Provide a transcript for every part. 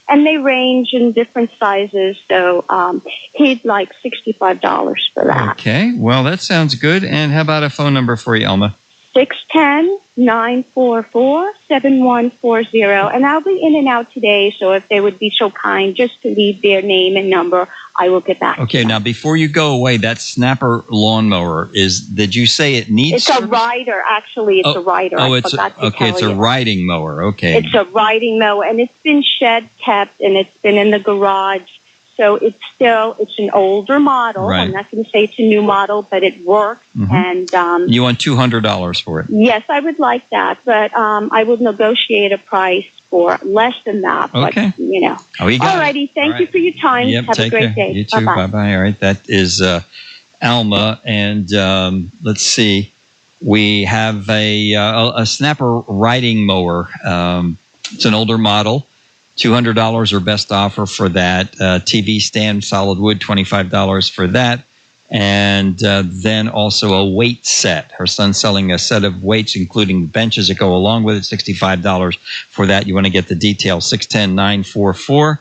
and they range in different sizes. So he'd like $65 for that. Okay, well, that sounds good. And how about a phone number for you, Elma? 610-944-7140. And I'll be in and out today, so if they would be so kind just to leave their name and number, I will get back. Okay, now before you go away, that Snapper lawnmower did you say it needs It's a rider, actually. It's a rider. It's a riding mower. Okay. It's a riding mower, and it's been shed kept, and it's been in the garage. So it's an older model. Right. I'm not going to say it's a new model, but it works. Mm-hmm. And you want $200 for it? Yes, I would like that, but I would negotiate a price for less than that. Okay. But, you know. Oh, you got Alrighty, it. thank you for your time. Yep, Have a great day. You too. Bye-bye. All right, that is Alma, and let's see. We have a Snapper riding mower. It's an older model. $200 or best offer for that. TV stand, solid wood, $25 for that. And then also a weight set. Her son's selling a set of weights, including benches that go along with it, $65 for that. You want to get the details, 610-944-7140,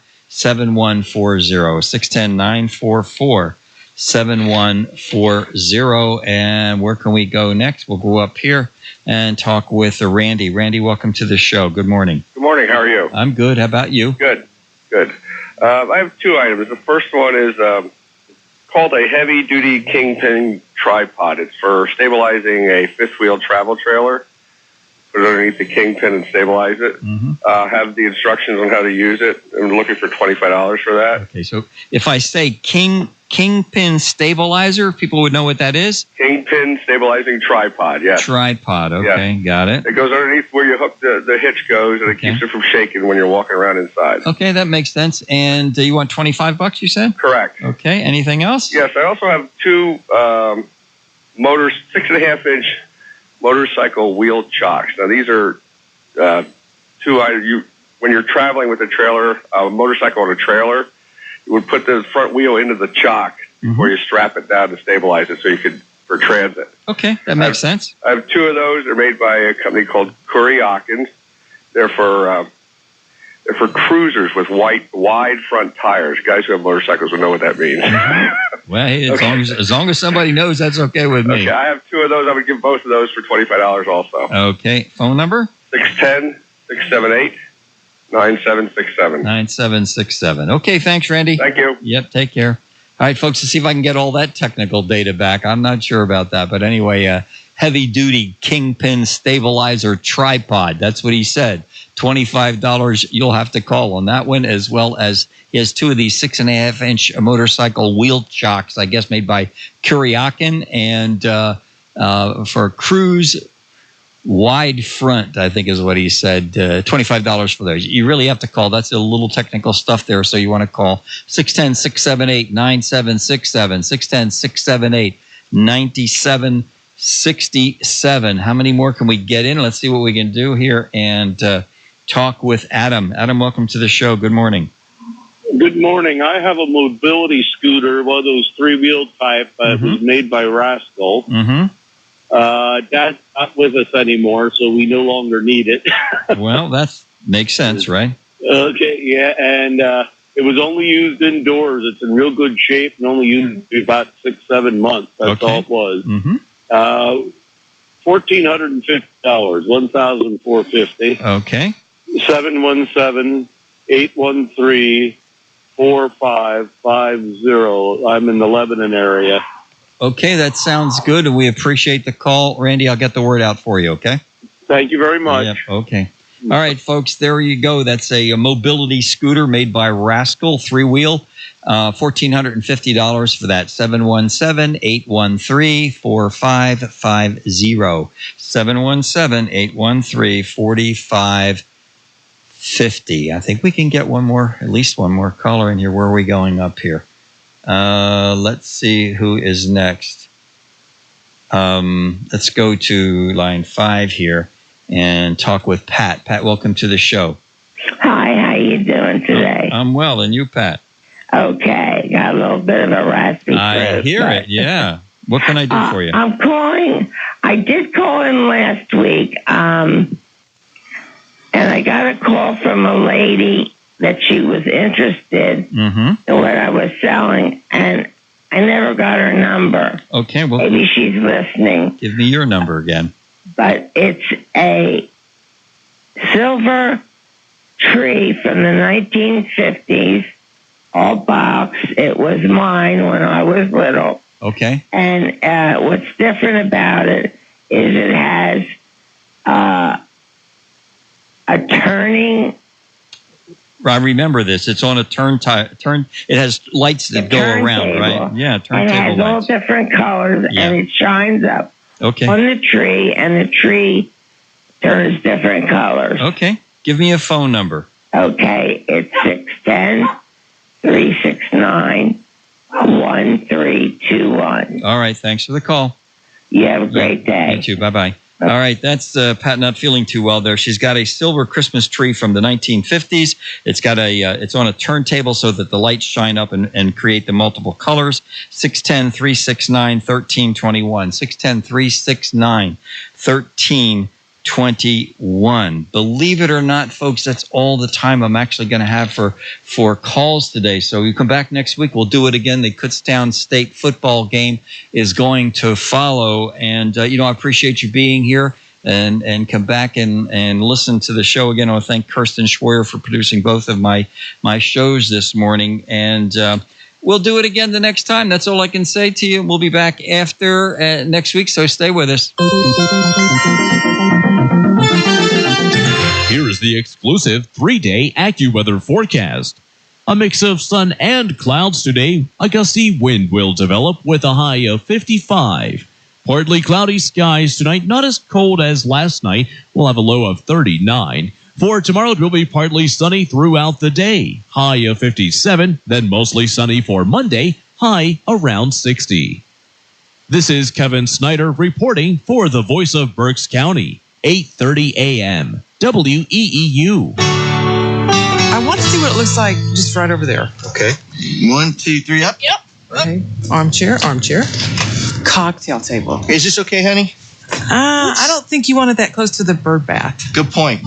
610-944-7140. And where can we go next? We'll go up here and talk with Randy. Randy, welcome to the show. Good morning. Good morning. How are you? I'm good. How about you? Good. I have two items. The first one is called a heavy-duty kingpin tripod. It's for stabilizing a fifth-wheel travel trailer. Put it underneath the kingpin and stabilize it. Mm-hmm. Have the instructions on how to use it. I'm looking for $25 for that. Okay, so if I say kingpin stabilizer, people would know what that is? Kingpin stabilizing tripod, yes. Tripod, okay, yes. Got it. It goes underneath where you hook the hitch goes, and it keeps it from shaking when you're walking around inside. Okay, that makes sense. And you want $25, you said? Correct. Okay, anything else? Yes, I also have two 6.5-inch motorcycle wheel chocks. Now, these are two items. When you're traveling with a motorcycle on a trailer, you would put the front wheel into the chock before you strap it down to stabilize it for transit. Okay, that makes sense. I have two of those. They're made by a company called Kutztown. They're for cruisers with wide front tires. Guys who have motorcycles will know what that means. Well, hey, as long as somebody knows, that's okay with me. Okay, I have two of those. I would give both of those for $25 also. Okay, phone number? 610-678-9767. 9767. Okay, thanks, Randy. Thank you. Yep, take care. All right, folks, let's see if I can get all that technical data back. I'm not sure about that, but anyway, heavy-duty kingpin stabilizer tripod. That's what he said. $25 you'll have to call on that one, as well as he has two of these 6.5-inch motorcycle wheel chocks, I guess made by Kutztown, and for cruise wide front, I think is what he said, $25 for those. You really have to call. That's a little technical stuff there, so you want to call 610-678-9767, 610-678-9767. How many more can we get in? Let's see what we can do here and talk with Adam. Adam, welcome to the show. Good morning. Good morning. I have a mobility scooter, one of those three-wheel type that was made by Rascal. Mm-hmm. Dad's not with us anymore, so we no longer need it. Well, that makes sense, right? Okay, yeah, and it was only used indoors. It's in real good shape and only used about 6-7 months. That's all it was. Mm-hmm. $1,450, $1,450. Okay. 717-813-4550. I'm in the Lebanon area. Okay, that sounds good, and we appreciate the call. Randy, I'll get the word out for you, okay? Thank you very much. Yep, okay. All right, folks, there you go. That's a mobility scooter made by Rascal, three-wheel, $1,450 for that, 717-813-4550, 717-813-4550. I think we can get at least one more caller in here. Where are we going up here? Let's see who is next. Let's go to line 5 here and talk with Pat. Pat, welcome to the show. Hi, how you doing today? I'm well, and you, Pat? Okay, got a little bit of a raspy throat. I hear it, yeah. What can I do for you? I'm calling. I did call in last week, and I got a call from a lady that she was interested in what I was selling, and I never got her number. Okay, well, maybe she's listening. Give me your number again. But it's a silver tree from the 1950s, all box. It was mine when I was little. Okay. And what's different about it is it has a turning. I remember this. It's on a turn. It has lights that go around, right? Yeah, turntable lights. It has all different colors, and it shines up on the tree, and the tree turns different colors. Okay. Give me a phone number. Okay. It's 610-369-1321. All right. Thanks for the call. You have a great day. You too. Bye-bye. All right, that's Pat not feeling too well there. She's got a silver Christmas tree from the 1950s. It's got it's on a turntable so that the lights shine up and create the multiple colors. 610-369-1321. 610-369-1321. Believe it or not, folks, that's all the time I'm actually going to have for calls today. So you come back next week, we'll do it again. The Kutztown State football game is going to follow. And, I appreciate you being here and come back and listen to the show again. I want to thank Kirsten Schwer for producing both of my shows this morning. And we'll do it again the next time. That's all I can say to you. We'll be back after next week, so stay with us. Here is the exclusive 3-day AccuWeather forecast. A mix of sun and clouds today. A gusty wind will develop with a high of 55. Partly cloudy skies tonight, not as cold as last night. We'll have a low of 39. For tomorrow, it will be partly sunny throughout the day. High of 57, then mostly sunny for Monday. High around 60. This is Kevin Snyder reporting for the Voice of Berks County. 8:30 a.m. WEEU. I want to see what it looks like just right over there. Okay. 1, 2, 3, up. Yep. Okay. Armchair. Cocktail table. Is this okay, honey? I don't think you wanted that close to the bird bath. Good point.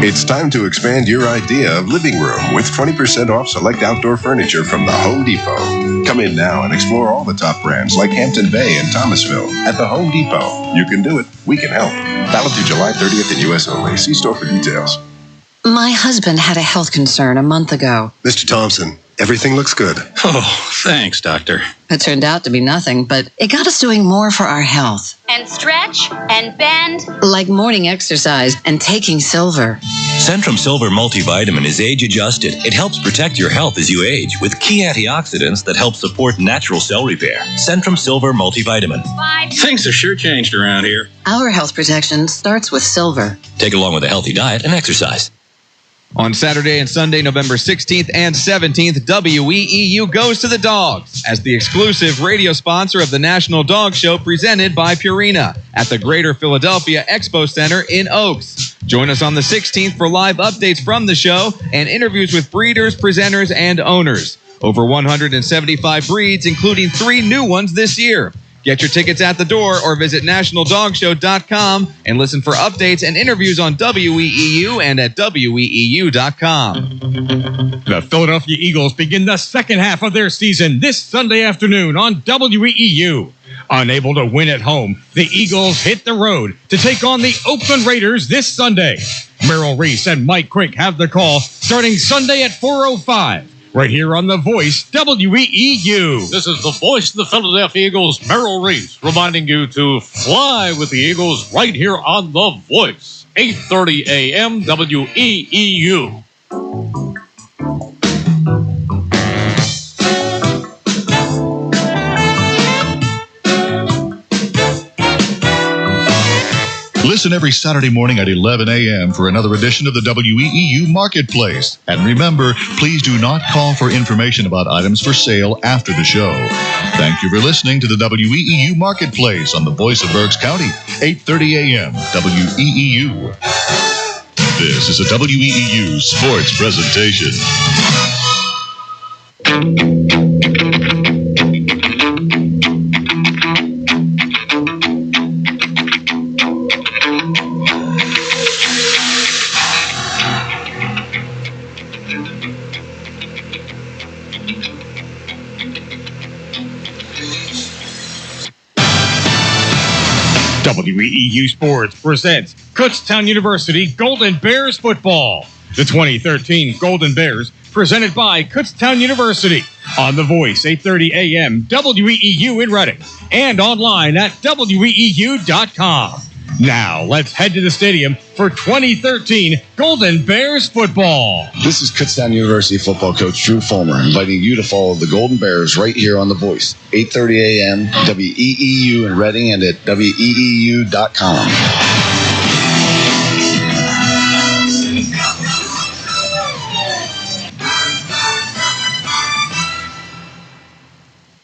It's time to expand your idea of living room with 20% off select outdoor furniture from the Home Depot. Come in now and explore all the top brands like Hampton Bay and Thomasville at the Home Depot. You can do it. We can help. Valid through July 30th in U.S. only. See store for details. My husband had a health concern a month ago. Mr. Thompson, everything looks good. Oh, thanks, doctor. It turned out to be nothing, but it got us doing more for our health. And stretch and bend. Like morning exercise and taking silver. Centrum Silver Multivitamin is age-adjusted. It helps protect your health as you age with key antioxidants that help support natural cell repair. Centrum Silver Multivitamin. Things have sure changed around here. Our health protection starts with silver. Take it along with a healthy diet and exercise. On Saturday and Sunday, November 16th and 17th, WEEU goes to the Dogs as the exclusive radio sponsor of the National Dog Show presented by Purina at the Greater Philadelphia Expo Center in Oaks. Join us on the 16th for live updates from the show and interviews with breeders, presenters, and owners. Over 175 breeds, including 3 new ones this year. Get your tickets at the door or visit nationaldogshow.com and listen for updates and interviews on WEEU and at WEEU.com. The Philadelphia Eagles begin the second half of their season this Sunday afternoon on WEEU. Unable to win at home, the Eagles hit the road to take on the Oakland Raiders this Sunday. Merrill Reese and Mike Crick have the call starting Sunday at 4:05. Right here on The Voice, WEEU. This is the voice of the Philadelphia Eagles, Merrill Reese, reminding you to fly with the Eagles right here on The Voice. 8:30 a.m. WEEU. Listen every Saturday morning at 11 a.m. for another edition of the WEEU Marketplace. And remember, please do not call for information about items for sale after the show. Thank you for listening to the WEEU Marketplace on the Voice of Berks County, 8:30 a.m. WEEU. This is a WEEU sports presentation. WEEU Sports presents Kutztown University Golden Bears football. The 2013 Golden Bears, presented by Kutztown University. On The Voice, 8:30 a.m., WEEU in Reading, and online at WEEU.com. Now, let's head to the stadium for 2013 Golden Bears football. This is Kutztown University football coach Drew Fulmer, inviting you to follow the Golden Bears right here on The Voice, 8:30 a.m., WEEU in Reading, and at WEEU.com.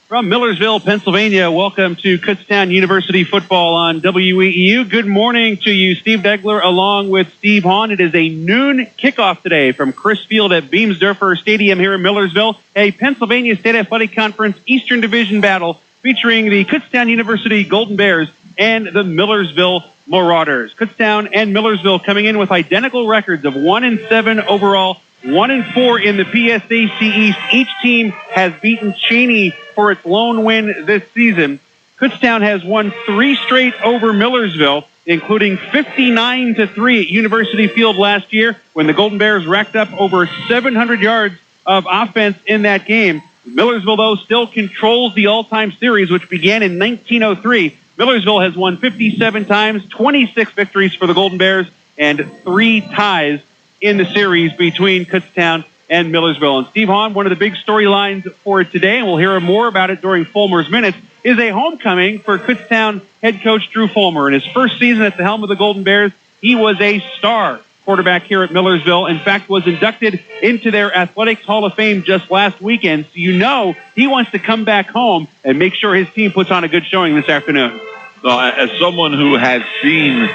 From Millersville, Pennsylvania, welcome to Kutztown University football on WEEU. Good morning to you, Steve Degler, along with Steve Hahn. It is a noon kickoff today from Chris Field at Beamsdorfer Stadium here in Millersville, a Pennsylvania State Athletic Conference Eastern Division battle featuring the Kutztown University Golden Bears and the Millersville Marauders. Kutztown and Millersville coming in with identical records of 1-7 overall, 1-4 in the PSAC East. Each team has beaten Cheney for its lone win this season. Kutztown has won 3 straight over Millersville, including 59-3 at University Field last year when the Golden Bears racked up over 700 yards of offense in that game. Millersville, though, still controls the all-time series, which began in 1903. Millersville has won 57 times, 26 victories for the Golden Bears, and 3 ties in the series between Kutztown and Millersville. And Steve Hahn, one of the big storylines for today, and we'll hear more about it during Fulmer's Minutes, is a homecoming for Kutztown head coach Drew Fulmer. In his first season at the helm of the Golden Bears, he was a star quarterback here at Millersville. In fact, was inducted into their Athletics Hall of Fame just last weekend. So you know he wants to come back home and make sure his team puts on a good showing this afternoon. So, as someone who has seen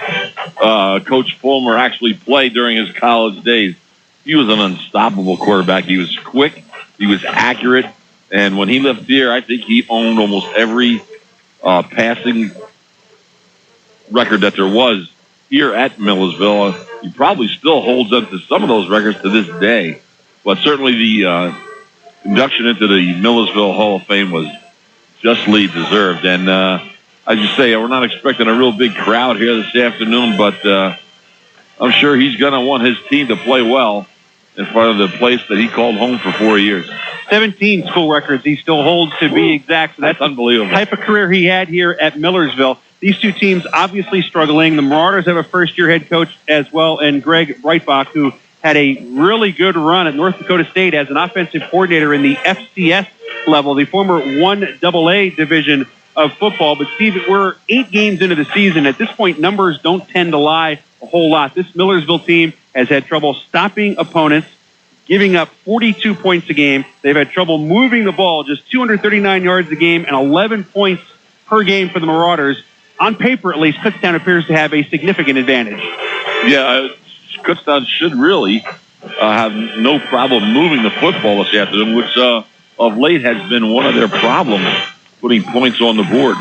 Coach Fulmer actually play during his college days, he was an unstoppable quarterback. He was quick, he was accurate, and when he left here, I think he owned almost every passing record that there was here at Millersville. He probably still holds up to some of those records to this day, but certainly the induction into the Millersville Hall of Fame was justly deserved. And I just say we're not expecting a real big crowd here this afternoon, but I'm sure he's going to want his team to play well in front of the place that he called home for 4 years. 17 school records he still holds, to be exact. So that's unbelievable. The type of career he had here at Millersville. These two teams obviously struggling. The Marauders have a first-year head coach as well, and Greg Breitbach, who had a really good run at North Dakota State as an offensive coordinator in the FCS level, the former 1AA division of football. But Steve, we're 8 games into the season. At this point, numbers don't tend to lie a whole lot. This Millersville team has had trouble stopping opponents, giving up 42 points a game. They've had trouble moving the ball, just 239 yards a game and 11 points per game for the Marauders. On paper, at least, Kutztown appears to have a significant advantage. Yeah, Kutztown should really have no problem moving the football this afternoon, which of late has been one of their problems, putting points on the board.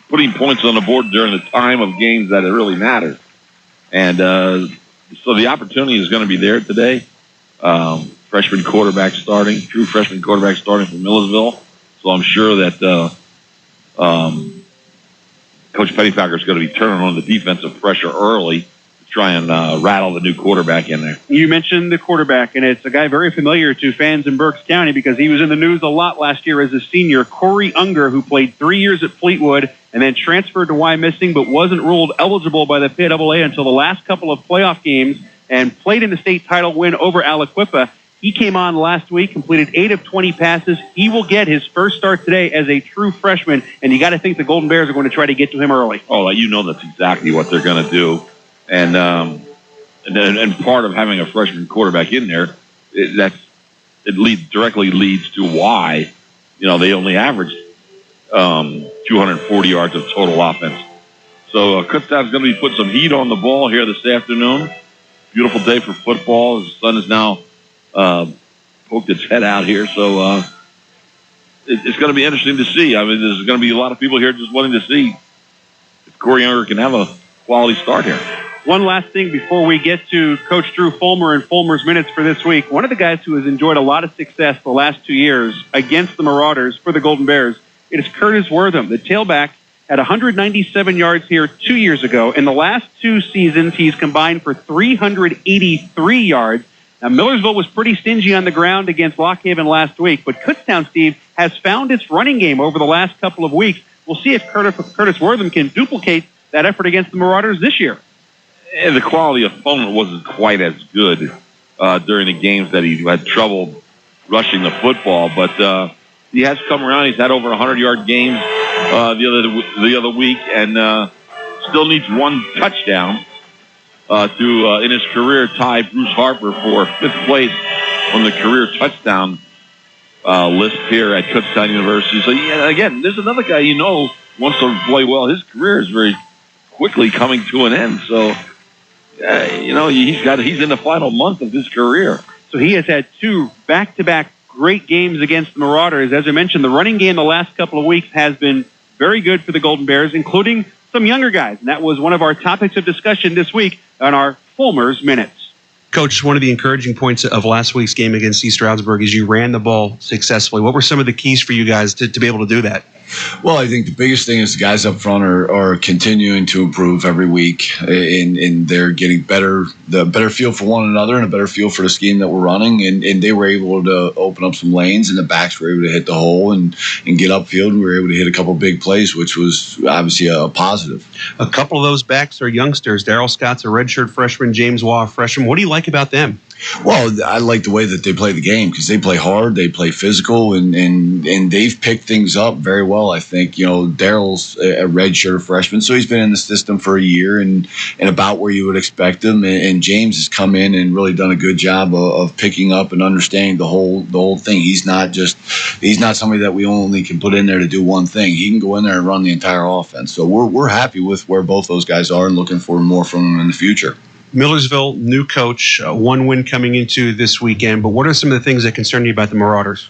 Putting points on the board during the time of games that it really matters. And so the opportunity is going to be there today. Freshman quarterback starting, true freshman quarterback starting from Millersville. So I'm sure that Coach Pettypacker is going to be turning on the defensive pressure early to try and rattle the new quarterback in there. You mentioned the quarterback, and it's a guy very familiar to fans in Berks County because he was in the news a lot last year as a senior, Corey Unger, who played 3 years at Fleetwood and then transferred to Wyomissing but wasn't ruled eligible by the PAA until the last couple of playoff games and played in the state title win over Aliquippa. He came on last week, completed 8 of 20 passes. He will get his first start today as a true freshman, and you got to think the Golden Bears are going to try to get to him early. Oh, you know that's exactly what they're going to do. And part of having a freshman quarterback in there, directly leads to why, they only averaged 240 yards of total offense. So Kutztown's going to be putting some heat on the ball here this afternoon. Beautiful day for football. The sun is now poked its head out here, so it's going to be interesting to see. I mean, there's going to be a lot of people here just wanting to see if Corey Unger can have a quality start here. One last thing before we get to Coach Drew Fulmer and Fulmer's Minutes for this week. One of the guys who has enjoyed a lot of success the last 2 years against the Marauders for the Golden Bears, it is Curtis Wortham, the tailback, had 197 yards here 2 years ago. In the last 2 seasons, he's combined for 383 yards. Now, Millersville was pretty stingy on the ground against Lockhaven last week, but Kutztown, Steve, has found its running game over the last couple of weeks. We'll see if Curtis Wortham can duplicate that effort against the Marauders this year. And the quality opponent wasn't quite as good during the games that he had trouble rushing the football, but he has come around. He's had over 100-yard games the other week, and still needs 1 touchdown to in his career tie Bruce Harper for 5th place on the career touchdown list here at Kutztown University. So yeah, again, there's another guy wants to play well. His career is very quickly coming to an end. So he's in the final month of his career. So he has had 2 back-to-back great games against the Marauders. As I mentioned, the running game the last couple of weeks has been very good for the Golden Bears, including some younger guys. And that was one of our topics of discussion this week on our Fulmer's Minutes. Coach, one of the encouraging points of last week's game against East Stroudsburg is you ran the ball successfully. What were some of the keys for you guys to be able to do that? Well, I think the biggest thing is the guys up front are continuing to improve every week, and they're getting the better feel for one another and a better feel for the scheme that we're running. And they were able to open up some lanes, and the backs were able to hit the hole and get upfield. And we were able to hit a couple big plays, which was obviously a positive. A couple of those backs are youngsters. Darryl Scott's a redshirt freshman, James Waugh, a freshman. What do you like about them? Well, I like the way that they play the game because they play hard, they play physical, and they've picked things up very well, I think. Darryl's a redshirt freshman, so he's been in the system for a year and about where you would expect him. And James has come in and really done a good job of picking up and understanding the whole thing. He's not somebody that we only can put in there to do one thing. He can go in there and run the entire offense. So we're happy with where both those guys are and looking for more from them in the future. Millersville, new coach, 1 win coming into this weekend. But what are some of the things that concern you about the Marauders?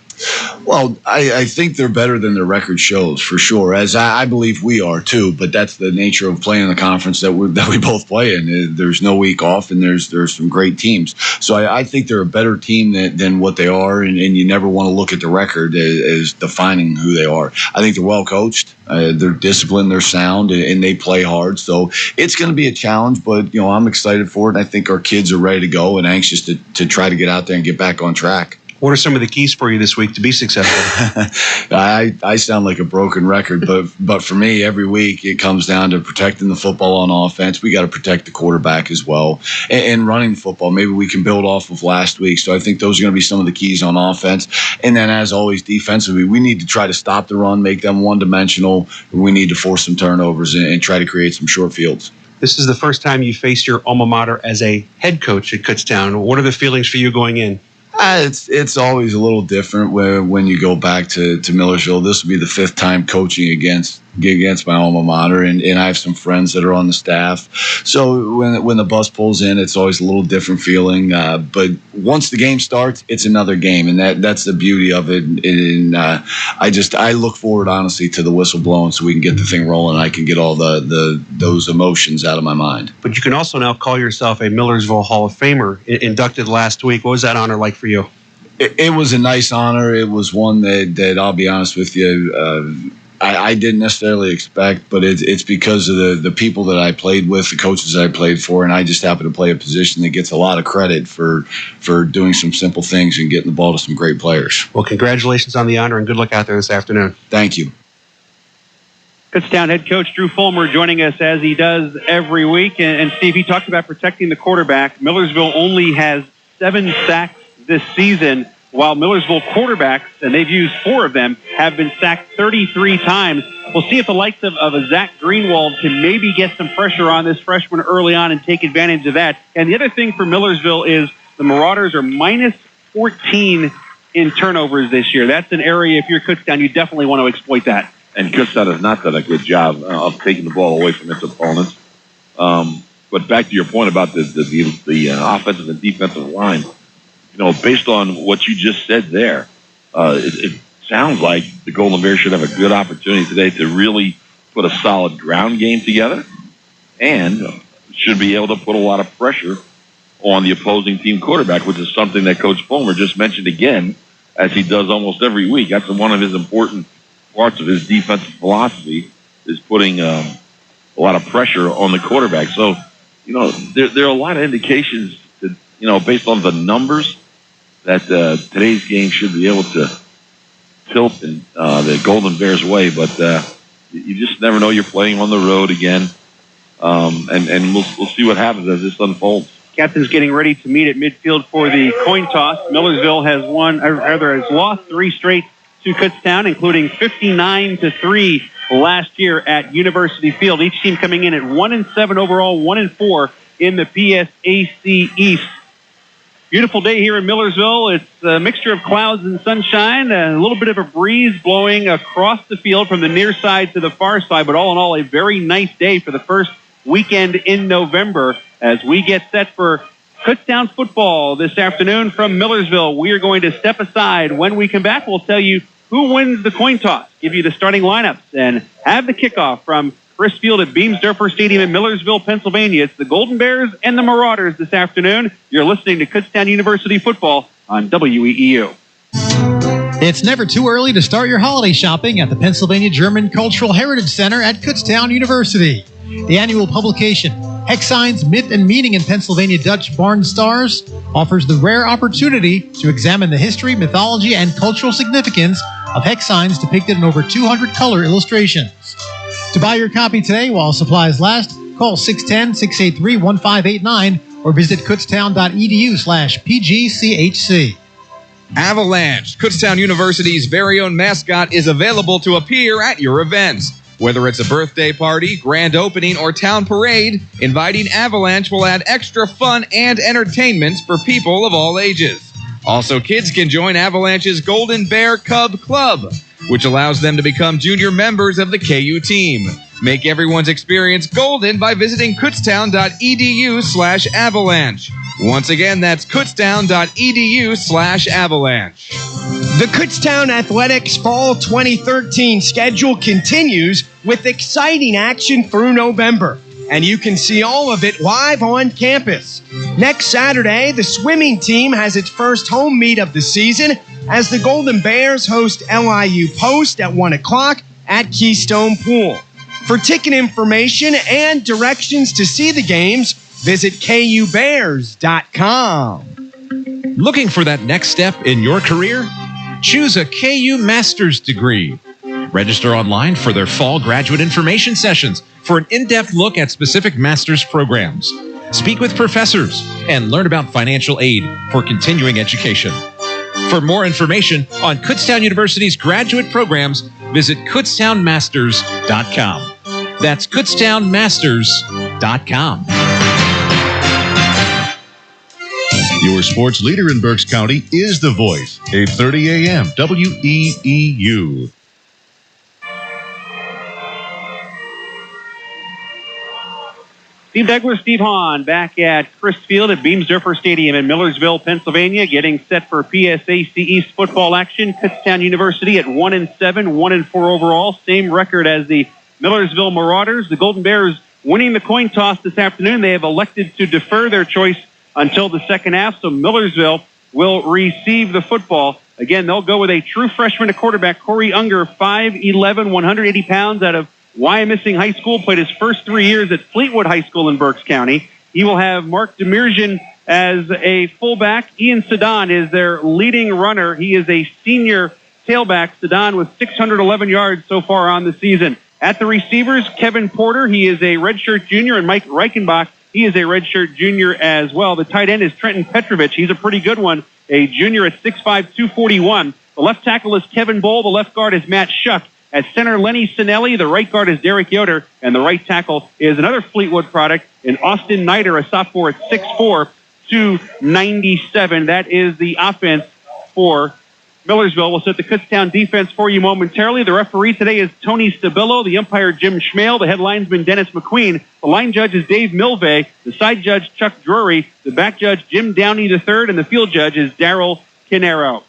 Well, I think they're better than their record shows, for sure, as I believe we are, too. But that's the nature of playing in the conference that we both play in. There's no week off, and there's some great teams. So I think they're a better team than what they are, and you never want to look at the record as defining who they are. I think they're well coached. They're disciplined, they're sound, and they play hard. So it's going to be a challenge, but I'm excited for it, and I think our kids are ready to go and anxious to try to get out there and get back on track. What are some of the keys for you this week to be successful? I sound like a broken record, but for me, every week it comes down to protecting the football on offense. We got to protect the quarterback as well, and running the football. Maybe we can build off of last week. So I think those are going to be some of the keys on offense. And then, as always, defensively, we need to try to stop the run, make them one-dimensional. We need to force some turnovers and try to create some short fields. This is the first time you faced your alma mater as a head coach at Kutztown. What are the feelings for you going in? It's always a little different when you go back to Millersville. This will be the 5th time coaching against my alma mater, and I have some friends that are on the staff. So when the bus pulls in, it's always a little different feeling. But once the game starts, it's another game, and that's the beauty of it. And I look forward, honestly, to the whistle blowing so we can get the thing rolling. And I can get all those emotions out of my mind. But you can also now call yourself a Millersville Hall of Famer, inducted last week. What was that honor like for you? It was a nice honor. It was one that I'll be honest with you, I didn't necessarily expect, but it's because of the people that I played with, the coaches I played for, and I just happen to play a position that gets a lot of credit for doing some simple things and getting the ball to some great players. Well, congratulations on the honor, and good luck out there this afternoon. Thank you. Kutztown head coach Drew Fulmer joining us as he does every week. And Steve, he talked about protecting the quarterback. Millersville only has 7 sacks this season, while Millersville quarterbacks, and they've used 4 of them, have been sacked 33 times. We'll see if the likes of a Zach Greenwald can maybe get some pressure on this freshman early on and take advantage of that. And the other thing for Millersville is the Marauders are minus 14 in turnovers this year. That's an area, if you're Kutztown, you definitely want to exploit that. And Kutztown has not done a good job of taking the ball away from its opponents. But back to your point about the offensive and defensive line, based on what you just said there, it sounds like the Golden Bears should have a good opportunity today to really put a solid ground game together and should be able to put a lot of pressure on the opposing team quarterback, which is something that Coach Fulmer just mentioned again, as he does almost every week. That's one of his important parts of his defensive philosophy, is putting a lot of pressure on the quarterback. So, there are a lot of indications that, based on the numbers, that today's game should be able to tilt in the Golden Bears' way. But you just never know. You're playing on the road again. And we'll see what happens as this unfolds. Captain's getting ready to meet at midfield for the coin toss. Millersville has has lost 3 straight to Kutztown, including 59-3 last year at University Field. Each team coming in at 1-7 overall, 1-4 in the PSAC East. Beautiful day here in Millersville. It's a mixture of clouds and sunshine, a little bit of a breeze blowing across the field from the near side to the far side, but all in all, a very nice day for the first weekend in November as we get set for Kutztown football this afternoon from Millersville. We are going to step aside. When we come back, we'll tell you who wins the coin toss, give you the starting lineups, and have the kickoff from Chris Field at Beamsdorfer Stadium in Millersville, Pennsylvania. It's the Golden Bears and the Marauders this afternoon. You're listening to Kutztown University football on WEEU. It's never too early to start your holiday shopping at the Pennsylvania German Cultural Heritage Center at Kutztown University. The annual publication, Hex Signs, Myth and Meaning in Pennsylvania Dutch Barn Stars, offers the rare opportunity to examine the history, mythology, and cultural significance of hex signs depicted in over 200 color illustrations. To buy your copy today while supplies last, call 610-683-1589 or visit kutztown.edu/PGCHC. Avalanche, Kutztown University's very own mascot, is available to appear at your events. Whether it's a birthday party, grand opening, or town parade, inviting Avalanche will add extra fun and entertainment for people of all ages. Also, kids can join Avalanche's Golden Bear Cub Club, which allows them to become junior members of the KU team. Make everyone's experience golden by visiting kutztown.edu/avalanche. Once again, that's kutztown.edu/avalanche. The Kutztown Athletics Fall 2013 schedule continues with exciting action through November, and you can see all of it live on campus. Next Saturday, the swimming team has its first home meet of the season as the Golden Bears host LIU Post at 1 o'clock at Keystone Pool. For ticket information and directions to see the games, visit KUBears.com. Looking for that next step in your career? Choose a KU Master's degree. Register online for their fall graduate information sessions for an in-depth look at specific master's programs. Speak with professors and learn about financial aid for continuing education. For more information on Kutztown University's graduate programs, visit kutztownmasters.com. That's kutztownmasters.com. Your sports leader in Berks County is The Voice, 8:30 a.m. WEEU. Steve Degler, Steve Hahn, back at Chris Field at Beamsdorfer Stadium in Millersville, Pennsylvania, getting set for PSAC East football action. Kutztown University at 1-7, 1-4 overall, same record as the Millersville Marauders. The Golden Bears winning the coin toss this afternoon. They have elected to defer their choice until the second half, so Millersville will receive the football. Again, they'll go with a true freshman at quarterback, Corey Unger, 5'11", 180 pounds, out of Wyomissing High School, played his first 3 years at Fleetwood High School in Berks County. He will have Mark Demirjian as a fullback. Ian Sedan is their leading runner. He is a senior tailback. Sedan with 611 yards so far on the season. At the receivers, Kevin Porter, he is a redshirt junior, and Mike Reichenbach, he is a redshirt junior as well. The tight end is Trenton Petrovich. He's a pretty good one, a junior at 6'5", 241. The left tackle is Kevin Bowl. The left guard is Matt Shuck. At center, Lenny Sinelli. The right guard is Derek Yoder. And the right tackle is another Fleetwood product, in Austin Nider, a sophomore at 6'4", 297. That is the offense for Millersville. We'll set the Kutztown defense for you momentarily. The referee today is Tony Stabillo. The umpire, Jim Schmale. The head linesman, Dennis McQueen. The line judge is Dave Milvey. The side judge, Chuck Drury. The back judge, Jim Downey III. And the field judge is Daryl Canero.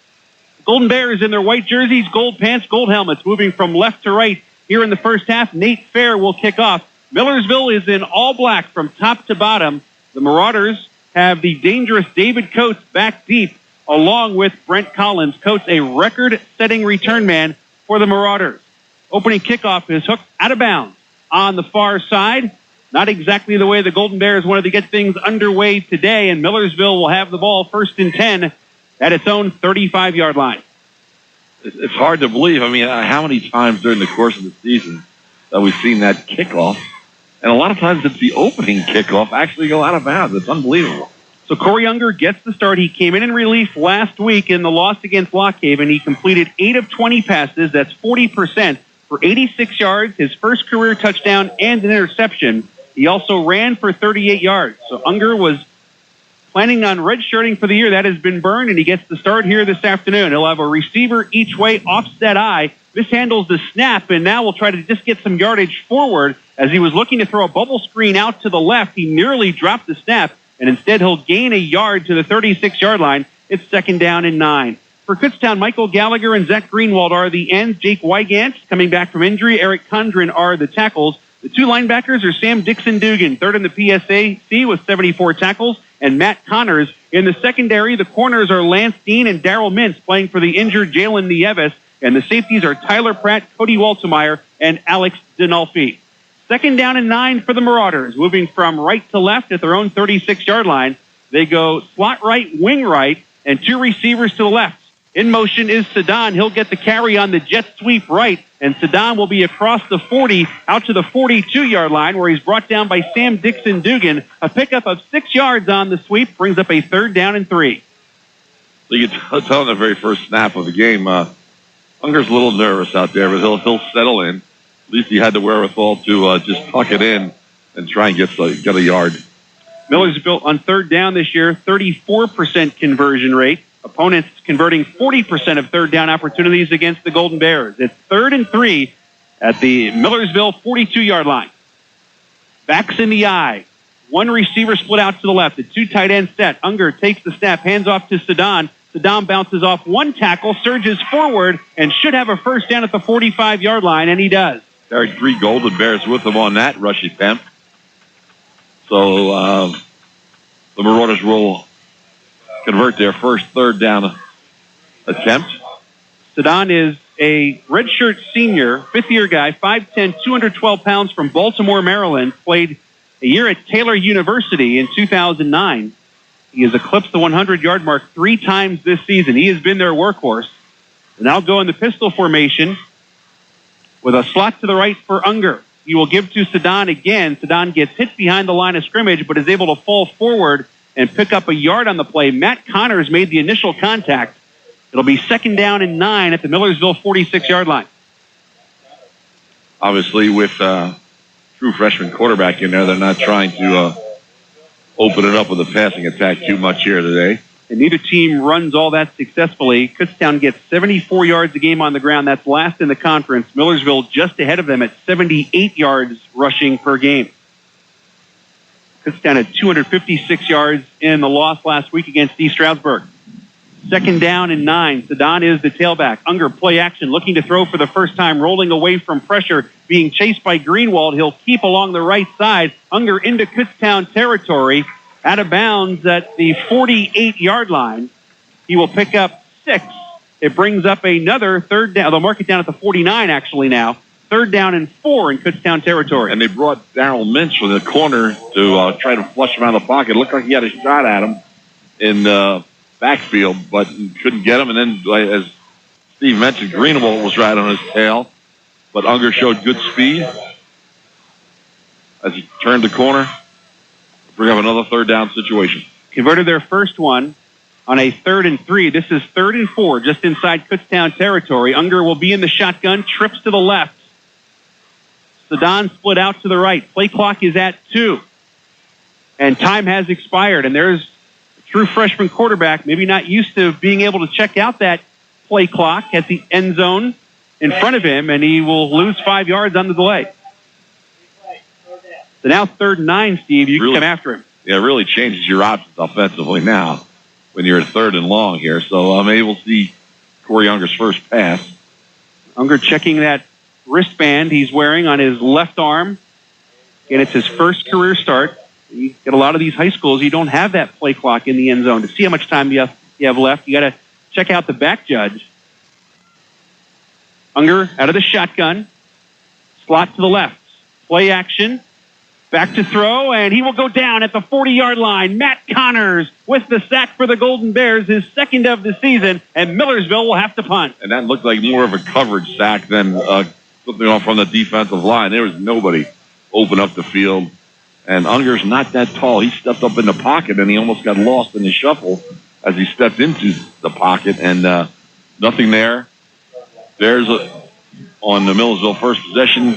Golden Bears in their white jerseys, gold pants, gold helmets, moving from left to right here in the first half. Nate Fair will kick off. Millersville is in all black from top to bottom. The Marauders have the dangerous David Coates back deep, along with Brent Collins. Coates, a record-setting return man for the Marauders. Opening kickoff is hooked out of bounds on the far side. Not exactly the way the Golden Bears wanted to get things underway today, and Millersville will have the ball 1st and 10 at its own 35-yard line. It's hard to believe. I mean, how many times during the course of the season that we've seen that kickoff? And a lot of times it's the opening kickoff actually go out of bounds. It's unbelievable. So Corey Unger gets the start. He came in relief last week in the loss against Lockhaven. He completed 8 of 20 passes. That's 40% for 86 yards, his first career touchdown, and an interception. He also ran for 38 yards. So Unger was planning on redshirting for the year. That has been burned, and he gets the start here this afternoon. He'll have a receiver each way, offset eye. Mishandles the snap, and now will try to just get some yardage forward. As he was looking to throw a bubble screen out to the left, he nearly dropped the snap, and instead he'll gain a yard to the 36-yard line. It's 2nd down and 9. For Kutztown, Michael Gallagher and Zach Greenwald are the ends. Jake Wygant, coming back from injury. Eric Condren are the tackles. The 2 linebackers are Sam Dixon-Dugan, 3rd in the PSAC with 74 tackles, and Matt Connors. In the secondary, the corners are Lance Dean and Darrell Mintz, playing for the injured Jalen Nieves, and the safeties are Tyler Pratt, Cody Waltemeyer, and Alex Dinolfi. 2nd down and 9 for the Marauders, moving from right to left at their own 36-yard line. They go slot right, wing right, and 2 receivers to the left. In motion is Sedan. He'll get the carry on the jet sweep right, and Sedan will be across the 40 out to the 42-yard line, where he's brought down by Sam Dixon-Dugan. A pickup of 6 yards on the sweep brings up a 3rd down and 3. So you can tell in the very first snap of the game, Unger's a little nervous out there, but he'll settle in. At least he had the wherewithal to just tuck it in and try and get a yard. Millersville on 3rd down this year, 34% conversion rate. Opponents converting 40% of 3rd down opportunities against the Golden Bears. It's 3rd and 3 at the Millersville 42-yard line. Backs in the eye. 1 receiver split out to the left. The 2 tight end set. Unger takes the snap, hands off to Sedan. Sedan bounces off 1 tackle, surges forward, and should have a 1st down at the 45-yard line, and he does. Carried 3 Golden Bears with him on that rush attempt. So the Marauders will convert their first 3rd down attempt. Sedan is a redshirt senior, 5th-year guy, 5'10", 212 pounds from Baltimore, Maryland. Played a year at Taylor University in 2009. He has eclipsed the 100-yard mark 3 times this season. He has been their workhorse. They'll now go in the pistol formation with a slot to the right for Unger. He will give to Sedan again. Sedan gets hit behind the line of scrimmage, but is able to fall forward and pick up a yard on the play. Matt Connors made the initial contact. It'll be 2nd down and 9 at the Millersville 46-yard line. Obviously, with true freshman quarterback in there, they're not trying to open it up with a passing attack too much here today. And neither team runs all that successfully. Kutztown gets 74 yards a game on the ground. That's last in the conference. Millersville just ahead of them at 78 yards rushing per game. Kutztown had 256 yards in the loss last week against East Stroudsburg. 2nd down and 9. Sedan is the tailback. Unger play action, looking to throw for the first time, rolling away from pressure, being chased by Greenwald. He'll keep along the right side. Unger into Kutztown territory, out of bounds at the 48-yard line. He will pick up 6. It brings up another 3rd down. They'll mark it down at the 49 actually now. 3rd down and 4 in Kutztown territory. And they brought Darrell Mintz from the corner to try to flush him out of the pocket. It looked like he had a shot at him in the backfield, but couldn't get him. And then, as Steve mentioned, Greenwald was right on his tail. But Unger showed good speed as he turned the corner. Bring up another 3rd down situation. Converted their first one on a 3rd and 3. This is 3rd and 4, just inside Kutztown territory. Unger will be in the shotgun, trips to the left. Sedan split out to the right. Play clock is at 2. And time has expired. And there's a true freshman quarterback, maybe not used to being able to check out that play clock at the end zone in front of him, and he will lose 5 yards on the delay. So now 3rd and 9, Steve. You can come after him. Yeah, it really changes your options offensively now when you're at 3rd and long here. So maybe we'll see Corey Unger's first pass. Unger checking that wristband he's wearing on his left arm. Again, it's his first career start. You get a lot of these high schools, you don't have that play clock in the end zone. To see how much time you have left, you got to check out the back judge. Unger out of the shotgun. Slot to the left. Play action. Back to throw, and he will go down at the 40-yard line. Matt Connors with the sack for the Golden Bears, his second of the season, and Millersville will have to punt. And that looked like more of a coverage sack than something off from the defensive line. There was nobody open up the field. And Unger's not that tall. He stepped up in the pocket, and he almost got lost in the shuffle as he stepped into the pocket. And nothing there. Bears on the Millersville first possession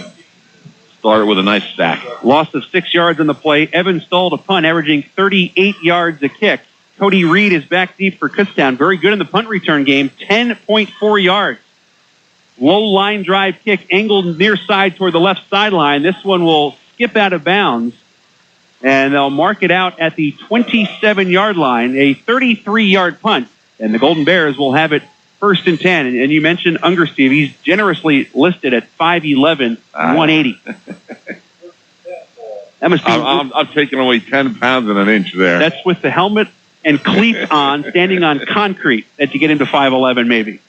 started with a nice sack. Loss of 6 yards on the play. Evans stalled a punt, averaging 38 yards a kick. Cody Reed is back deep for Kutztown. Very good in the punt return game. 10.4 yards. Low line drive kick, angled near side toward the left sideline. This one will skip out of bounds, and they'll mark it out at the 27-yard line, a 33-yard punt, and the Golden Bears will have it 1st and 10. And you mentioned Unger, Steve. He's generously listed at 5'11", 180. That must be. I'm taking away 10 pounds and an inch there. That's with the helmet and cleats on, standing on concrete, that you get him to 5'11", maybe.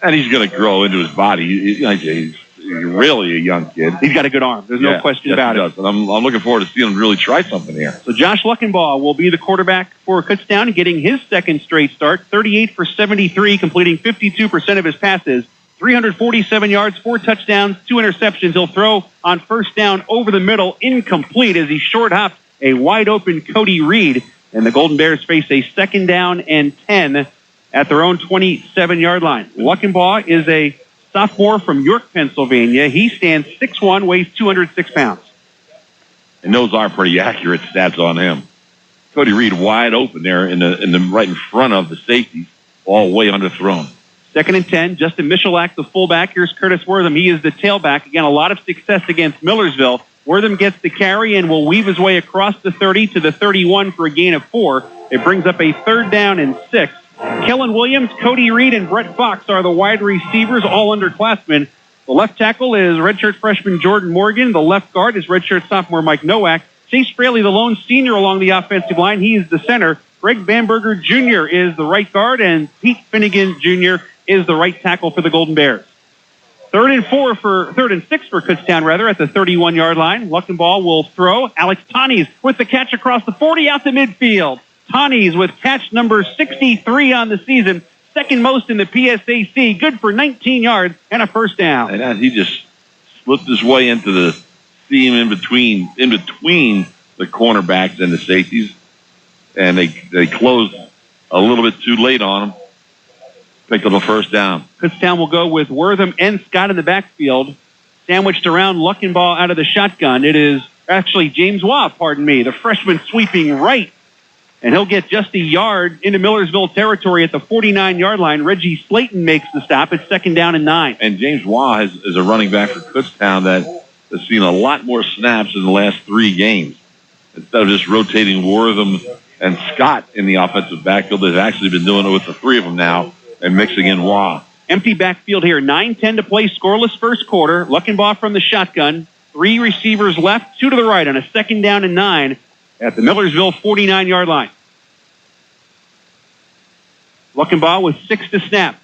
And he's going to grow into his body. He's really a young kid. He's got a good arm. There's no question about it. And I'm looking forward to seeing him really try something here. So Josh Luckenbaugh will be the quarterback for Kutztown, getting his second straight start. 38 for 73, completing 52% of his passes. 347 yards, 4 touchdowns, 2 interceptions. He'll throw on first down over the middle, incomplete as he short hopped a wide open Cody Reed. And the Golden Bears face a 2nd down and 10 at their own 27-yard line. Luckenbaugh is a sophomore from York, Pennsylvania. He stands 6'1", weighs 206 pounds. And those are pretty accurate stats on him. Cody Reed wide open there in the right in front of the safeties, all way underthrown. 2nd and 10. Justin Michalak, the fullback. Here's Curtis Wortham. He is the tailback. Again, a lot of success against Millersville. Wortham gets the carry and will weave his way across the 30 to the 31 for a gain of 4. It brings up a 3rd down and 6. Kellen Williams, Cody Reed, and Brett Fox are the wide receivers, all underclassmen. The left tackle is redshirt freshman Jordan Morgan. The left guard is redshirt sophomore Mike Nowak. Chase Fraley, the lone senior along the offensive line. He is the center. Greg Bamberger Jr. is the right guard, and Pete Finnegan Jr. is the right tackle for the Golden Bears. 3rd and 6 for Kutztown, at the 31-yard line. Luckenbaugh will throw. Alex Tanis with the catch across the 40 out to midfield. Tanis with catch number 63 on the season, 2nd most in the PSAC, good for 19 yards and a 1st down. And he just slipped his way into the seam in between the cornerbacks and the safeties, and they closed a little bit too late on him. Picked up a 1st down. Kutztown will go with Wortham and Scott in the backfield, sandwiched around Luckenbaugh out of the shotgun. It is actually James Waugh, the freshman sweeping right. And he'll get just a yard into Millersville territory at the 49-yard line. Reggie Slayton makes the stop. It's 2nd down and 9. And James Waugh is a running back for Kutztown that has seen a lot more snaps in the last 3 games. Instead of just rotating Wortham and Scott in the offensive backfield, they've actually been doing it with the 3 of them now and mixing in Waugh. Empty backfield here. 9:10 to play. Scoreless first quarter. Luckenbaugh from the shotgun. 3 receivers left. 2 to the right on a 2nd down and 9. At the Millersville 49-yard line. Luckenbaugh with 6 to snap.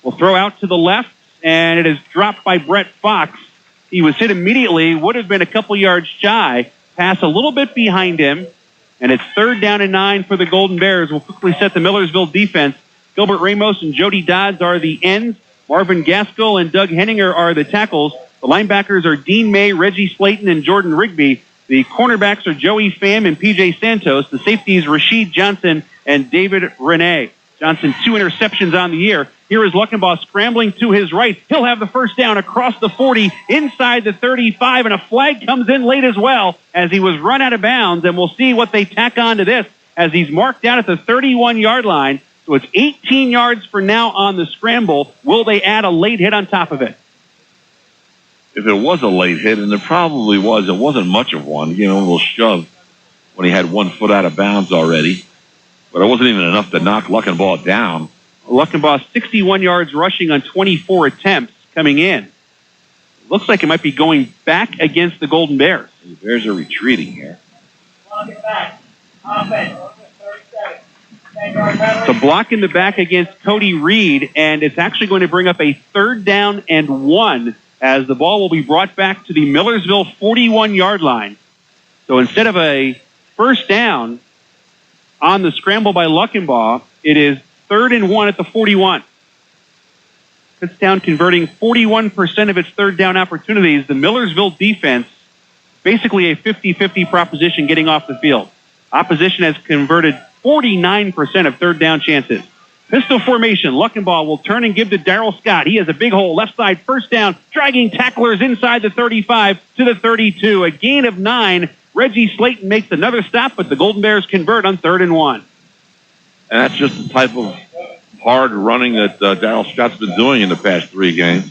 Will throw out to the left, and it is dropped by Brett Fox. He was hit immediately, would have been a couple yards shy. Pass a little bit behind him, and it's 3rd down and 9 for the Golden Bears. We'll quickly set the Millersville defense. Gilbert Ramos and Jody Dodds are the ends. Marvin Gaskell and Doug Henninger are the tackles. The linebackers are Dean May, Reggie Slayton, and Jordan Rigby. The cornerbacks are Joey Pham and P.J. Santos. The safeties, Rashid Johnson and David Rene. Johnson, 2 interceptions on the year. Here is Luckenbaugh scrambling to his right. He'll have the 1st down across the 40, inside the 35, and a flag comes in late as well as he was run out of bounds. And we'll see what they tack on to this as he's marked out at the 31-yard line. So it's 18 yards for now on the scramble. Will they add a late hit on top of it? If it was a late hit, and there probably was, it wasn't much of one, a little shove when he had 1 foot out of bounds already. But it wasn't even enough to knock Luckenbaugh down. Luckenbaugh 61 yards rushing on 24 attempts coming in. looks like it might be going back against the Golden Bears. The Bears are retreating here. It's a block in the back against Cody Reed, and it's actually going to bring up a 3rd down and 1 as the ball will be brought back to the Millersville 41-yard line. So instead of a 1st down on the scramble by Luckenbaugh, it is 3rd and 1 at the 41. Kutztown converting 41% of its 3rd down opportunities. The Millersville defense, basically a 50-50 proposition getting off the field. Opposition has converted 49% of 3rd down chances. Pistol formation. Luckenbaugh will turn and give to Darrell Scott. He has a big hole. Left side, 1st down. Dragging tacklers inside the 35 to the 32. A gain of 9. Reggie Slayton makes another stop, but the Golden Bears convert on 3rd and 1. And that's just the type of hard running that Darrell Scott's been doing in the past 3 games.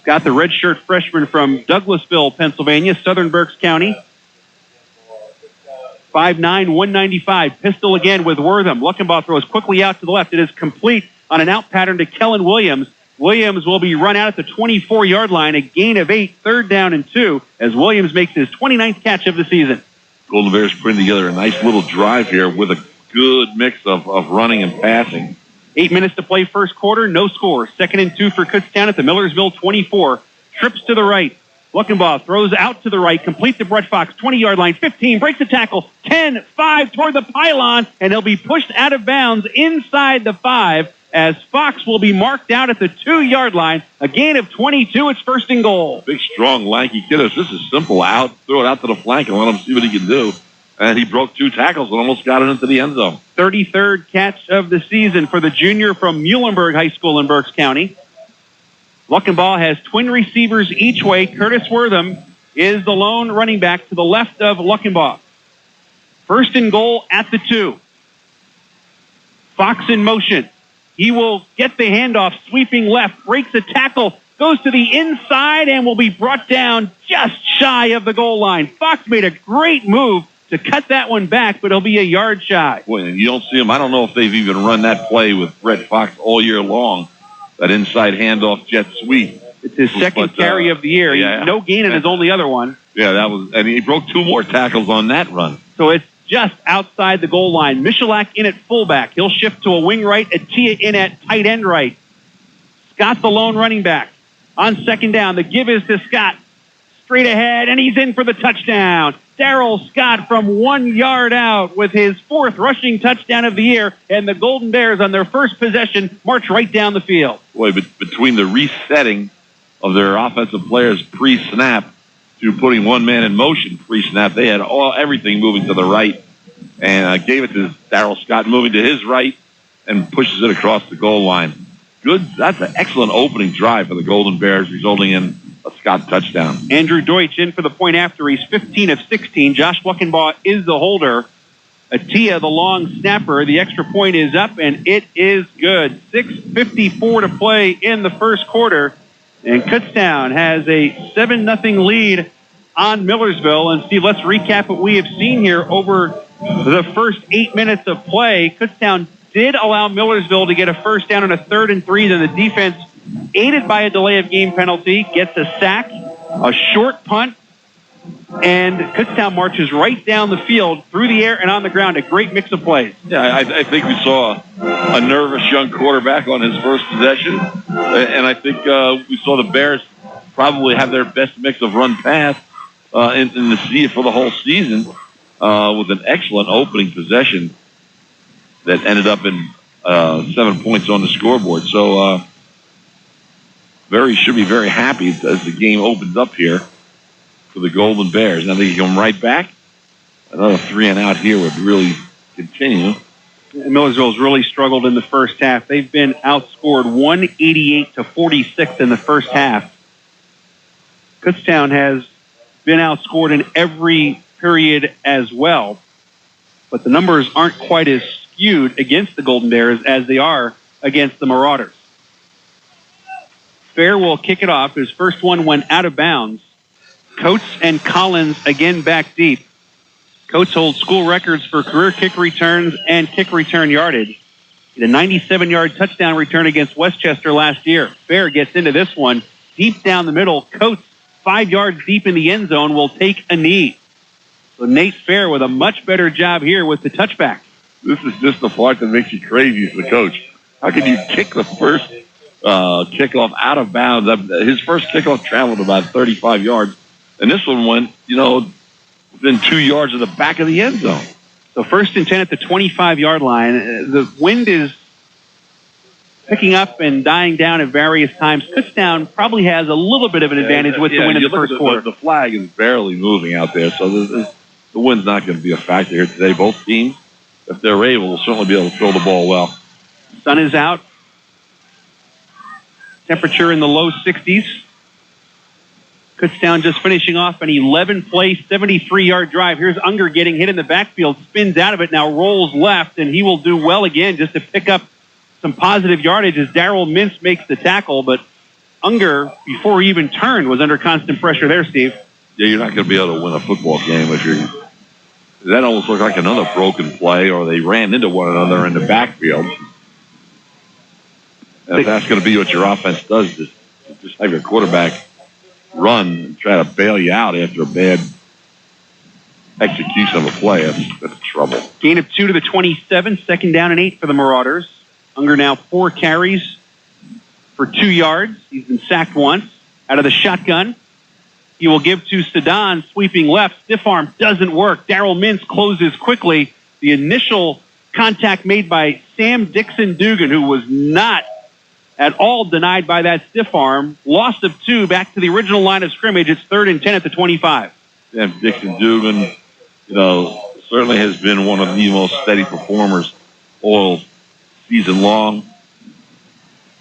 Scott, the redshirt freshman from Douglasville, Pennsylvania, Southern Berks County. 5'9", 195. Pistol again with Wortham. Luckenbaugh throws quickly out to the left. It is complete on an out pattern to Kellen Williams. Williams will be run out at the 24-yard line. A gain of 8, 3rd down and 2, as Williams makes his 29th catch of the season. Golden Bears putting together a nice little drive here with a good mix of running and passing. 8 minutes to play first quarter, no score. 2nd and 2 for Kutztown at the Millersville 24. Trips to the right. Luckenbaugh throws out to the right, complete to Brett Fox, 20-yard line, 15, breaks the tackle, 10, 5 toward the pylon, and he'll be pushed out of bounds inside the 5 as Fox will be marked out at the 2-yard line. A gain of 22, it's 1st and goal. Big, strong, lanky kiddos. This is simple. Throw it out to the flank and let him see what he can do. And he broke 2 tackles and almost got it into the end zone. 33rd catch of the season for the junior from Muhlenberg High School in Berks County. Luckenbaugh has twin receivers each way. Curtis Wortham is the lone running back to the left of Luckenbaugh. 1st and goal at the 2. Fox in motion. He will get the handoff, sweeping left, breaks a tackle, goes to the inside, and will be brought down just shy of the goal line. Fox made a great move to cut that one back, but he'll be a yard shy. Boy, you don't see him. I don't know if they've even run that play with Brett Fox all year long. That inside handoff jet sweep. It's his second carry of the year. Yeah. No gain in his only other one. Yeah, that was, and he broke 2 more tackles on that run. So it's just outside the goal line. Michalak in at fullback. He'll shift to a wing right. Atia in at tight end right. Scott the lone running back. On 2nd down, the give is to Scott. Straight ahead, and he's in for the touchdown. Darrell Scott from 1 yard out with his 4th rushing touchdown of the year, and the Golden Bears on their first possession march right down the field. Boy, but between the resetting of their offensive players pre-snap to putting one man in motion pre-snap, they had everything moving to the right, and gave it to Darrell Scott moving to his right and pushes it across the goal line. Good. That's an excellent opening drive for the Golden Bears, resulting in a Scott touchdown. Andrew Deutsch in for the point after. He's 15 of 16. Josh Luckenbaugh is the holder. Atia, the long snapper. The extra point is up, and it is good. 6:54 to play in the first quarter. And Kutztown has a 7-0 lead on Millersville. And Steve, let's recap what we have seen here over the first 8 minutes of play. Kutztown did allow Millersville to get a 1st down on a 3rd and 3. Then the defense, aided by a delay of game penalty, gets a sack, a short punt, and Kutztown marches right down the field through the air and on the ground. A great mix of plays. Yeah, I think we saw a nervous young quarterback on his first possession, and I think we saw the Bears probably have their best mix of run-pass in the for the whole season with an excellent opening possession that ended up in 7 points on the scoreboard. So should be very happy as the game opens up here for the Golden Bears. Now they come right back. Another 3 and out here would really continue. Millersville's really struggled in the first half. They've been outscored 188-46 in the first half. Kutztown has been outscored in every period as well, but the numbers aren't quite as skewed against the Golden Bears as they are against the Marauders. Fair will kick it off. His first one went out of bounds. Coates and Collins again back deep. Coates holds school records for career kick returns and kick return yardage. He had a 97-yard touchdown return against Westchester last year. Fair gets into this one deep down the middle. Coates 5 yards deep in the end zone will take a knee. So Nate Fair with a much better job here with the touchback. This is just the part that makes you crazy as the coach. How can you kick the first kickoff out of bounds? His first kickoff traveled about 35 yards, and this one went, within 2 yards of the back of the end zone. So 1st and 10 at the 25-yard line. The wind is picking up and dying down at various times. Kutztown probably has a little bit of an advantage with the wind in the first quarter. The flag is barely moving out there, so the wind's not going to be a factor here today. Both teams, if they're able, will certainly be able to throw the ball well. Sun is out. Temperature in the low 60s. Kutztown just finishing off an 11-play, 73-yard drive. Here's Unger getting hit in the backfield, spins out of it, now rolls left, and he will do well again just to pick up some positive yardage as Darrell Mintz makes the tackle. But Unger, before he even turned, was under constant pressure there, Steve. Yeah, you're not going to be able to win a football game if you're... That almost looked like another broken play, or they ran into one another in the backfield. And if that's going to be what your offense does, just have your quarterback run and try to bail you out after a bad execution of a play. That's trouble. Gain of 2 to the 27, 2nd down and 8 for the Marauders. Unger now 4 carries for 2 yards. He's been sacked once. Out of the shotgun, he will give to Sedan, sweeping left. Stiff arm doesn't work. Darrell Mintz closes quickly. The initial contact made by Sam Dixon-Dugan, who was not at all denied by that stiff arm. Loss of 2 back to the original line of scrimmage. It's 3rd and 10 at the 25. Sam Dixon-Dugan, certainly has been one of the most steady performers all season long.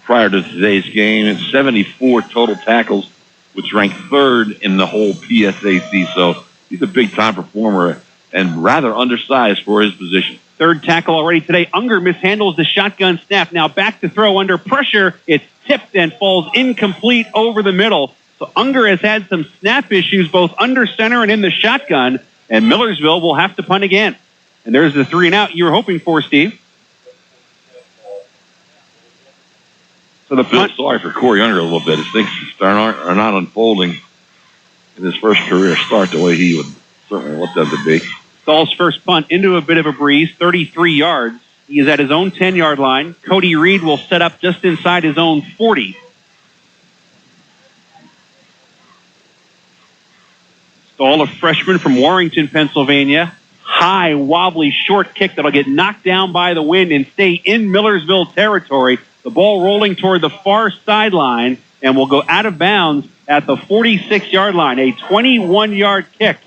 Prior to today's game, it's 74 total tackles, which ranked 3rd in the whole PSAC. So he's a big-time performer and rather undersized for his position. 3rd tackle already today. Unger mishandles the shotgun snap. Now back to throw under pressure. It's tipped and falls incomplete over the middle. So Unger has had some snap issues both under center and in the shotgun, and Millersville will have to punt again. And there's the 3-and-out you were hoping for, Steve. So the punt. Sorry for Corey Unger a little bit. His things are not unfolding in his first career start the way he would certainly want them to be. Saul's first punt into a bit of a breeze, 33 yards. He is at his own 10-yard line. Cody Reed will set up just inside his own 40. Saul, a freshman from Warrington, Pennsylvania. High, wobbly, short kick that'll get knocked down by the wind and stay in Millersville territory. The ball rolling toward the far sideline and will go out of bounds at the 46-yard line. A 21-yard kick.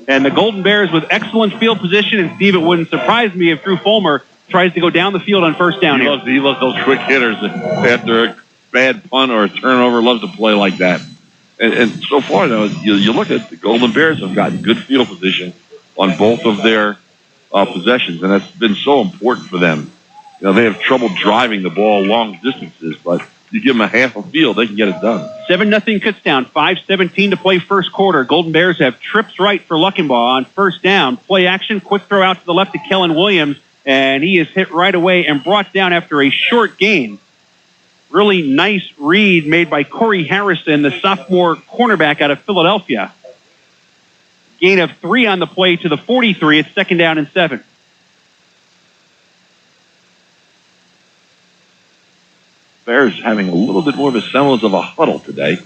And the Golden Bears with excellent field position. And, Steve, it wouldn't surprise me if Drew Fulmer tries to go down the field on first down here. He loves those quick hitters after a bad punt or a turnover. Loves to play like that. And so far, though, you look at the Golden Bears have gotten good field position on both of their possessions, and that's been so important for them. They have trouble driving the ball long distances, but you give them a half a field, they can get it done. 7-0 Kutztown, 5:17 to play first quarter. Golden Bears have trips right for Luckenbaugh on first down. Play action, quick throw out to the left to Kellen Williams, and he is hit right away and brought down after a short gain. Really nice read made by Corey Harrison, the sophomore cornerback out of Philadelphia. Gain of 3 on the play to the 43. It's 2nd down and 7. Bears having a little bit more of a semblance of a huddle today.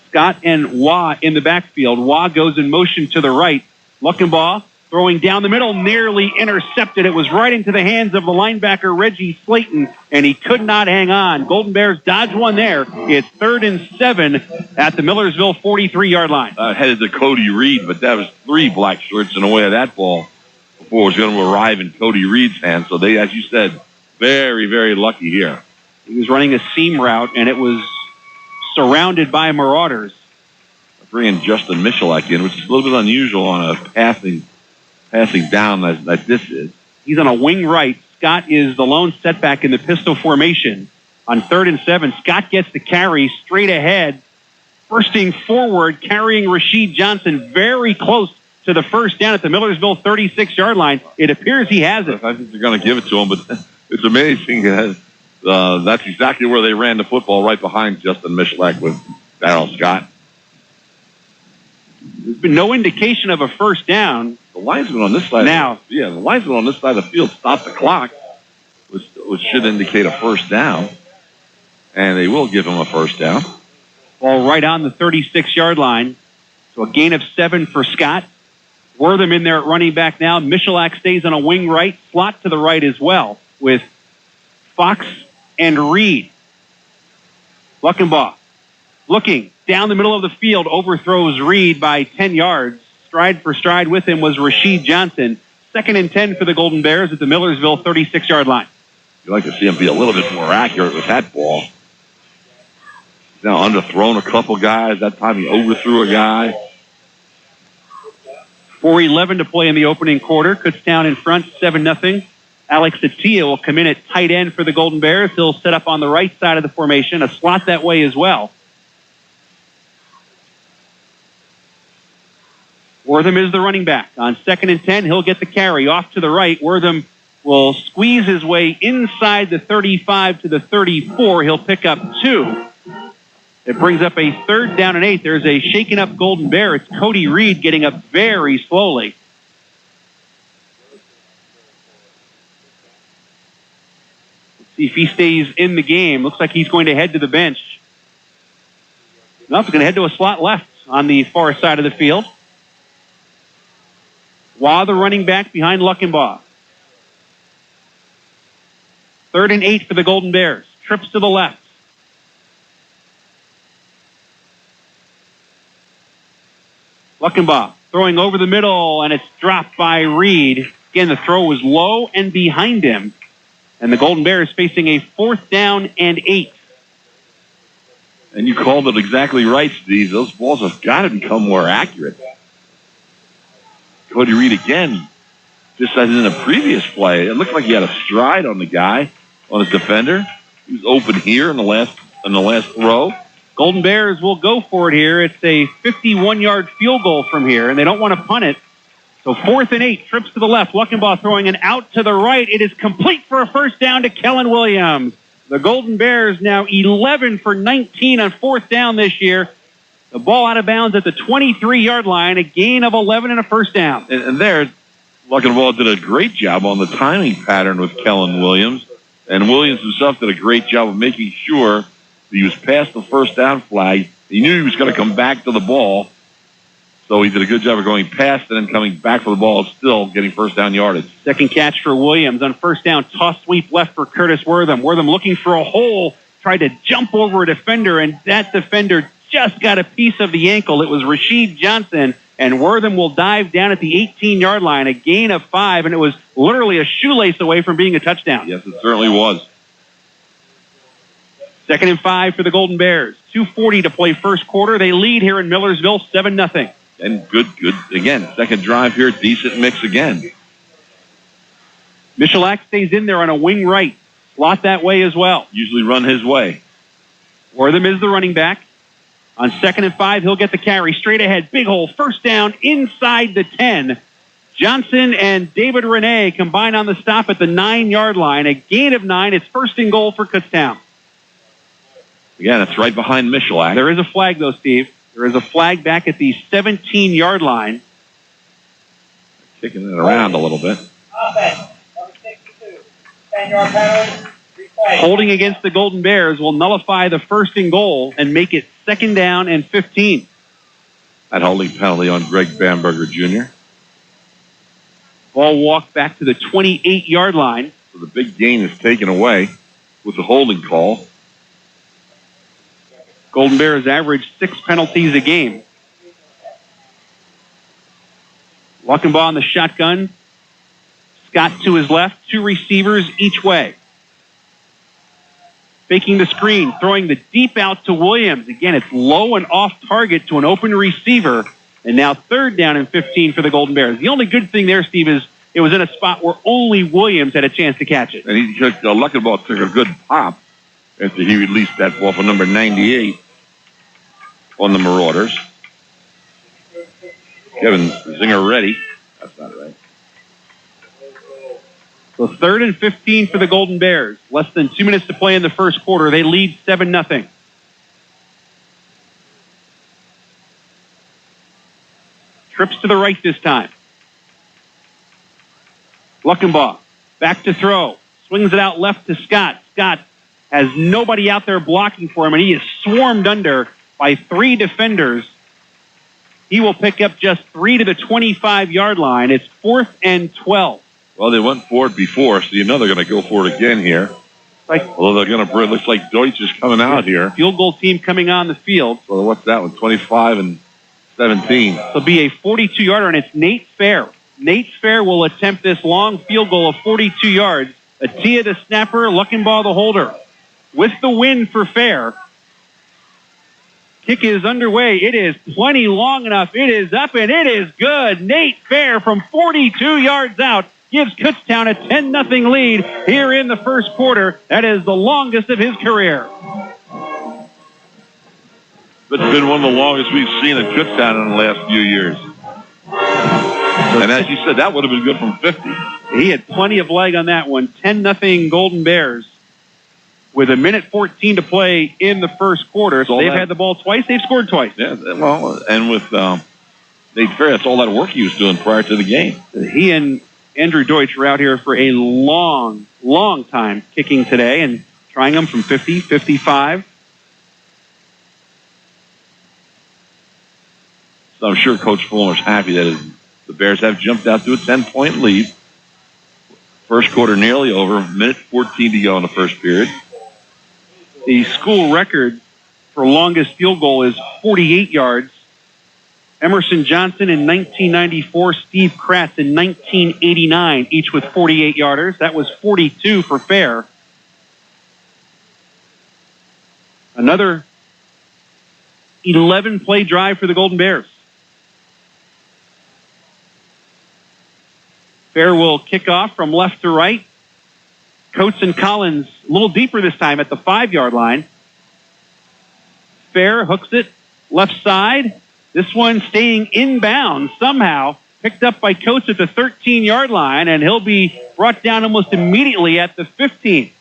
Scott and Waugh in the backfield. Waugh goes in motion to the right. Luckenbaugh throwing down the middle, nearly intercepted. It was right into the hands of the linebacker, Reggie Slayton, and he could not hang on. Golden Bears dodge one there. It's 3rd and 7 at the Millersville 43-yard line. Headed to Cody Reed, but that was 3 black shorts in the way of that ball before it was going to arrive in Cody Reed's hands. So they, as you said, very, very lucky here. He was running a seam route, and it was surrounded by Marauders. Bringing Justin Michalak in, which is a little bit unusual on a passing down like this is. He's on a wing right. Scott is the lone setback in the pistol formation. On 3rd and 7, Scott gets the carry straight ahead, bursting forward, carrying Rasheed Johnson very close to the first down at the Millersville 36-yard line. It appears he has it. I think they're going to give it to him, but it's amazing. The That's exactly where they ran the football, right behind Justin Michalak with Darrell Scott. There's been no indication of a first down. The linesman on this side. Now. The linesman on this side of the field stopped the clock, which should indicate a first down. And they will give him a first down. Ball right on the 36-yard line. So a gain of 7 for Scott. Wortham in there at running back now. Michalak stays on a wing right, slot to the right as well with Fox and Reed. Luckenbaugh looking down the middle of the field, overthrows Reed by 10 yards. Stride for stride with him was Rasheed Johnson. 2nd and 10 for the Golden Bears at the Millersville 36-yard line. You'd like to see him be a little bit more accurate with that ball. He's now underthrown a couple guys. That time he overthrew a guy. 4:11 to play in the opening quarter. Kutztown in front, 7-0. Alex Atia will come in at tight end for the Golden Bears. He'll set up on the right side of the formation, a slot that way as well. Wortham is the running back. On 2nd and 10, he'll get the carry off to the right. Wortham will squeeze his way inside the 35 to the 34. He'll pick up 2. It brings up a 3rd down and 8. There's a shaken up Golden Bear. It's Cody Reed getting up very slowly. Let's see if he stays in the game. Looks like he's going to head to the bench. No, he's going to head to a slot left on the far side of the field. Waugh, the running back behind Luckenbaugh. 3rd and 8 for the Golden Bears. Trips to the left. Luckenbaugh throwing over the middle, and it's dropped by Reed. Again, the throw was low and behind him. And the Golden Bears facing a 4th down and 8. And you called it exactly right, Steve. Those balls have got to become more accurate. Cody Reed again, just as in the previous play, it looked like he had a stride on the guy, on his defender. He was open here in the last throw. Golden Bears will go for it here. It's a 51-yard field goal from here, and they don't want to punt it. So 4th and 8, trips to the left. Luckenbaugh throwing an out to the right. It is complete for a first down to Kellen Williams. The Golden Bears now 11 for 19 on 4th down this year. The ball out of bounds at the 23-yard line, a gain of 11 and a first down. And there, Luckenbaugh did a great job on the timing pattern with Kellen Williams. And Williams himself did a great job of making sure that he was past the first down flag. He knew he was going to come back to the ball. So he did a good job of going past and then coming back for the ball, still getting first down yardage. Second catch for Williams on first down. Toss sweep left for Curtis Wortham. Wortham looking for a hole, tried to jump over a defender, and that defender just got a piece of the ankle. It was Rasheed Johnson, and Wortham will dive down at the 18-yard line, a gain of 5, and it was literally a shoelace away from being a touchdown. Yes, it certainly was. 2nd and 5 for the Golden Bears. 2:40 to play first quarter. They lead here in Millersville, 7-0. And good, again, second drive here, decent mix again. Michalak stays in there on a wing right. Slot that way as well. Usually run his way. Wortham is the running back. On 2nd and 5, he'll get the carry. Straight ahead, big hole, first down inside the 10. Johnson and David Renee combine on the stop at the 9-yard line. A gain of 9. It's 1st and goal for Kutztown. Again, it's right behind Michalak. There is a flag, though, Steve. There is a flag back at the 17-yard line. Kicking it around a little bit. Holding against the Golden Bears will nullify the 1st and goal and make it 2nd down and 15. That holding penalty on Greg Bamberger Jr. Ball walked back to the 28-yard line. So the big gain is taken away with the holding call. Golden Bears average 6 penalties a game. Luckenbaugh on the shotgun. Scott to his left. 2 receivers each way. Faking the screen, throwing the deep out to Williams. Again, it's low and off target to an open receiver. And now 3rd down and 15 for the Golden Bears. The only good thing there, Steve, is it was in a spot where only Williams had a chance to catch it. And Luckenbaugh took a good pop after he released that ball for number 98 on the Marauders. Kevin Zinger ready. That's not right. So 3rd and 15 for the Golden Bears. Less than 2 minutes to play in the first quarter. They lead 7-0. Trips to the right this time. Luckenbaugh back to throw. Swings it out left to Scott. Scott has nobody out there blocking for him, and he is swarmed under by 3 defenders. He will pick up just 3 to the 25-yard line. It's 4th and 12. Well, they went for it before, so you know they're going to go for it again here. Although they're going to, it looks like Deutsch is coming out here. Field goal team coming on the field. So what's that one? 25 and 17. It'll be a 42-yarder, and it's Nate Fair. Nate Fair will attempt this long field goal of 42 yards. Atia the snapper, Luckenbaugh the holder. With the win for Fair. Kick is underway. It is plenty long enough. It is up, and it is good. Nate Fair from 42 yards out gives Kutztown a 10-0 lead here in the first quarter. That is the longest of his career. It's been one of the longest we've seen at Kutztown in the last few years. And as you said, that would have been good from 50. He had plenty of leg on that one. 10-0 Golden Bears. With 1:14 to play in the first quarter. So they've had the ball twice. They've scored twice. Yeah, well, and with Nate Fair, that's all that work he was doing prior to the game. He and Andrew Deutsch were out here for a long, long time kicking today and trying them from 50, 55. So I'm sure Coach Fuller's happy that the Bears have jumped out to a 10-point lead. First quarter nearly over. 1:14 to go in the first period. The school record for longest field goal is 48 yards. Emerson Johnson in 1994, Steve Kratz in 1989, each with 48 yarders. That was 42 for Fair. Another 11-play drive for the Golden Bears. Fair will kick off from left to right. Coates and Collins a little deeper this time at the 5-yard line. Fair hooks it left side. This one staying inbound somehow. Picked up by Coates at the 13-yard line, and he'll be brought down almost immediately at the 15.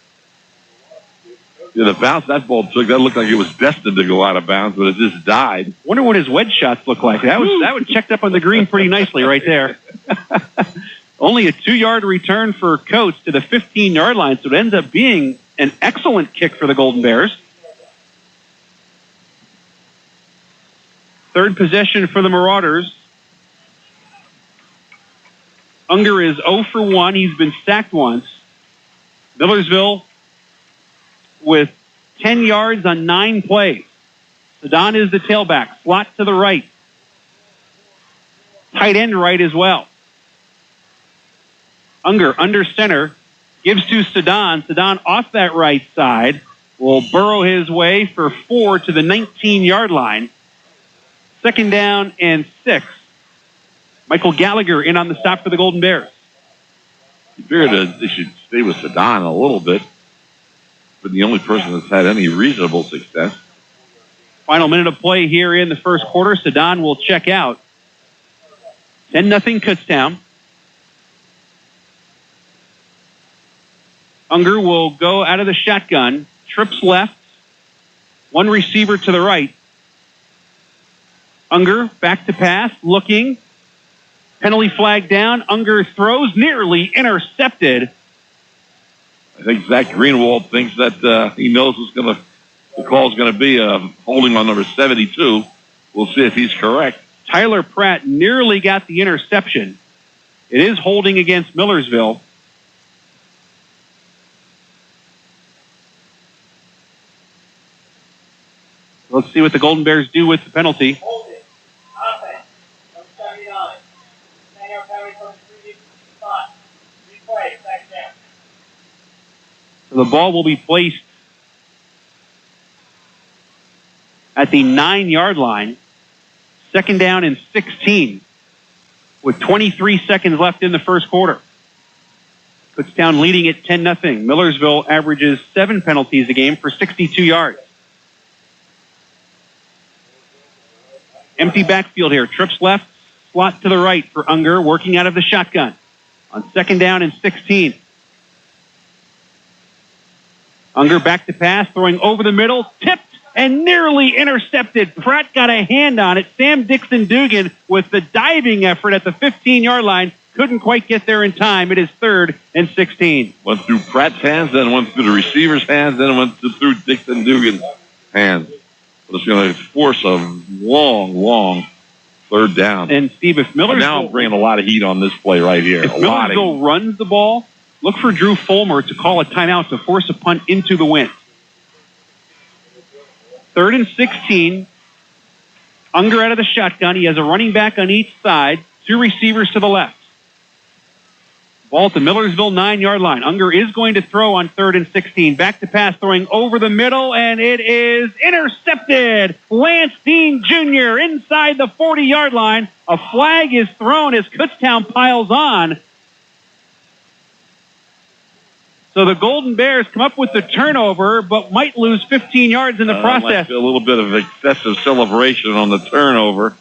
Yeah, the bounce that ball took, that looked like it was destined to go out of bounds, but it just died. Wonder what his wedge shots look like. That was checked up on the green pretty nicely right there. Only a 2-yard return for Coates to the 15-yard line, so it ends up being an excellent kick for the Golden Bears. Third possession for the Marauders. Unger is 0 for 1. He's been sacked once. Millersville with 10 yards on 9 plays. Sedan is the tailback. Slot to the right. Tight end right as well. Unger under center. Gives to Sedan. Sedan off that right side. Will burrow his way for 4 to the 19-yard line. 2nd down and 6. Michael Gallagher in on the stop for the Golden Bears. You figured they should stay with Sedan a little bit, but the only person that's had any reasonable success. Final minute of play here in the first quarter. Sedan will check out. 10-0 Kutztown. Unger will go out of the shotgun. Trips left. One receiver to the right. Unger back to pass. Looking. Penalty flag down. Unger throws. Nearly intercepted. I think Zach Greenwald thinks that he knows the call is going to be holding on number 72. We'll see if he's correct. Tyler Pratt nearly got the interception. It is holding against Millersville. Let's see what the Golden Bears do with the penalty. So the ball will be placed at the 9-yard line. 2nd down and 16 with 23 seconds left in the first quarter. Kutztown leading at 10-0. Millersville averages 7 penalties a game for 62 yards. Empty backfield here. Trips left, slot to the right for Unger, working out of the shotgun. On 2nd down and 16. Unger back to pass, throwing over the middle, tipped and nearly intercepted. Pratt got a hand on it. Sam Dixon-Dugan with the diving effort at the 15-yard line. Couldn't quite get there in time. It is 3rd and 16. Went through Pratt's hands, then went through the receiver's hands, then went through Dixon-Dugan's hands. But it's going to force a long 3rd down. And Steve, if Millersville... Now I'm bringing a lot of heat on this play right here. If Millersville runs the ball, look for Drew Fulmer to call a timeout to force a punt into the wind. 3rd and 16. Unger out of the shotgun. He has a running back on each side. 2 receivers to the left. Ball at the Millersville 9-yard line. Unger is going to throw on 3rd and 16. Back to pass, throwing over the middle, and it is intercepted. Lance Dean Jr. inside the 40-yard line. A flag is thrown as Kutztown piles on. So the Golden Bears come up with the turnover, but might lose 15 yards in the process. A little bit of excessive celebration on the turnover.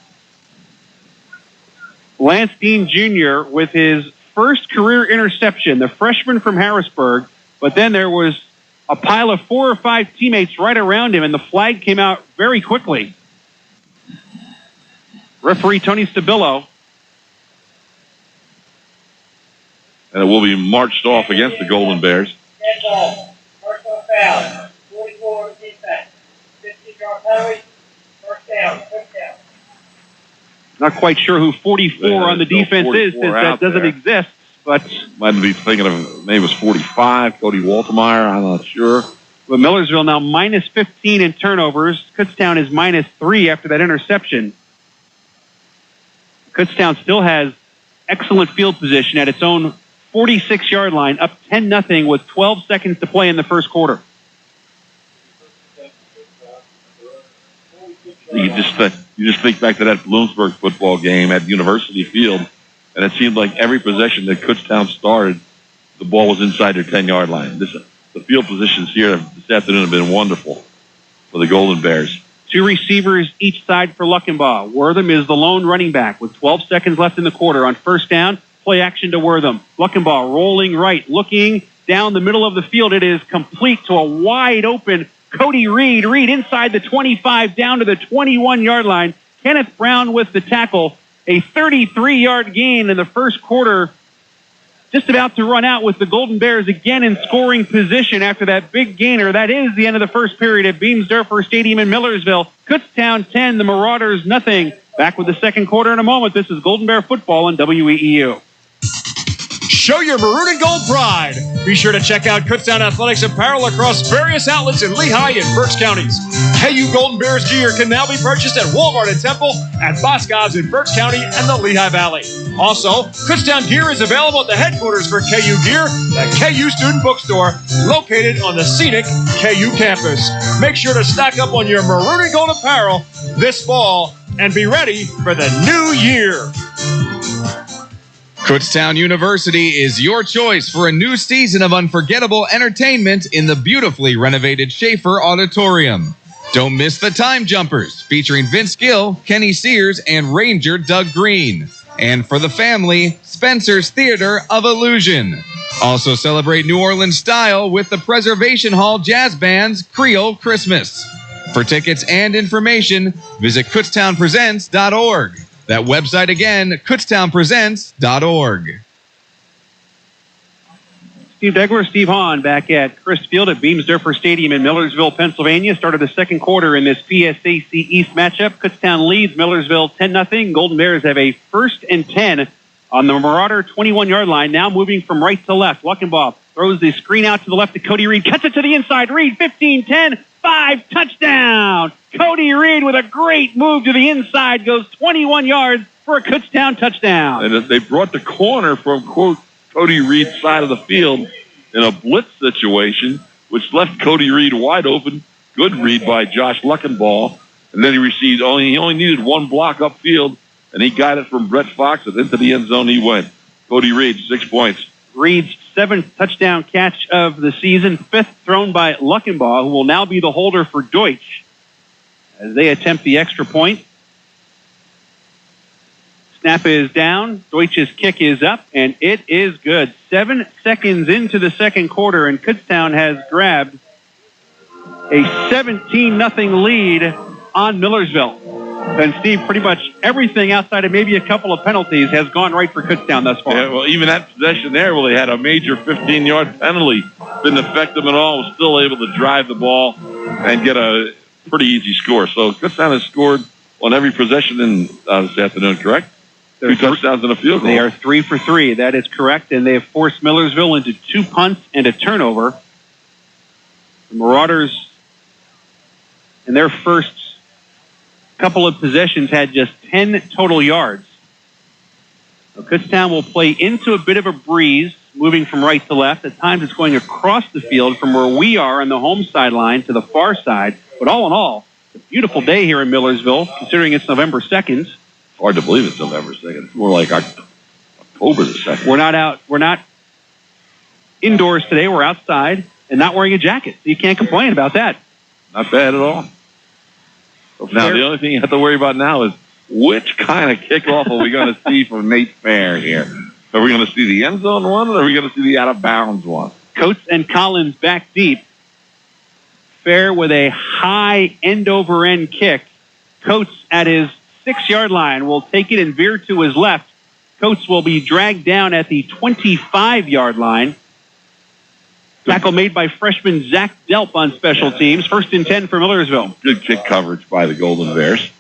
Lance Dean Jr. with his first career interception, the freshman from Harrisburg, but then there was a pile of 4 or 5 teammates right around him, and the flag came out very quickly. Referee Tony Stabillo. And it will be marched off against the Golden Bears. Ball. Personal foul. 44 on defense. 15-yard penalty. First down. Touchdown. Not quite sure who 44 on the defense is, since that doesn't exist. But might be thinking of maybe it was 45, Cody Waltemeyer. I'm not sure. But Millersville now minus 15 in turnovers. Kutztown is minus 3 after that interception. Kutztown still has excellent field position at its own 46-yard line, up 10-0 with 12 seconds to play in the first quarter. You just think back to that Bloomsburg football game at University Field, and it seemed like every possession that Kutztown started, the ball was inside their 10-yard line. The field positions here this afternoon have been wonderful for the Golden Bears. 2 receivers each side for Luckenbaugh. Wortham is the lone running back with 12 seconds left in the quarter. On first down, play action to Wortham. Luckenbaugh rolling right, looking down the middle of the field. It is complete to a wide open Cody Reed. Reed inside the 25 down to the 21-yard line. Kenneth Brown with the tackle. A 33-yard gain in the first quarter. Just about to run out with the Golden Bears again in scoring position after that big gainer. That is the end of the first period at Beams-Durford Stadium in Millersville. Kutztown 10, the Marauders nothing. Back with the second quarter in a moment. This is Golden Bear football on WEEU. Show your maroon and gold pride. Be sure to check out Kutztown Athletics apparel across various outlets in Lehigh and Berks counties. KU Golden Bears gear can now be purchased at Walmart and Temple, at Boscov's in Berks County and the Lehigh Valley. Also, Kutztown gear is available at the headquarters for KU Gear, the KU Student Bookstore, located on the scenic KU campus. Make sure to stock up on your maroon and gold apparel this fall and be ready for the new year. Kutztown University is your choice for a new season of unforgettable entertainment in the beautifully renovated Schaefer Auditorium. Don't miss the Time Jumpers, featuring Vince Gill, Kenny Sears, and Ranger Doug Green. And for the family, Spencer's Theater of Illusion. Also celebrate New Orleans style with the Preservation Hall Jazz Band's Creole Christmas. For tickets and information, visit kutztownpresents.org. That website again, kutztownpresents.org. Steve Degler, Steve Hahn back at Chris Field at Beams-Durford Stadium in Millersville, Pennsylvania. Started the second quarter in this PSAC East matchup. Kutztown leads Millersville 10-0. Golden Bears have a 1st and 10 on the Marauder 21-yard line. Now moving from right to left. Luckenbaugh throws the screen out to the left to Cody Reed. Cuts it to the inside. Reed 15-10. 5 touchdown. Cody Reed with a great move to the inside goes 21 yards for a Kutztown touchdown. And they brought the corner from, quote, Cody Reed's side of the field in a blitz situation, which left Cody Reed wide open. Good read by Josh Luckenbaugh. And then he only needed one block upfield, and he got it from Brett Fox, and into the end zone he went. Cody Reed, 6 points. Reed's 7th touchdown catch of the season, 5th thrown by Luckenbaugh, who will now be the holder for Deutsch as they attempt the extra point. Snap is down. Deutsch's kick is up, and it is good. 7 seconds into the second quarter, and Kutztown has grabbed a 17-0 lead on Millersville. And Steve, pretty much everything outside of maybe a couple of penalties has gone right for Kutztown thus far. Yeah, well, even that possession there where they had a major 15-yard penalty didn't affect them at all. Was still able to drive the ball and get a pretty easy score. So Kutztown has scored on every possession this afternoon, correct? Two touchdowns and a field goal. They are 3 for 3. That is correct, and they have forced Millersville into 2 punts and a turnover. The Marauders, in their first couple of possessions, had just 10 total yards. So Kutztown will play into a bit of a breeze, moving from right to left. At times it's going across the field from where we are on the home sideline to the far side. But all in all, it's a beautiful day here in Millersville, considering it's November 2nd. Hard to believe it's November 2nd. It's more like October the 2nd. We're not indoors today. We're outside and not wearing a jacket. So you can't complain about that. Not bad at all. Now, the only thing you have to worry about now is which kind of kickoff are we going to see from Nate Fair here? Are we going to see the end zone one, or are we going to see the out-of-bounds one? Coates and Collins back deep. Fair with a high end-over-end kick. Coates at his 6-yard line will take it and veer to his left. Coates will be dragged down at the 25-yard line. Tackle made by freshman Zach Delp on special teams. 1st and 10 for Millersville. Good kick coverage by the Golden Bears.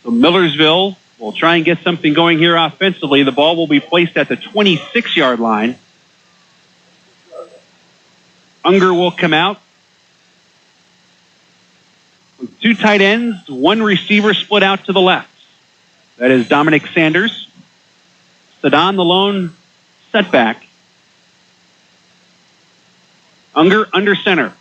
So Millersville will try and get something going here offensively. The ball will be placed at the 26-yard line. Unger will come out. With 2 tight ends, 1 receiver split out to the left. That is Dominic Sanders. Sedan, the lone setback. Unger under center.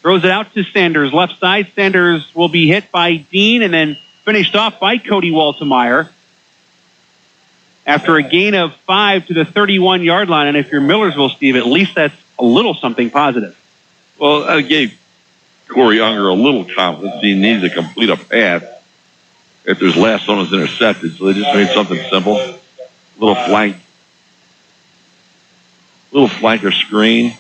Throws it out to Sanders, left side. Sanders will be hit by Dean and then finished off by Cody Waltemeyer. After a gain of 5 to the 31-yard line, and if you're Millersville, Steve, at least that's a little something positive. Well, I gave Corey Unger a little confidence. He needs to complete a pass if his last one was intercepted, so they just made something simple. Little flanker screen.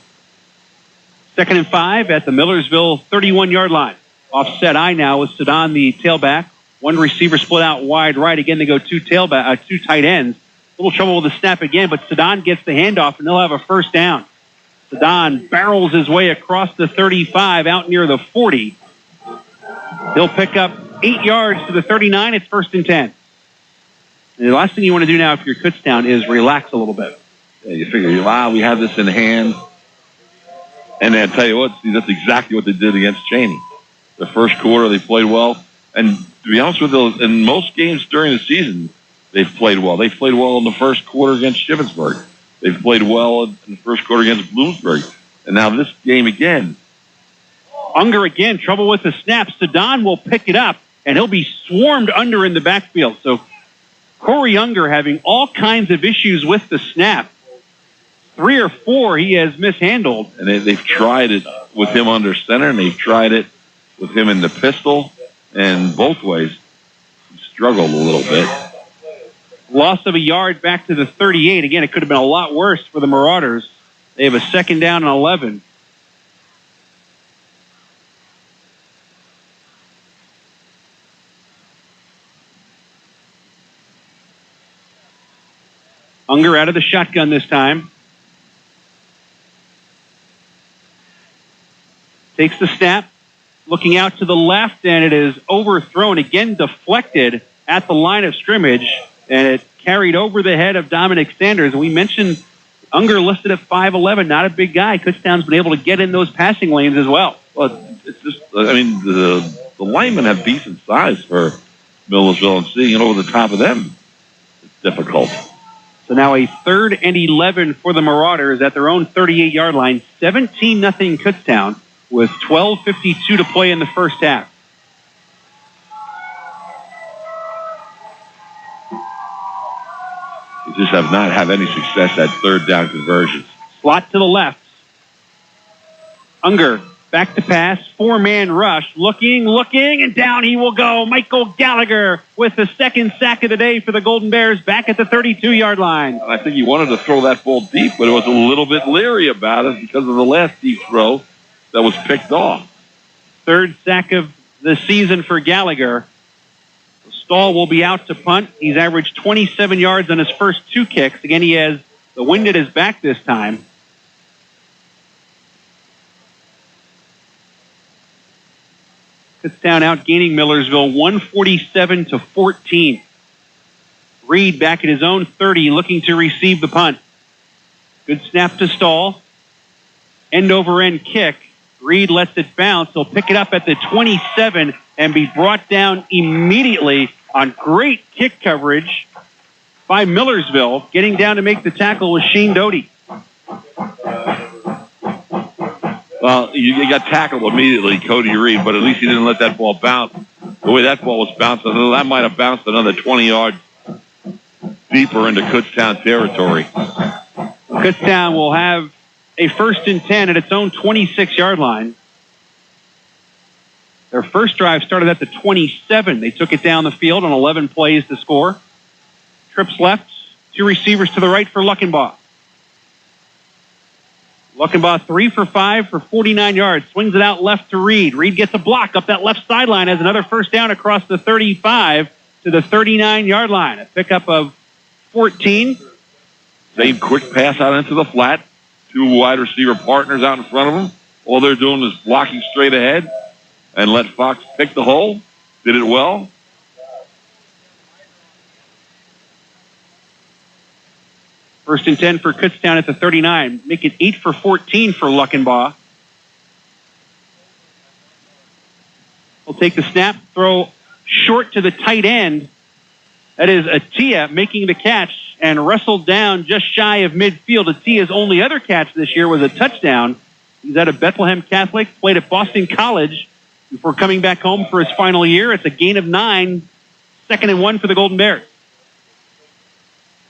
2nd and 5 at the Millersville 31-yard line. Offset I now with Sedan, the tailback. 1 receiver split out wide right. Again, they go 2 tight ends. A little trouble with the snap again, but Sedan gets the handoff, and they'll have a first down. Sedan barrels his way across the 35 out near the 40. He'll pick up 8 yards to the 39. It's 1st and 10. And the last thing you want to do now if you're Kutztown is relax a little bit. Yeah, you figure, we have this in hand. And I tell you what, Steve, that's exactly what they did against Cheney. The first quarter, they played well. And to be honest with you, in most games during the season, they've played well. They played well in the first quarter against Shippensburg. They've played well in the first quarter against Bloomsburg. And now this game again. Unger again, trouble with the snap. Sedan will pick it up, and he'll be swarmed under in the backfield. So Corey Unger having all kinds of issues with the snap. 3 or 4 he has mishandled. And they've tried it with him under center, and they've tried it with him in the pistol. And both ways, he struggled a little bit. Loss of a yard back to the 38. Again, it could have been a lot worse for the Marauders. They have a 2nd down and 11. Unger out of the shotgun this time. Takes the snap, looking out to the left, and it is overthrown. Again, deflected at the line of scrimmage, and it carried over the head of Dominic Sanders. And we mentioned Unger listed at 5'11", not a big guy. Kutztown's been able to get in those passing lanes as well. Well, it's just, I mean, the linemen have decent size for Millersville, and seeing it over the top of them, it's difficult. So now a 3rd and 11 for the Marauders at their own 38-yard line. 17-0 Kutztown with 12:52 to play in the first half. They just have not had any success at 3rd down conversions. Slot to the left. Unger Back to pass, four-man rush, looking, and down he will go. Michael Gallagher with the second sack of the day for the Golden Bears, back at the 32-yard line. I think he wanted to throw that ball deep, but it was a little bit leery about it because of the last deep throw that was picked off. Third sack of the season for Gallagher. Stahl will be out to punt. He's averaged 27 yards on his first two kicks. Again, he has the wind at his back this time. Kutztown outgaining Millersville 147-14. Reed back at his own 30, looking to receive the punt. Good snap to Stahl. End over end kick. Reed lets it bounce. He'll pick it up at the 27 and be brought down immediately on great kick coverage by Millersville. Getting down to make the tackle was Shane Doty. Well, you got tackled immediately, Cody Reed, but at least he didn't let that ball bounce. The way that ball was bouncing, that might have bounced another 20 yards deeper into Kutztown territory. Kutztown will have a 1st and 10 at its own 26-yard line. Their first drive started at the 27. They took it down the field on 11 plays to score. Trips left, two receivers to the right for Luckenbaugh. Luckenbaugh 3 for 5 for 49 yards. Swings it out left to Reed. Reed gets a block up that left sideline, has another first down across the 35 to the 39-yard line. A pickup of 14. Same quick pass out into the flat. Two wide receiver partners out in front of him. All they're doing is blocking straight ahead and let Fox pick the hole. Did it well. First and 10 for Kutztown at the 39. Make it 8 for 14 for Luckenbaugh. We'll take the snap, throw short to the tight end. That is Atia making the catch and wrestled down just shy of midfield. Atia's only other catch this year was a touchdown. He's out of Bethlehem Catholic, played at Boston College before coming back home for his final year. It's a gain of 9, 2nd and 1 for the Golden Bears.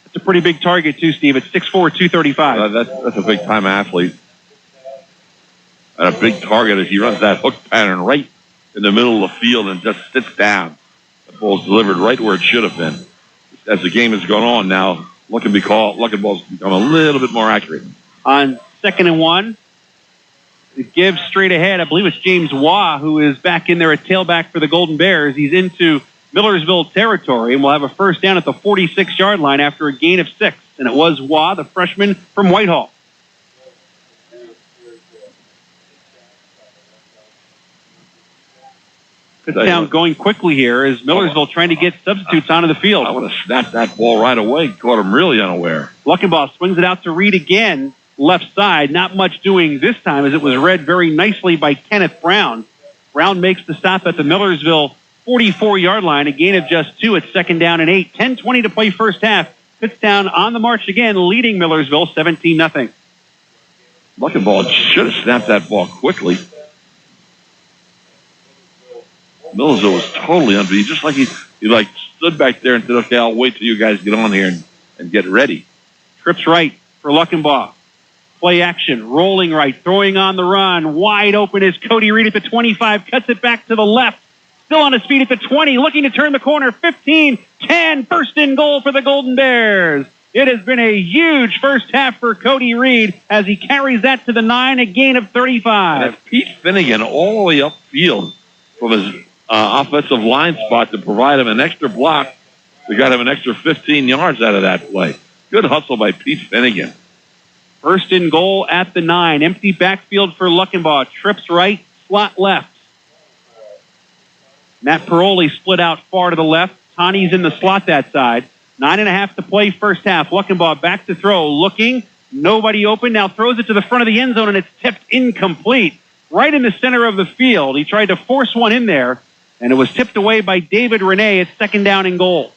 That's a pretty big target, too, Steve. It's 6'4", 235. That's a big-time athlete. And a big target as he runs that hook pattern right in the middle of the field and just sits down. The ball's delivered right where it should have been. As the game has gone on now, Luckenball's become a little bit more accurate. On 2nd and 1, it gives straight ahead. I believe it's James Waugh who is back in there at tailback for the Golden Bears. He's into Millersville territory, and we'll have a first down at the 46-yard line after a gain of 6. And it was Waugh, the freshman from Whitehall. Kutztown going quickly here as Millersville trying to get substitutes onto the field. I would have snapped that ball right away. Caught him really unaware. Luckenbaugh swings it out to Reed again, left side. Not much doing this time as it was read very nicely by Kenneth Brown. Brown makes the stop at the Millersville 44-yard line, a gain of just 2 at 2nd down and 8. 10:20 to play first half. Kutztown on the march again, leading Millersville 17-0. Luckenbaugh should have snapped that ball quickly. Millersville was totally unbeat. Just like he stood back there and said, okay, I'll wait till you guys get on here and get ready. Trips right for Luckenbaugh. Play action, rolling right, throwing on the run. Wide open is Cody Reed at the 25, cuts it back to the left. Still on his feet at the 20, looking to turn the corner. 15, 10, first and goal for the Golden Bears. It has been a huge first half for Cody Reed as he carries that to the 9, a gain of 35. And Pete Finnegan all the way upfield from his offensive line spot to provide him an extra block. We got him an extra 15 yards out of that play. Good hustle by Pete Finnegan. First and goal at the 9. Empty backfield for Luckenbaugh. Trips right, slot left. Matt Paroli split out far to the left. Tani's in the slot that side. 9.5 to play first half. Luckenbaugh back to throw. Looking. Nobody open. Now throws it to the front of the end zone, and it's tipped incomplete. Right in the center of the field. He tried to force one in there, and it was tipped away by David Renee at 2nd down and goal.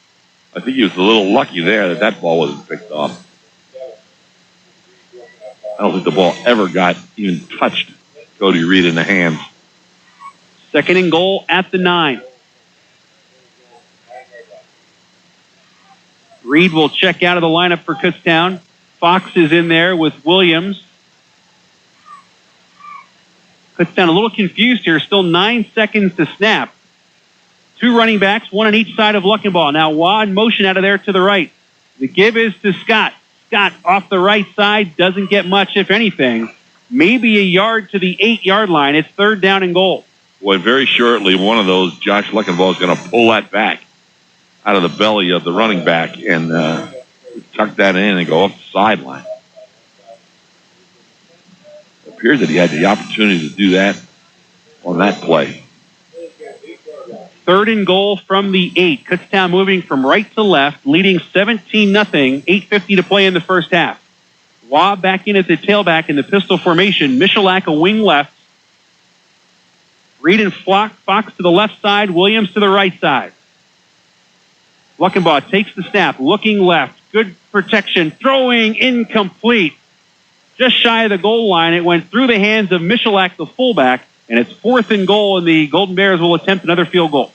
I think he was a little lucky there that ball wasn't picked off. I don't think the ball ever got even touched Cody Reed in the hands. 2nd and goal at the 9. Reed will check out of the lineup for Kutztown. Fox is in there with Williams. Kutztown a little confused here. Still 9 seconds to snap. 2 running backs, 1 on each side of Luckenball. Now Waugh in motion out of there to the right. The give is to Scott. Scott off the right side, doesn't get much, if anything. Maybe a yard to the 8-yard line. It's 3rd down and goal. Boy, very shortly, one of those, Josh Luckenball, is going to pull that back out of the belly of the running back and tuck that in and go up the sideline. It appears that he had the opportunity to do that on that play. 3rd and goal from the 8. Kutztown moving from right to left, leading 17-0, 8:50 to play in the first half. Waugh back in at the tailback in the pistol formation. Michalak a wing left. Reed and Fox to the left side, Williams to the right side. Luckenball takes the snap, looking left. Good protection, throwing incomplete. Just shy of the goal line. It went through the hands of Michalak, the fullback, and it's 4th and goal, and the Golden Bears will attempt another field goal.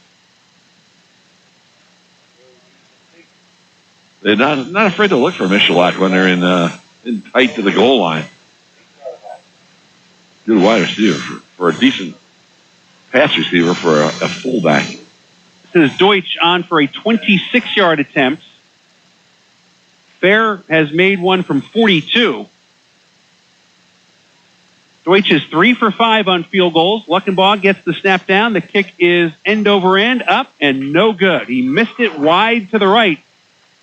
They're not afraid to look for Michalak when they're in tight to the goal line. Good wide receiver for a decent pass receiver for a fullback. This is Deutsch on for a 26-yard attempt. Fair has made one from 42. Deutsch is 3 for 5 on field goals. Luckenball gets the snap down. The kick is end over end, up, and no good. He missed it wide to the right.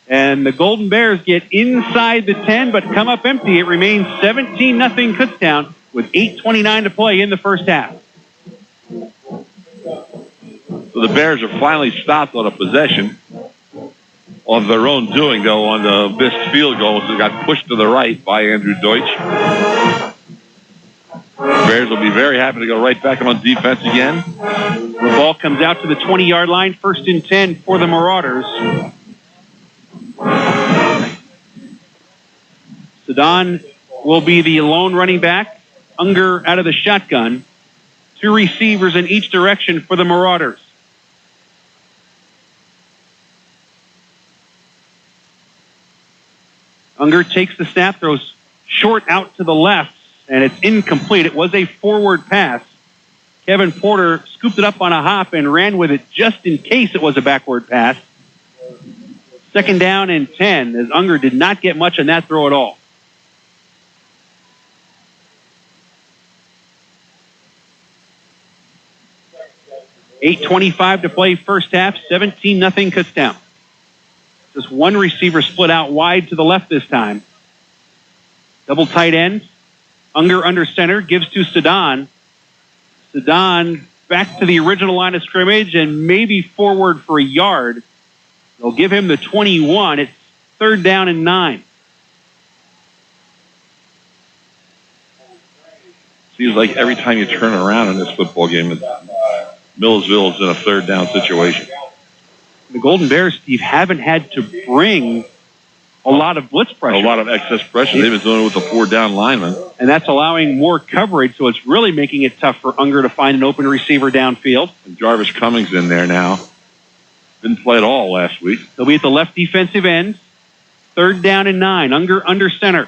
And the Golden Bears get inside the 10, but come up empty. It remains 17-0 Kutztown with 8:29 to play in the first half. So the Bears are finally stopped on a possession of their own doing, though, on the missed field goal. So it got pushed to the right by Andrew Deutsch. The Bears will be very happy to go right back on defense again. The ball comes out to the 20-yard line, 1st and 10 for the Marauders. Sedan will be the lone running back. Unger out of the shotgun. 2 receivers in each direction for the Marauders. Unger takes the snap, throws short out to the left, and it's incomplete. It was a forward pass. Kevin Porter scooped it up on a hop and ran with it just in case it was a backward pass. 2nd down and 10, as Unger did not get much on that throw at all. $8:25 to play first half, 17-0 Kutztown. Just one receiver split out wide to the left this time. Double tight end. Unger under center, gives to Sedan. Sedan back to the original line of scrimmage and maybe forward for a yard. They'll give him the 21. It's 3rd down and 9. Seems like every time you turn around in this football game, Millersville is in a 3rd down situation. The Golden Bears, Steve, haven't had to bring a lot of blitz pressure. A lot of excess pressure. They've been doing it with the 4 down linemen. And that's allowing more coverage, so it's really making it tough for Unger to find an open receiver downfield. And Jarvis Cummings in there now. Didn't play at all last week. He'll be at the left defensive end. 3rd down and 9. Unger under center.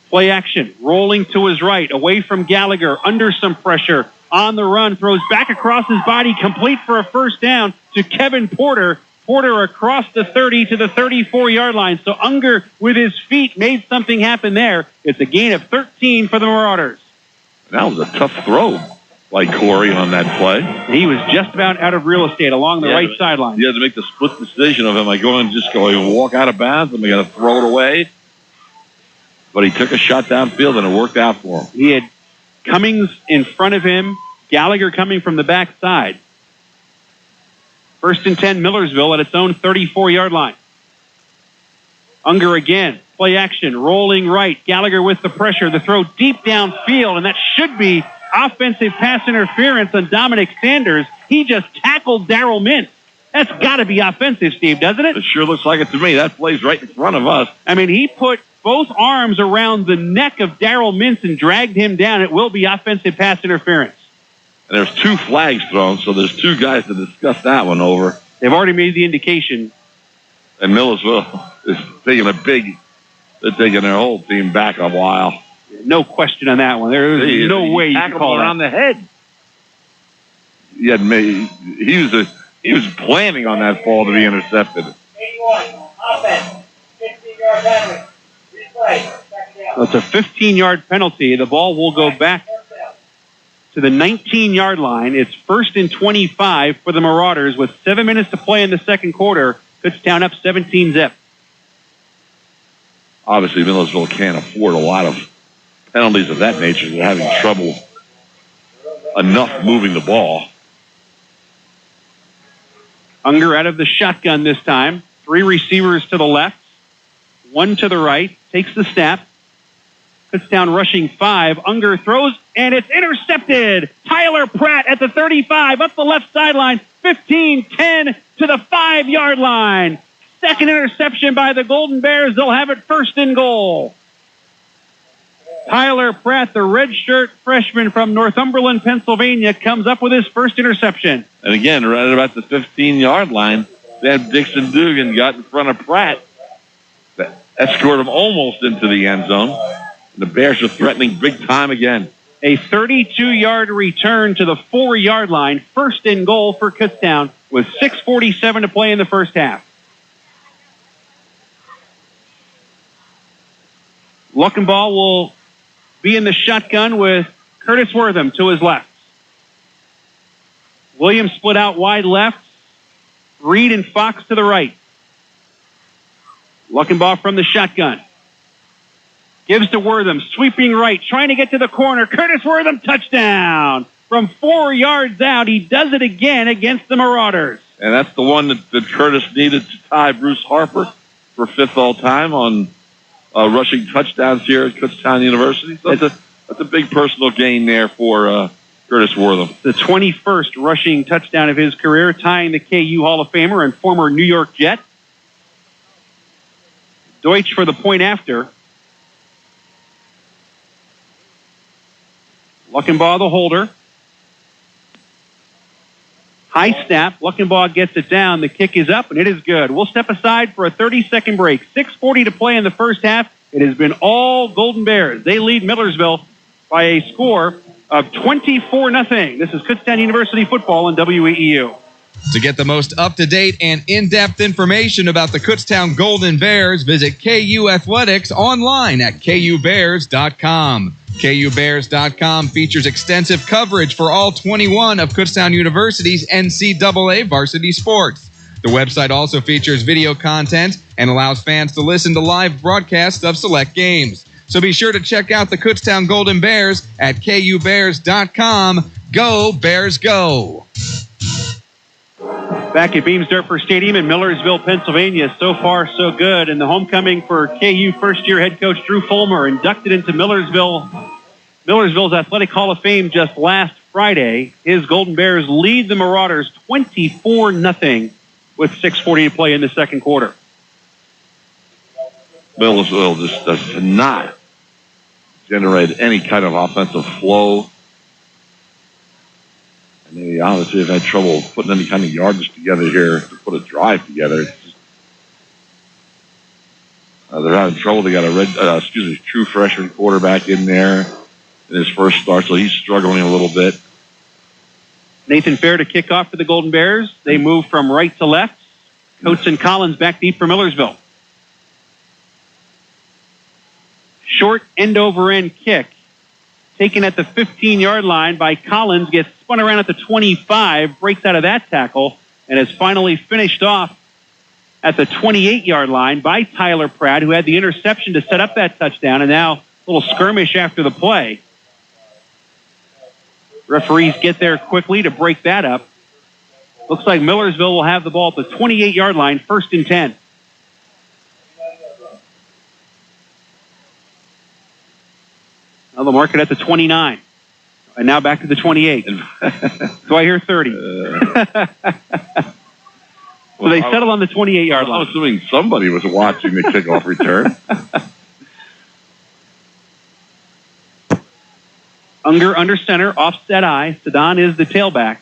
Play action. Rolling to his right. Away from Gallagher. Under some pressure. On the run. Throws back across his body. Complete for a 1st down to Kevin Porter. Porter across the 30 to the 34-yard line. So Unger, with his feet, made something happen there. It's a gain of 13 for the Marauders. That was a tough throw by Corey on that play. He was just about out of real estate along the right sideline. You had to make the split decision of, am I going to just go and walk out of bounds? Am I going to throw it away? But he took a shot downfield and it worked out for him. He had Cummings in front of him, Gallagher coming from the backside. 1st and 10, Millersville at its own 34-yard line. Unger again, play action, rolling right. Gallagher with the pressure, the throw deep downfield, and that should be offensive pass interference on Dominic Sanders. He just tackled Darrell Mintz. That's got to be offensive, Steve, doesn't it? It sure looks like it to me. That play's right in front of us. I mean, he put both arms around the neck of Darrell Mintz and dragged him down. It will be offensive pass interference. And there's 2 flags thrown, so there's 2 guys to discuss that one over. They've already made the indication. And Millersville is taking they're taking their whole team back a while. No question on that one. There's no way you can call around that. the head. He was planning on that ball to be intercepted. 81, offense, 15-yard penalty. Replay, second down. It's a 15-yard penalty. The ball will go back to the 19-yard line. It's 1st and 25 for the Marauders with 7 minutes to play in the second quarter. Kutztown up 17-zip. Obviously, Millersville can't afford a lot of penalties of that nature. They're having trouble enough moving the ball. Unger out of the shotgun this time. 3 receivers to the left, 1 to the right. Takes the snap. Kutztown rushing 5. Unger throws, and it's intercepted. Tyler Pratt at the 35, up the left sideline. 15-10 to the 5-yard line. Second interception by the Golden Bears. They'll have it 1st and goal. Tyler Pratt, the redshirt freshman from Northumberland, Pennsylvania, comes up with his first interception. And again, right about the 15-yard line, then Dixon Dugan got in front of Pratt. That escorted him almost into the end zone. And the Bears are threatening big time again. A 32-yard return to the 4-yard line. 1st and goal for Kutztown with 6:47 to play in the first half. Luckenball will be in the shotgun with Curtis Wortham to his left. Williams split out wide left. Reed and Fox to the right. Luckenball from the shotgun. Gives to Wortham, sweeping right, trying to get to the corner. Curtis Wortham, touchdown! From 4 yards out, he does it again against the Marauders. And that's the one that Curtis needed to tie Bruce Harper for 5th all-time on rushing touchdowns here at Kutztown University. So that's a big personal gain there for Curtis Wortham. The 21st rushing touchdown of his career, tying the KU Hall of Famer and former New York Jet. Deutsch for the point after. Luckenbaugh the holder. High snap. Luckenbaugh gets it down. The kick is up, and it is good. We'll step aside for a 30-second break. 6:40 to play in the first half. It has been all Golden Bears. They lead Millersville by a score of 24-0. This is Kutztown University football on WEEU. To get the most up-to-date and in-depth information about the Kutztown Golden Bears, visit KU Athletics online at kubears.com. KUBears.com features extensive coverage for all 21 of Kutztown University's NCAA varsity sports. The website also features video content and allows fans to listen to live broadcasts of select games. So be sure to check out the Kutztown Golden Bears at kubears.com. Go, Bears, go! Back at Beams-Durford Stadium in Millersville, Pennsylvania. So far, so good. And the homecoming for KU first-year head coach Drew Fulmer, inducted into Millersville's Athletic Hall of Fame just last Friday. His Golden Bears lead the Marauders 24-0 with 6:40 to play in the second quarter. Millersville just does not generate any kind of offensive flow. And they obviously have had trouble putting any kind of yardage together here to put a drive together. It's just, they're having trouble. They got a true freshman quarterback in there in his first start, so he's struggling a little bit. Nathan Fair to kick off for the Golden Bears. They move from right to left. Coates and Collins back deep for Millersville. Short end-over-end kick. Taken at the 15-yard line by Collins, gets spun around at the 25, breaks out of that tackle, and is finally finished off at the 28-yard line by Tyler Pratt, who had the interception to set up that touchdown, and now a little skirmish after the play. Referees get there quickly to break that up. Looks like Millersville will have the ball at the 28-yard line, 1st and 10. Now they'll mark it at the 29. And now back to the 28. So I hear 30. So they settle on the 28-yard line. I'm assuming somebody was watching the kickoff return. Unger under center, offset eye. Sedan is the tailback.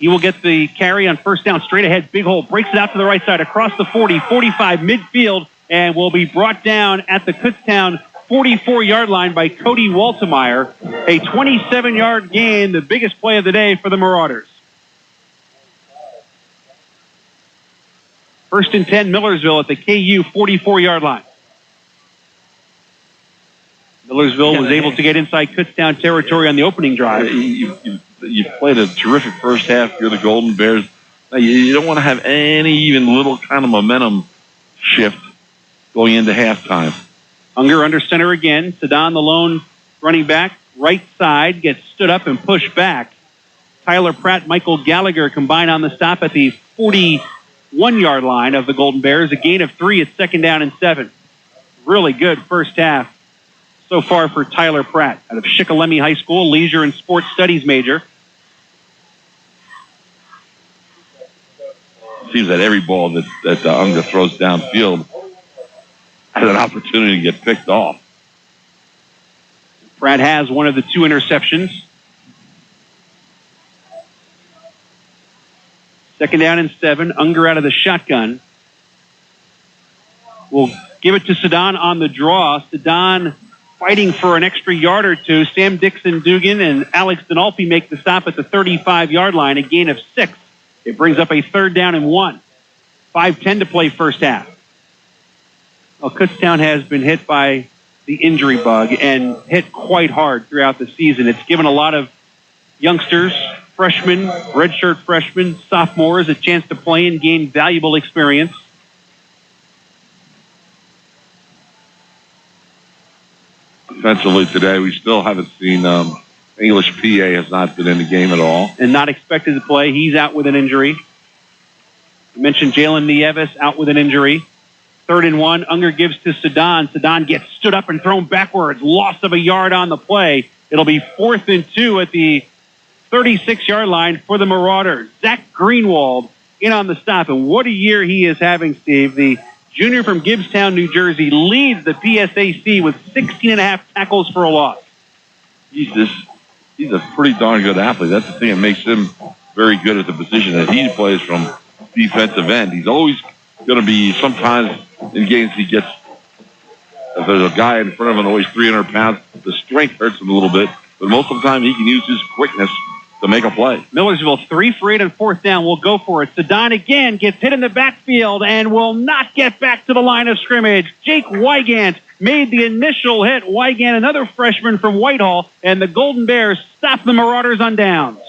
He will get the carry on first down, straight ahead, big hole, breaks it out to the right side, across the 40, 45, midfield, and will be brought down at the Kutztown 44-yard line by Cody Waltemeyer. A 27-yard gain, the biggest play of the day for the Marauders. 1st and 10, Millersville at the KU 44-yard line. Millersville was able to get inside Kutztown territory on the opening drive. You played a terrific first half. You're the Golden Bears. You don't want to have any even little kind of momentum shift going into halftime. Unger under center again. Sedan, the lone running back, right side, gets stood up and pushed back. Tyler Pratt, Michael Gallagher combined on the stop at the 41-yard line of the Golden Bears. A gain of 3 at 2nd down and 7. Really good first half so far for Tyler Pratt out of Shikellamy High School, leisure and sports studies major. Seems that every ball that Unger throws downfield has an opportunity to get picked off. Pratt has one of the 2 interceptions. 2nd down and 7. Unger out of the shotgun. Will give it to Sedan on the draw. Sedan fighting for an extra yard or 2. Sam Dixon-Dugan and Alex Denalfi make the stop at the 35-yard line, a gain of 6. It brings up a 3rd down and 1. 5:10 to play first half. Well, Kutztown has been hit by the injury bug and hit quite hard throughout the season. It's given a lot of youngsters, freshmen, redshirt freshmen, sophomores a chance to play and gain valuable experience. Defensively today, we still haven't seen English PA has not been in the game at all. And not expected to play. He's out with an injury. I mentioned Jalen Nieves out with an injury. 3rd and 1. Unger gives to Sedan. Sedan gets stood up and thrown backwards. Loss of a yard on the play. It'll be 4th and 2 at the 36-yard line for the Marauders. Zach Greenwald in on the stop. And what a year he is having, Steve. The junior from Gibbstown, New Jersey, leads the PSAC with 16.5 tackles for a loss. He's a pretty darn good athlete. That's the thing that makes him very good at the position that he plays from defensive end. He's always going to be, sometimes in games he gets, if there's a guy in front of him always 300 pounds, the strength hurts him a little bit, but most of the time he can use his quickness to make a play. Millersville 3 for 8 on 4th down. Will go for it. Sedan again gets hit in the backfield and will not get back to the line of scrimmage. Jake Wygant made the initial hit. Wygant, another freshman from Whitehall, and the Golden Bears stop the Marauders on downs.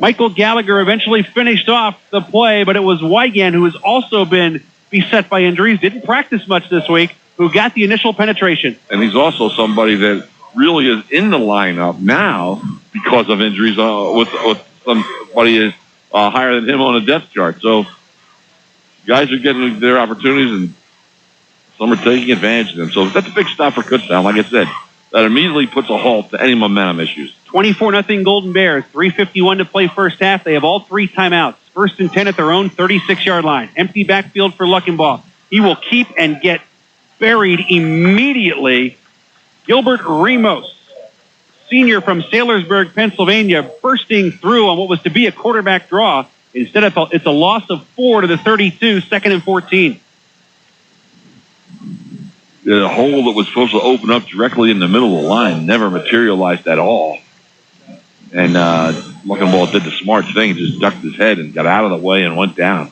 Michael Gallagher eventually finished off the play, but it was Wygant, who has also been beset by injuries, didn't practice much this week, who got the initial penetration. And he's also somebody that really is in the lineup now because of injuries with somebody higher than him on the depth chart. So guys are getting their opportunities and some are taking advantage of them. So that's a big stop for Kutztown. Like I said, that immediately puts a halt to any momentum issues. 24-0 Golden Bears. 3:51 to play first half. They have all 3 timeouts. 1st and 10 at their own 36-yard line. Empty backfield for Luckenbaugh. He will keep and get buried immediately. Gilbert Ramos, senior from Saylorsburg, Pennsylvania, bursting through on what was to be a quarterback draw. Instead, it's a loss of 4 to the 32, 2nd and 14. The hole that was supposed to open up directly in the middle of the line never materialized at all. And Luckenbaugh did the smart thing, just ducked his head and got out of the way and went down.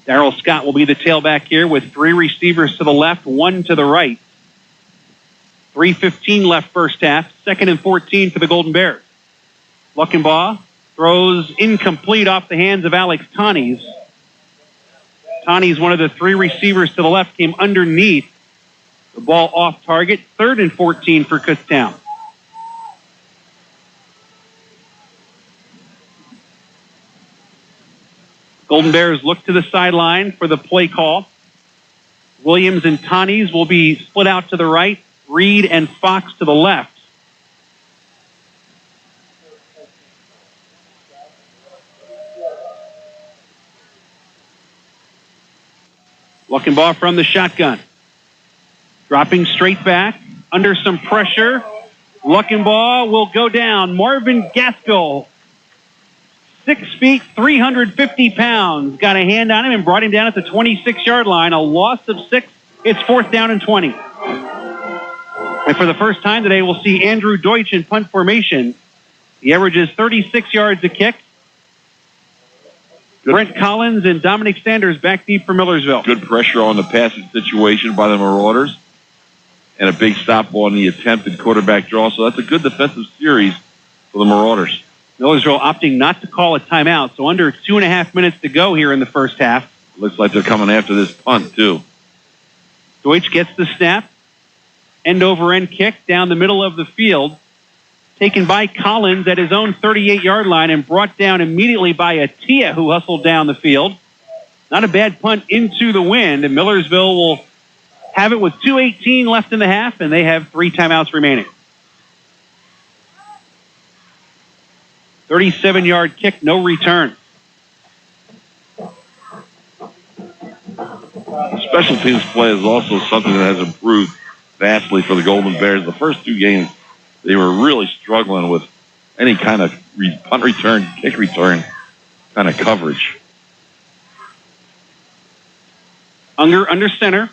Darrell Scott will be the tailback here with 3 receivers to the left, 1 to the right. 3:15 left first half, 2nd and 14 for the Golden Bears. Luckenbaugh throws incomplete off the hands of Alex Tonnies. Tonnies, one of the 3 receivers to the left, came underneath. The ball off target, 3rd and 14 for Kutztown. Golden Bears look to the sideline for the play call. Williams and Tonnies will be split out to the right. Reed and Fox to the left. Luckenbaugh from the shotgun. Dropping straight back, under some pressure. Luckenbaugh will go down. Marvin Gaskell, 6 feet, 350 pounds. Got a hand on him and brought him down at the 26-yard line. A loss of 6. It's 4th down and 20. And for the first time today, we'll see Andrew Deutsch in punt formation. He averages 36 yards a kick. Good. Brent Collins and Dominic Sanders back deep for Millersville. Good pressure on the passing situation by the Marauders. And a big stop on the attempted quarterback draw. So that's a good defensive series for the Marauders. Millersville opting not to call a timeout. So under 2.5 minutes to go here in the first half. Looks like they're coming after this punt, too. Deutsch gets the snap. End-over-end kick down the middle of the field. Taken by Collins at his own 38-yard line and brought down immediately by Atia, who hustled down the field. Not a bad punt into the wind, and Millersville will have it with 2:18 left in the half, and they have 3 timeouts remaining. 37-yard kick, no return. Special teams play is also something that has improved vastly for the Golden Bears. The first 2 games, they were really struggling with any kind of punt return, kick return kind of coverage. Unger under center.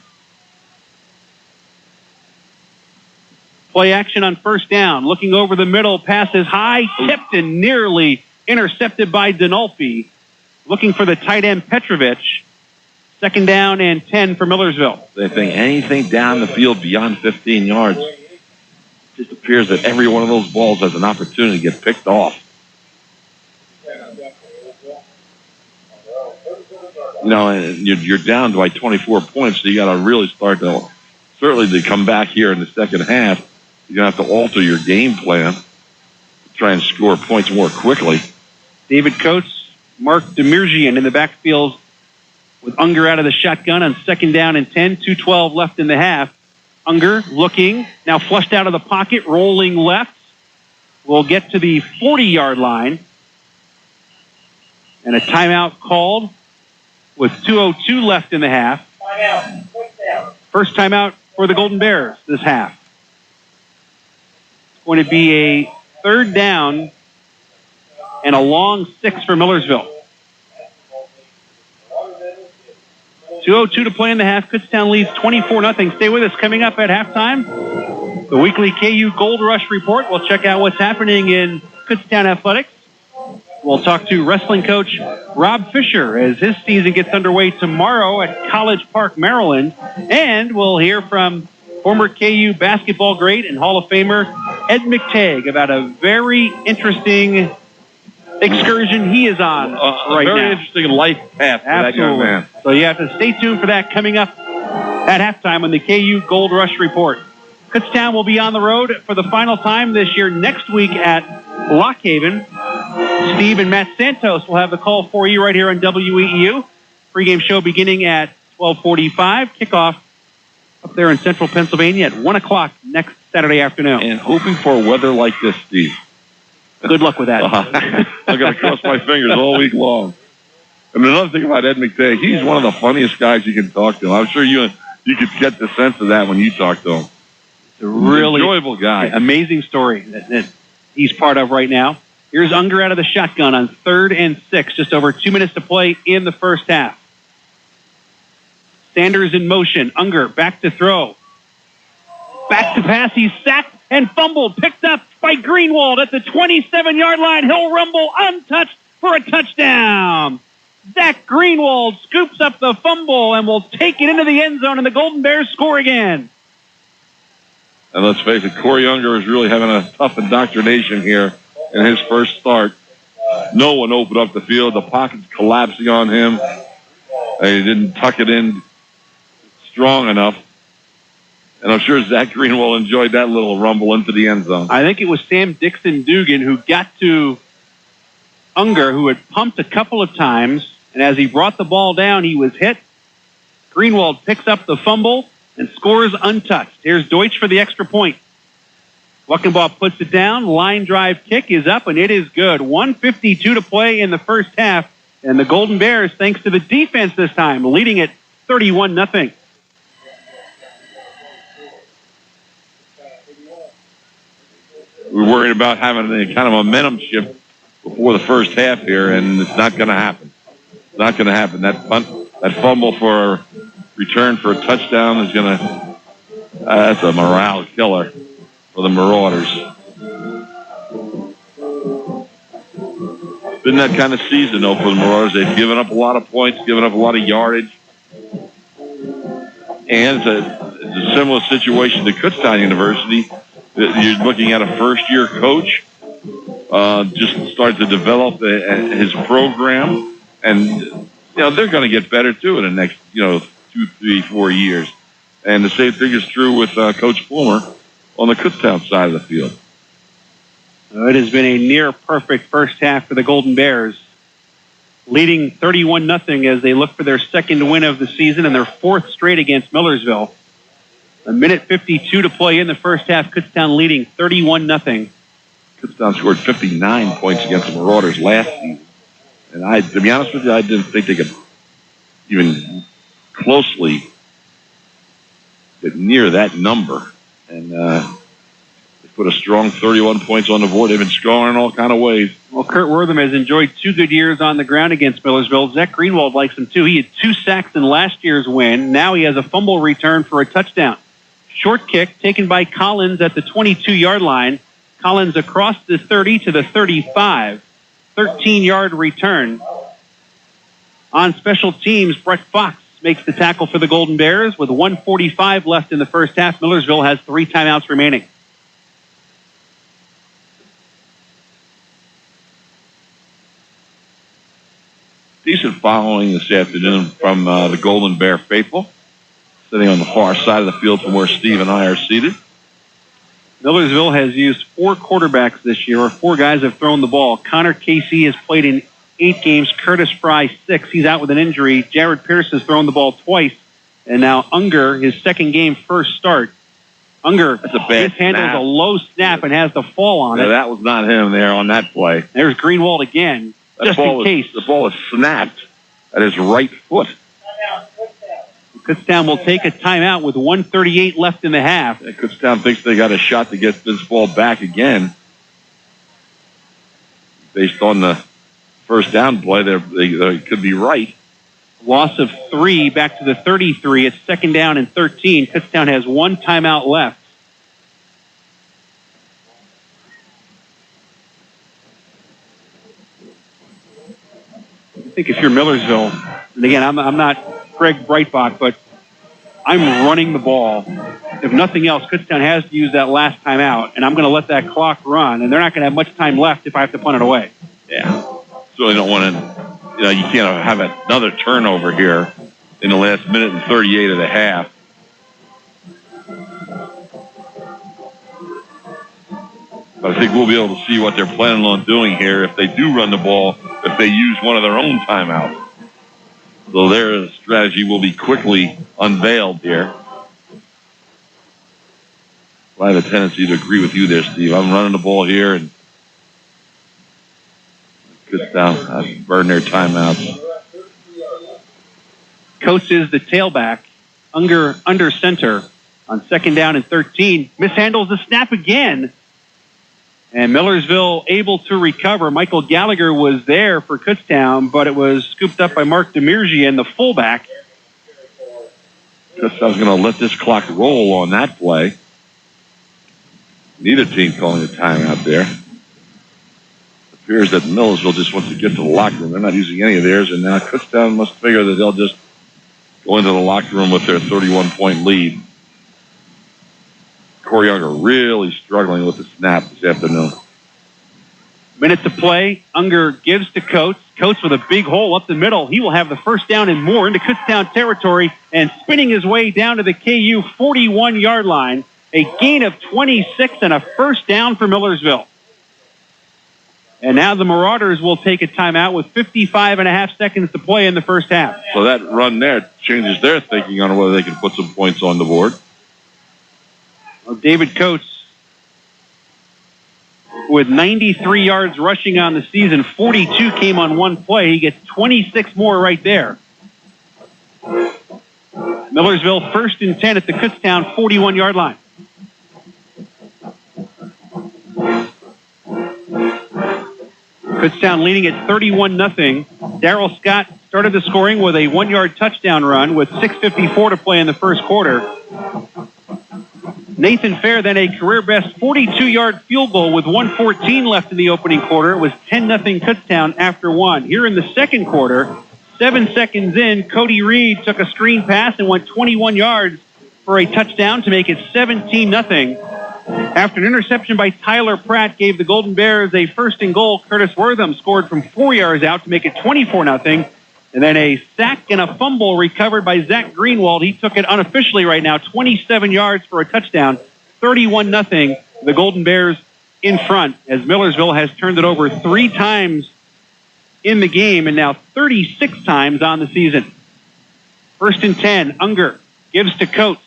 Play action on first down. Looking over the middle, passes high, tipped and nearly intercepted by Denolfi. Looking for the tight end Petrovich. 2nd down and 10 for Millersville. They think anything down the field beyond 15 yards. It just appears that every one of those balls has an opportunity to get picked off. You know, and you're down by 24 points, so you got to really start to, certainly to come back here in the second half, you're going to have to alter your game plan to try and score points more quickly. David Coates, Mark Demirjian in the backfield with Unger out of the shotgun on 2nd down and 10, 2:12 left in the half. Unger looking, now flushed out of the pocket, rolling left. Will get to the 40-yard line. And a timeout called with 2:02 left in the half. Timeout. First timeout for the Golden Bears this half. It's going to be a 3rd down and a long 6 for Millersville. 2:02 to play in the half. Kutztown leads 24-0. Stay with us. Coming up at halftime, the weekly KU Gold Rush Report. We'll check out what's happening in Kutztown Athletics. We'll talk to wrestling coach Rob Fisher as his season gets underway tomorrow at College Park, Maryland. And we'll hear from former KU basketball great and Hall of Famer Ed McTagg about a very interesting excursion he is on right now. Very interesting life path for that young man. So you have to stay tuned for that coming up at halftime on the KU Gold Rush Report. Kutztown will be on the road for the final time this year next week at Lock Haven. Steve and Matt Santos will have the call for you right here on WEEU. Pre-game show beginning at 12:45. Kickoff up there in central Pennsylvania at 1 o'clock next Saturday afternoon. And hoping for weather like this, Steve. Good luck with that. I'm going to cross my fingers all week long. And another thing about Ed McTagg, he's one of the funniest guys you can talk to. I'm sure you could get the sense of that when you talk to him. It's a really enjoyable guy. Amazing story that he's part of right now. Here's Unger out of the shotgun on 3rd and 6. Just over 2 minutes to play in the first half. Sanders in motion. Unger back to throw. Back to pass. He's sacked and fumbled. Picked up by Greenwald at the 27-yard line. He'll rumble untouched for a touchdown. Zach Greenwald scoops up the fumble and will take it into the end zone, and the Golden Bears score again. And let's face it, Corey Unger is really having a tough indoctrination here in his first start. No one opened up the field. The pocket's collapsing on him. He didn't tuck it in strong enough. And I'm sure Zach Greenwell enjoyed that little rumble into the end zone. I think it was Sam Dixon-Dugan who got to Unger, who had pumped a couple of times. And as he brought the ball down, he was hit. Greenwald picks up the fumble and scores untouched. Here's Deutsch for the extra point. Luckenbaugh puts it down. Line drive kick is up, and it is good. 1:52 to play in the first half. And the Golden Bears, thanks to the defense this time, leading it 31-0. We're worried about having a kind of momentum shift before the first half here, and it's not going to happen. It's not going to happen. That punt, that fumble for a return for a touchdown is going to That's a morale killer for the Marauders. It's been that kind of season, though, for the Marauders. They've given up a lot of points, given up a lot of yardage. And it's a similar situation to Kutztown University. You're looking at a first-year coach just started to develop his program. And, they're going to get better, too, in the next, 2, 3, 4 years. And the same thing is true with Coach Fulmer on the Kutztown side of the field. It has been a near-perfect first half for the Golden Bears, leading 31-0 as they look for their second win of the season and their fourth straight against Millersville. A minute 52 to play in the first half. Kutztown leading 31-0. Kutztown scored 59 points against the Marauders last season. And to be honest with you, I didn't think they could even closely get near that number. And they put a strong 31 points on the board. They've been scoring all kind of ways. Well, Kurt Wortham has enjoyed 2 good years on the ground against Millersville. Zach Greenwald likes him, too. He had 2 sacks in last year's win. Now he has a fumble return for a touchdown. Short kick taken by Collins at the 22-yard line. Collins across the 30 to the 35. 13-yard return. On special teams, Brett Fox makes the tackle for the Golden Bears. With 1:45 left in the first half, Millersville has 3 timeouts remaining. Decent following this afternoon from the Golden Bear faithful, sitting on the far side of the field from where Steve and I are seated. Millersville has used 4 quarterbacks this year, or 4 guys have thrown the ball. Connor Casey has played in 8 games. Curtis Fry, 6. He's out with an injury. Jared Pierce has thrown the ball twice. And now Unger, his second game, first start. Unger mishandles a low snap and has the fall on it. That was not him there on that play. There's Greenwald again, just in case. The ball is snapped at his right foot. Kutztown will take a timeout with 1:38 left in the half. Yeah, Kutztown thinks they got a shot to get this ball back again. Based on the first down play, they could be right. Loss of 3 back to the 33. It's second down and 13. Kutztown has 1 timeout left. I think if you're Millersville, and again, I'm not Greg Breitbach, but I'm running the ball. If nothing else, Kutztown has to use that last timeout, and I'm going to let that clock run, and they're not going to have much time left if I have to punt it away. Yeah. Certainly don't want to, you can't have another turnover here in the last minute and 38 of the half. But I think we'll be able to see what they're planning on doing here if they do run the ball, if they use one of their own timeouts. So their strategy will be quickly unveiled here. I have a tendency to agree with you there, Steve. I'm running the ball here, and Kutztown, I burn their timeouts. Coates is the tailback. Unger under center on second down and 13. Mishandles the snap again. And Millersville able to recover. Michael Gallagher was there for Kutztown, but it was scooped up by Mark Demirjian, the fullback. Kutztown's going to let this clock roll on that play. Neither team calling a timeout there. It appears that Millersville just wants to get to the locker room. They're not using any of theirs, and now Kutztown must figure that they'll just go into the locker room with their 31-point lead. Corey Unger really struggling with the snap this afternoon. Minute to play. Unger gives to Coates. Coates with a big hole up the middle. He will have the first down and more into Kutztown territory and spinning his way down to the KU 41-yard line. A gain of 26 and a first down for Millersville. And now the Marauders will take a timeout with 55.5 seconds to play in the first half. So that run there changes their thinking on whether they can put some points on the board. Well, David Coates, with 93 yards rushing on the season, 42 came on one play. He gets 26 more right there. Millersville first and 10 at the Kutztown 41-yard line. Kutztown leading at 31-0. Darryl Scott started the scoring with a 1-yard touchdown run with 6:54 to play in the first quarter. Nathan Fair then a career-best 42-yard field goal with 1:14 left in the opening quarter. It was 10-0 Kutztown after one. Here in the second quarter, 7 seconds in, Cody Reed took a screen pass and went 21 yards for a touchdown to make it 17-0. After an interception by Tyler Pratt gave the Golden Bears a first and goal, Curtis Wortham scored from 4 yards out to make it 24-0. And then a sack and a fumble recovered by Zach Greenwald. He took it unofficially right now, 27 yards for a touchdown, 31-0. The Golden Bears in front as Millersville has turned it over 3 times in the game and now 36 times on the season. 1st and 10, Unger gives to Coates.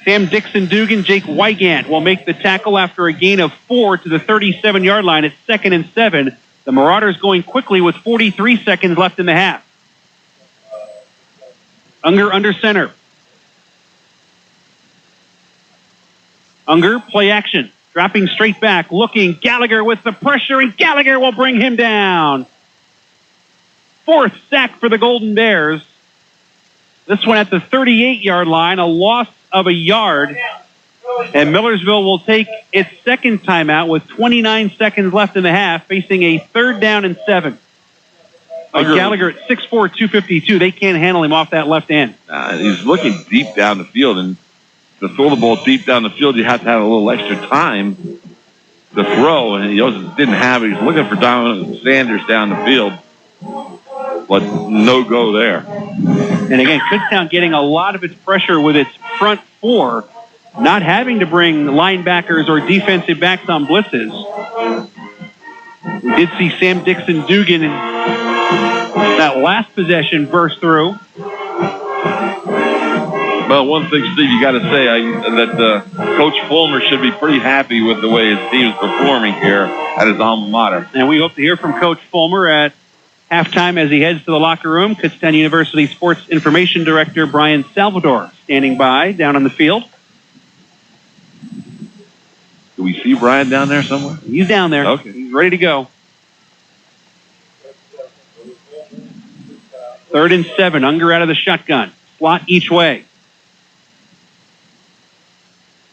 Sam Dixon-Dugan, Jake Wygant will make the tackle after a gain of 4 to the 37-yard line at 2nd and 7. The Marauders going quickly with 43 seconds left in the half. Unger under center. Unger, play action. Dropping straight back, looking. Gallagher with the pressure, and Gallagher will bring him down. 4th sack for the Golden Bears. This one at the 38-yard line, a loss of a yard. And Millersville will take its second timeout with 29 seconds left in the half, facing a 3rd down and 7. Gallagher at 6'4", 252. They can't handle him off that left end. He's looking deep down the field, and to throw the ball deep down the field, you have to have a little extra time to throw, and he didn't have it. He's looking for Donovan Sanders down the field, but no go there. And again, Kutztown getting a lot of its pressure with its front 4, not having to bring linebackers or defensive backs on blitzes. We did see Sam Dixon-Dugan in that last possession burst through. Well, one thing, Steve, you got to say that Coach Fulmer should be pretty happy with the way his team is performing here at his alma mater. And we hope to hear from Coach Fulmer at halftime as he heads to the locker room. Kutztown University Sports Information Director Brian Salvador standing by down on the field. Do we see Brian down there somewhere? He's down there. Okay. He's ready to go. 3rd and 7. Unger out of the shotgun. Slot each way.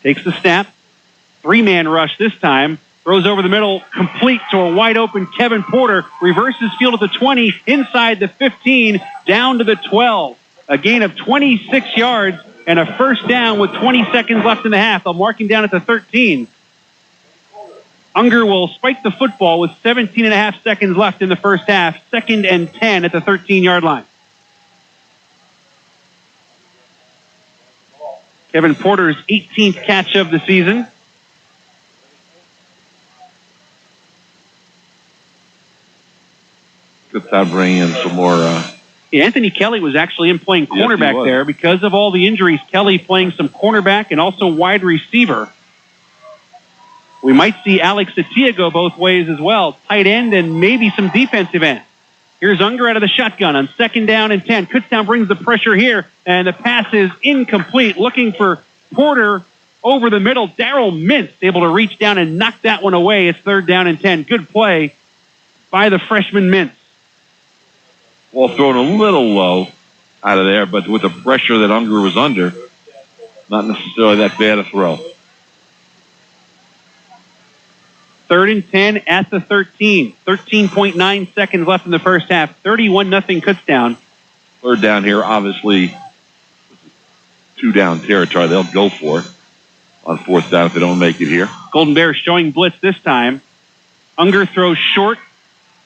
Takes the snap. 3-man rush this time. Throws over the middle, complete to a wide open Kevin Porter. Reverses field at the 20, inside the 15, down to the 12. A gain of 26 yards and a first down with 20 seconds left in the half. They'll mark him down at the 13. Unger will spike the football with 17 and a half seconds left in the first half. 2nd and 10 at the 13-yard line. Kevin Porter's 18th catch of the season. Good time bringing in some more. Anthony Kelly was actually in playing cornerback there because of all the injuries. Kelly playing some cornerback and also wide receiver. We might see Alex Satia go both ways as well. Tight end and maybe some defensive end. Here's Unger out of the shotgun on 2nd down and 10. Kutztown brings the pressure here, and the pass is incomplete. Looking for Porter over the middle. Darryl Mintz able to reach down and knock that one away. It's 3rd down and 10. Good play by the freshman Mintz. Ball thrown a little low out of there, but with the pressure that Unger was under, not necessarily that bad a throw. 3rd and 10 at the 13. 13.9 seconds left in the first half. 31-0 Kutztown. 3rd down here, obviously 2-down territory. They'll go for it on 4th down if they don't make it here. Golden Bears showing blitz this time. Unger throws short,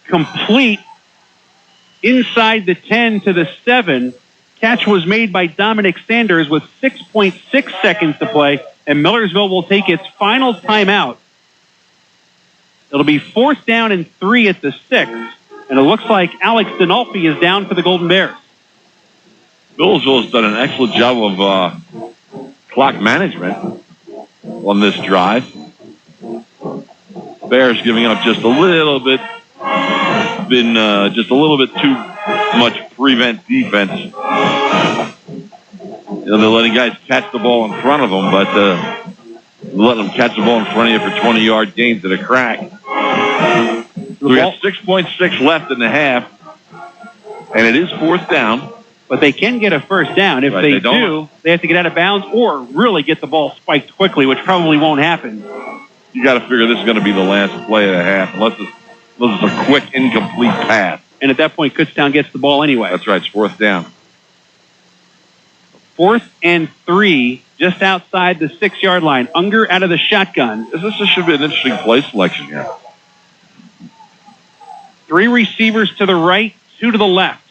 complete, inside the 10 to the 7. Catch was made by Dominic Sanders with 6.6 seconds to play, and Millersville will take its final timeout. It'll be 4th down and 3 at the 6, and it looks like Alex Dinolfi is down for the Golden Bears. Millersville has done an excellent job of clock management on this drive. Bears giving up just a little bit, been just a little bit too much prevent defense. They're letting guys catch the ball in front of them, but letting them catch the ball in front of you for 20-yard gains at a crack. So we got 6.6 left in the half, and it is 4th down. but they can get a first down. If they do, they have to get out of bounds or really get the ball spiked quickly, which probably won't happen. You got to figure this is going to be the last play of the half, unless it's a quick, incomplete pass. And at that point, Kutztown gets the ball anyway. That's right. It's 4th down. 4th and 3, just outside the 6-yard line. Unger out of the shotgun. This should be an interesting play selection here. 3 receivers to the right, 2 to the left.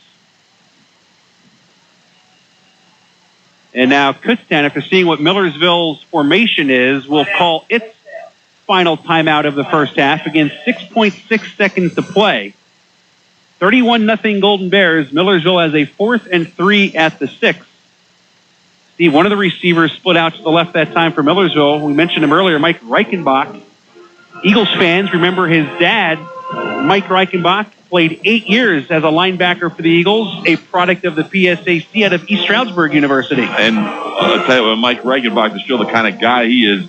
And now Kutztown, after seeing what Millersville's formation is, will call its final timeout of the first half. Again, 6.6 seconds to play. 31-0 Golden Bears. Millersville has a 4th and 3 at the 6. Steve, one of the receivers split out to the left that time for Millersville. We mentioned him earlier, Mike Reichenbach. Eagles fans remember his dad, Mike Reichenbach, played 8 years as a linebacker for the Eagles, a product of the PSAC out of East Stroudsburg University. And I'll tell you what, Mike Reichenbach, to show the kind of guy he is,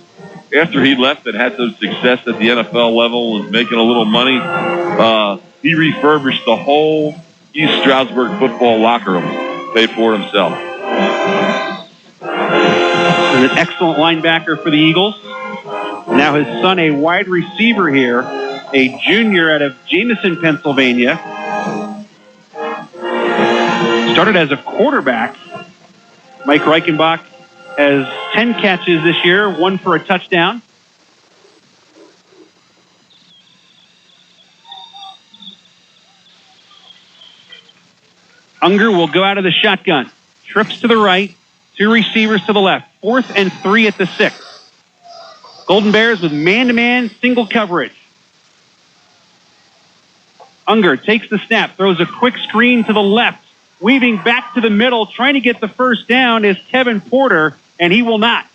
after he left and had some success at the NFL level and making a little money, he refurbished the whole East Stroudsburg football locker room, paid for it himself. An excellent linebacker for the Eagles. Now his son, a wide receiver here, a junior out of Jameson, Pennsylvania. Started as a quarterback. Mike Reichenbach has 10 catches this year, 1 for a touchdown. Unger will go out of the shotgun. Trips to the right, 2 receivers to the left. 4th and 3 at the 6. Golden Bears with man-to-man single coverage. Unger takes the snap, throws a quick screen to the left. Weaving back to the middle, trying to get the first down is Kevin Porter, and he will not.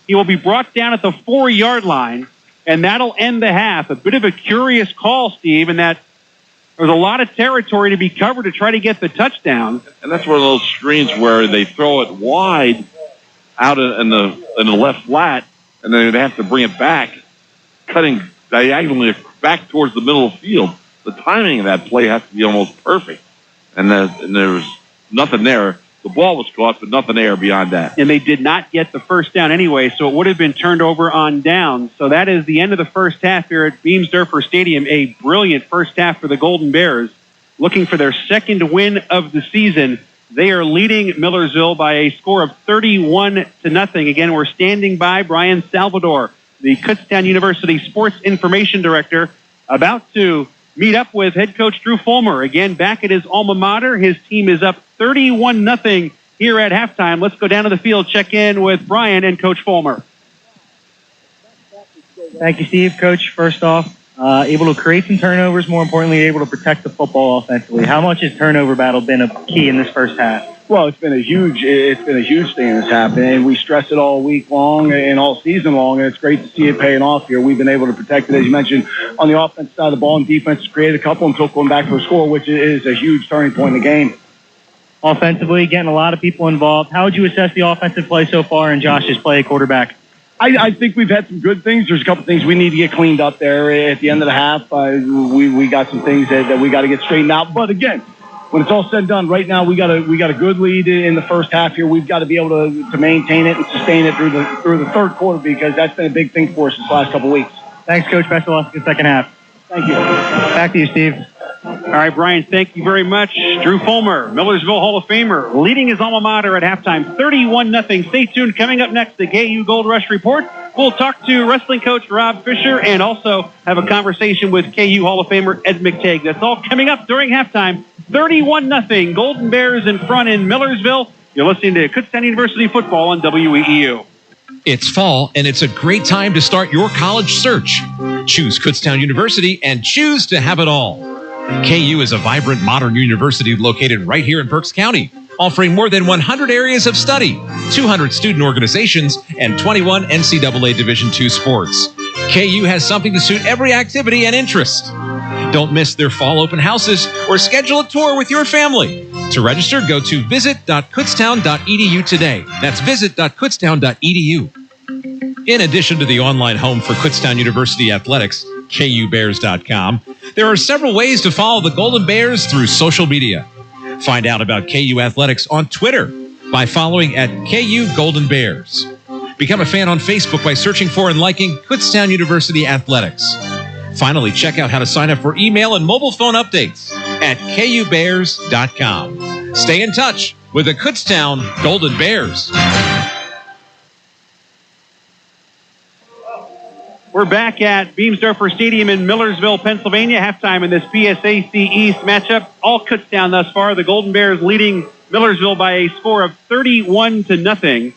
He will be brought down at the 4-yard line, and that'll end the half. A bit of a curious call, Steve, in that there's a lot of territory to be covered to try to get the touchdown. And that's one of those screens where they throw it wide out in the left flat, and then they have to bring it back, cutting diagonally back towards the middle of the field. The timing of that play has to be almost perfect. And there was nothing there. The ball was caught, but nothing there beyond that. And they did not get the first down anyway, so it would have been turned over on down. So that is the end of the first half here at Beamsdorfer Stadium. A brilliant first half for the Golden Bears, looking for their second win of the season. They are leading Millersville by a score of 31-0. Again, we're standing by Brian Salvador, the Kutztown University Sports Information Director, about to meet up with head coach Drew Fulmer. Again, back at his alma mater. His team is up 31-0 here at halftime. Let's go down to the field, check in with Brian and Coach Fulmer. Thank you, Steve. Coach, first off, able to create some turnovers, more importantly, able to protect the football offensively. How much has turnover battle been a key in this first half? Well, it's been a huge thing that's happened, and we stress it all week long and all season long, and it's great to see it paying off here. We've been able to protect it, as you mentioned, on the offense side of the ball, and defense created a couple and took one back for a score, which is a huge turning point in the game. Offensively, getting a lot of people involved. How would you assess the offensive play so far and Josh's play at quarterback? I think we've had some good things. There's a couple things we need to get cleaned up there at the end of the half. We got some things that we got to get straightened out. But again, when it's all said and done, right now we got a good lead in the first half here. We've got to be able to maintain it and sustain it through the third quarter, because that's been a big thing for us this last couple of weeks. Thanks, Coach. Best of luck in the second half. Thank you. Back to you, Steve. All right, Brian, thank you very much. Drew Fulmer, Millersville Hall of Famer, leading his alma mater at halftime, 31-0. Stay tuned. Coming up next, the KU Gold Rush Report. We'll talk to wrestling coach Rob Fisher and also have a conversation with KU Hall of Famer Ed McTagg. That's all coming up during halftime. 31-0. Golden Bears in front in Millersville. You're listening to Kutztown University football on WEEU. It's fall, and it's a great time to start your college search. Choose Kutztown University and choose to have it all. KU is a vibrant, modern university located right here in Berks County, offering more than 100 areas of study, 200 student organizations, and 21 NCAA Division II sports. KU has something to suit every activity and interest. Don't miss their fall open houses or schedule a tour with your family. To register, go to visit.kutztown.edu today. That's visit.kutztown.edu. In addition to the online home for Kutztown University Athletics, KUBears.com, there are several ways to follow the Golden Bears through social media. Find out about KU Athletics on Twitter by following at KU Golden Bears. Become a fan on Facebook by searching for and liking Kutztown University Athletics. Finally, check out how to sign up for email and mobile phone updates at kubears.com. Stay in touch with the Kutztown Golden Bears. We're back at Beamsdorfer Stadium in Millersville, Pennsylvania. Halftime in this PSAC East matchup. All Kutztown thus far. The Golden Bears leading Millersville by a score of 31-0.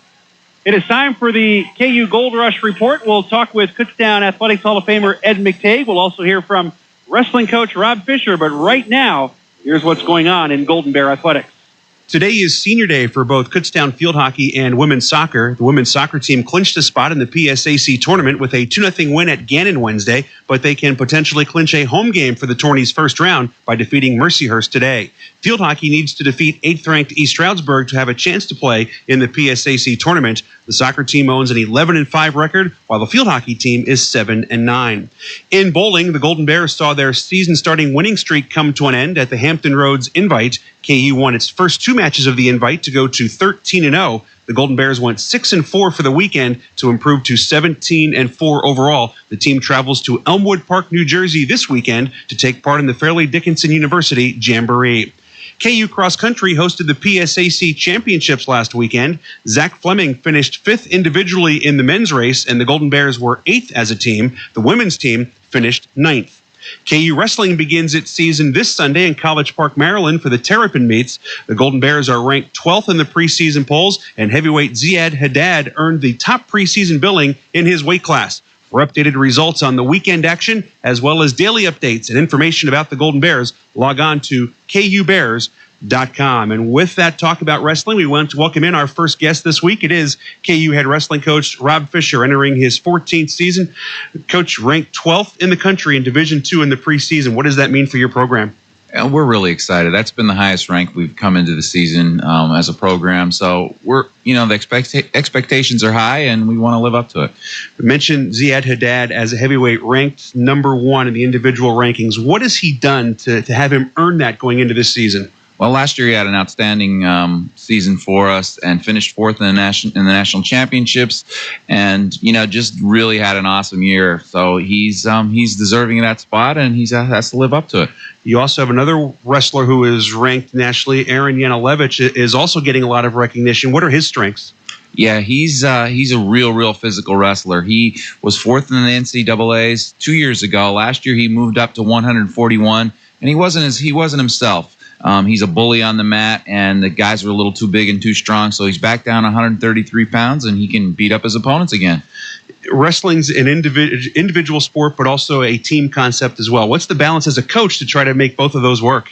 It is time for the KU Gold Rush Report. We'll talk with Kutztown Athletics Hall of Famer Ed McTague. We'll also hear from wrestling coach Rob Fisher. But right now, here's what's going on in Golden Bear Athletics. Today is senior day for both Kutztown field hockey and women's soccer. The women's soccer team clinched a spot in the PSAC tournament with a 2-0 win at Gannon Wednesday, but they can potentially clinch a home game for the tourney's first round by defeating Mercyhurst today. Field hockey needs to defeat 8th-ranked East Stroudsburg to have a chance to play in the PSAC tournament. The soccer team owns an 11-5 record, while the field hockey team is 7-9. In bowling, the Golden Bears saw their season-starting winning streak come to an end at the Hampton Roads Invite. KU won its first 2 matches of the Invite to go to 13-0. The Golden Bears went 6-4 for the weekend to improve to 17-4 overall. The team travels to Elmwood Park, New Jersey this weekend to take part in the Fairleigh Dickinson University Jamboree. KU Cross Country hosted the PSAC Championships last weekend. Zach Fleming finished 5th individually in the men's race, and the Golden Bears were 8th as a team. The women's team finished 9th. KU Wrestling begins its season this Sunday in College Park, Maryland for the Terrapin meets. The Golden Bears are ranked 12th in the preseason polls, and heavyweight Ziad Haddad earned the top preseason billing in his weight class. For updated results on the weekend action, as well as daily updates and information about the Golden Bears, log on to kubears.com. And with that talk about wrestling, we want to welcome in our first guest this week. It is KU head wrestling coach Rob Fisher, entering his 14th season. Coach ranked 12th in the country in Division II in the preseason. What does that mean for your program? We're really excited. That's been the highest rank we've come into the season as a program. So the expectations are high, and we want to live up to it. We mentioned Ziad Haddad as a heavyweight ranked number 1 in the individual rankings. What has he done to have him earn that going into this season? Well, last year he had an outstanding season for us and finished 4th in the national championships, and just really had an awesome year. So he's deserving of that spot, and he has to live up to it. You also have another wrestler who is ranked nationally. Aaron Yanilevich is also getting a lot of recognition. What are his strengths? Yeah, he's a real physical wrestler. He was 4th in the NCAAs 2 years ago. Last year he moved up to 141, and he wasn't himself. He's a bully on the mat, and the guys were a little too big and too strong, so he's back down 133 pounds, and he can beat up his opponents again. Wrestling's an individual sport, but also a team concept as well. What's the balance as a coach to try to make both of those work?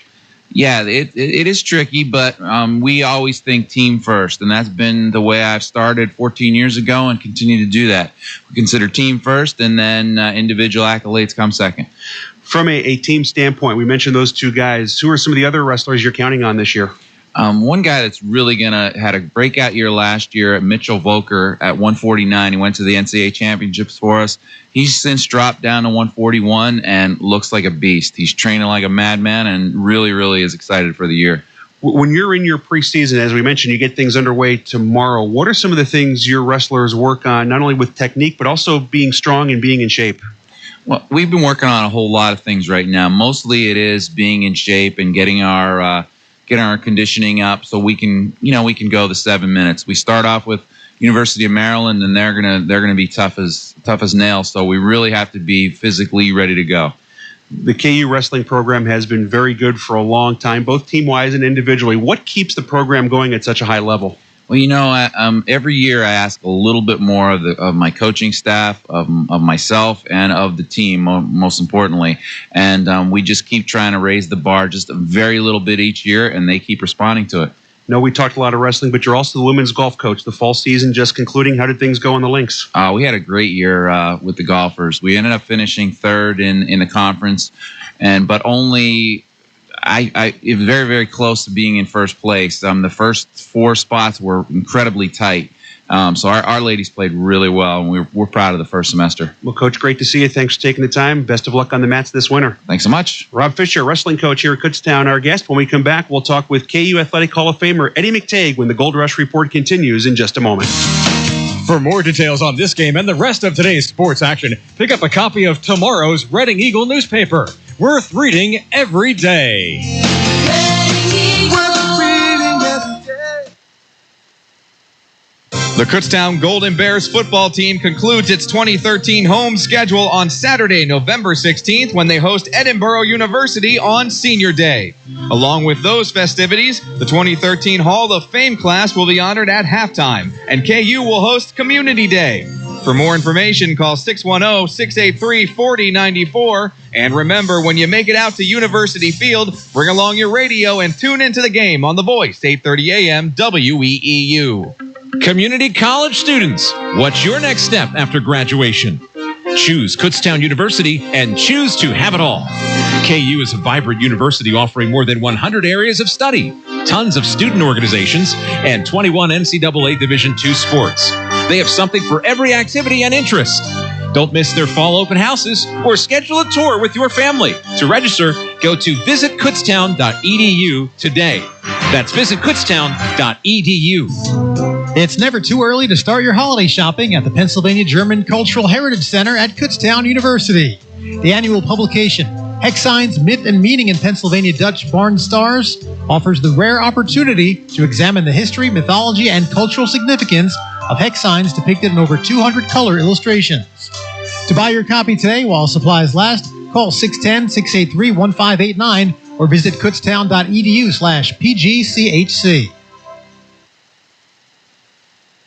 Yeah, it is tricky, but we always think team first, and that's been the way I've started 14 years ago and continue to do that. We consider team first, and then individual accolades come second. From a team standpoint, we mentioned those 2 guys. Who are some of the other wrestlers you're counting on this year? One guy that's really had a breakout year last year, Mitchell Volker at 149. He went to the NCAA championships for us. He's since dropped down to 141 and looks like a beast. He's training like a madman and really is excited for the year. When you're in your preseason, as we mentioned, you get things underway tomorrow. What are some of the things your wrestlers work on, not only with technique, but also being strong and being in shape? Well, we've been working on a whole lot of things right now. Mostly it is being in shape and getting our conditioning up so we can go the 7 minutes. We start off with University of Maryland, and they're gonna be tough as nails. So we really have to be physically ready to go. The KU wrestling program has been very good for a long time, both team-wise and individually. What keeps the program going at such a high level? Well, every year I ask a little bit more of my coaching staff, of myself, and of the team, most importantly. And we just keep trying to raise the bar just a very little bit each year, and they keep responding to it. No, we talked a lot of wrestling, but you're also the women's golf coach. The fall season just concluding. How did things go on the links? We had a great year with the golfers. We ended up finishing 3rd in the conference, but only... I was very close to being in first place. The first 4 spots were incredibly tight. So our ladies played really well, and we're proud of the first semester. Well, Coach, great to see you. Thanks for taking the time. Best of luck on the mats this winter. Thanks so much. Rob Fisher, wrestling coach here at Kutztown, our guest. When we come back, we'll talk with KU Athletic Hall of Famer Eddie McTagg when the Gold Rush Report continues in just a moment. For more details on this game and the rest of today's sports action, pick up a copy of tomorrow's Reading Eagle newspaper. Worth reading every day. The Kutztown Golden Bears football team concludes its 2013 home schedule on Saturday, November 16th, when they host Edinburgh University on Senior Day. Along with those festivities, the 2013 Hall of Fame class will be honored at halftime, and KU will host Community Day. For more information, call 610-683-4094. And remember, when you make it out to University Field, bring along your radio and tune into the game on The Voice, 8:30 a.m. WEEU. Community college students, what's your next step after graduation? Choose Kutztown University and choose to have it all. KU is a vibrant university offering more than 100 areas of study, tons of student organizations, and 21 NCAA Division II sports. They have something for every activity and interest. Don't miss their fall open houses or schedule a tour with your family. To register, go to visitkutztown.edu today. That's visitkutztown.edu. It's never too early to start your holiday shopping at the Pennsylvania German Cultural Heritage Center at Kutztown University. The annual publication, Hex Signs, Myth and Meaning in Pennsylvania Dutch Barn Stars, offers the rare opportunity to examine the history, mythology, and cultural significance of hex signs depicted in over 200 color illustrations. To buy your copy today while supplies last, call 610-683-1589 or visit kutztown.edu/PGCHC.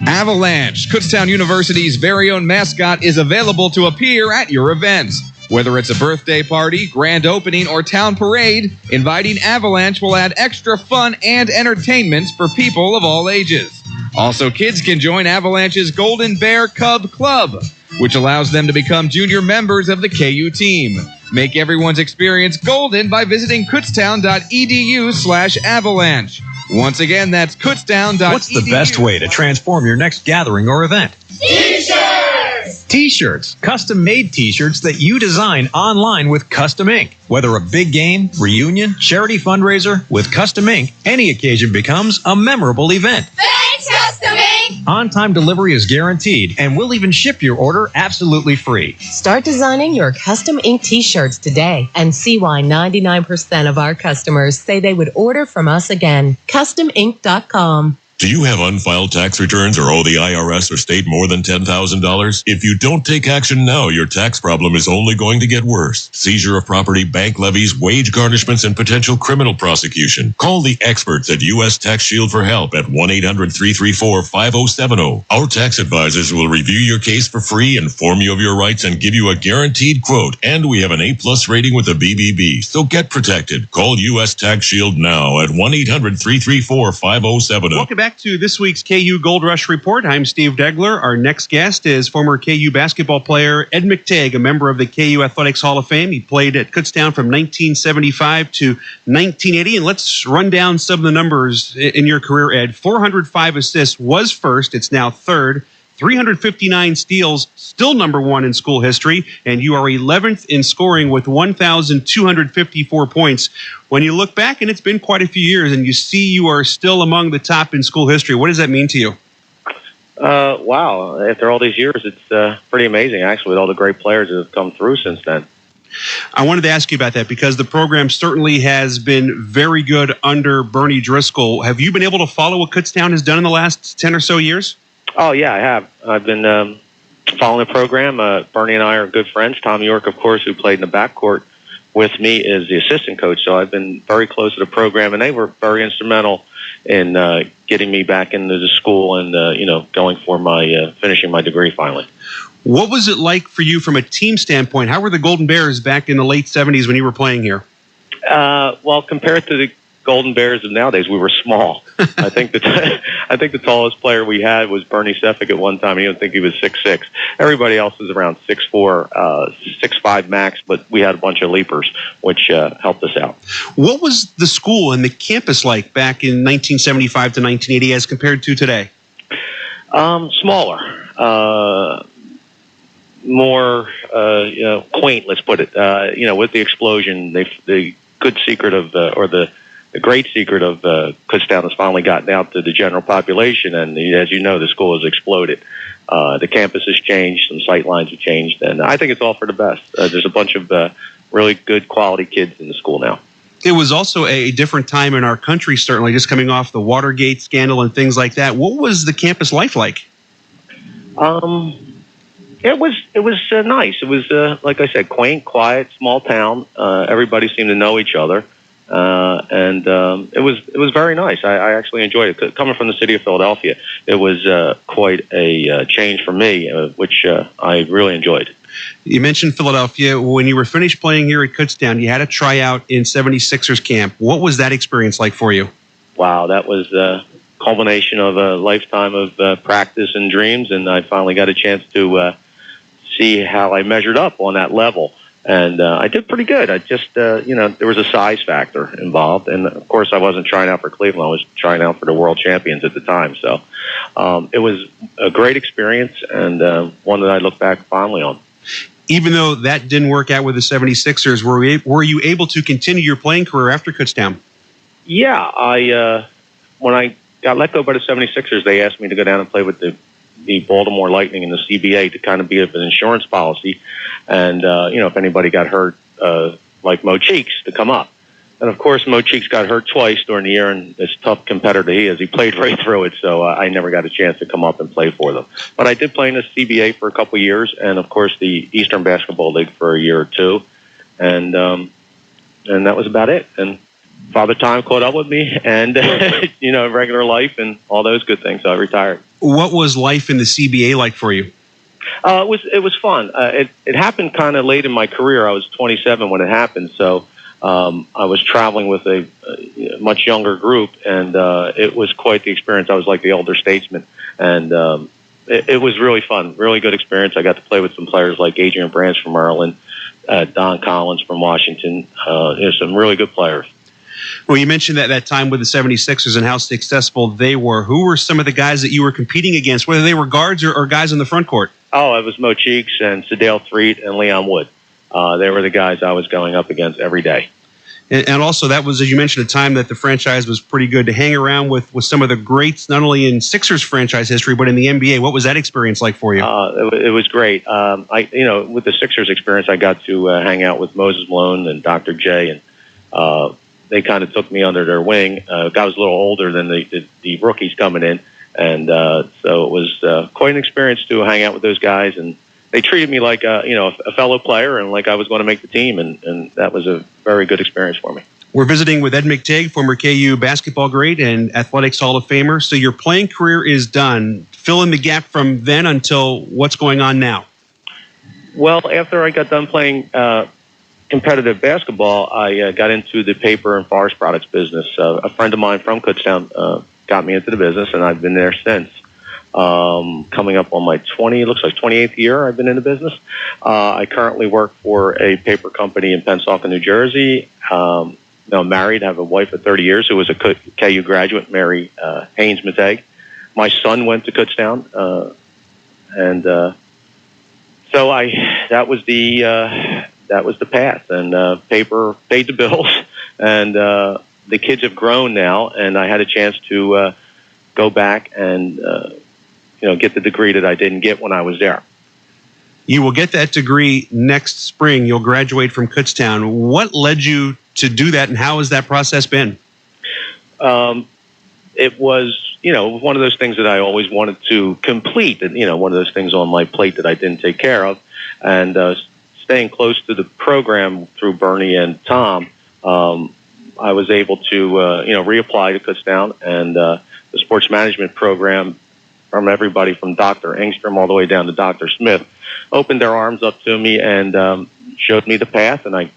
Avalanche, Kutztown University's very own mascot, is available to appear at your events. Whether it's a birthday party, grand opening, or town parade, inviting Avalanche will add extra fun and entertainment for people of all ages. Also, kids can join Avalanche's Golden Bear Cub Club, which allows them to become junior members of the KU team. Make everyone's experience golden by visiting kutztown.edu/avalanche. Once again, that's kutztown.edu. What's the best way to transform your next gathering or event? T-shirts! T-shirts, custom-made T-shirts that you design online with Custom Ink. Whether a big game, reunion, charity fundraiser, with Custom Ink, any occasion becomes a memorable event. Thanks, Custom Ink! On-time delivery is guaranteed, and we'll even ship your order absolutely free. Start designing your Custom Ink T-shirts today and see why 99% of our customers say they would order from us again. CustomInk.com. Do you have unfiled tax returns or owe the IRS or state more than $10,000? If you don't take action now, your tax problem is only going to get worse. Seizure of property, bank levies, wage garnishments, and potential criminal prosecution. Call the experts at U.S. Tax Shield for help at 1-800-334-5070. Our tax advisors will review your case for free, inform you of your rights, and give you a guaranteed quote. And we have an A+ rating with the BBB, so get protected. Call U.S. Tax Shield now at 1-800-334-5070. Welcome back to this week's KU Gold Rush Report. I'm Steve Degler. Our next guest is former KU basketball player Ed McTagg, a member of the KU Athletics Hall of Fame. He played at Kutztown from 1975 to 1980. And let's run down some of the numbers in your career, Ed. 405 assists was first. It's now third. 359 steals, still number one in school history, and you are 11th in scoring with 1,254 points. When you look back, and it's been quite a few years, and you see you are still among the top in school history, what does that mean to you? Wow. After all these years, it's pretty amazing, actually, with all the great players that have come through since then. I wanted to ask you about that because the program certainly has been very good under Bernie Driscoll. Have you been able to follow what Kutztown has done in the last 10 or so years? Oh, yeah, I have. I've been following the program. Bernie and I are good friends. Tom York, of course, who played in the backcourt with me, is the assistant coach. So I've been very close to the program, and they were very instrumental in getting me back into the school and, going for my finishing my degree finally. What was it like for you from a team standpoint? How were the Golden Bears back in the late 70s when you were playing here? Well, compared to the Golden Bears of nowadays, we were small. I think the tallest player we had was Bernie Sefik at one time. I don't think he was 6'6". Everybody else was around 6'4", 6'5" max, but we had a bunch of leapers, which helped us out. What was the school and the campus like back in 1975 to 1980 as compared to today? Smaller, more quaint. Let's put it. With the explosion, the good secret of the great secret of Kutztown has finally gotten out to the general population, and as you know, the school has exploded. The campus has changed, some sight lines have changed, and I think it's all for the best. There's a bunch of really good quality kids in the school now. It was also a different time in our country, certainly, just coming off the Watergate scandal and things like that. What was the campus life like? It was nice. It was like I said, quaint, quiet, small town. Everybody seemed to know each other, and it was very nice. I actually enjoyed it. Coming from the city of Philadelphia, it was quite a change for me, which I really enjoyed. You mentioned Philadelphia. When you were finished playing here at Kutztown, you had a tryout in 76ers camp. What was that experience like for you? Wow, that was a culmination of a lifetime of practice and dreams, and I finally got a chance to see how I measured up on that level. And I did pretty good. I just, there was a size factor involved. And, of course, I wasn't trying out for Cleveland. I was trying out for the world champions at the time. So it was a great experience and one that I look back fondly on. Even though that didn't work out with the 76ers, were you able to continue your playing career after Kutztown? Yeah. When I got let go by the 76ers, they asked me to go down and play with the Baltimore Lightning and the CBA to kind of be an insurance policy. And, if anybody got hurt, like Mo Cheeks, to come up. And, of course, Mo Cheeks got hurt twice during the year, and as tough competitor he is, he played right through it, so I never got a chance to come up and play for them. But I did play in the CBA for a couple of years, and, of course, the Eastern Basketball League for a year or two. And that was about it. And Father Time caught up with me and, regular life and all those good things, so I retired. What was life in the CBA like for you? It was fun. It happened kind of late in my career. I was 27 when it happened, so I was traveling with a much younger group, and it was quite the experience. I was like the elder statesman, and it was really fun, really good experience. I got to play with some players like Adrian Branch from Maryland, Don Collins from Washington. Some really good players. Well, you mentioned that time with the 76ers and how successful they were. Who were some of the guys that you were competing against, whether they were guards or guys in the front court? Oh, it was Mo Cheeks and Sedale Threet and Leon Wood. They were the guys I was going up against every day. And also, that was, as you mentioned, a time that the franchise was pretty good to hang around with some of the greats, not only in Sixers franchise history, but in the NBA. What was that experience like for you? It was great. With the Sixers experience, I got to hang out with Moses Malone and Dr. J, and they kind of took me under their wing. I was a little older than the rookies coming in, and so it was quite an experience to hang out with those guys. And they treated me like a fellow player and like I was going to make the team, and that was a very good experience for me. We're visiting with Ed McTagg, former KU basketball great and Athletics Hall of Famer. So your playing career is done. Fill in the gap from then until what's going on now. Well, after I got done playing competitive basketball, I got into the paper and forest products business. A friend of mine from Kutztown got me into the business, and I've been there since. Coming up on my 28th year I've been in the business. I currently work for a paper company in Pensacola, New Jersey. I'm married, I have a wife of 30 years who was a KU graduate, Mary Haynes McTagg. My son went to Kutztown, and so that was the path, and paper paid the bills, and the kids have grown now, and I had a chance to go back and get the degree that I didn't get when I was there. You will get that degree next spring. You'll graduate from Kutztown. What led you to do that, and how has that process been? It was, one of those things that I always wanted to complete, and, one of those things on my plate that I didn't take care of. And staying close to the program through Bernie and Tom, I was able to, reapply to Kutztown, and the sports management program from everybody from Dr. Engstrom all the way down to Dr. Smith opened their arms up to me and showed me the path, and I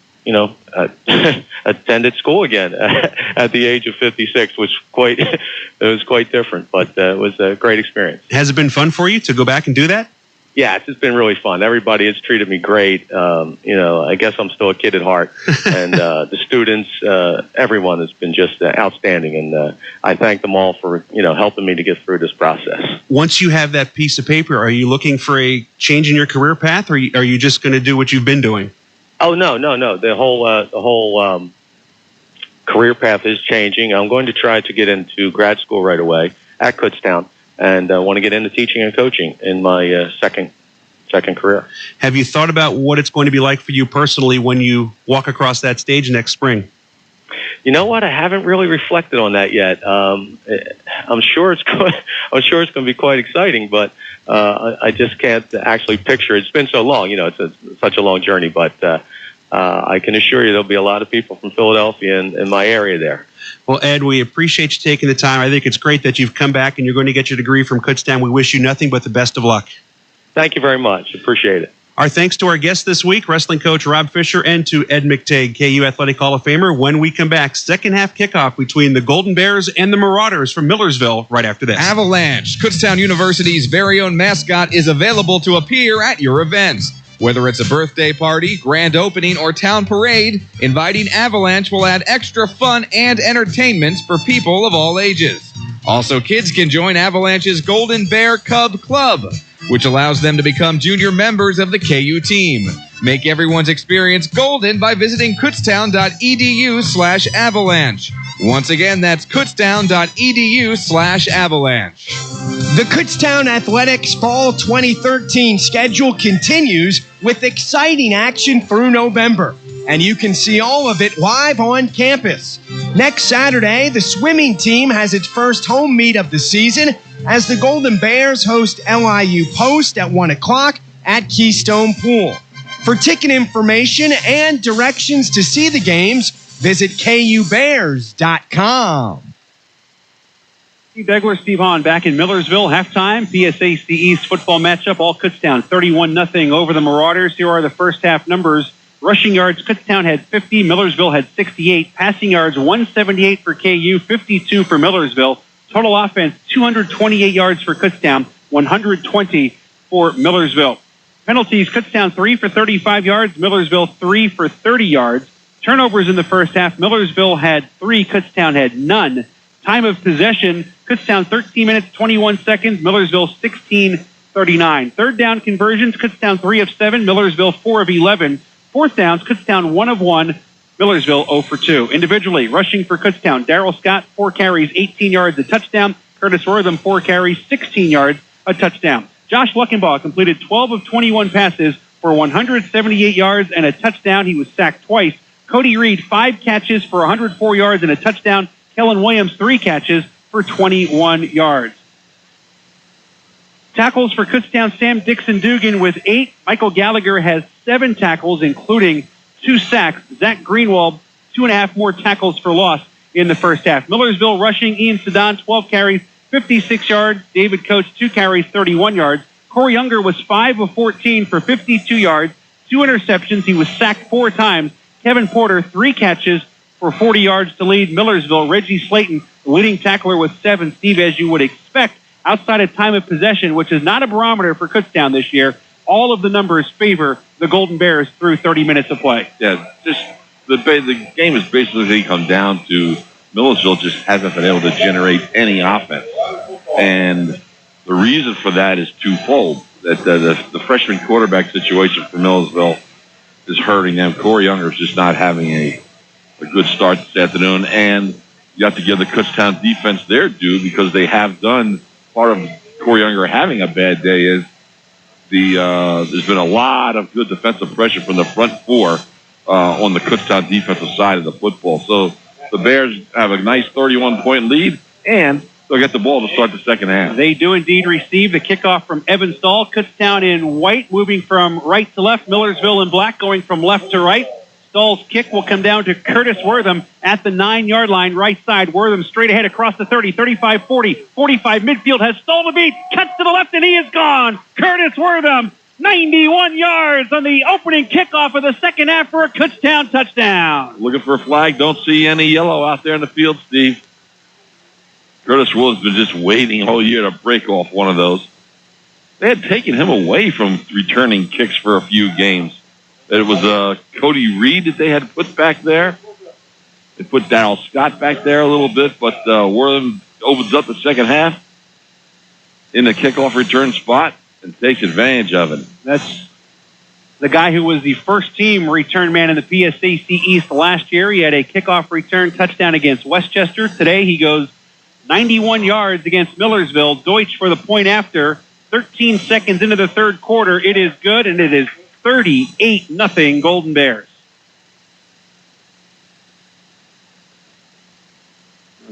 attended school again at the age of 56, which it was quite different, but it was a great experience. Has it been fun for you to go back and do that? Yeah, it's just been really fun. Everybody has treated me great. I guess I'm still a kid at heart. And the students, everyone has been just outstanding. And I thank them all for, helping me to get through this process. Once you have that piece of paper, are you looking for a change in your career path, or are you just going to do what you've been doing? Oh, no. The whole career path is changing. I'm going to try to get into grad school right away at Kutztown. And I want to get into teaching and coaching in my second career. Have you thought about what it's going to be like for you personally when you walk across that stage next spring? You know what? I haven't really reflected on that yet. I'm sure it's going to be quite exciting, but I just can't actually picture it. It's been so long. It's such a long journey, but I can assure you there'll be a lot of people from Philadelphia and my area there. Well, Ed, we appreciate you taking the time. I think it's great that you've come back and you're going to get your degree from Kutztown. We wish you nothing but the best of luck. Thank you very much. Appreciate it. Our thanks to our guests this week, wrestling coach Rob Fisher, and to Ed McTagg, KU Athletic Hall of Famer. When we come back, second half kickoff between the Golden Bears and the Marauders from Millersville right after this. Avalanche, Kutztown University's very own mascot, is available to appear at your events. Whether it's a birthday party, grand opening, or town parade, inviting Avalanche will add extra fun and entertainment for people of all ages. Also, kids can join Avalanche's Golden Bear Cub Club, which allows them to become junior members of the KU team. Make everyone's experience golden by visiting kutztown.edu/avalanche. Once again, that's kutztown.edu/avalanche. The Kutztown Athletics Fall 2013 schedule continues with exciting action through November, and you can see all of it live on campus. Next Saturday, the swimming team has its first home meet of the season as the Golden Bears host LIU Post at 1 o'clock at Keystone Pool. For ticket information and directions to see the games, visit kubears.com. Steve Degler, Steve Hahn back in Millersville. Halftime, PSAC East football matchup. All Kutztown 31-0 over the Marauders. Here are the first half numbers. Rushing yards, Kutztown had 50. Millersville had 68. Passing yards, 178 for KU, 52 for Millersville. Total offense, 228 yards for Kutztown, 120 for Millersville. Penalties, Kutztown 3 for 35 yards. Millersville 3 for 30 yards. Turnovers in the first half. Millersville had 3. Kutztown had none. Time of possession, Kutztown 13 minutes, 21 seconds. Millersville 16:39. Third down conversions, Kutztown 3 of 7. Millersville 4 of 11. Fourth downs, Kutztown 1 of 1. Millersville 0 for 2. Individually, rushing for Kutztown, Darryl Scott, 4 carries, 18 yards, a touchdown. Curtis Wortham, 4 carries, 16 yards, a touchdown. Josh Luckenbaugh completed 12 of 21 passes for 178 yards and a touchdown. He was sacked twice. Cody Reed, 5 catches for 104 yards and a touchdown. Kellen Williams, 3 catches for 21 yards. Tackles for Kutztown, Sam Dixon-Dugan with 8. Michael Gallagher has 7 tackles, including 2 sacks. Zach Greenwald, 2.5 more tackles for loss in the first half. Millersville rushing, Ian Sedan, 12 carries, 56 yards. David Coates, 2 carries, 31 yards. Corey Younger was 5 of 14 for 52 yards, 2 interceptions. He was sacked 4 times. Kevin Porter, 3 catches for 40 yards to lead Millersville. Reggie Slayton, the leading tackler, with 7. Steve, as you would expect, outside of time of possession, which is not a barometer for Kutztown this year, all of the numbers favor the Golden Bears through 30 minutes of play. Yeah, just the game is basically come down to Millersville just hasn't been able to generate any offense. And the reason for that is twofold. That the freshman quarterback situation for Millersville is hurting them. Corey Younger is just not having a good start this afternoon. And you have to give the Kutztown defense their due because they have done, part of Corey Younger having a bad day is there's been a lot of good defensive pressure from the front 4 on the Kutztown defensive side of the football. So the Bears have a nice 31-point lead, and they'll get the ball to start the second half. They do indeed receive the kickoff from Evan Stahl. Kutztown in white, moving from right to left. Millersville in black, going from left to right. Stahl's kick will come down to Curtis Wortham at the 9-yard line, right side. Wortham straight ahead across the 30, 35, 40, 45. Midfield has Stahl to beat. Cuts to the left, and he is gone. Curtis Wortham, 91 yards on the opening kickoff of the second half for a Kutztown touchdown. Looking for a flag. Don't see any yellow out there in the field, Steve. Curtis Wortham's been just waiting all year to break off one of those. they had taken him away from returning kicks for a few games. It was Cody Reed that they had put back there. They put Darryl Scott back there a little bit, but Wortham opens up the second half in the kickoff return spot and takes advantage of it. That's the guy who was the first team return man in the PSAC East last year. He had a kickoff return touchdown against Westchester. Today he goes 91 yards against Millersville. Deutsch for the point after. 13 seconds into the third quarter. It is good, and it is 38-0 Golden Bears.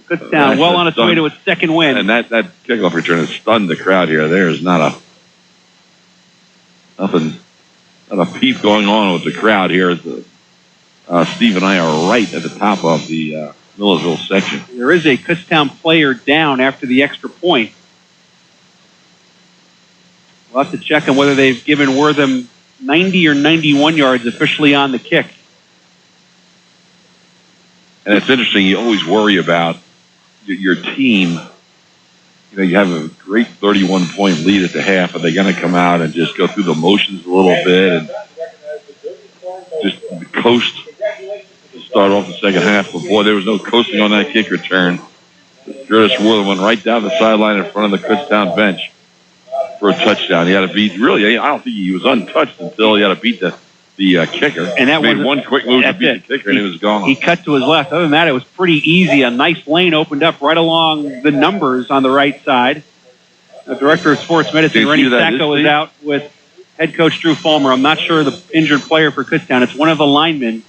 Kutztown well on its way to its second win. And that kickoff return has stunned the crowd here. There is not a peep going on with the crowd here. Steve and I are right at the top of the Millersville section. There is a Kutztown player down after the extra point. We'll have to check on whether they've given Wortham 90 or 91 yards officially on the kick. And it's interesting, you always worry about your team. You know, you have a great 31-point lead at the half. Are they going to come out and just go through the motions a little bit and just coast to start off the second half? But boy, there was no coasting on that kick return. Curtis Wortham went right down the sideline in front of the Kutztown bench for a touchdown. He had to beat, really, I don't think he was untouched until he had to beat the kicker. And that made was one quick move to beat the kicker, and he was gone. He cut to his left. Other than that, it was pretty easy. A nice lane opened up right along the numbers on the right side. The director of sports medicine, Rennie Sacco, is out with head coach Drew Fulmer. I'm not sure the injured player for Kutztown. It's one of the linemen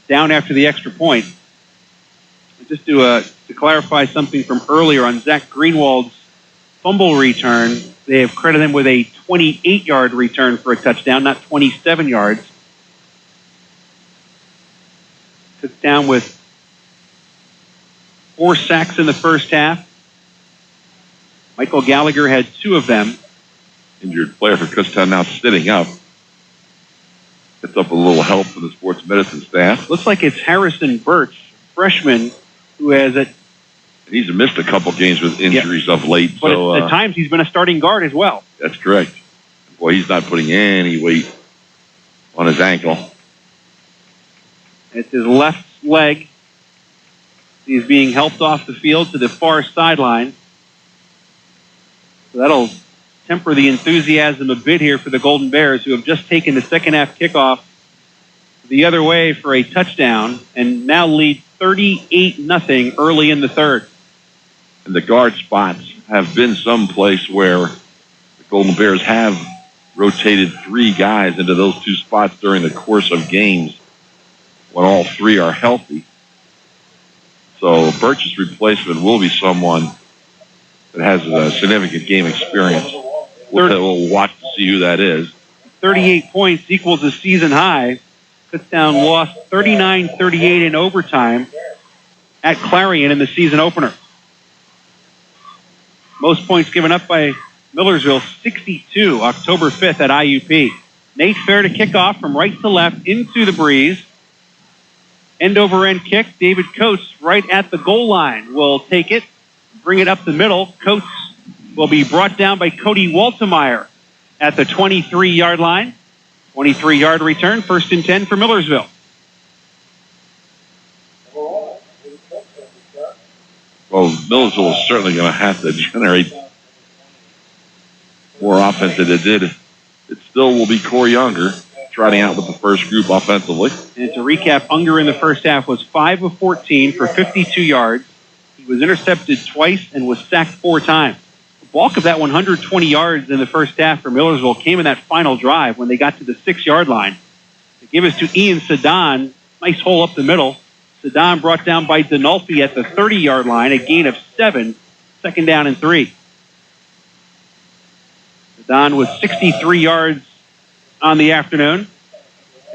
down after the extra point. Just to clarify something from earlier on Zach Greenwald's fumble return, they have credited him with a 28-yard return for a touchdown, not 27 yards. Kutztown with 4 sacks in the first half. Michael Gallagher had 2 of them. Injured player for Kutztown now sitting up. Gets up a little help from the sports medicine staff. Looks like it's Harrison Birch, freshman, who has He's missed a couple games with injuries of late. But so at times he's been a starting guard as well. That's correct. Boy, he's not putting any weight on his ankle. It's his left leg. He's being helped off the field to the far sideline. So that'll temper the enthusiasm a bit here for the Golden Bears, who have just taken the second half kickoff the other way for a touchdown and now lead 38-0 early in the third. And the guard spots have been someplace where the Golden Bears have rotated 3 guys into those 2 spots during the course of games when all 3 are healthy. So Birch's replacement will be someone that has a significant game experience. We'll watch to see who that is. 38 points equals a season high. Kutztown lost 39-38 in overtime at Clarion in the season opener. Most points given up by Millersville, 62, October 5th at IUP. Nate Fair to kick off from right to left into the breeze. End-over-end kick. David Coates right at the goal line will take it, bring it up the middle. Coates will be brought down by Cody Waltemeyer at the 23-yard line. 23-yard return, 1st and 10 for Millersville. Well, Millersville is certainly going to have to generate more offense than it did. It still will be Corey Unger trotting out with the first group offensively. And to recap, Unger in the first half was 5 of 14 for 52 yards. He was intercepted twice and was sacked 4 times. The bulk of that 120 yards in the first half for Millersville came in that final drive when they got to the 6-yard line. They gave us to Ian Sedan. Nice hole up the middle. Sedan brought down by Dinolfi at the 30-yard line, a gain of 7, 2nd down and 3. Sedan with 63 yards on the afternoon,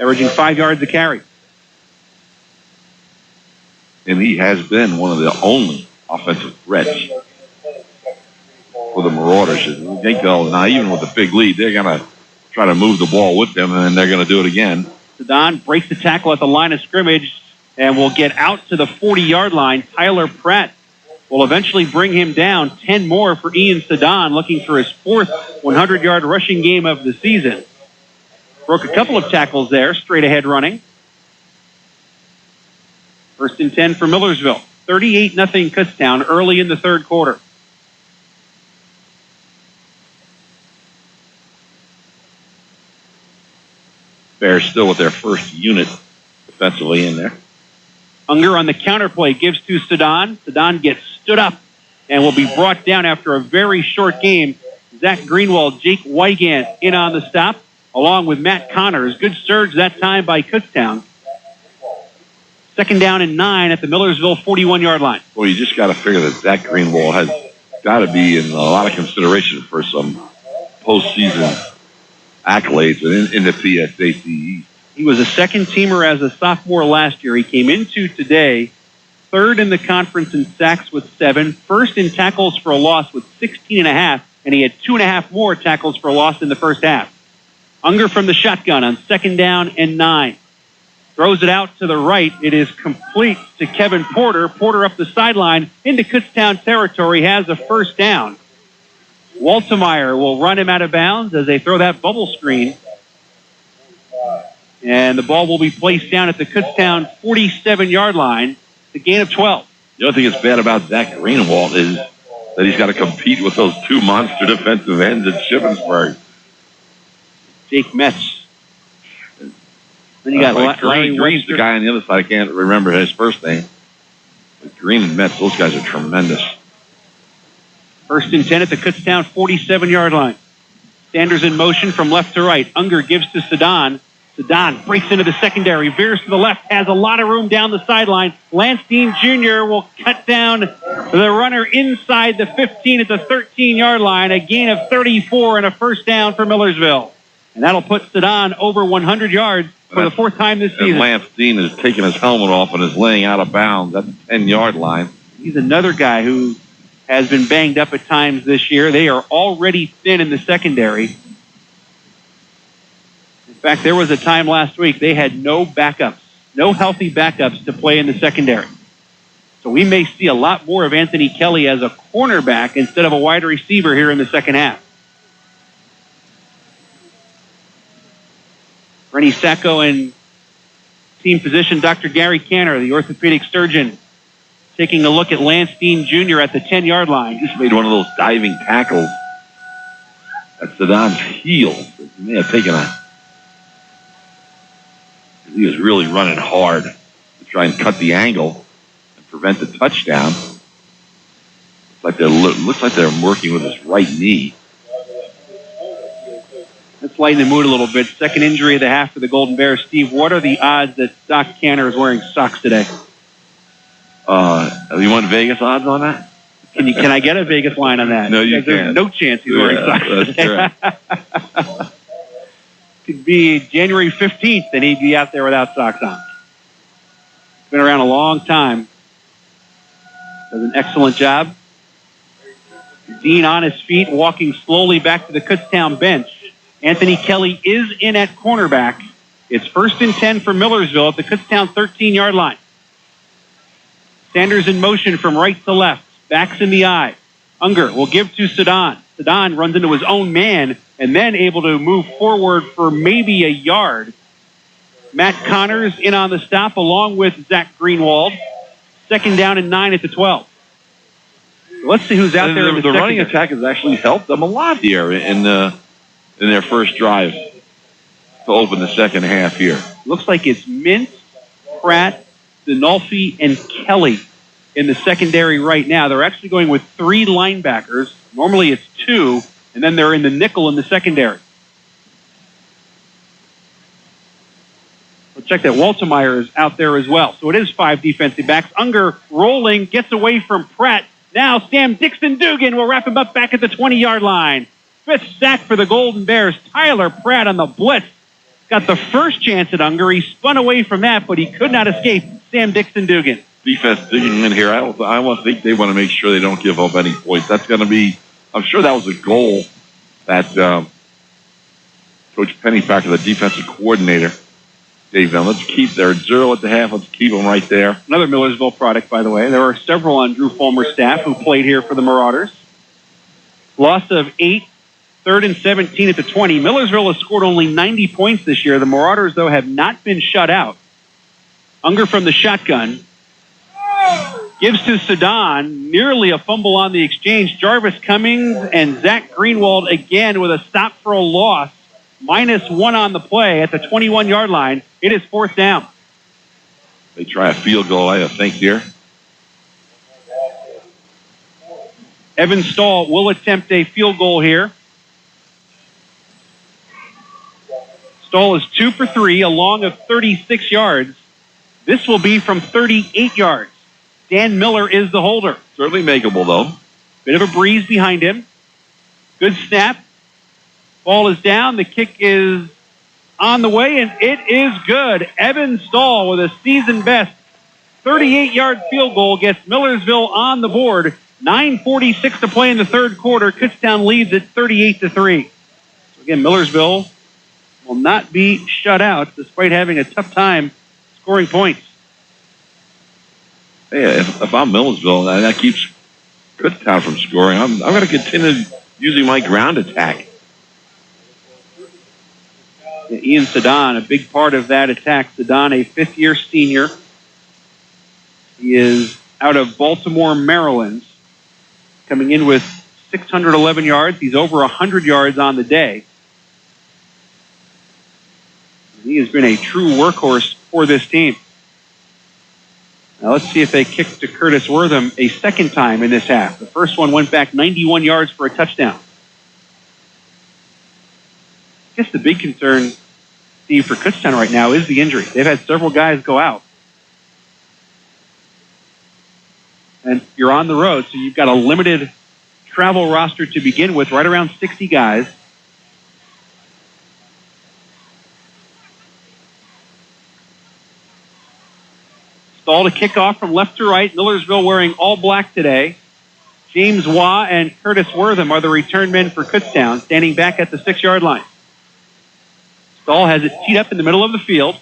averaging 5 yards a carry. And he has been one of the only offensive threats for the Marauders. I think now, even with a big lead, they're going to try to move the ball with them, and then they're going to do it again. Sedan breaks the tackle at the line of scrimmage and will get out to the 40-yard line. Tyler Pratt will eventually bring him down. 10 more for Ian Sedan, looking for his 4th 100-yard rushing game of the season. Broke a couple of tackles there, straight ahead running. 1st and 10 for Millersville. 38-0 Kutztown early in the third quarter. Bears still with their first unit defensively in there. Unger on the counterplay gives to Sedan. Sedan gets stood up and will be brought down after a very short game. Zach Greenwald, Jake Wygant in on the stop, along with Matt Connors. Good surge that time by Kutztown. 2nd down and 9 at the Millersville 41-yard line. Well, you just got to figure that Zach Greenwald has got to be in a lot of consideration for some postseason accolades in the PSAC. He was a second-teamer as a sophomore last year. He came into today 3rd in the conference in sacks with 7, 1st in tackles for a loss with 16.5, and he had 2.5 more tackles for a loss in the first half. Unger from the shotgun on 2nd down and 9. Throws it out to the right. It is complete to Kevin Porter. Porter up the sideline into Kutztown territory, has a 1st down. Waltemeyer will run him out of bounds as they throw that bubble screen. And the ball will be placed down at the Kutztown 47-yard line. The gain of 12. The other thing that's bad about Zach Greenwald is that he's got to compete with those 2 monster defensive ends at Shippensburg. Jake Metz. Then you got Green's the guy on the other side. I can't remember his first name. But Green and Metz, those guys are tremendous. 1st and 10 at the Kutztown 47-yard line. Sanders in motion from left to right. Unger gives to Sedan. Sedan breaks into the secondary, veers to the left, has a lot of room down the sideline. Lance Dean Jr. will cut down the runner inside the 15 at the 13-yard line. A gain of 34 and a 1st down for Millersville. And that'll put Sedan over 100 yards for the 4th time this season. And Lance Dean is taking his helmet off and is laying out of bounds at the 10-yard line. He's another guy who has been banged up at times this year. They are already thin in the secondary. In fact, there was a time last week they had no backups, no healthy backups to play in the secondary. So we may see a lot more of Anthony Kelly as a cornerback instead of a wide receiver here in the second half. Rennie Sacco in team position. Dr. Gary Canner, the orthopedic surgeon, taking a look at Lance Dean Jr. at the 10-yard line. He just made one of those diving tackles at Sedan's heel. He may have taken he was really running hard to try and cut the angle and prevent the touchdown. Looks like they're working with his right knee. Let's lighten the mood a little bit. Second injury of the half for the Golden Bears. Steve, what are the odds that Doc Canner is wearing socks today? Have you won Vegas odds on that? Can I get a Vegas line on that? No, you can't. There's no chance he's wearing socks today. Right. Could be January 15th and he'd be out there without socks on. Been around a long time. Does an excellent job. Dean on his feet, walking slowly back to the Kutztown bench. Anthony Kelly is in at cornerback. It's 1st and 10 for Millersville at the Kutztown 13-yard line. Sanders in motion from right to left. Backs in the eye. Unger will give to Sedan. Sedan runs into his own man and then able to move forward for maybe a yard. Matt Connors in on the stop along with Zach Greenwald. 2nd down and 9 at the 12. Let's see who's out there in the running attack has actually helped them a lot here in their first drive to open the second half here. Looks like it's Mintz, Pratt, Dinolfi, and Kelly in the secondary right now. They're actually going with 3 linebackers. Normally it's 2, and then they're in the nickel in the secondary. We'll check that Waltemeyer is out there as well. So it is 5 defensive backs. Unger rolling, gets away from Pratt. Now Sam Dixon-Dugan will wrap him up back at the 20-yard line. 5th sack for the Golden Bears. Tyler Pratt on the blitz. Got the first chance at Unger. He spun away from that, but he could not escape Sam Dixon-Dugan. Defense digging in here. I think they want to make sure they don't give up any points. That's going to be, I'm sure that was a goal that Coach Pennypacker, the defensive coordinator, Dave, now let's keep their 0 at the half. Let's keep them right there. Another Millersville product, by the way. There are several on Drew Fulmer's staff who played here for the Marauders. Loss of 8, 3rd and 17 at the 20. Millersville has scored only 90 points this year. The Marauders, though, have not been shut out. Unger from the shotgun. Gives to Sedan. Nearly a fumble on the exchange. Jarvis Cummings and Zach Greenwald again with a stop for a loss. -1 on the play at the 21-yard line. It is 4th down. They try a field goal, I think, here. Evan Stahl will attempt a field goal here. Stahl is 2 for 3, a long of 36 yards. This will be from 38 yards. Dan Miller is the holder. Certainly makeable, though. Bit of a breeze behind him. Good snap. Ball is down. The kick is on the way, and it is good. Evan Stahl with a season-best 38-yard field goal gets Millersville on the board. 9:46 to play in the third quarter. Kutztown leads at 38-3. So again, Millersville will not be shut out despite having a tough time scoring points. Hey, if I'm Millersville and that keeps Kutztown from scoring, I'm going to continue using my ground attack. Yeah, Ian Sedan, a big part of that attack. Sedan, a fifth-year senior. He is out of Baltimore, Maryland, coming in with 611 yards. He's over 100 yards on the day. He has been a true workhorse for this team. Now let's see if they kick to Curtis Wortham a second time in this half. The first one went back 91 yards for a touchdown. I guess the big concern, Steve, for Kutztown right now is the injury. They've had several guys go out. And you're on the road, so you've got a limited travel roster to begin with, right around 60 guys. Stahl to kick off from left to right. Millersville wearing all black today. James Waugh and Curtis Wortham are the return men for Kutztown, standing back at the 6-yard line. Stahl has it teed up in the middle of the field,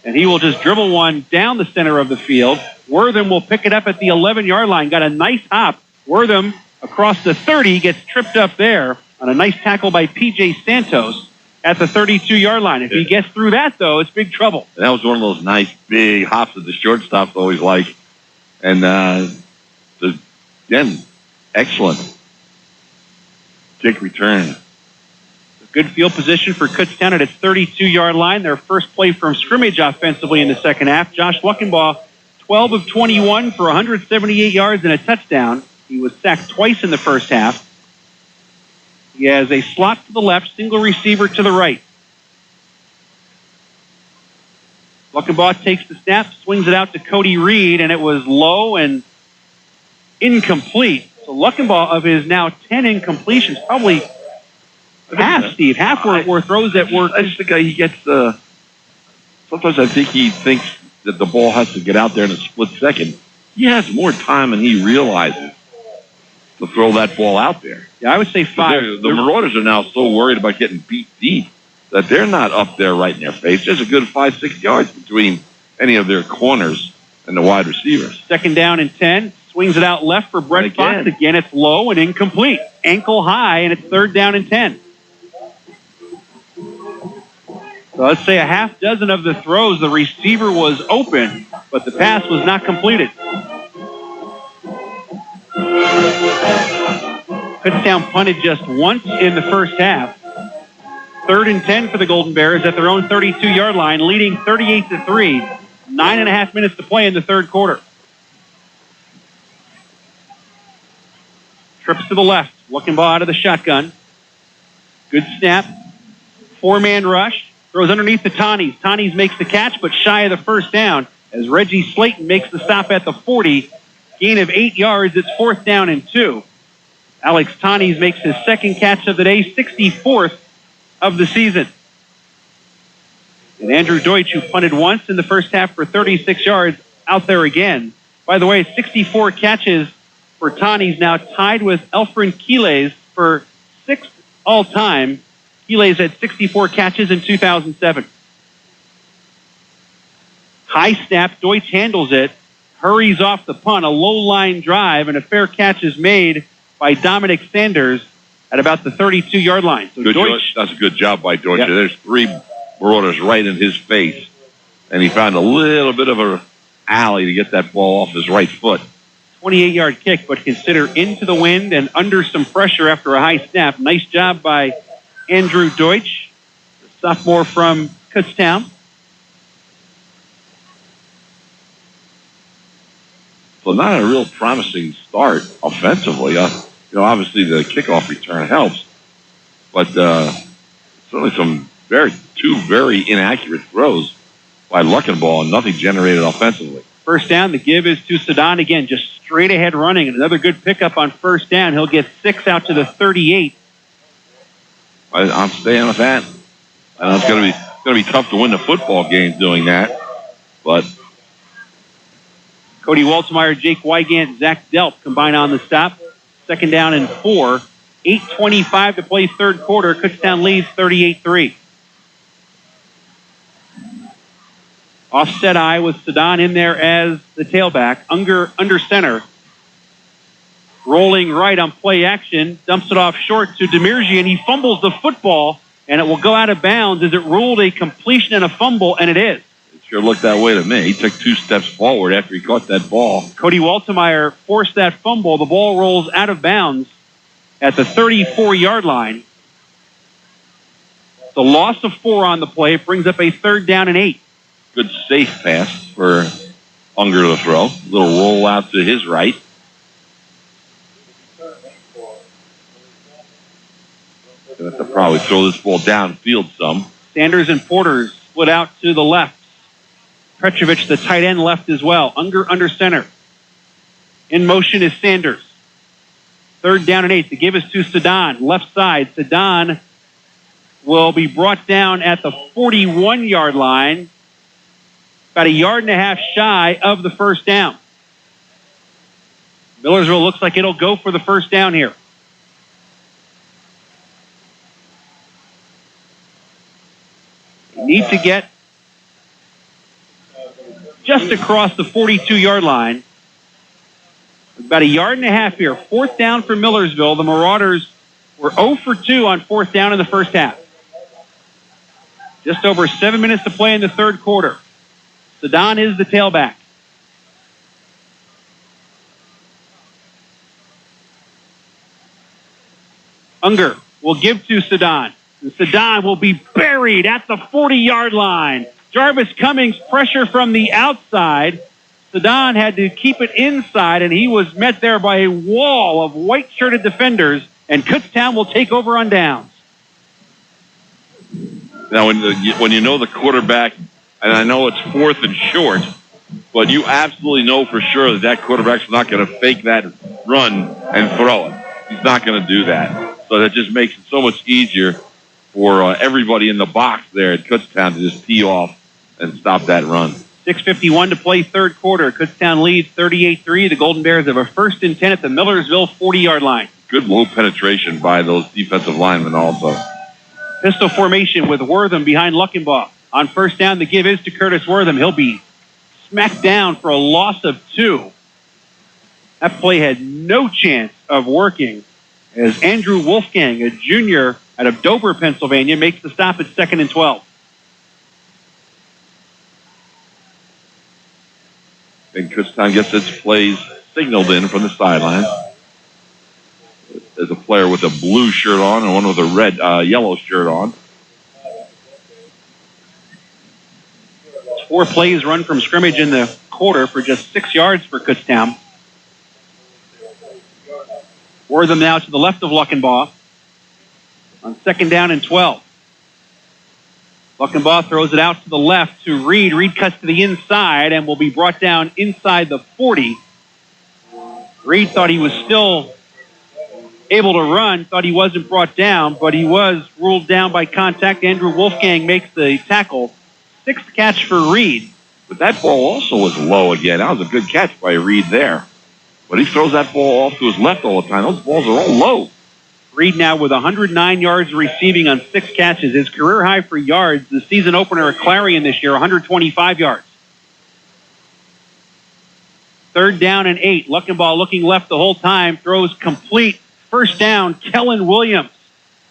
and he will just dribble one down the center of the field. Wortham will pick it up at the 11-yard line. Got a nice hop. Wortham across the 30 gets tripped up there on a nice tackle by P.J. Santos at the 32-yard line. If he gets through that, though, it's big trouble. That was one of those nice big hops that the shortstops always like. And, again, excellent kick return. Good field position for Kutztown at its 32-yard line. Their first play from scrimmage offensively in the second half. Josh Luckenbaugh, 12 of 21 for 178 yards and a touchdown. He was sacked twice in the first half. He has a slot to the left, single receiver to the right. Luckenbaugh takes the snap, swings it out to Cody Reed, and it was low and incomplete. So Luckenbaugh, of his now 10 incompletions, probably half, Steve. Half were throws that were... I just think he gets... sometimes I think he thinks that the ball has to get out there in a split second. He has more time than he realizes to throw that ball out there. Yeah, I would say 5. The Marauders are now so worried about getting beat deep that they're not up there right in their face. There's a good 5-6 yards between any of their corners and the wide receivers. Second down and 10. Swings it out left for Brett Fox. Again, it's low and incomplete. Ankle high, and it's third down and 10. So let's say a half dozen of the throws, the receiver was open, but the pass was not completed. Kutztown punted just once in the first half. Third and 10 for the Golden Bears at their own 32-yard line, leading 38-3. 9.5 minutes to play in the third quarter. Trips to the left. Luckenbaugh out of the shotgun. Good snap. 4-man rush. Throws underneath to Tonnies. Tonnies makes the catch, but shy of the first down as Reggie Slayton makes the stop at the 40. Gain of 8 yards. It's 4th down and 2. Alex Tonnies makes his second catch of the day, 64th of the season. And Andrew Deutsch, who punted once in the first half for 36 yards, out there again. By the way, 64 catches for Tonnies, now tied with Elfrin Quiles for 6th all-time. Quiles had 64 catches in 2007. High snap. Deutsch handles it. Hurries off the punt. A low line drive, and a fair catch is made by Dominic Sanders at about the 32-yard line. So Deutsch, that's a good job by Deutsch. Yep. There's 3 Marauders right in his face, and he found a little bit of a alley to get that ball off his right foot. 28-yard kick, but consider into the wind and under some pressure after a high snap. Nice job by Andrew Deutsch, the sophomore from Kutztown. So not a real promising start offensively. Obviously the kickoff return helps, but certainly two very inaccurate throws by Luckenball and nothing generated offensively. First down, the give is to Sedan again, just straight ahead running, and another good pickup on first down. He'll get 6 out to the 38. I'm staying with that. I know it's going to be tough to win the football games doing that, but Cody Waltmeyer, Jake Wygant, Zach Delp combine on the stop. Second down and 4. 8:25 to play third quarter. Kutztown leads 38-3. Offset eye with Sedan in there as the tailback. Under center. Rolling right on play action. Dumps it off short to Demirji, and he fumbles the football, and it will go out of bounds as it ruled a completion and a fumble, and it is. it sure looked that way to me. He took 2 steps forward after he caught that ball. Cody Waltmeyer forced that fumble. The ball rolls out of bounds at the 34-yard line. The loss of 4 on the play brings up a 3rd down and 8. Good safe pass for Unger to throw. Little roll out to his right. Going to have to probably throw this ball downfield some. Sanders and Porter split out to the left. Petrovic, the tight end, left as well. Unger under center. In motion is Sanders. 3rd down and 8. The give is to Sedan. Left side. Sedan will be brought down at the 41-yard line. About a yard and a half shy of the first down. Millersville looks like it'll go for the first down here. They need to get just across the 42-yard line. About a yard and a half here. 4th down for Millersville. The Marauders were 0 for 2 on 4th down in the first half. Just over 7 minutes to play in the third quarter. Sedan is the tailback. Unger will give to Sedan. And Sedan will be buried at the 40-yard line. Jarvis Cummings pressure from the outside. Sedan had to keep it inside, and he was met there by a wall of white-shirted defenders, and Kutztown will take over on downs. Now, when you know the quarterback, and I know it's 4th and short, but you absolutely know for sure that quarterback's not going to fake that run and throw it. He's not going to do that. So that just makes it so much easier for everybody in the box there at Kutztown to just tee off and stop that run. 6:51 to play third quarter. Kutztown leads 38-3. The Golden Bears have a 1st and 10 at the Millersville 40-yard line. Good low penetration by those defensive linemen also. Pistol formation with Wortham behind Luckenbach. On first down, the give is to Curtis Wortham. He'll be smacked down for a loss of 2. That play had no chance of working as Andrew Wolfgang, a junior out of Dover, Pennsylvania, makes the stop at 2nd and 12. And Kutztown gets its plays signaled in from the sideline. There's a player with a blue shirt on and one with a yellow shirt on. 4 plays run from scrimmage in the quarter for just 6 yards for Kutztown. Wortham now to the left of Luckenbach on 2nd down and 12. Luckenbach throws it out to the left to Reed. Reed cuts to the inside and will be brought down inside the 40. Reed thought he was still able to run, thought he wasn't brought down, but he was ruled down by contact. Andrew Wolfgang makes the tackle. 6th catch for Reed. But that ball also was low again. That was a good catch by Reed there. But he throws that ball off to his left all the time. Those balls are all low. Reed now with 109 yards receiving on 6 catches. His career high for yards, the season opener at Clarion this year, 125 yards. 3rd down and 8. Luckenbaugh looking left the whole time. Throws complete. First down, Kellen Williams,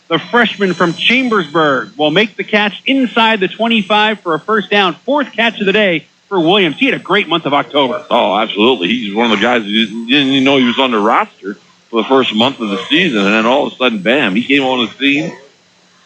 the freshman from Chambersburg, will make the catch inside the 25 for a first down. 4th catch of the day for Williams. He had a great month of October. Oh, absolutely. He's one of the guys who didn't even know he was on the roster for the first month of the season, and then all of a sudden, bam, he came on the scene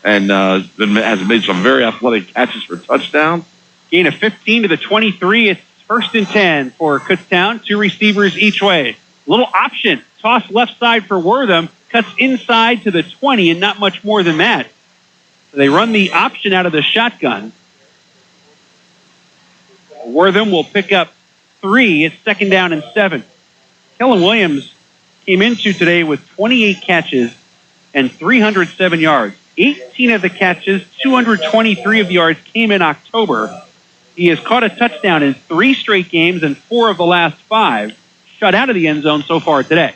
and has made some very athletic catches for touchdowns. Gain of 15 to the 23. It's 1st and 10 for Kutztown. 2 receivers each way. Little option. Toss left side for Wortham. Cuts inside to the 20 and not much more than that. So they run the option out of the shotgun. Wortham will pick up 3. It's 2nd down and 7. Kellen Williams came into today with 28 catches and 307 yards. 18 of the catches, 223 of the yards came in October. He has caught a touchdown in 3 straight games and 4 of the last 5. Shut out of the end zone so far today.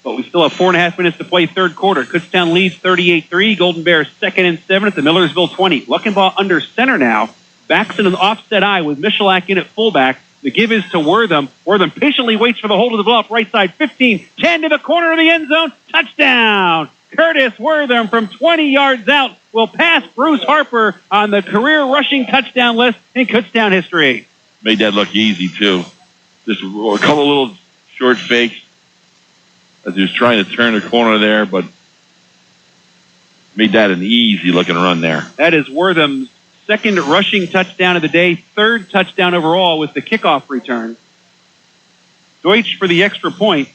But we still have 4.5 minutes to play 3rd quarter. Kutztown leads 38-3. Golden Bears 2nd and 7 at the Millersville 20. Luckenbaugh under center now. Backs in an offset eye with Michalak in at fullback. The give is to Wortham. Wortham patiently waits for the hold of the ball up right side. 15, 10 to the corner of the end zone. Touchdown! Curtis Wortham from 20 yards out will pass Bruce Harper on the career rushing touchdown list in Kutztown history. Made that look easy, too. Just a couple little short fakes as he was trying to turn the corner there, but made that an easy-looking run there. That is Wortham's 2nd rushing touchdown of the day, 3rd touchdown overall with the kickoff return. Deutsch for the extra point.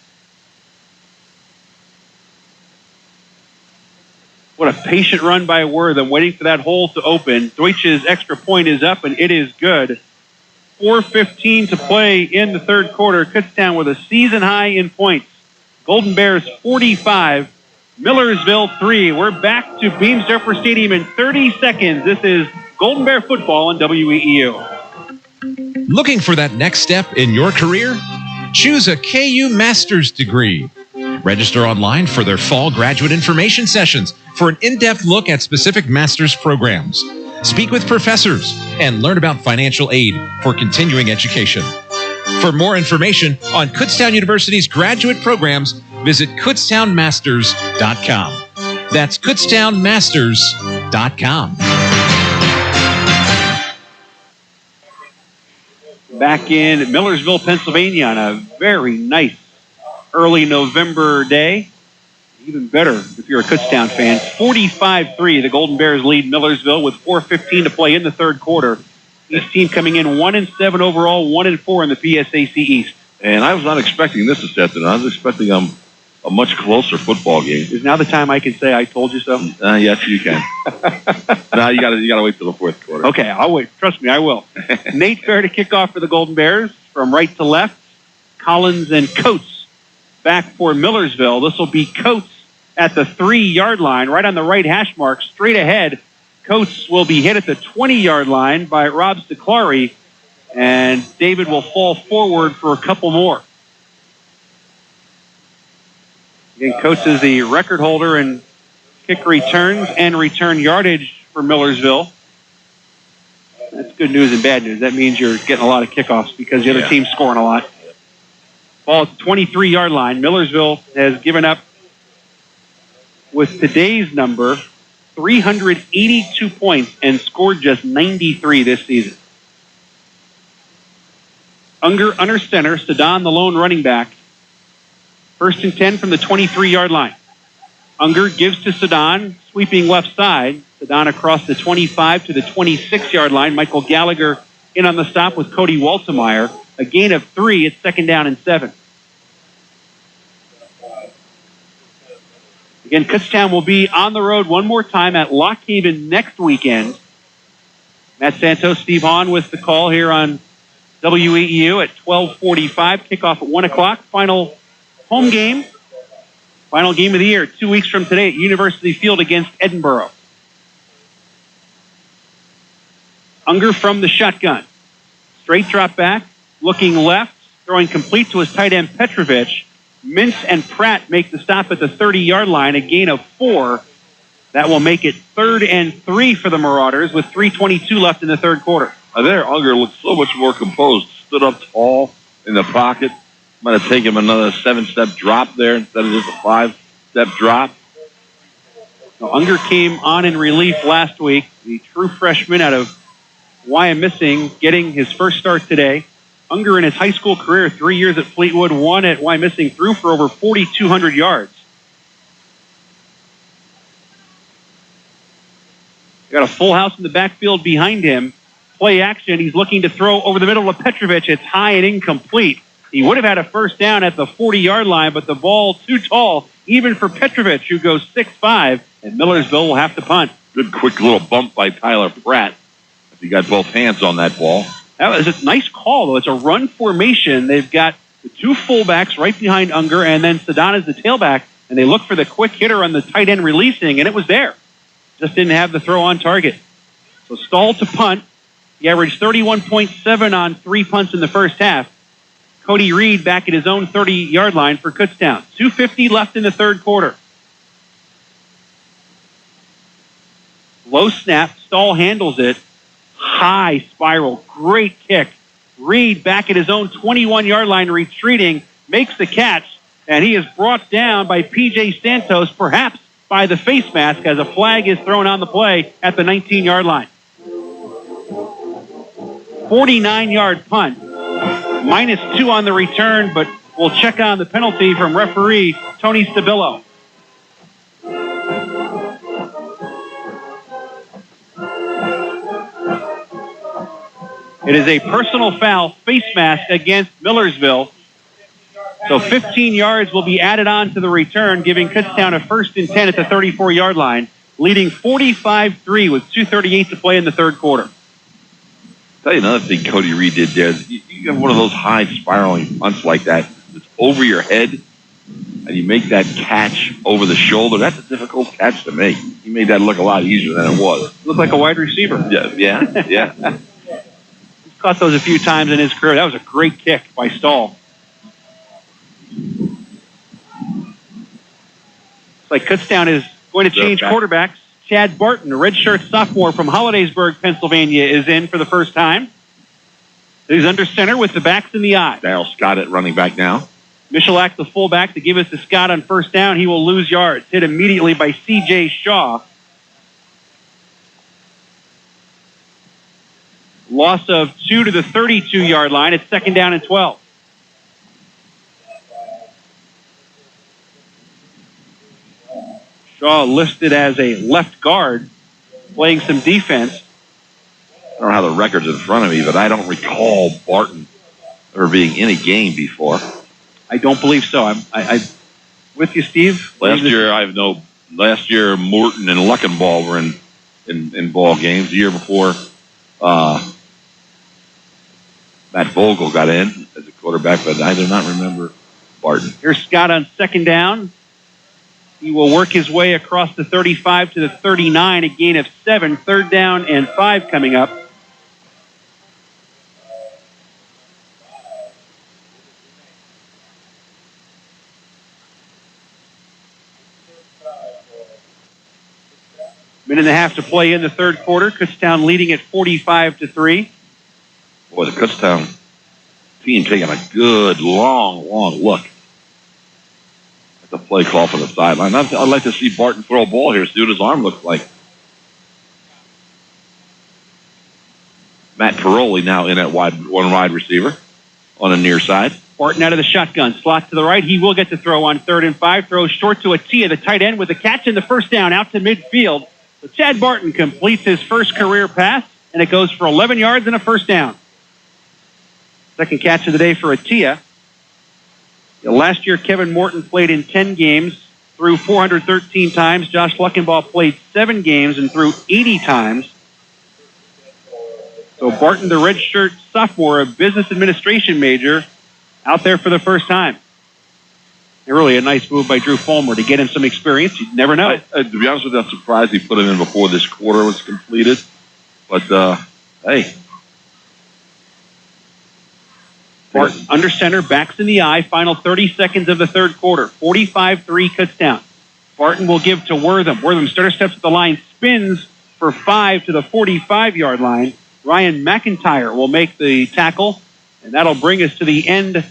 What a patient run by Wortham, waiting for that hole to open. Deutsch's extra point is up, and it is good. 4:15 to play in the 3rd quarter. Kutztown with a season high in points. Golden Bears 45, Millersville 3. We're back to Beamsdorfer Stadium in 30 seconds. This is Golden Bear football on WEEU. Looking for that next step in your career? Choose a KU Master's degree. Register online for their fall graduate information sessions for an in-depth look at specific master's programs. Speak with professors and learn about financial aid for continuing education. For more information on Kutztown University's graduate programs, visit kutztownmasters.com. That's kutztownmasters.com. Back in Millersville, Pennsylvania on a very nice early November day. Even better if you're a Kutztown fan. 45-3, the Golden Bears lead Millersville with 4:15 to play in the 3rd quarter. Each team coming in 1-7 overall, 1-4 in the PSAC East. And I was not expecting this this afternoon. I was expecting a much closer football game. Is now the time I can say I told you so? Yes, you can. Now you gotta wait till the 4th quarter. Okay, I'll wait. Trust me, I will. Nate Fair to kick off for the Golden Bears from right to left. Collins and Coates back for Millersville. This will be Coates at the 3-yard line, right on the right hash mark, straight ahead. Coates will be hit at the 20-yard line by Rob Staclari, and David will fall forward for a couple more. Again, Coates is the record holder in kick returns and return yardage for Millersville. That's good news and bad news. That means you're getting a lot of kickoffs because the other team's scoring a lot. Ball at the 23-yard line. Millersville has given up, with today's number, 382 points and scored just 93 this season. Unger under center, Sedan the lone running back. 1st and 10 from the 23-yard line. Unger gives to Sedan, sweeping left side. Sedan across the 25 to the 26-yard line. Michael Gallagher in on the stop with Cody Waltemeyer. A gain of 3. It's 2nd down and 7. Again, Kutztown will be on the road one more time at Lock Haven next weekend. Matt Santos, Steve Hahn with the call here on WEEU at 12:45. Kickoff at 1 o'clock. Final home game. Final game of the year, 2 weeks from today at University Field against Edinburgh. Unger from the shotgun. Straight drop back, looking left, throwing complete to his tight end Petrovic. Mintz and Pratt make the stop at the 30-yard line, a gain of 4. That will make it 3rd and 3 for the Marauders with 3:22 left in the 3rd quarter. There, Unger looked so much more composed, stood up tall, in the pocket. Might have taken him another 7-step drop there instead of just a 5-step drop. Now, Unger came on in relief last week. The true freshman out of Wyomissing getting his first start today. Unger in his high school career, 3 years at Fleetwood, 1 at Wyomissing, threw for over 4,200 yards. Got a full house in the backfield behind him. Play action. He's looking to throw over the middle of Petrovic. It's high and incomplete. He would have had a first down at the 40-yard line, but the ball too tall, even for Petrovic, who goes 6'5", and Millersville will have to punt. Good quick little bump by Tyler Pratt. He got both hands on that ball. That was a nice call, though. It's a run formation. They've got the two fullbacks right behind Unger, and then Sedana's the tailback, and they look for the quick hitter on the tight end releasing, and it was there. Just didn't have the throw on target. So Stahl to punt. He averaged 31.7 on 3 punts in the first half. Cody Reed back at his own 30-yard line for Kutztown. 2:50 left in the third quarter. Low snap. Stahl handles it. High spiral. Great kick. Reed back at his own 21-yard line retreating. Makes the catch. And he is brought down by P.J. Santos, perhaps by the face mask, as a flag is thrown on the play at the 19-yard line. 49-yard punt. -2 on the return, but we'll check on the penalty from referee Tony Stabillo. It is a personal foul, face mask against Millersville. So 15 yards will be added on to the return, giving Kutztown a 1st and 10 at the 34-yard line, leading 45-3 with 2:38 to play in the third quarter. I'll tell you another thing Cody Reed did there. You have one of those high spiraling punts like that. It's over your head, and you make that catch over the shoulder. That's a difficult catch to make. He made that look a lot easier than it was. Looked like a wide receiver. Yeah. He's caught those a few times in his career. That was a great kick by Stahl. It's like Kutztown is going to change quarterbacks. Chad Barton, a redshirt sophomore from Hollidaysburg, Pennsylvania, is in for the first time. He's under center with the backs in the eye. Darryl Scott at running back now. Michalak, the fullback, to give us to Scott on first down. He will lose yards. Hit immediately by C.J. Shaw. Loss of 2 to the 32-yard line. It's 2nd down and 12. Shaw listed as a left guard, playing some defense. I don't have the records in front of me, but I don't recall Barton ever being in a game before. I don't believe so. I'm with you, Steve. Last year Morton and Luckenball were in ball games. The year before, Matt Vogel got in as a quarterback, but I do not remember Barton. Here's Scott on 2nd down. He will work his way across the 35 to the 39, a gain of 7. 3rd down and 5 coming up. Minute and a half to play in the third quarter. Kutztown leading at 45-3. Boy, the Kutztown team taking a good, long look at the play call for the sideline. I'd like to see Barton throw a ball here, see what his arm looks like. Matt Paroli now in at one wide receiver on the near side. Barton out of the shotgun, slot to the right. He will get to throw on 3rd and 5. Throws short to Atia, the tight end, with a catch in the first down out to midfield. So Chad Barton completes his first career pass, and it goes for 11 yards and a first down. Second catch of the day for Atia. Last year, Kevin Morton played in 10 games, threw 413 times. Josh Luckenball played 7 games and threw 80 times. So Barton, the redshirt sophomore, a business administration major, out there for the first time. And really a nice move by Drew Fulmer to get him some experience. You never know. To be honest with you, I'm surprised he put him in before this quarter was completed. But, hey. Barton under center, backs in the eye. Final 30 seconds of the third quarter. 45-3 Kutztown. Barton will give to Wortham. Wortham stutter steps at the line, spins for 5 to the 45-yard line. Ryan McIntyre will make the tackle And that'll bring us to the end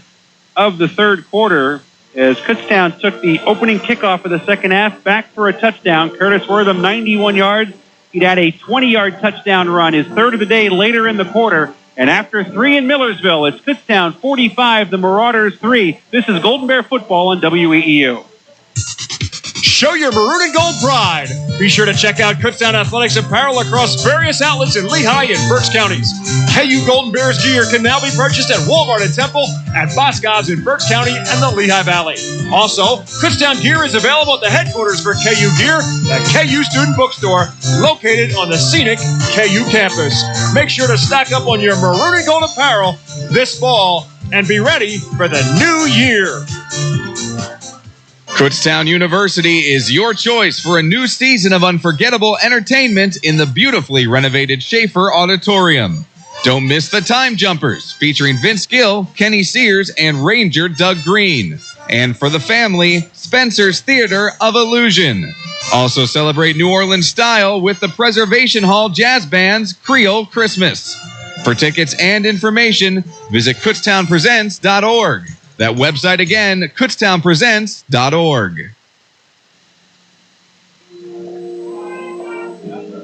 of the third quarter as Kutztown took the opening kickoff of the second half back for a touchdown. Curtis Wortham, 91 yards. He'd had a 20-yard touchdown run, his third of the day later in the quarter. And after 3 in Millersville, it's Kutztown 45, the Marauders 3. This is Golden Bear football on WEEU. Show your maroon and gold pride. Be sure to check out Kutztown Athletics apparel across various outlets in Lehigh and Berks counties. KU Golden Bears gear can now be purchased at Walmart and Temple, at Boscov's in Berks County and the Lehigh Valley. Also, Kutztown gear is available at the headquarters for KU gear, the KU Student Bookstore, located on the scenic KU campus. Make sure to stock up on your maroon and gold apparel this fall and be ready for the new year. Kutztown University is your choice for a new season of unforgettable entertainment in the beautifully renovated Schaefer Auditorium. Don't miss the Time Jumpers, featuring Vince Gill, Kenny Sears, and Ranger Doug Green. And for the family, Spencer's Theater of Illusion. Also celebrate New Orleans style with the Preservation Hall Jazz Band's Creole Christmas. For tickets and information, visit kutztownpresents.org. That website again, kutztownpresents.org.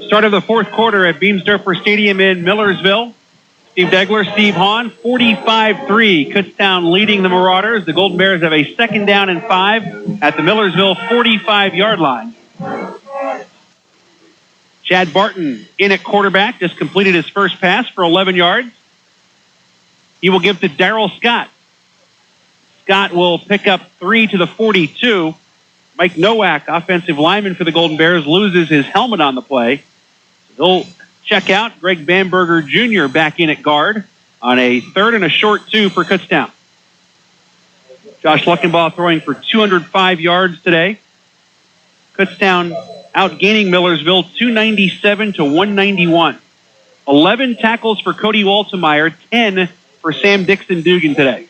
Start of the fourth quarter at Beamsdorfer Stadium in Millersville. Steve Degler, Steve Hahn, 45-3. Kutztown leading the Marauders. The Golden Bears have a second down and 5 at the Millersville 45-yard line. Chad Barton in at quarterback, just completed his first pass for 11 yards. He will give to Darryl Scott. Scott will pick up 3 to the 42. Mike Nowak, offensive lineman for the Golden Bears, loses his helmet on the play. He'll check out. Greg Bamberger Jr. back in at guard on a third and a short 2 for Kutztown. Josh Luckenbaugh throwing for 205 yards today. Kutztown outgaining Millersville 297 to 191. 11 tackles for Cody Waltemeyer, 10 for Sam Dixon-Dugan today.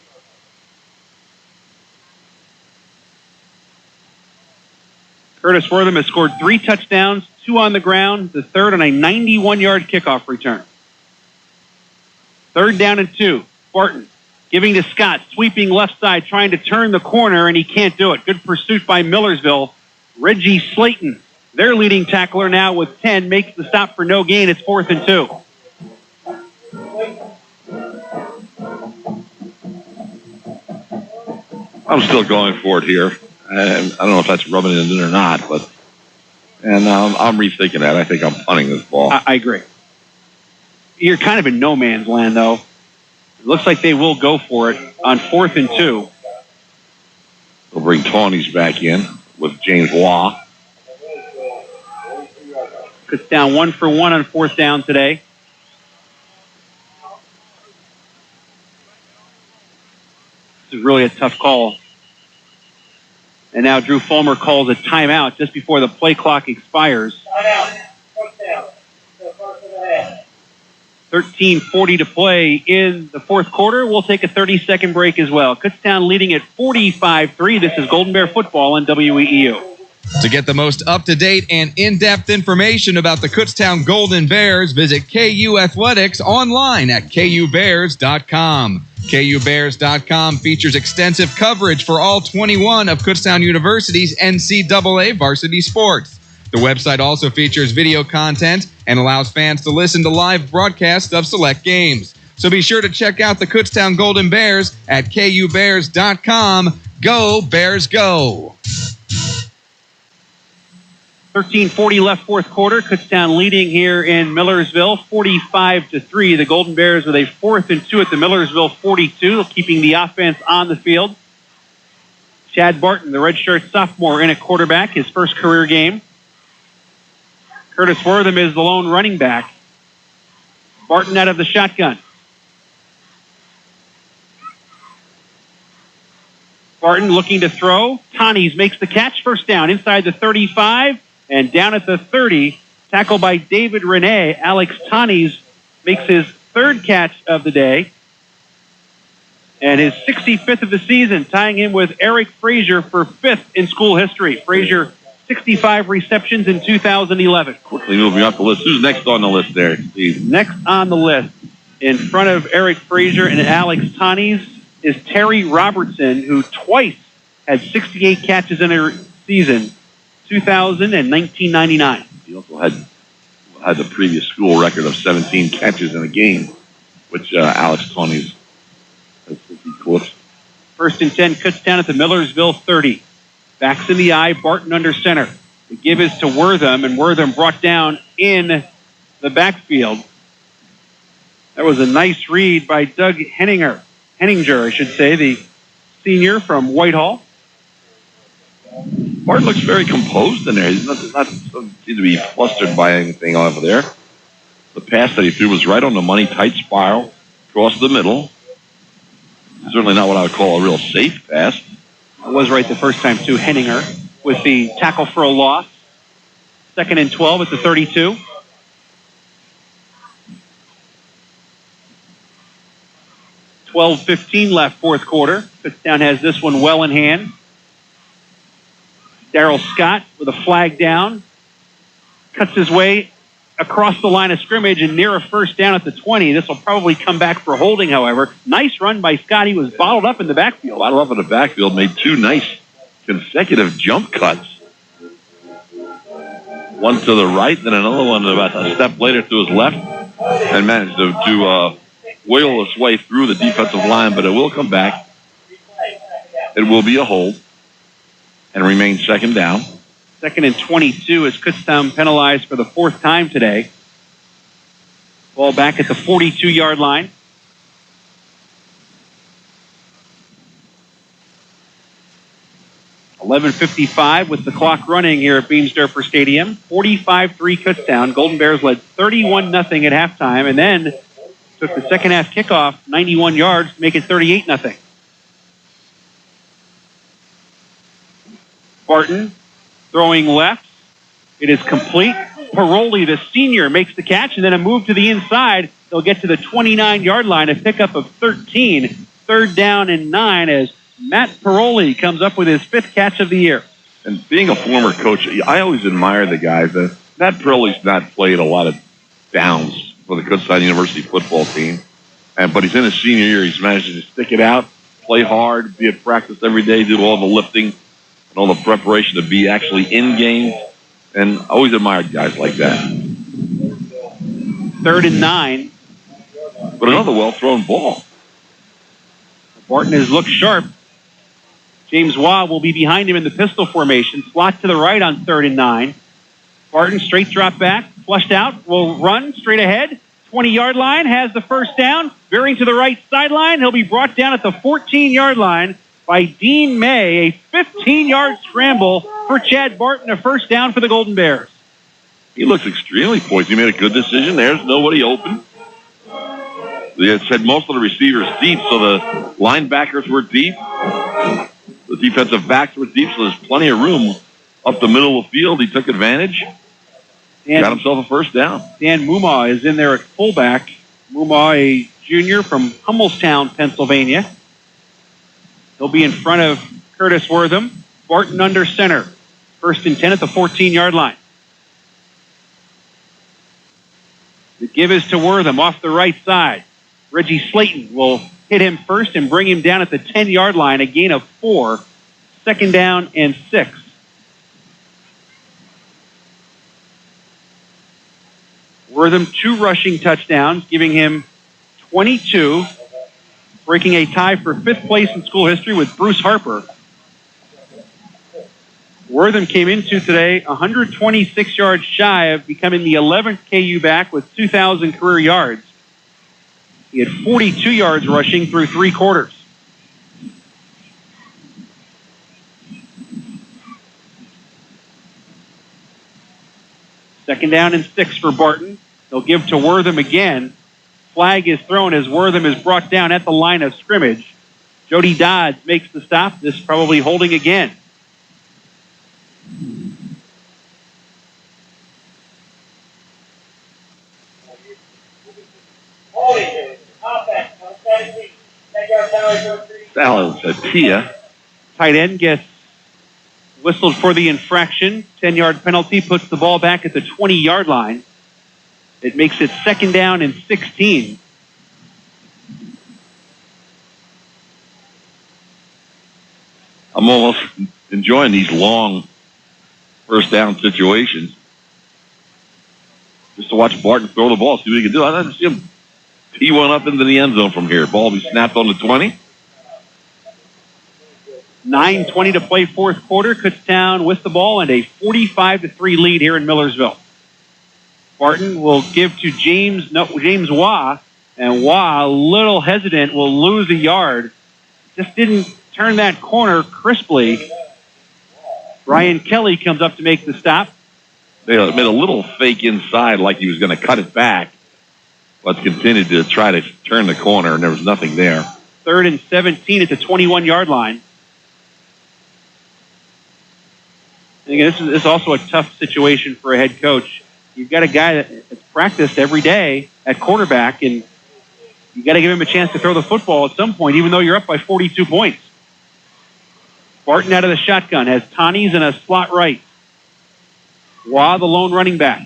Curtis Wortham has scored 3 touchdowns, 2 on the ground, the third on a 91-yard kickoff return. Third down and 2. Barton giving to Scott, sweeping left side, trying to turn the corner, and he can't do it. Good pursuit by Millersville. Reggie Slayton, their leading tackler now with 10, makes the stop for no gain. It's 4th and 2. I'm still going for it here. I don't know if that's rubbing it in or not, but I'm rethinking that. I think I'm punting this ball. I agree. You're kind of in no man's land, though. It looks like they will go for it on 4th and 2. We'll bring Tawny's back in with James Waugh. Cuts down 1 for 1 on 4th down today. This is really a tough call. And now Drew Fulmer calls a timeout just before the play clock expires. 13:40 to play in the fourth quarter. We'll take a 30-second break as well. Kutztown leading at 45-3. This is Golden Bear football on WEEU. To get the most up-to-date and in-depth information about the Kutztown Golden Bears, visit KU Athletics online at kubears.com. KUBears.com features extensive coverage for all 21 of Kutztown University's NCAA varsity sports. The website also features video content and allows fans to listen to live broadcasts of select games. So be sure to check out the Kutztown Golden Bears at KUBears.com. Go, Bears, go! 13:40 left fourth quarter. Kutztown leading here in Millersville, 45-3. The Golden Bears with a 4th and 2 at the Millersville 42, keeping the offense on the field. Chad Barton, the redshirt sophomore, in at quarterback, his first career game. Curtis Wortham is the lone running back. Barton out of the shotgun. Barton looking to throw. Tonnies makes the catch, first down inside the 35. And down at the 30, tackled by David Rene, Alex Tonnies makes his 3rd catch of the day and his 65th of the season, tying him with Eric Frazier for 5th in school history. Frazier, 65 receptions in 2011. Quickly moving up the list. Who's next on the list there, Steve? Next on the list In front of Eric Frazier and Alex Tanis is Terry Robertson, who twice had 68 catches in a season, 2000 and 1999. He also had the previous school record of 17 catches in a game, which Alex Tanis has eclipsed. 1st and 10, Kutztown at the Millersville 30. Backs in the eye, Barton under center. The give is to Wortham, and Wortham brought down in the backfield. That was a nice read by Doug Henninger, I should say, the senior from Whitehall. Barton looks very composed in there. He's not seem to be flustered by anything over there. The pass that he threw was right on the money, tight spiral, across the middle. Certainly not what I would call a real safe pass. It was right the first time, too. Henninger with the tackle for a loss. 2nd and 12 at the 32. $12:15 left, fourth quarter. Kutztown has this one well in hand. Darryl Scott with a flag down. Cuts his way across the line of scrimmage and near a first down at the 20. This will probably come back for holding, however. Nice run by Scott. He was bottled up in the backfield. Bottled up in the backfield, made two nice consecutive jump cuts. One to the right, then another one about a step later to his left, and managed to wheel his way through the defensive line, but it will come back. It will be a hold and remain second down. 2nd and 22 as Kutztown penalized for the 4th time today. Ball back at the 42-yard line. $11:55 with the clock running here at Beamsdorfer Stadium. 45-3 Kutztown. Golden Bears led 31-0 at halftime, and then took the second half kickoff 91 yards to make it 38-0. Barton throwing left. It is complete. Paroli, the senior, makes the catch, and then a move to the inside. They'll get to the 29-yard line, a pickup of 13. 3rd down and 9 as Matt Paroli comes up with his 5th catch of the year. And being a former coach, I always admire the guys. Matt Paroli's not played a lot of downs for the Kutztown University football team, but he's in his senior year. He's managed to stick it out, play hard, be at practice every day, do all the lifting and all the preparation to be actually in games. And I always admired guys like that. 3rd and 9. But another well-thrown ball. Barton has looked sharp. James Waugh will be behind him in the pistol formation. Slot to the right on 3rd and 9. Barton straight drop back, flushed out, will run straight ahead. 20-yard line, has the first down. Veering to the right sideline. He'll be brought down at the 14-yard line by Dean May. A 15-yard scramble for Chad Barton, a first down for the Golden Bears. He looks extremely poised. He made a good decision. There's nobody open. They had said most of the receivers deep, so the linebackers were deep. The defensive backs were deep, so there's plenty of room up the middle of the field. He took advantage. Got himself a first down. Dan Mumaw is in there at fullback. Mumaw, a junior from Hummelstown, Pennsylvania. He'll be in front of Curtis Wortham. Barton under center. 1st and 10 at the 14-yard line. The give is to Wortham off the right side. Reggie Slayton will hit him first and bring him down at the 10-yard line, a gain of 4. 2nd down and 6. Wortham 2 rushing touchdowns, giving him 22, breaking a tie for 5th place in school history with Bruce Harper. Wortham came into today 126 yards shy of becoming the 11th KU back with 2,000 career yards. He had 42 yards rushing through 3 quarters. Second down and 6 for Barton. They'll give to Wortham again. Flag is thrown as Wortham is brought down at the line of scrimmage. Jody Dodds makes the stop. This probably holding again. Tia. Tight end gets whistled for the infraction. 10-yard penalty puts the ball back at the 20-yard line. It makes it 2nd down and 16. almost enjoying these long first down situations. Just to watch Barton throw the ball, see what he can do. I'd like to see him tee one up into the end zone from here. Ball will be snapped on the 20. 9:20 to play fourth quarter. Kutztown with the ball and a 45-3 lead here in Millersville. Barton will give to James Waugh, and Waugh, a little hesitant, will lose a yard. Just didn't turn that corner crisply. Ryan Kelly comes up to make the stop. They made a little fake inside like he was going to cut it back, but continued to try to turn the corner, and there was nothing there. 3rd and 17 at the 21-yard line. And again, this is also a tough situation for a head coach. You've got a guy that's practiced every day at quarterback, and you got to give him a chance to throw the football at some point, even though you're up by 42 points. Barton out of the shotgun has Tonnies in a slot right. Waugh, the lone running back.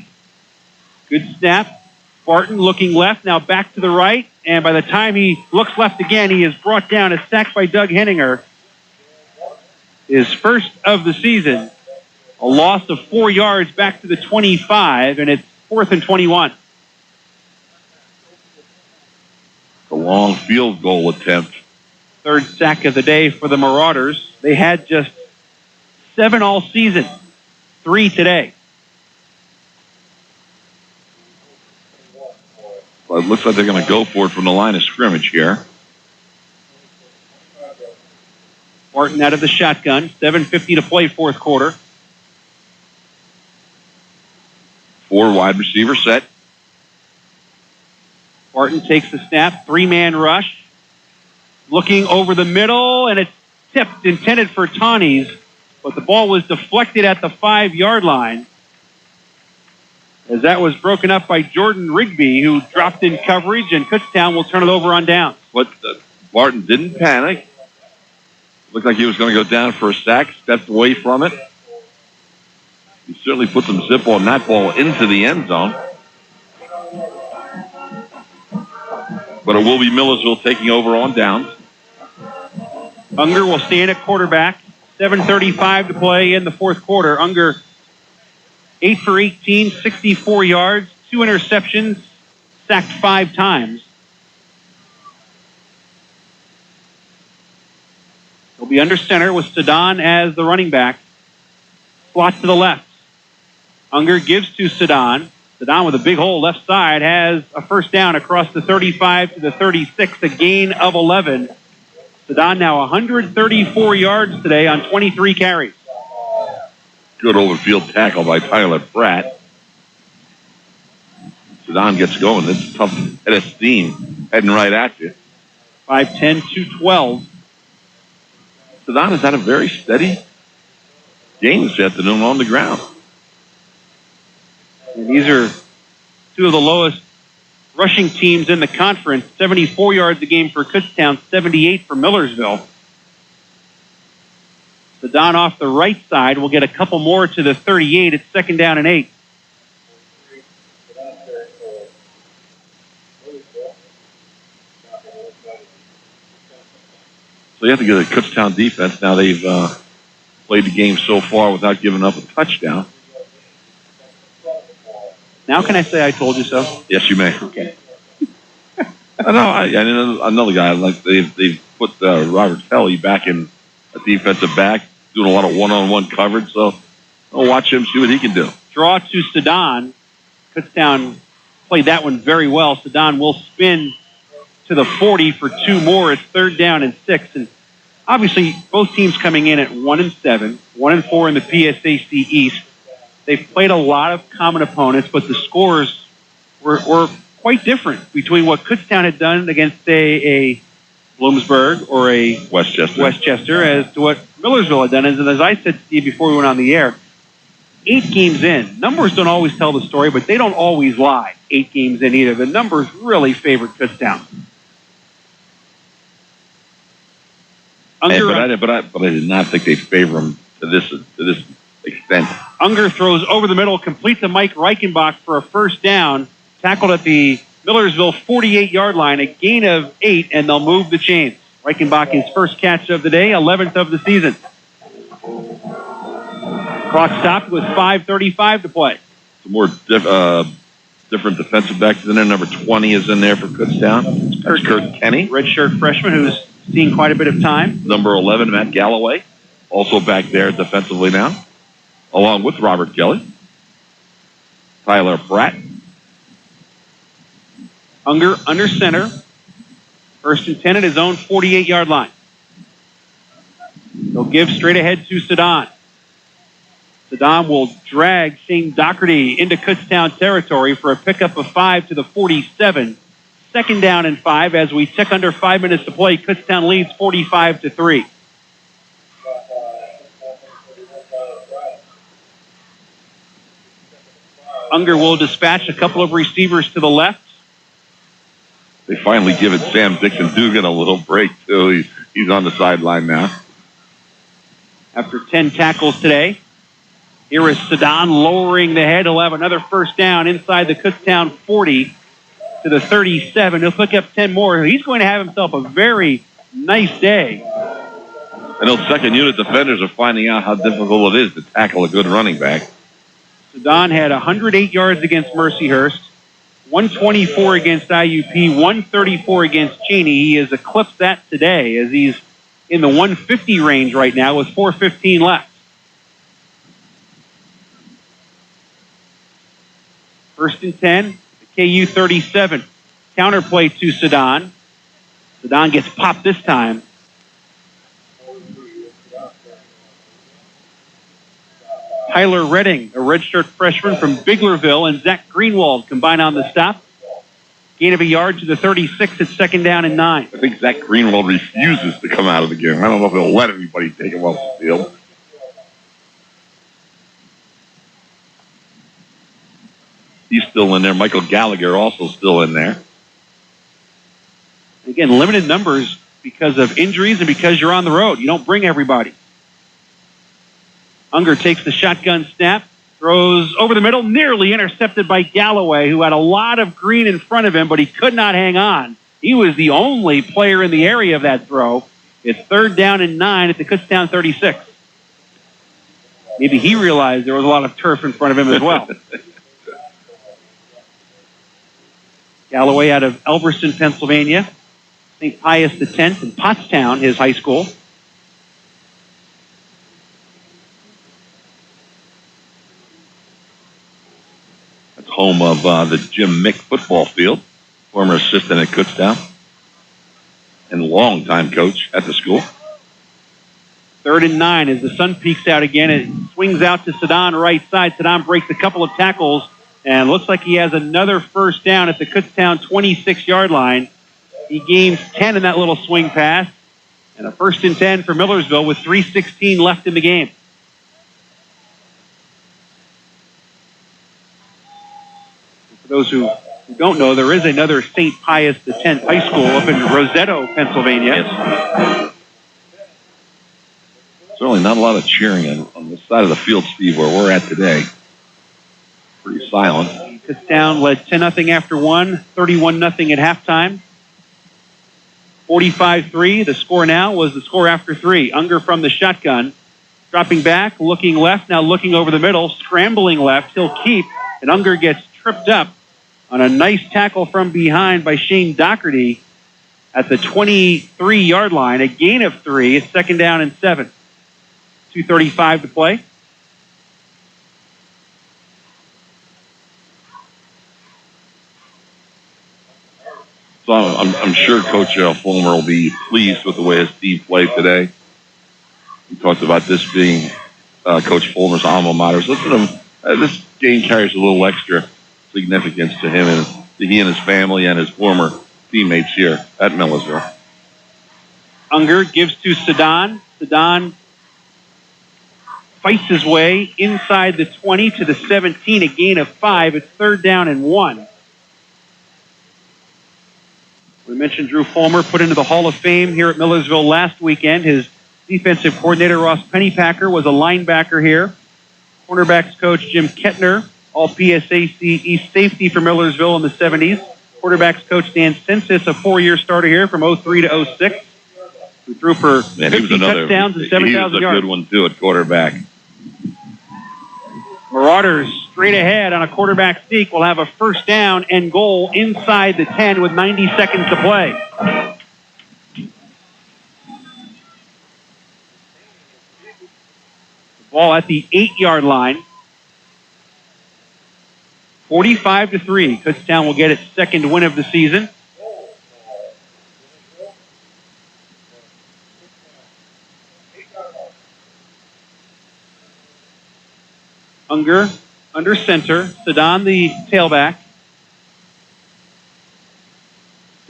Good snap. Barton looking left, now back to the right, and by the time he looks left again, he is brought down, is sacked by Doug Henninger. His first of the season. A loss of 4 yards back to the 25, and it's 4th and 21. A long field goal attempt. 3rd sack of the day for the Marauders. They had just 7 all season, 3 today. Well, it looks like they're going to go for it from the line of scrimmage here. Barton out of the shotgun. 7:50 to play fourth quarter. 4 wide receiver set. Barton takes the snap. 3-man rush. Looking over the middle, and it's tipped, intended for Tonnies, but the ball was deflected at the 5-yard line, as that was broken up by Jordan Rigby, who dropped in coverage, and Kutztown will turn it over on down. But Barton didn't panic. Looked like he was going to go down for a sack, stepped away from it. He certainly put some zip on that ball into the end zone. But it will be Millersville taking over on downs. Unger will stand at quarterback. 7:35 to play in the fourth quarter. Unger 8 for 18, 64 yards, 2 interceptions, sacked 5 times. He'll be under center with Sedan as the running back. Slot to the left. Unger gives to Sedan. Sedan with a big hole left side has a first down across the 35 to the 36, a gain of 11. Sedan now 134 yards today on 23 carries. Good overfield tackle by Tyler Pratt. Sedan gets going. It's tough head of steam heading right at you. 5'10", 212. Sedan has had a very steady game this afternoon on the ground. And these are 2 of the lowest rushing teams in the conference. 74 yards a game for Kutztown, 78 for Millersville. Sedan off the right side will get a couple more to the 38. It's 2nd down and 8. So you have to get a Kutztown defense. Now they've played the game so far without giving up a touchdown. Now can I say I told you so? Yes, you may. Okay. I know another guy, like they've put Robert Kelly back in a defensive back, doing a lot of one-on-one coverage, so I'll watch him, see what he can do. Draw to Sedan. Kutztown played that one very well. Sedan will spin to the 40 for 2 more. It's 3rd down and 6. And obviously, both teams coming in at 1-7, 1-4 in the PSAC East. They've played a lot of common opponents, but the scores were quite different between what Kutztown had done against, say, a Bloomsburg or a Westchester as to what Millersville had done. And as I said, Steve, before we went on the air, 8 games in. Numbers don't always tell the story, but they don't always lie 8 games in either. The numbers really favored Kutztown. But I did not think they'd favor him to this extent. Unger throws over the middle, complete to Mike Reichenbach for a first down, tackled at the Millersville 48-yard line, a gain of 8, and they'll move the chains. Reichenbach, his first catch of the day, 11th of the season. Clock stopped with 5:35 to play. Some more different defensive backs in there. Number 20 is in there for Kutztown. That's Kurt Kenny. Redshirt freshman who's seen quite a bit of time. Number 11, Matt Galloway, also back there defensively now, along with Robert Kelly. Tyler Pratt. Unger under center. 1st and 10 at his own 48-yard line. He'll give straight ahead to Sedan. Sedan will drag Shane Doherty into Kutztown territory for a pickup of 5 to the 47. 2nd down and 5 as we tick under 5 minutes to play. Kutztown leads 45-3. Unger will dispatch a couple of receivers to the left. They finally given Sam Dixon-Dugan a little break, too. He's on the sideline now. After 10 tackles today, here is Sedan lowering the head. He'll have another 1st down inside the Kutztown 40 to the 37. He'll pick up 10 more. He's going to have himself a very nice day. And those second unit defenders are finding out how difficult it is to tackle a good running back. Sedan had 108 yards against Mercyhurst, 124 against IUP, 134 against Cheney. He has eclipsed that today as he's in the 150 range right now with 4:15 left. 1st and 10, the KU 37. Counterplay to Sedan. Sedan gets popped this time. Tyler Redding, a redshirt freshman from Biglerville, and Zach Greenwald combine on the stop. Gain of a yard to the 36 at 2nd down and 9. I think Zach Greenwald refuses to come out of the game. I don't know if he'll let anybody take him off the field. He's still in there. Michael Gallagher also still in there. Again, limited numbers because of injuries and because you're on the road. You don't bring everybody. Unger takes the shotgun snap, throws over the middle, nearly intercepted by Galloway, who had a lot of green in front of him, but he could not hang on. He was the only player in the area of that throw. It's 3rd down and 9 at the Kutztown 36. Maybe he realized there was a lot of turf in front of him as well. Galloway out of Elverston, Pennsylvania. St. Pius X in Pottstown, his high school. That's home of the Jim Mick football field, former assistant at Kutztown and longtime coach at the school. 3rd and 9 as the sun peeks out again. It swings out to Sedan right side. Sedan breaks a couple of tackles and looks like he has another 1st down at the Kutztown 26-yard line. He gains 10 in that little swing pass. And a 1st and 10 for Millersville with 3:16 left in the game. For those who don't know, there is another St. Pius X high school up in Rosetto, Pennsylvania. Yes. Certainly not a lot of cheering on this side of the field, Steve, where we're at today. Pretty silent. Kutztown led 10-0 after 1, 31-0 at halftime. 45-3. The score now was the score after 3. Unger from the shotgun. Dropping back, looking left, now looking over the middle, scrambling left. He'll keep, and Unger gets tripped up on a nice tackle from behind by Shane Doherty at the 23-yard line. A gain of 3. It's 2nd down and 7. 2:35 to play. So I'm sure Coach Fulmer will be pleased with the way his team played today. He talked about this being Coach Fulmer's alma mater. So listen to him. This game carries a little extra significance to him and to he and his family and his former teammates here at Millersville. Unger gives to Sedan. Sedan fights his way inside the 20 to the 17, a gain of 5. It's 3rd down and 1. We mentioned Drew Fulmer put into the Hall of Fame here at Millersville last weekend. His defensive coordinator, Ross Pennypacker, was a linebacker here. Cornerbacks coach Jim Kettner, all PSAC East safety for Millersville in the 70s. Quarterbacks coach Dan Census, a 4-year starter here from 03 to 06. Who threw for 50 touchdowns and 7,000 yards. He was a good one, too, at quarterback. Marauders straight ahead on a quarterback sneak will have a first down and goal inside the 10 with 90 seconds to play. The ball at the 8-yard line. 45-3. Kutztown will get its second win of the season. Unger under center. Sedan the tailback.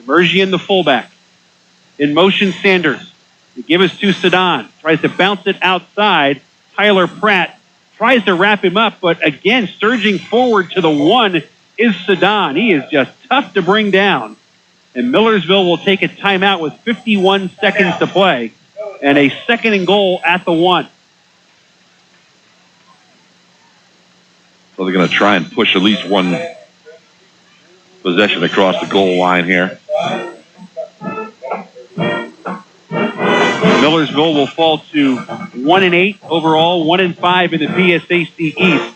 Demergian the fullback. In motion, Sanders. The give is to Sedan. Tries to bounce it outside. Tyler Pratt tries to wrap him up, but again, surging forward to the 1 is Sedan. He is just tough to bring down. And Millersville will take a timeout with 51 seconds to play. And a second and goal at the 1. So they're going to try and push at least one possession across the goal line here. Millersville will fall to 1-8 overall, 1-5 in the PSAC East.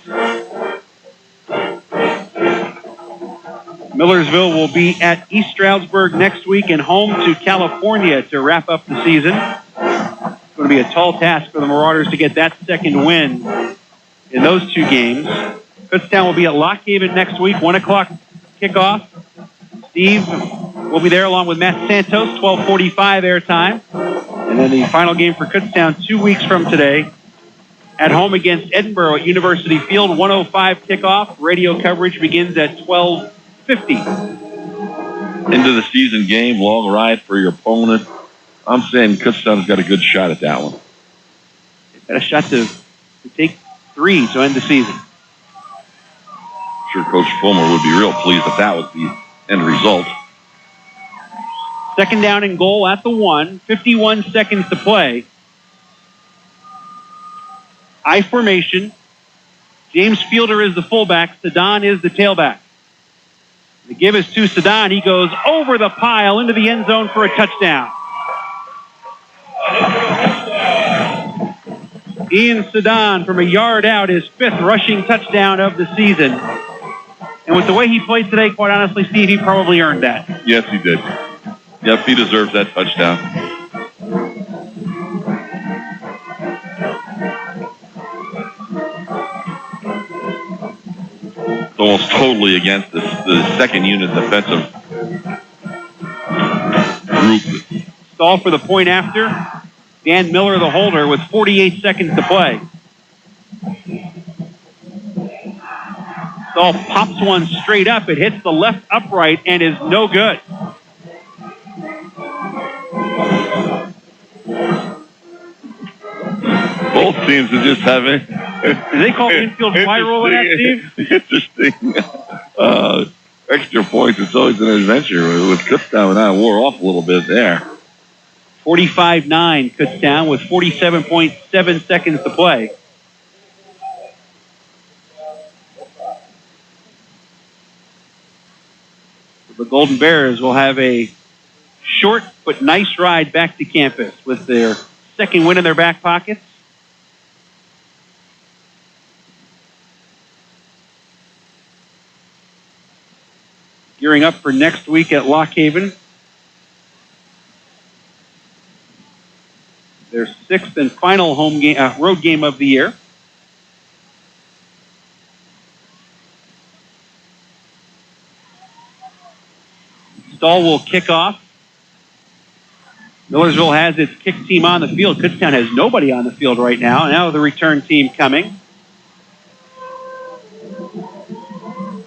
Millersville will be at East Stroudsburg next week and home to California to wrap up the season. It's going to be a tall task for the Marauders to get that second win in those two games. Kutztown will be at Lock Haven next week, 1 o'clock kickoff. Steve will be there along with Matt Santos, 12:45 airtime. And then the final game for Kutztown 2 weeks from today at home against Edinburgh at University Field, 1:05 kickoff. Radio coverage begins at 12:50. Into the season game, long ride for your opponent. I'm saying Kutztown's got a good shot at that one. They've got a shot to take 3 to end the season. I'm sure Coach Fulmer would be real pleased if that was the end result. Second down and goal at the 1. 51 seconds to play. I formation. James Fielder is the fullback. Sedan is the tailback. The give is to Sedan. He goes over the pile into the end zone for a touchdown. Ian Sedan from a yard out, his 5th rushing touchdown of the season. And with the way he played today, quite honestly, Steve, he probably earned that. Yes, he did. Yep, he deserves that touchdown. It's almost totally against the second unit defensive group. Stall for the point after. Dan Miller, the holder, with 48 seconds to play. Stall pops one straight up. It hits the left upright and is no good. Both teams are just having... Do they call infield spiral in that, Steve? Interesting. Extra points. It's always an adventure. With Kutztown, that wore off a little bit there. 45-9 Kutztown with 47.7 seconds to play. The Golden Bears will have a short but nice ride back to campus with their second win in their back pockets. Gearing up for next week at Lock Haven. Their 6th and final home game, road game of the year. Stall will kick off. Millersville has its kick team on the field. Kutztown has nobody on the field right now. Now the return team coming.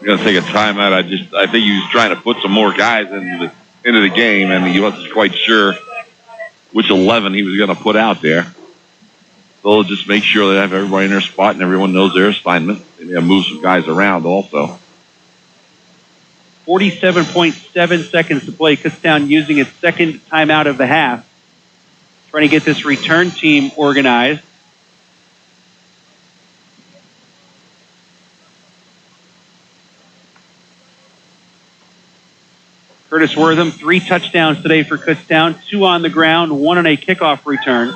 We're going to take a timeout. I think he was trying to put some more guys into the game, and he wasn't quite sure which 11 he was going to put out there. So they'll just make sure they have everybody in their spot and everyone knows their assignment. They may have moved some guys around also. 47.7 seconds to play. Kutztown using its second timeout of the half. Trying to get this return team organized. Curtis Wortham, 3 touchdowns today for Kutztown, 2 on the ground, 1 on a kickoff return.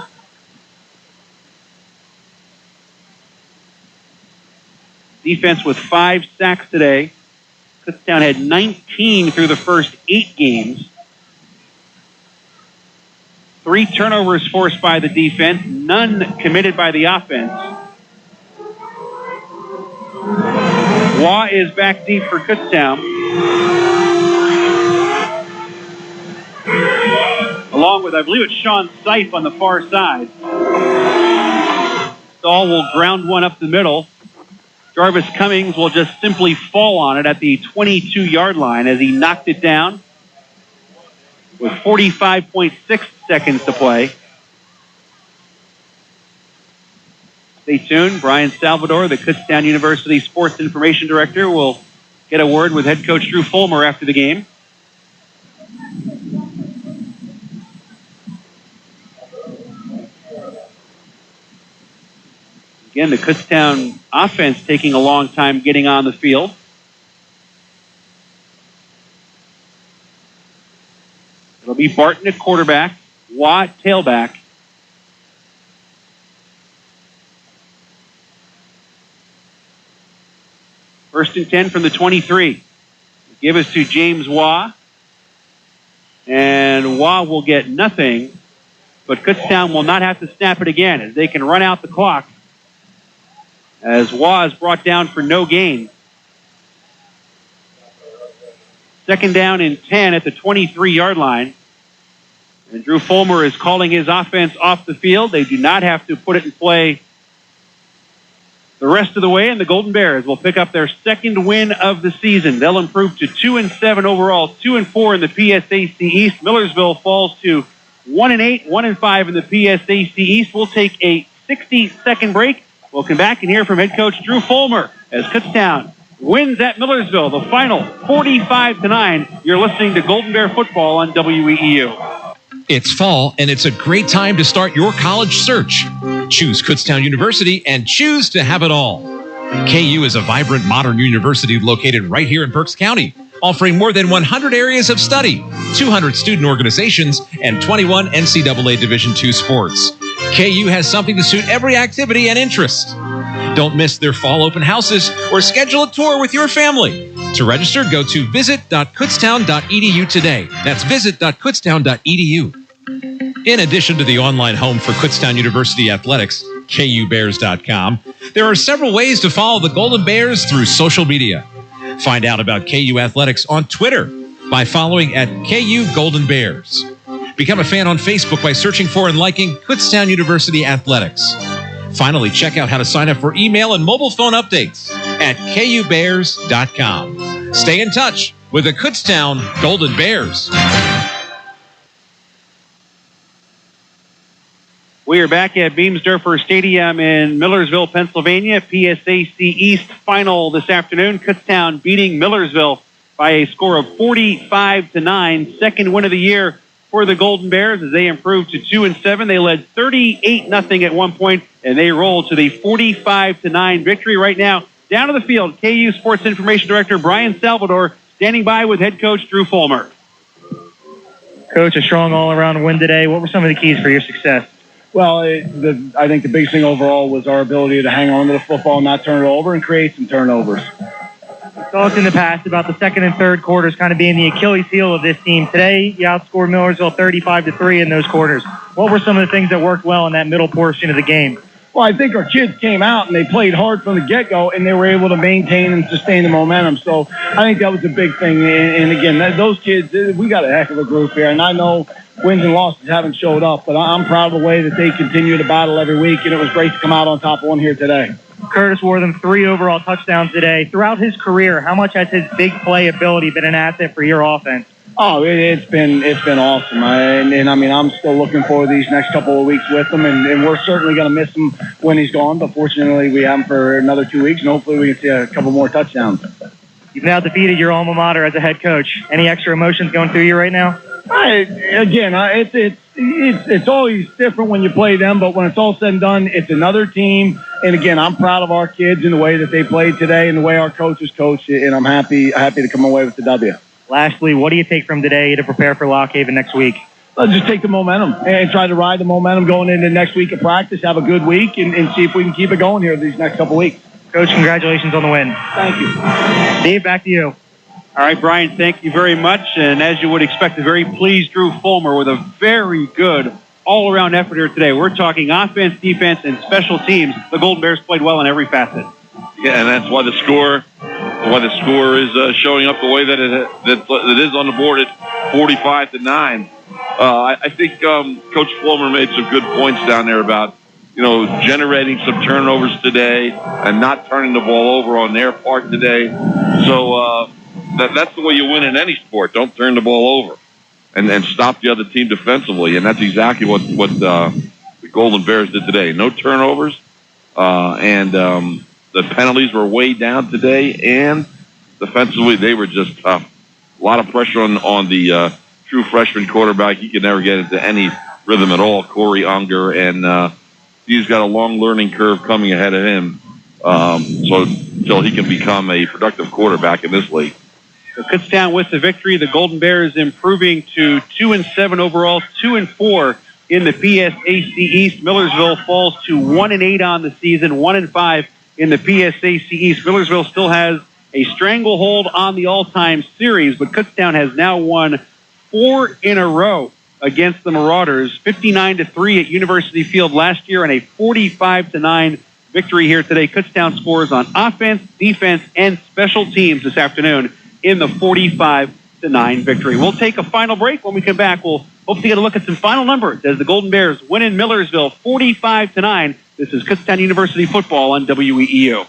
Defense with 5 sacks today. Kutztown had 19 through the first 8 games. 3 turnovers forced by the defense, none committed by the offense. Waugh is back deep for Kutztown. Along with, I believe it's Sean Seif on the far side. Stahl will ground one up the middle. Jarvis Cummings will just simply fall on it at the 22-yard line as he knocked it down with 45.6 seconds to play. Stay tuned. Brian Salvador, the Kutztown University Sports Information Director, will get a word with head coach Drew Fulmer after the game. Again, the Kutztown offense taking a long time getting on the field. It'll be Barton at quarterback, Watt tailback. First and 10 from the 23. Give us to James Waugh. And Waugh will get nothing, but Kutztown will not have to snap it again as they can run out the clock. As Waugh is brought down for no gain. Second down and 10 at the 23-yard line. And Drew Fulmer is calling his offense off the field. They do not have to put it in play the rest of the way, and the Golden Bears will pick up their second win of the season. They'll improve to 2-7 overall, 2-4 in the PSAC East. Millersville falls to 1-8, 1-5 in the PSAC East. We'll take a 60-second break. We'll come back and hear from head coach Drew Fulmer as Kutztown wins at Millersville, the final 45-9. You're listening to Golden Bear football on WEEU. It's fall, and it's a great time to start your college search. Choose Kutztown University and choose to have it all. KU is a vibrant, modern university located right here in Berks County, offering more than 100 areas of study, 200 student organizations, and 21 NCAA Division II sports. KU has something to suit every activity and interest. Don't miss their fall open houses or schedule a tour with your family. To register, go to visit.kutztown.edu today. That's visit.kutztown.edu. In addition to the online home for Kutztown University Athletics, KUBears.com, there are several ways to follow the Golden Bears through social media. Find out about KU Athletics on Twitter by following at KU Golden Bears. Become a fan on Facebook by searching for and liking Kutztown University Athletics. Finally, check out how to sign up for email and mobile phone updates at KUBears.com. Stay in touch with the Kutztown Golden Bears. We are back at Beamsdorfer Stadium in Millersville, Pennsylvania. PSAC East final this afternoon. Kutztown beating Millersville by a score of 45-9. Second win of the year for the Golden Bears as they improved to 2-7. They led 38-0 at one point, and they rolled to the 45-9 victory. Right now, down to the field, KU Sports Information Director Brian Salvador standing by with head coach Drew Fulmer. Coach, a strong all-around win today. What were some of the keys for your success? Well, I think the biggest thing overall was our ability to hang on to the football, not turn it over, and create some turnovers. We've talked in the past about the second and third quarters kind of being the Achilles heel of this team. Today, you outscored Millersville 35-3 in those quarters. What were some of the things that worked well in that middle portion of the game? Well, I think our kids came out and they played hard from the get-go, and they were able to maintain and sustain the momentum. So I think that was a big thing. And again, those kids, we got a heck of a group here. And I know wins and losses haven't showed up, but I'm proud of the way that they continue to battle every week, and it was great to come out on top of one here today. Curtis Wortham, 3 overall touchdowns today. Throughout his career, how much has his big play ability been an asset for your offense? Oh, it's been awesome. And I mean, I'm still looking forward to these next couple of weeks with him, and we're certainly going to miss him when he's gone. But fortunately, we have him for another 2 weeks, and hopefully we can see a couple more touchdowns. You've now defeated your alma mater as a head coach. Any extra emotions going through you right now? It's always different when you play them, but when it's all said and done, it's another team. And again, I'm proud of our kids and the way that they played today and the way our coaches coached it, and I'm happy to come away with the W. Lastly, what do you take from today to prepare for Lock Haven next week? Let's just take the momentum and try to ride the momentum going into next week of practice, have a good week, and see if we can keep it going here these next couple weeks. Coach, congratulations on the win. Thank you. Steve, back to you. All right, Brian, thank you very much. And as you would expect, a very pleased Drew Fulmer with a very good all-around effort here today. We're talking offense, defense, and special teams. The Golden Bears played well in every facet. Yeah, and that's why the score is showing up the way that it is on the board at 45-9. I think Coach Fulmer made some good points down there about generating some turnovers today and not turning the ball over on their part today. So that's the way you win in any sport. Don't turn the ball over and stop the other team defensively. And that's exactly what the Golden Bears did today. No turnovers, and the penalties were way down today. And defensively, they were just tough. A lot of pressure on the true freshman quarterback. He could never get into any rhythm at all, Corey Unger, and he's got a long learning curve coming ahead of him, until he can become a productive quarterback in this league. So Kutztown with the victory. The Golden Bears improving to 2-7 overall, 2-4 in the PSAC East. Millersville falls to 1-8 on the season, 1-5 in the PSAC East. Millersville still has a stranglehold on the all-time series, but Kutztown has now won 4 in a row against the Marauders, 59-3 at University Field last year, and a 45-9 victory here today. Kutztown scores on offense, defense, and special teams this afternoon in the 45-9 victory. We'll take a final break. When we come back, we'll hope to get a look at some final numbers as the Golden Bears win in Millersville 45-9. This is Kutztown University football on WEEU.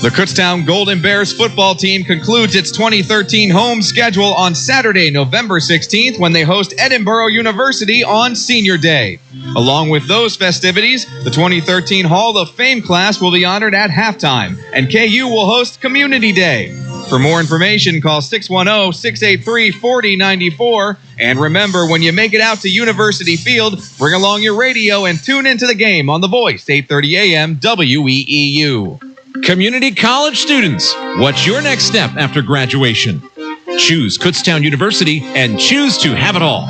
The Kutztown Golden Bears football team concludes its 2013 home schedule on Saturday, November 16th, when they host Edinburgh University on Senior Day. Along with those festivities, the 2013 Hall of Fame class will be honored at halftime, and KU will host Community Day. For more information, call 610-683-4094. And remember, when you make it out to University Field, bring along your radio and tune into the game on The Voice, 8:30 a.m. WEEU. Community college students, what's your next step after graduation? Choose Kutztown University and choose to have it all.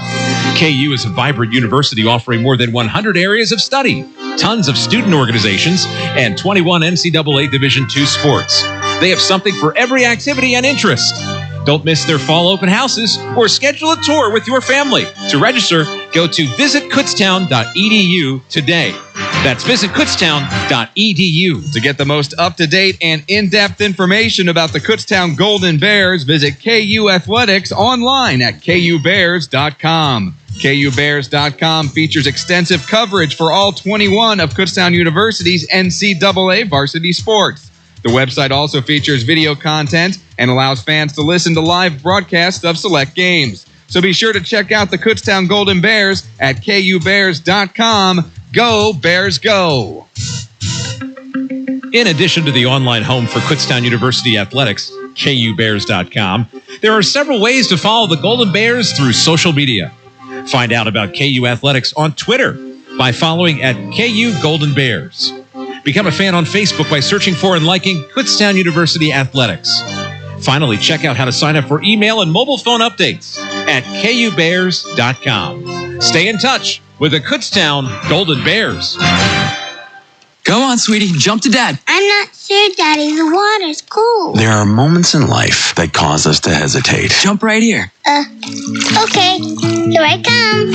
KU is a vibrant university offering more than 100 areas of study, tons of student organizations, and 21 NCAA Division II sports. They have something for every activity and interest. Don't miss their fall open houses or schedule a tour with your family. To register, go to visitkutztown.edu today. That's visitkutztown.edu. To get the most up-to-date and in-depth information about the Kutztown Golden Bears, visit KU Athletics online at kubears.com. KUBears.com features extensive coverage for all 21 of Kutztown University's NCAA varsity sports. The website also features video content and allows fans to listen to live broadcasts of select games. So be sure to check out the Kutztown Golden Bears at kubears.com. Go, Bears, go! In addition to the online home for Kutztown University Athletics, kubears.com, there are several ways to follow the Golden Bears through social media. Find out about KU Athletics on Twitter by following at KU Golden Bears. Become a fan on Facebook by searching for and liking Kutztown University Athletics. Finally, check out how to sign up for email and mobile phone updates at kubears.com. Stay in touch with the Kutztown Golden Bears. Come on, sweetie, jump to Dad. I'm not sure, Daddy. The water's cold. There are moments in life that cause us to hesitate. Jump right here. Okay. Here I come.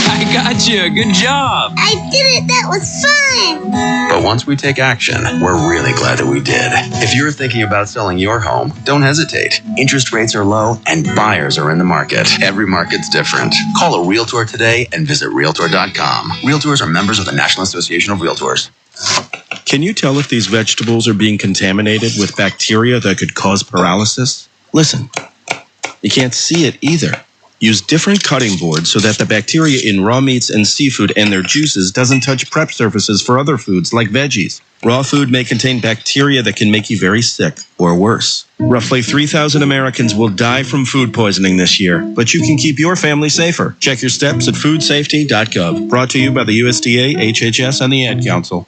I got you. Good job. I did it. That was fun. But once we take action, we're really glad that we did. If you're thinking about selling your home, don't hesitate. Interest rates are low and buyers are in the market. Every market's different. Call a Realtor today and visit Realtor.com. Realtors are members of the National Association of Realtors. Can you tell if these vegetables are being contaminated with bacteria that could cause paralysis? Listen, you can't see it either. Use different cutting boards so that the bacteria in raw meats and seafood and their juices doesn't touch prep surfaces for other foods like veggies. Raw food may contain bacteria that can make you very sick or worse. Roughly 3,000 Americans will die from food poisoning this year, but you can keep your family safer. Check your steps at foodsafety.gov. Brought to you by the USDA, HHS, and the Ad Council.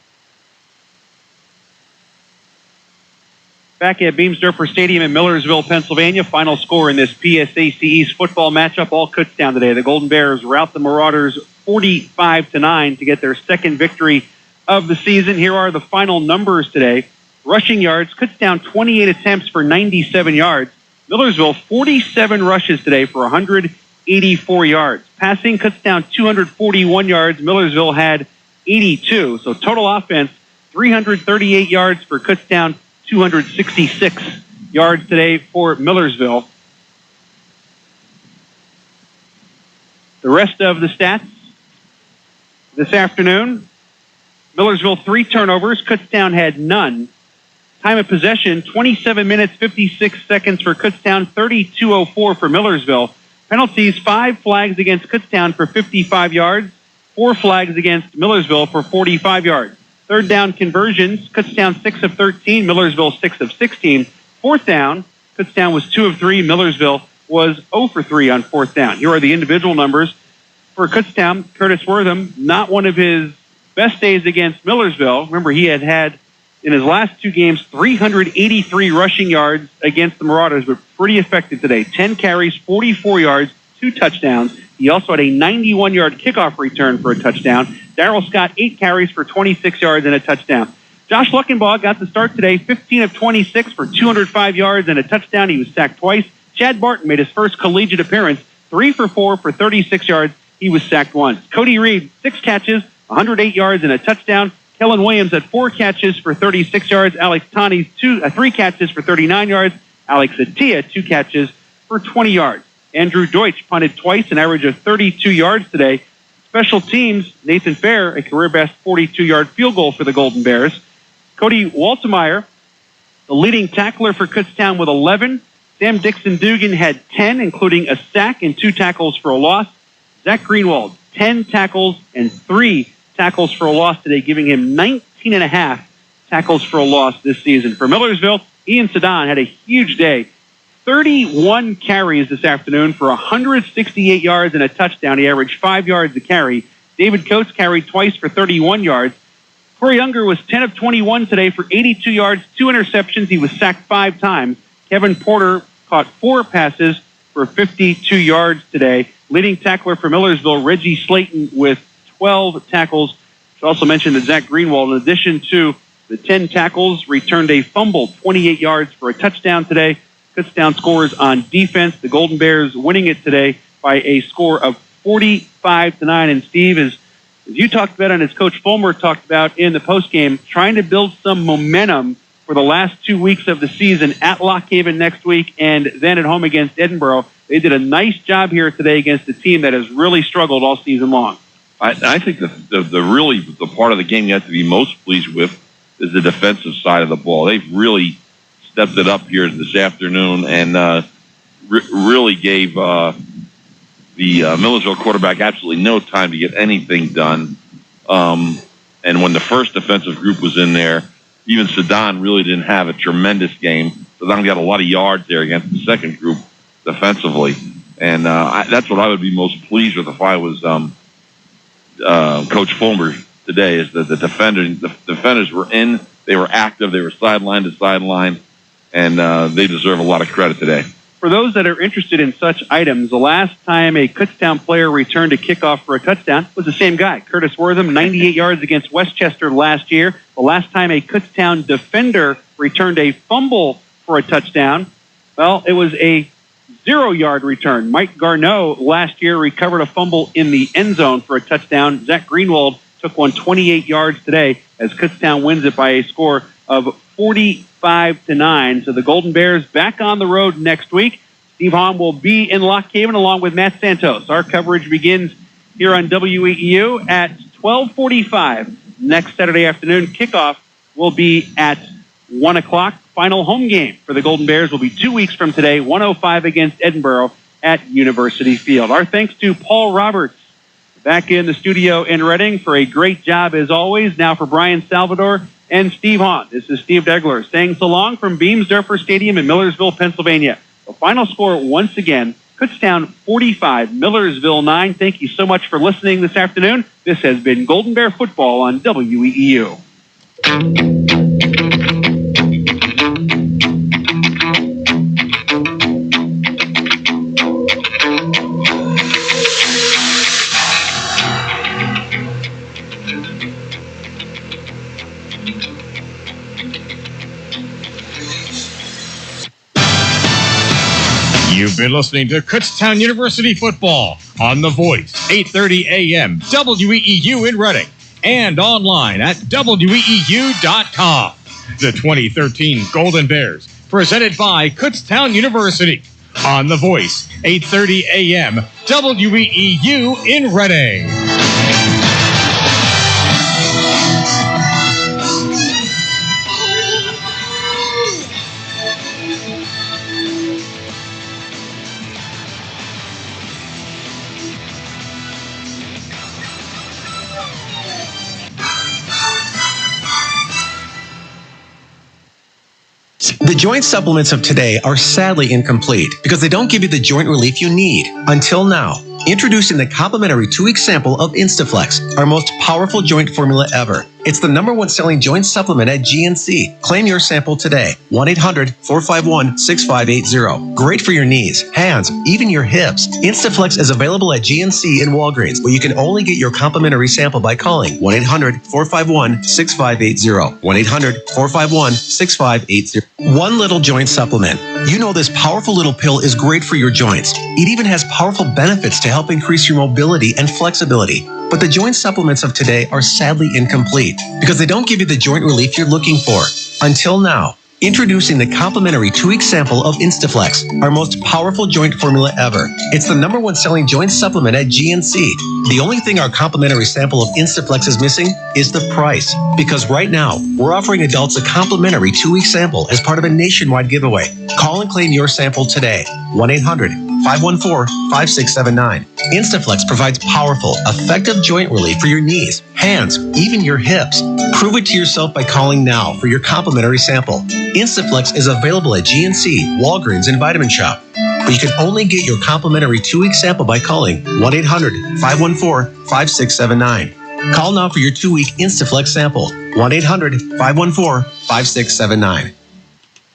Back at Beamsdorfer Stadium in Millersville, Pennsylvania. Final score in this PSAC East football matchup. All Kutztown today. The Golden Bears rout the Marauders 45-9 to get their second victory of the season. Here are the final numbers today. rushing yards. Kutztown 28 attempts for 97 yards. Millersville 47 rushes today for 184 yards. Passing, Kutztown 241 yards. Millersville had 82. So total offense, 338 yards for Kutztown, 266 yards today for Millersville. The rest of the stats this afternoon, Millersville 3 turnovers. Kutztown had none. Time of possession, 27 minutes, 56 seconds for Kutztown, 32:04 for Millersville. Penalties, 5 flags against Kutztown for 55 yards, 4 flags against Millersville for 45 yards. Third down conversions, Kutztown 6 of 13, Millersville 6 of 16. Fourth down, Kutztown was 2 of 3, Millersville was 0 for 3 on fourth down. Here are the individual numbers. For Kutztown, Curtis Wortham, not one of his best days against Millersville. Remember, he had in his last 2 games 383 rushing yards against the Marauders, but pretty effective today. 10 carries, 44 yards, 2 touchdowns. He also had a 91-yard kickoff return for a touchdown. Darrell Scott, 8 carries for 26 yards and a touchdown. Josh Luckenbaugh got the start today, 15 of 26 for 205 yards and a touchdown. He was sacked twice. Chad Barton made his first collegiate appearance, 3 for 4 for 36 yards. He was sacked once. Cody Reed, 6 catches, 108 yards and a touchdown. Kellen Williams had 4 catches for 36 yards. Alex Taney's 3 catches for 39 yards. Alex Atia, 2 catches for 20 yards. Andrew Deutsch punted twice, an average of 32 yards today. Special teams, Nathan Fair, a career-best 42-yard field goal for the Golden Bears. Cody Waltemeyer, the leading tackler for Kutztown with 11. Sam Dixon-Dugan had 10, including a sack and 2 tackles for a loss. Zach Greenwald, 10 tackles and 3 tackles for a loss today, giving him 19.5 tackles for a loss this season. For Millersville, Ian Sedan had a huge day. 31 carries this afternoon for 168 yards and a touchdown. He averaged 5 yards a carry. David Coates carried twice for 31 yards. Corey Younger was 10 of 21 today for 82 yards, 2 interceptions. He was sacked 5 times. Kevin Porter caught 4 passes for 52 yards today. Leading tackler for Millersville, Reggie Slayton, with 12 tackles. I should also mention that Zach Greenwald, in addition to the 10 tackles, returned a fumble, 28 yards for a touchdown today. Kutztown scores on defense. The Golden Bears winning it today by a score of 45-9. And Steve, as you talked about and as Coach Fulmer talked about in the postgame, trying to build some momentum for the last 2 weeks of the season at Lock Haven next week and then at home against Edinboro. They did a nice job here today against a team that has really struggled all season long. I think the part of the game you have to be most pleased with is the defensive side of the ball. They've really stepped it up here this afternoon and really gave the Millersville quarterback absolutely no time to get anything done. And when the first defensive group was in there, even Sedan really didn't have a tremendous game. Sedan got a lot of yards there against the second group defensively. And that's what I would be most pleased with if I was Coach Fulmer today, is that the defenders were in, they were active, they were sideline to sideline, and they deserve a lot of credit today. For those that are interested in such items, the last time a Kutztown player returned a kickoff for a touchdown was the same guy, Curtis Wortham, 98 yards against Westchester last year. The last time a Kutztown defender returned a fumble for a touchdown, well, it was a 0-yard return. Mike Garneau last year recovered a fumble in the end zone for a touchdown. Zach Greenwald took one 28 yards today as Kutztown wins it by a score of 45-9. So the Golden Bears back on the road next week. Steve Hahn will be in Lock Haven along with Matt Santos. Our coverage begins here on WEEU at 12:45 next Saturday afternoon. Kickoff will be at 1 o'clock. Final home game for the Golden Bears will be 2 weeks from today, 1:05 against Edinboro at University Field. Our thanks to Paul Roberts back in the studio in Reading for a great job as always. Now for Brian Salvador and Steve Hahn, this is Steve Degler saying so long from Beams-Durfer Stadium in Millersville, Pennsylvania. The final score once again, Kutztown 45, Millersville 9. Thank you so much for listening this afternoon. This has been Golden Bear Football on WEEU. You've been listening to Kutztown University football on The Voice, 8:30 a.m. WEEU in Reading, and online at WEEU.com. The 2013 Golden Bears, presented by Kutztown University on The Voice, 8:30 a.m. WEEU in Reading. The joint supplements of today are sadly incomplete because they don't give you the joint relief you need. Until now. Introducing the complimentary 2-week sample of Instaflex, our most powerful joint formula ever. It's the #1 selling joint supplement at GNC. Claim your sample today. 1-800-451-6580. Great for your knees, hands, even your hips. Instaflex is available at GNC and Walgreens, but you can only get your complimentary sample by calling 1-800-451-6580. 1-800-451-6580. One little joint supplement. You know this powerful little pill is great for your joints. It even has powerful benefits to help increase your mobility and flexibility. But the joint supplements of today are sadly incomplete because they don't give you the joint relief you're looking for. Until now. Introducing the complimentary 2-week sample of Instaflex, our most powerful joint formula ever. It's the #1 selling joint supplement at GNC. The only thing our complimentary sample of Instaflex is missing is the price. Because right now, we're offering adults a complimentary 2-week sample as part of a nationwide giveaway. Call and claim your sample today. 1-800-514-5679. Instaflex provides powerful, effective joint relief for your knees, hands, even your hips. Prove it to yourself by calling now for your complimentary sample. Instaflex is available at GNC, Walgreens, and Vitamin Shop. But you can only get your complimentary 2-week sample by calling 1-800-514-5679. Call now for your 2-week Instaflex sample. 1-800-514-5679.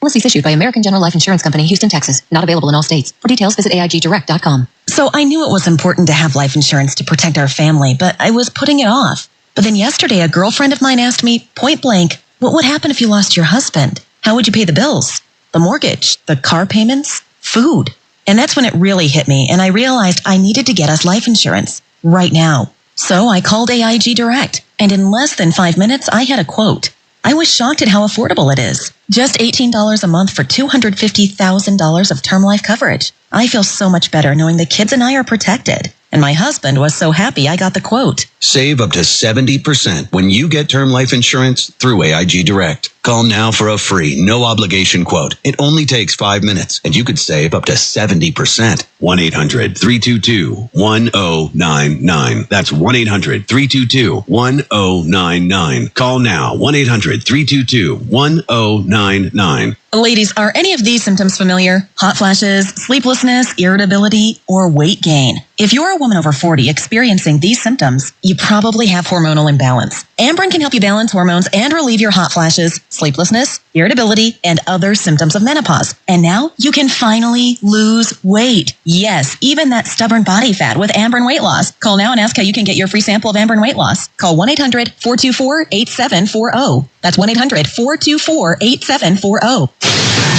Policies issued by American General Life Insurance Company, Houston, Texas. Not available in all states. For details, visit AIGdirect.com. So I knew it was important to have life insurance to protect our family, but I was putting it off. But then yesterday, a girlfriend of mine asked me, point blank, what would happen if you lost your husband? How would you pay the bills? The mortgage, the car payments, food. And that's when it really hit me, and I realized I needed to get us life insurance right now. So I called AIG Direct, and in less than 5 minutes, I had a quote. I was shocked at how affordable it is. Just $18 a month for $250,000 of term life coverage. I feel so much better knowing the kids and I are protected. And my husband was so happy I got the quote. Save up to 70% when you get term life insurance through AIG Direct. Call now for a free, no-obligation quote. It only takes 5 minutes, and you could save up to 70%. 1-800-322-1099. That's 1-800-322-1099. Call now. 1-800-322-1099. Ladies, are any of these symptoms familiar? Hot flashes, sleeplessness, irritability, or weight gain? If you're a woman over 40 experiencing these symptoms, you probably have hormonal imbalance. Amberen can help you balance hormones and relieve your hot flashes, sleeplessness, irritability, and other symptoms of menopause. And now you can finally lose weight. Yes, even that stubborn body fat with Amberen weight loss. Call now and ask how you can get your free sample of Amberen weight loss. Call 1-800-424-8740. That's 1-800-424-8740.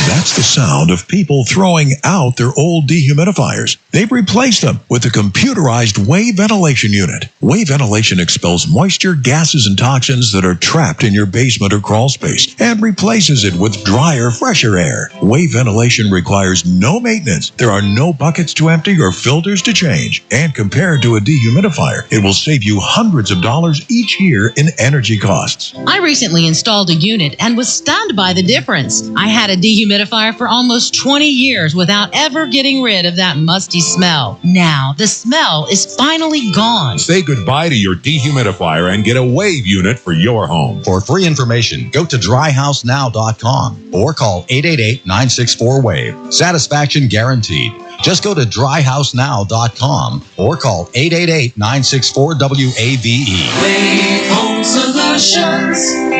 That's the sound of people throwing out their old dehumidifiers. They've replaced them with a computerized wave ventilation unit. Wave ventilation expels moisture, gases, and toxins that are trapped in your basement or crawl space and replaces it with drier, fresher air. Wave ventilation requires no maintenance. There are no buckets to empty or filters to change. And compared to a dehumidifier, it will save you hundreds of dollars each year in energy costs. I recently installed a unit and was stunned by the difference. I had a dehumidifier for almost 20 years without ever getting rid of that musty smell. Now, the smell is finally gone. Say goodbye to your dehumidifier and get a wave unit for your home. For free information, go to dryhousenow.com or call 888-964-WAVE. Satisfaction guaranteed. Just go to dryhousenow.com or call 888-964-WAVE. Wave Home Solutions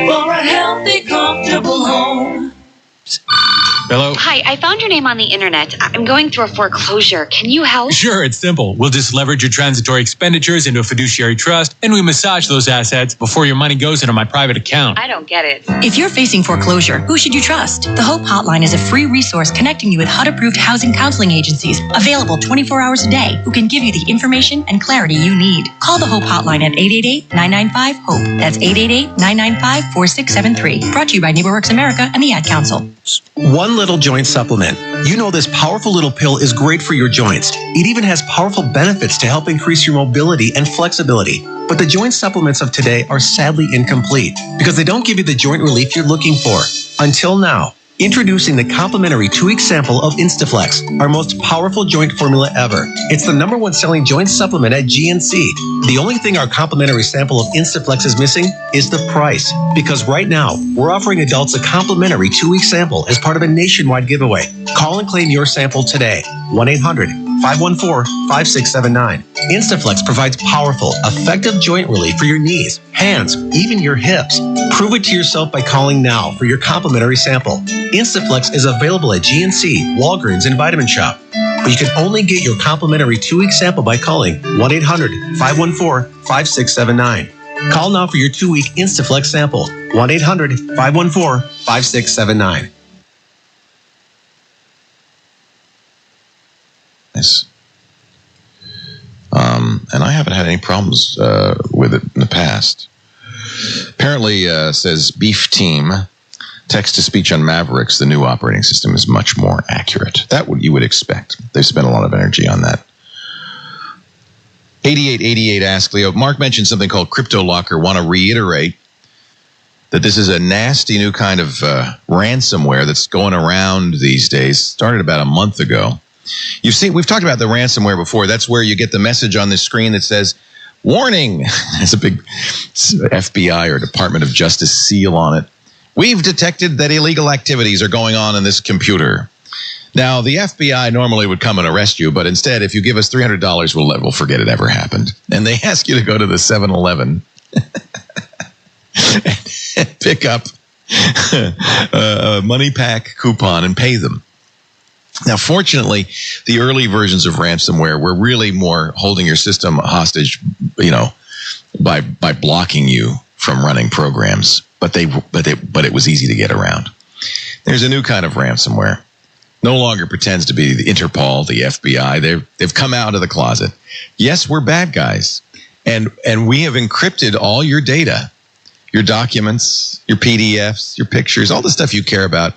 for a healthy, comfortable home. Hello? Hi, I found your name on the internet. I'm going through a foreclosure. Can you help? Sure, it's simple. We'll just leverage your transitory expenditures into a fiduciary trust, and we massage those assets before your money goes into my private account. I don't get it. If you're facing foreclosure, who should you trust? The Hope Hotline is a free resource connecting you with HUD-approved housing counseling agencies, available 24 hours a day, who can give you the information and clarity you need. Call the Hope Hotline at 888-995-HOPE. That's 888-995-4673. Brought to you by NeighborWorks America and the Ad Council. One little joint supplement. You know this powerful little pill is great for your joints. It even has powerful benefits to help increase your mobility and flexibility. But the joint supplements of today are sadly incomplete because they don't give you the joint relief you're looking for. Until now. Introducing the complimentary 2-week sample of Instaflex, our most powerful joint formula ever. It's the #1 selling joint supplement at GNC. The only thing our complimentary sample of Instaflex is missing is the price. Because right now, we're offering adults a complimentary 2-week sample as part of a nationwide giveaway. Call and claim your sample today. 1-800-514-5679. Instaflex provides powerful, effective joint relief for your knees, hands, even your hips. Prove it to yourself by calling now for your complimentary sample. Instaflex is available at GNC, Walgreens, and Vitamin Shop. But you can only get your complimentary 2-week sample by calling 1-800-514-5679. Call now for your 2-week Instaflex sample. 1-800-514-5679. Nice. And I haven't had any problems with it in the past. Apparently, says Beef Team, text-to-speech on Mavericks, the new operating system, is much more accurate. That what you would expect. They spent a lot of energy on that. 8888 asks Leo, Mark mentioned something called Crypto Locker. Want to reiterate that this is a nasty new kind of ransomware that's going around these days. Started about a month ago. We've talked about the ransomware before. That's where you get the message on the screen that says, warning. There's a big FBI or Department of Justice seal on it. We've detected that illegal activities are going on in this computer. Now, the FBI normally would come and arrest you, but instead, if you give us $300, we'll forget it ever happened. And they ask you to go to the 7-Eleven and pick up a money pack coupon and pay them. Now, fortunately, the early versions of ransomware were really more holding your system hostage, by blocking you from running programs. But it was easy to get around. There's a new kind of ransomware. No longer pretends to be the Interpol, the FBI. They've come out of the closet. Yes, we're bad guys, and we have encrypted all your data, your documents, your PDFs, your pictures, all the stuff you care about.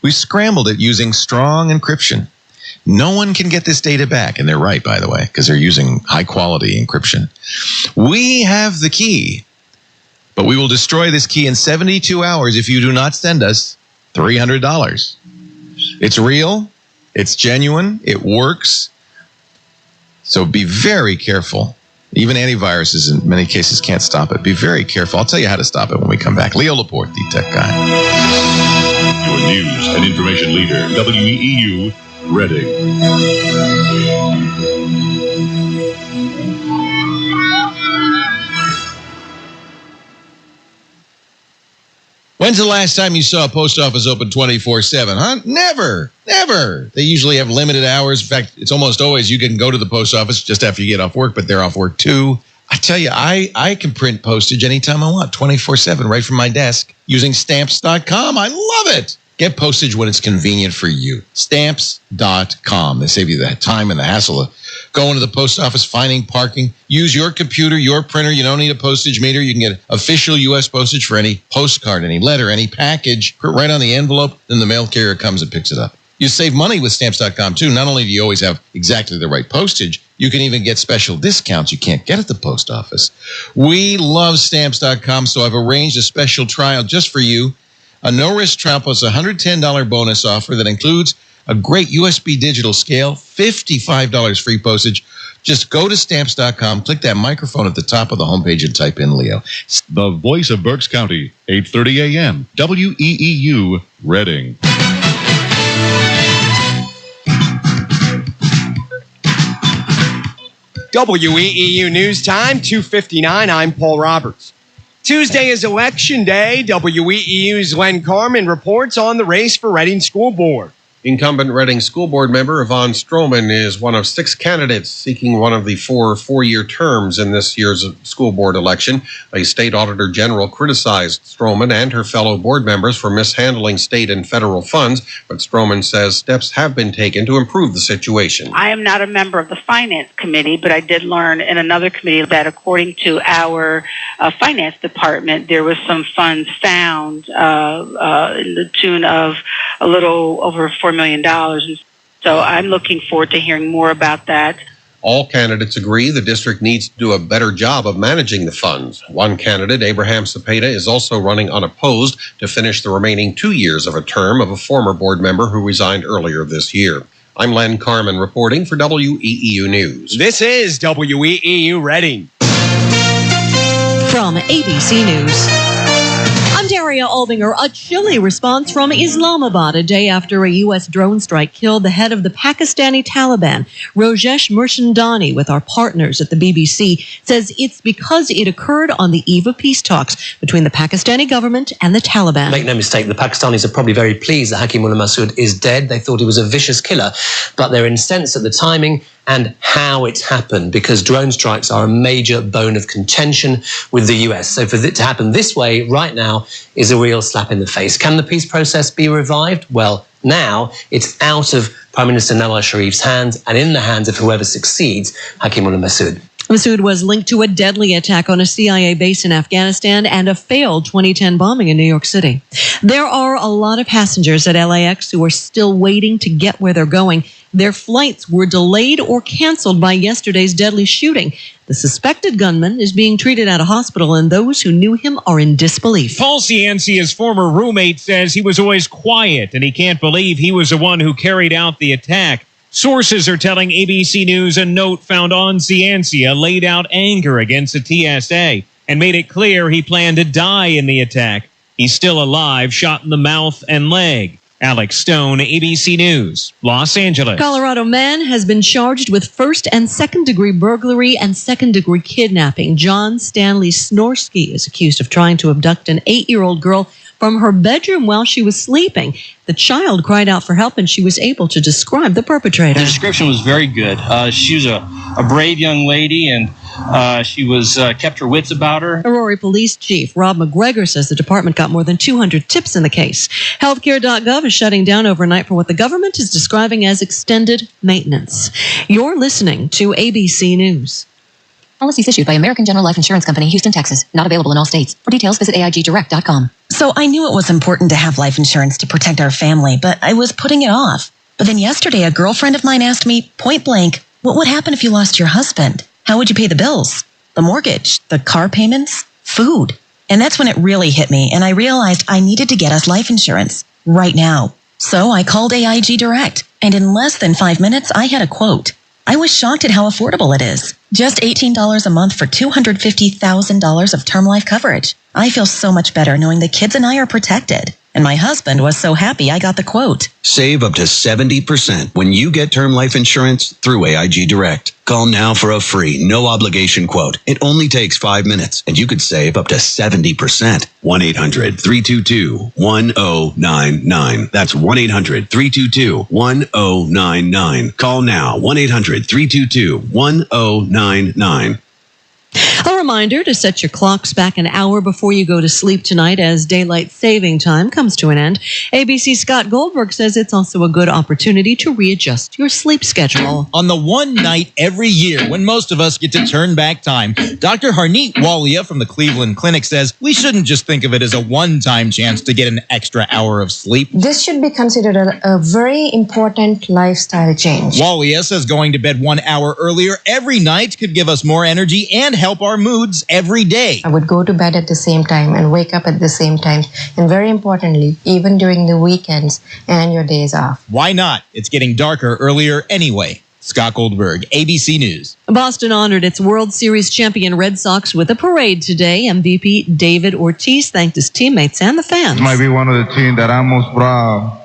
We scrambled it using strong encryption. No one can get this data back. And they're right, by the way, because they're using high-quality encryption. We have the key, but we will destroy this key in 72 hours if you do not send us $300. It's real. It's genuine. It works. So be very careful. Even antiviruses in many cases can't stop it. Be very careful. I'll tell you how to stop it when we come back. Leo Laporte, the tech guy. Your news and information leader, WEEU, Reading. When's the last time you saw a post office open 24/7, huh? Never. They usually have limited hours. In fact, it's almost always you can go to the post office just after you get off work, but they're off work too. I tell you, I can print postage anytime I want, 24/7, right from my desk, using Stamps.com. I love it. Get postage when it's convenient for you. Stamps.com. They save you the time and the hassle of going to the post office, finding parking. Use your computer, your printer. You don't need a postage meter. You can get official U.S. postage for any postcard, any letter, any package. Put right on the envelope, then the mail carrier comes and picks it up. You save money with Stamps.com, too. Not only do you always have exactly the right postage, you can even get special discounts you can't get at the post office. We love Stamps.com, so I've arranged a special trial just for you. A no-risk trial plus a $110 bonus offer that includes a great USB digital scale, $55 free postage. Just go to Stamps.com, click that microphone at the top of the homepage and type in Leo. The voice of Berks County, 8:30 a.m., WEEU, Reading. WEEU News Time, 2:59. I'm Paul Roberts. Tuesday is Election Day. WEEU's Len Carmen reports on the race for Reading School Board. Incumbent Reading School Board member Yvonne Stroman is one of 6 candidates seeking one of the 4 four-year terms in this year's school board election. A state auditor general criticized Stroman and her fellow board members for mishandling state and federal funds, but Stroman says steps have been taken to improve the situation. I am not a member of the finance committee, but I did learn in another committee that according to our finance department, there was some funds found in the tune of a little over $4 million. And so I'm looking forward to hearing more about that. All candidates agree the district needs to do a better job of managing the funds. One candidate, Abraham Cepeda, is also running unopposed to finish the remaining 2 years of a term of a former board member who resigned earlier this year. I'm Len Carmen reporting for WEEU News. This is WEEU Reading. From ABC News. I'm Daria Aldinger. A chilly response from Islamabad a day after a U.S. drone strike killed the head of the Pakistani Taliban. Rojesh Murshandani, with our partners at the BBC, says it's because it occurred on the eve of peace talks between the Pakistani government and the Taliban. Make no mistake, the Pakistanis are probably very pleased that Hakim Mullah Masood is dead. They thought he was a vicious killer, but they're incensed at the timing and how it's happened, because drone strikes are a major bone of contention with the US. So for it to happen this way right now is a real slap in the face. Can the peace process be revived? Well, now it's out of Prime Minister Nawaz Sharif's hands and in the hands of whoever succeeds Hakim Mullah Masood. Masood was linked to a deadly attack on a CIA base in Afghanistan and a failed 2010 bombing in New York City. There are a lot of passengers at LAX who are still waiting to get where they're going. Their flights were delayed or canceled by yesterday's deadly shooting. The suspected gunman is being treated at a hospital, and those who knew him are in disbelief. Paul Ciancia's former roommate says he was always quiet, and he can't believe he was the one who carried out the attack. Sources are telling ABC News a note found on Ciancia laid out anger against the TSA and made it clear he planned to die in the attack. He's still alive, shot in the mouth and leg. Alex Stone, ABC News, Los Angeles. Colorado man has been charged with first and second degree burglary and second degree kidnapping. John Stanley Snorsky is accused of trying to abduct an 8-year-old girl from her bedroom while she was sleeping. The child cried out for help, and she was able to describe the perpetrator. The description was very good. She was a brave young lady, and she was kept her wits about her. Aurora Police Chief Rob McGregor says the department got more than 200 tips in the case. Healthcare.gov is shutting down overnight for what the government is describing as extended maintenance. You're listening to ABC News. Policies issued by American General Life Insurance Company, Houston, Texas. Not available in all states. For details, visit AIGdirect.com. So I knew it was important to have life insurance to protect our family, but I was putting it off. But then yesterday, a girlfriend of mine asked me, point blank, what would happen if you lost your husband? How would you pay the bills? The mortgage, the car payments, food. And that's when it really hit me, and I realized I needed to get us life insurance right now. So I called AIG Direct, and in less than 5 minutes, I had a quote. I was shocked at how affordable it is. Just $18 a month for $250,000 of term life coverage. I feel so much better knowing the kids and I are protected. And my husband was so happy I got the quote. Save up to 70% when you get term life insurance through AIG Direct. Call now for a free, no obligation quote. It only takes 5 minutes, and you could save up to 70%. 1-800-322-1099. That's 1-800-322-1099. Call now. 1-800-322-1099. A reminder to set your clocks back an hour before you go to sleep tonight as daylight saving time comes to an end. ABC's Scott Goldberg says it's also a good opportunity to readjust your sleep schedule. On the one night every year when most of us get to turn back time, Dr. Harneet Walia from the Cleveland Clinic says we shouldn't just think of it as a one-time chance to get an extra hour of sleep. This should be considered a very important lifestyle change. Walia says going to bed 1 hour earlier every night could give us more energy and help our moods every day. I would go to bed at the same time and wake up at the same time. And very importantly, even during the weekends and your days off. Why not? It's getting darker earlier anyway. Scott Goldberg, ABC News. Boston honored its World Series champion Red Sox with a parade today. MVP David Ortiz thanked his teammates and the fans. It might be one of the teams that I'm most proud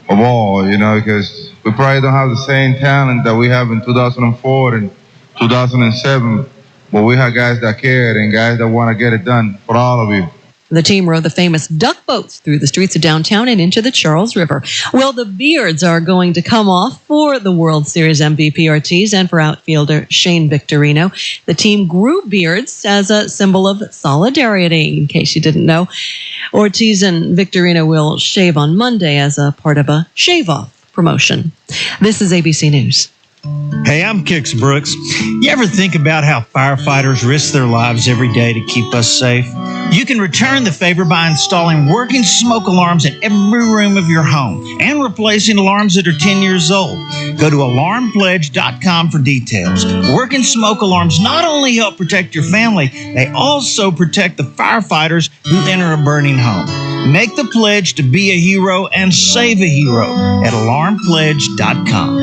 of all, because we probably don't have the same talent that we have in 2004 and 2007. but we have guys that care and guys that want to get it done for all of you. The team rode the famous duck boats through the streets of downtown and into the Charles River. Well, the beards are going to come off for the World Series MVP Ortiz and for outfielder Shane Victorino. The team grew beards as a symbol of solidarity, in case you didn't know. Ortiz and Victorino will shave on Monday as a part of a shave-off promotion. This is ABC News. Hey, I'm Kix Brooks. You ever think about how firefighters risk their lives every day to keep us safe? You can return the favor by installing working smoke alarms in every room of your home and replacing alarms that are 10 years old. Go to alarmpledge.com for details. Working smoke alarms not only help protect your family, they also protect the firefighters who enter a burning home. Make the pledge to be a hero and save a hero at alarmpledge.com.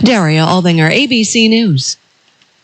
Daria Albinger, ABC News.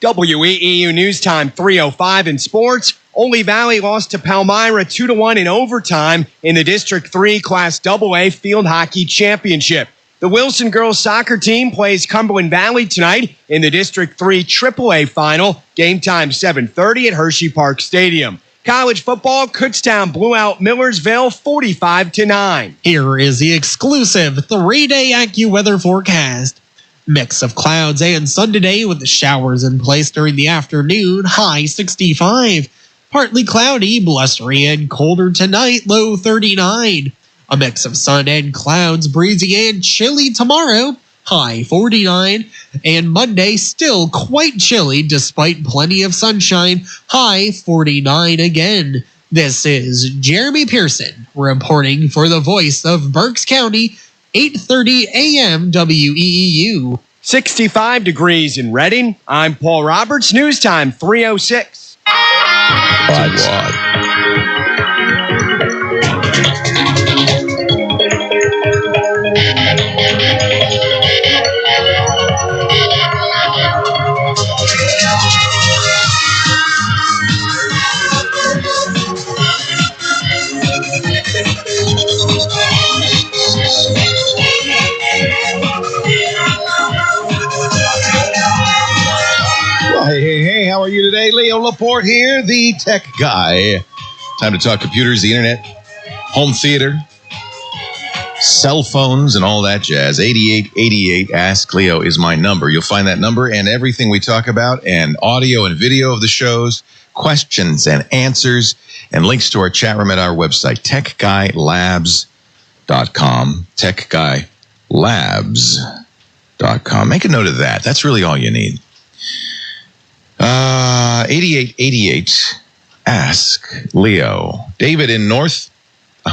WEEU News Time 3:05 in sports. Ole Valley lost to Palmyra 2-1 in overtime in the District 3 Class AA Field Hockey Championship. The Wilson girls soccer team plays Cumberland Valley tonight in the District 3 AAA final. Game time 7:30 at Hershey Park Stadium. College football, Kutztown blew out Millersville 45-9. Here is the exclusive 3-day AccuWeather forecast. Mix of clouds and sun today with the showers in place during the afternoon, high 65. Partly cloudy, blustery and colder tonight, low 39. A mix of sun and clouds, breezy and chilly tomorrow, high 49. And Monday still quite chilly despite plenty of sunshine, high 49 again. This is Jeremy Pearson reporting for the Voice of Berks County, 8:30 a.m. WEEU. 65 degrees in Reading. I'm Paul Roberts. News time 3:06. Hey, how are you today? Leo Laporte here, the tech guy. Time to talk computers, the internet, home theater, cell phones, and all that jazz. 8888 Ask Leo is my number. You'll find that number and everything we talk about, and audio and video of the shows, questions and answers, and links to our chat room at our website, techguylabs.com. Techguylabs.com. Make a note of that. That's really all you need. 8888 Ask Leo. David in I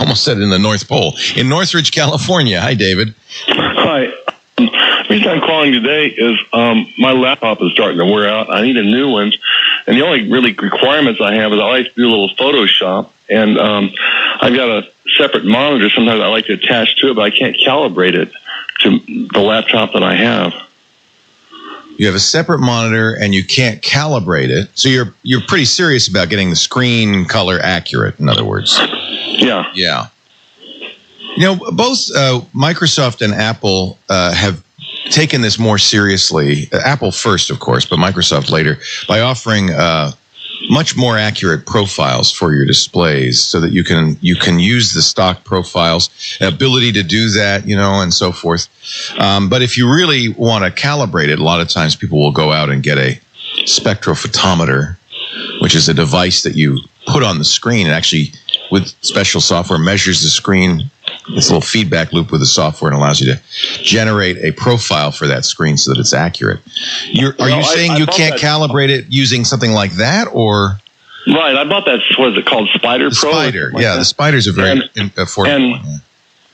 almost said in the North Pole, in Northridge, California. Hi, David. Hi. The reason I'm calling today is my laptop is starting to wear out. I need a new one. And the only really requirements I have is I like to do a little Photoshop. And I've got a separate monitor sometimes I like to attach to it, but I can't calibrate it to the laptop that I have. You have a separate monitor and you can't calibrate it. So you're pretty serious about getting the screen color accurate, in other words. Yeah. Yeah. You know, both Microsoft and Apple have taken this more seriously. Apple first, of course, but Microsoft later, by offering much more accurate profiles for your displays so that you can use the stock profiles, ability to do that, and so forth. But if you really want to calibrate it, a lot of times people will go out and get a spectrophotometer, which is a device that you put on the screen and actually with special software measures the screen. This little feedback loop with the software and allows you to generate a profile for that screen so that it's accurate. Are you saying you can't calibrate it using something like that, or? Right, I bought that. What is it called? Spider Pro. Spider, yeah, the Spider's a very affordable one. Yeah.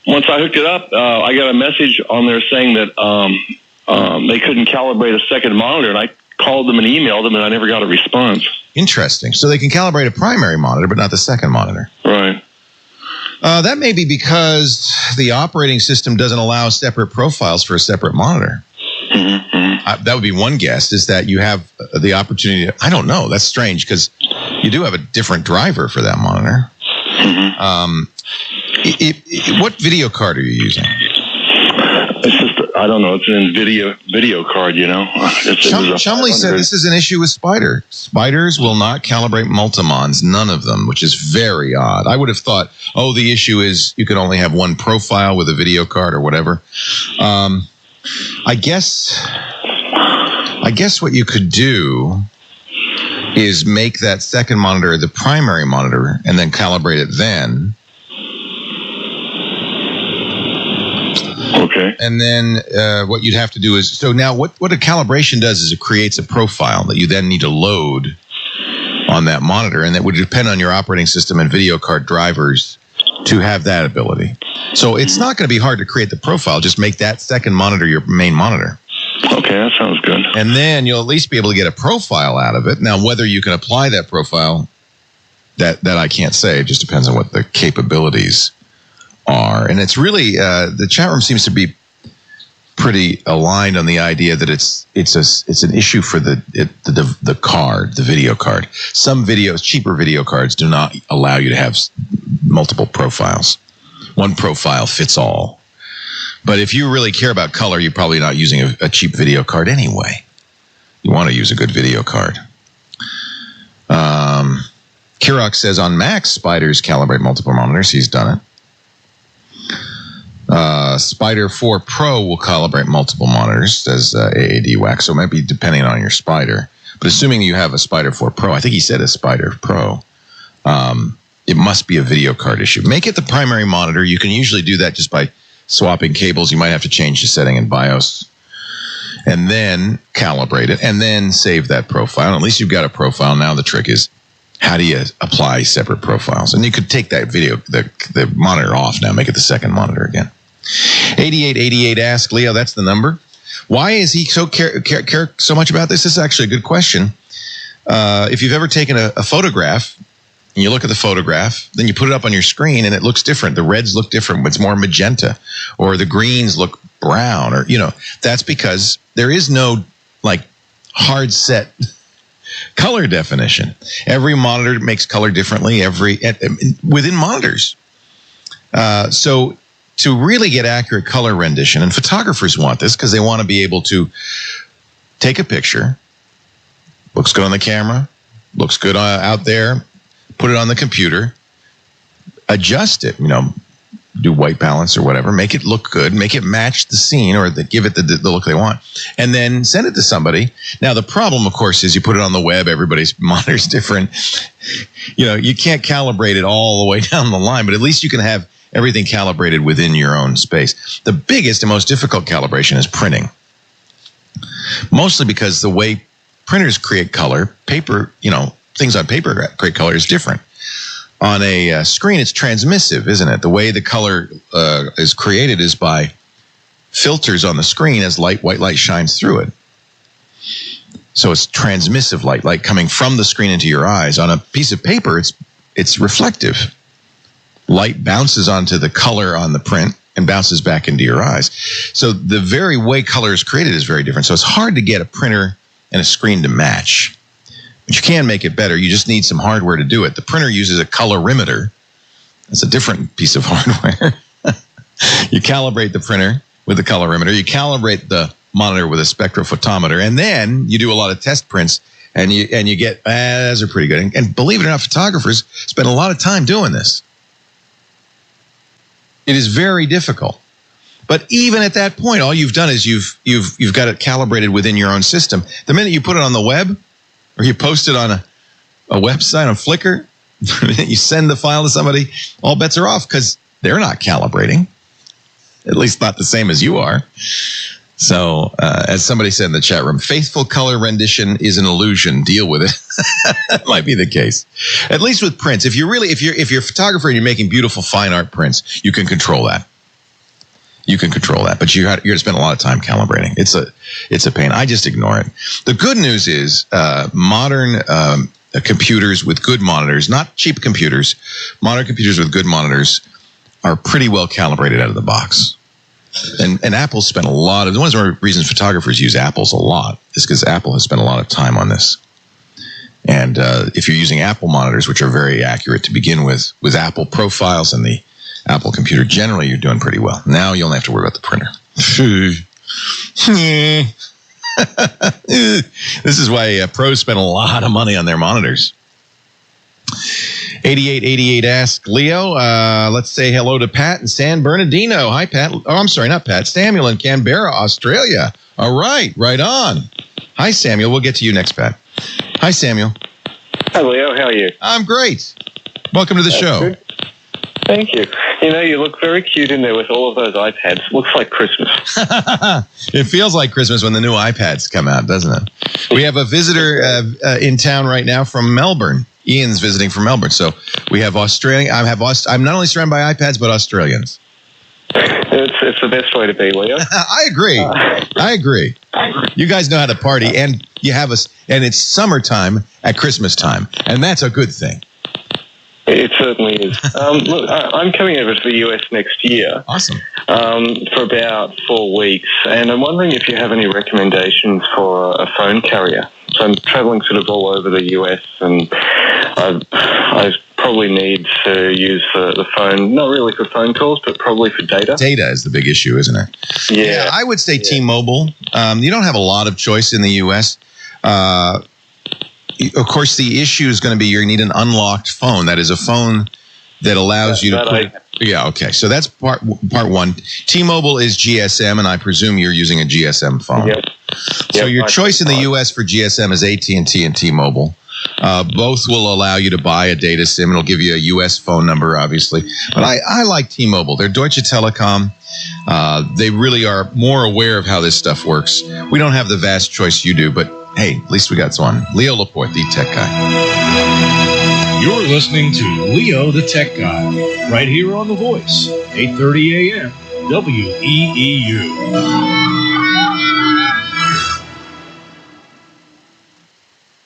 Once I hooked it up, I got a message on there saying that they couldn't calibrate a second monitor, and I called them and emailed them, and I never got a response. Interesting. So they can calibrate a primary monitor, but not the second monitor. Right. That may be because the operating system doesn't allow separate profiles for a separate monitor. Mm-hmm. That would be one guess, is that you have the opportunity I don't know. That's strange because you do have a different driver for that monitor. Mm-hmm. What video card are you using? It's just I don't know. It's an NVIDIA video card, you know. Chumley said this is an issue with Spider. Spiders will not calibrate multimons, none of them, which is very odd. I would have thought, the issue is you can only have one profile with a video card or whatever. I guess what you could do is make that second monitor the primary monitor and then calibrate it then. Okay. And then what you'd have to do is, so now what a calibration does is it creates a profile that you then need to load on that monitor, and that would depend on your operating system and video card drivers to have that ability. So it's not going to be hard to create the profile. Just make that second monitor your main monitor. Okay, that sounds good. And then you'll at least be able to get a profile out of it. Now, whether you can apply that profile, that I can't say. It just depends on what the capabilities are. And it's really, the chat room seems to be pretty aligned on the idea that it's an issue for the card, the video card. Some cheaper video cards do not allow you to have multiple profiles. One profile fits all. But if you really care about color, you're probably not using a cheap video card anyway. You want to use a good video card. Kirok says on Macs, Spiders calibrate multiple monitors. He's done it. Spider 4 Pro will calibrate multiple monitors, says AAD Wax. So it might be depending on your Spider. But assuming you have a Spider 4 Pro, I think he said a Spider Pro, it must be a video card issue. Make it the primary monitor. You can usually do that just by swapping cables. You might have to change the setting in BIOS and then calibrate it and then save that profile. And at least you've got a profile. Now the trick is, how do you apply separate profiles? And you could take that the monitor off now, make it the second monitor again. 8888 ask Leo, that's the number. Why is he so care so much about this? This is actually a good question. If you've ever taken a photograph and you look at the photograph, then you put it up on your screen and it looks different. The reds look different. It's more magenta, or the greens look brown, or, that's because there is no hard set color definition. Every monitor makes color differently within monitors. So to really get accurate color rendition, and photographers want this because they want to be able to take a picture, looks good on the camera, looks good out there, put it on the computer, adjust it, do white balance or whatever, make it look good, make it match the scene, or give it the look they want, and then send it to somebody. Now, the problem, of course, is you put it on the web, everybody's monitor's different. You can't calibrate it all the way down the line, but at least you can have everything calibrated within your own space. The biggest and most difficult calibration is printing. Mostly because the way printers create color, paper, things on paper create color is different. On a screen, it's transmissive, isn't it? The way the color is created is by filters on the screen as white light shines through it. So it's transmissive light coming from the screen into your eyes. On a piece of paper, it's reflective. Light bounces onto the color on the print and bounces back into your eyes. So the very way color is created is very different. So it's hard to get a printer and a screen to match. But you can make it better. You just need some hardware to do it. The printer uses a colorimeter. That's a different piece of hardware. You calibrate the printer with the colorimeter. You calibrate the monitor with a spectrophotometer. And then you do a lot of test prints, and you get, those are pretty good. And believe it or not, photographers spend a lot of time doing this. It is very difficult. But even at that point, all you've done is you've got it calibrated within your own system. The minute you put it on the web, or you post it on a website on Flickr, the minute you send the file to somebody, all bets are off because they're not calibrating. At least not the same as you are. So, as somebody said in the chat room, faithful color rendition is an illusion. Deal with it. That might be the case. At least with prints. If you're a photographer and you're making beautiful fine art prints, you can control that. You can control that, but you're going to spend a lot of time calibrating. It's a pain. I just ignore it. The good news is modern computers with good monitors, not cheap computers, modern computers with good monitors are pretty well calibrated out of the box. And Apple spent a lot of, one of the reasons photographers use Apples a lot is because Apple has spent a lot of time on this. And if you're using Apple monitors, which are very accurate to begin with Apple profiles and the Apple computer, generally you're doing pretty well. Now you only have to worry about the printer. This is why pros spend a lot of money on their monitors. 8888 asks Leo, let's say hello to Pat in San Bernardino. Hi, Pat. Oh, I'm sorry, not Pat. Samuel in Canberra, Australia. All right, right on. Hi, Samuel. We'll get to you next, Pat. Hi, Samuel. Hi, Leo. How are you? I'm great. Welcome to the show. Good. Thank you. You know, you look very cute in there with all of those iPads. Looks like Christmas. It feels like Christmas when the new iPads come out, doesn't it? We have a visitor in town right now from Melbourne. Ian's visiting from Melbourne. So we have Australian. I'm not only surrounded by iPads, but Australians. It's the best way to be, Leo. I agree. I agree. You guys know how to party, and you have us, and it's summertime at Christmas time, and that's a good thing. It certainly is. Look, I'm coming over to the US next year. Awesome. For about 4 weeks, and I'm wondering if you have any recommendations for a phone carrier. So I'm traveling sort of all over the US, and I probably need to use the phone, not really for phone calls, but probably for data. Data is the big issue, isn't it? Yeah. I would say T-Mobile. You don't have a lot of choice in the US. Of course, the issue is going to be you need an unlocked phone. That is a phone that allows you to put... Yeah, okay. So that's part one. T-Mobile is GSM, and I presume you're using a GSM phone. Yep. So your choice in the U.S. for GSM is AT&T and T-Mobile. Both will allow you to buy a data SIM. It'll give you a U.S. phone number, obviously. But I like T-Mobile. They're Deutsche Telekom. They really are more aware of how this stuff works. We don't have the vast choice you do, but hey, at least we got one. Leo Laporte, the tech guy. You're listening to Leo the Tech Guy, right here on The Voice, 8:30 a.m., WEEU.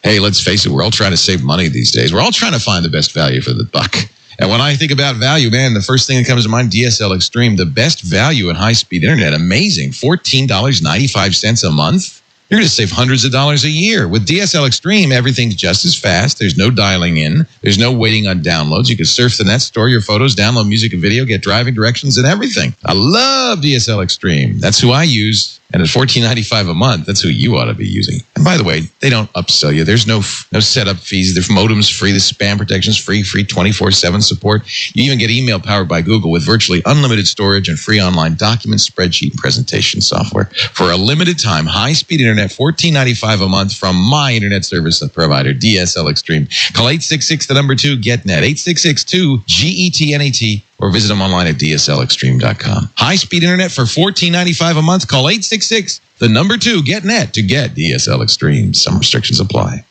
Hey, let's face it, we're all trying to save money these days. We're all trying to find the best value for the buck. And when I think about value, man, the first thing that comes to mind, DSL Extreme, the best value in high-speed internet. Amazing. $14.95 a month. You're going to save hundreds of dollars a year. With DSL Extreme, everything's just as fast. There's no dialing in. There's no waiting on downloads. You can surf the net, store your photos, download music and video, get driving directions and everything. I love DSL Extreme. That's who I use. And at $14.95 a month, that's who you ought to be using. And by the way, they don't upsell you. There's no setup fees. Their modem's free. The spam protection's free 24/7 support. You even get email powered by Google with virtually unlimited storage and free online document, spreadsheet, and presentation software. For a limited time, high-speed internet, $14.95 a month from my internet service provider, DSL Extreme. Call 866-2-GET-NET, 866-2-GET-NET, or visit them online at DSLExtreme.com. High-speed internet for $14.95 a month. Call 866-2-GET-NET to get DSL Extreme. Some restrictions apply.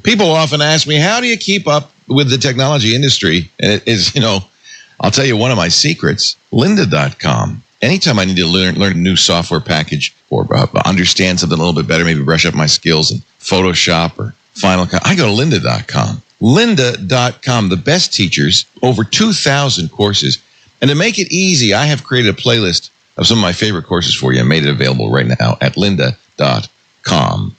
People often ask me, how do you keep up with the technology industry? And it is, I'll tell you one of my secrets, lynda.com. Anytime I need to learn a new software package or understand something a little bit better, maybe brush up my skills in Photoshop or Final Cut, I go to lynda.com. Lynda.com, the best teachers, over 2,000 courses. And to make it easy, I have created a playlist of some of my favorite courses for you and made it available right now at lynda.com.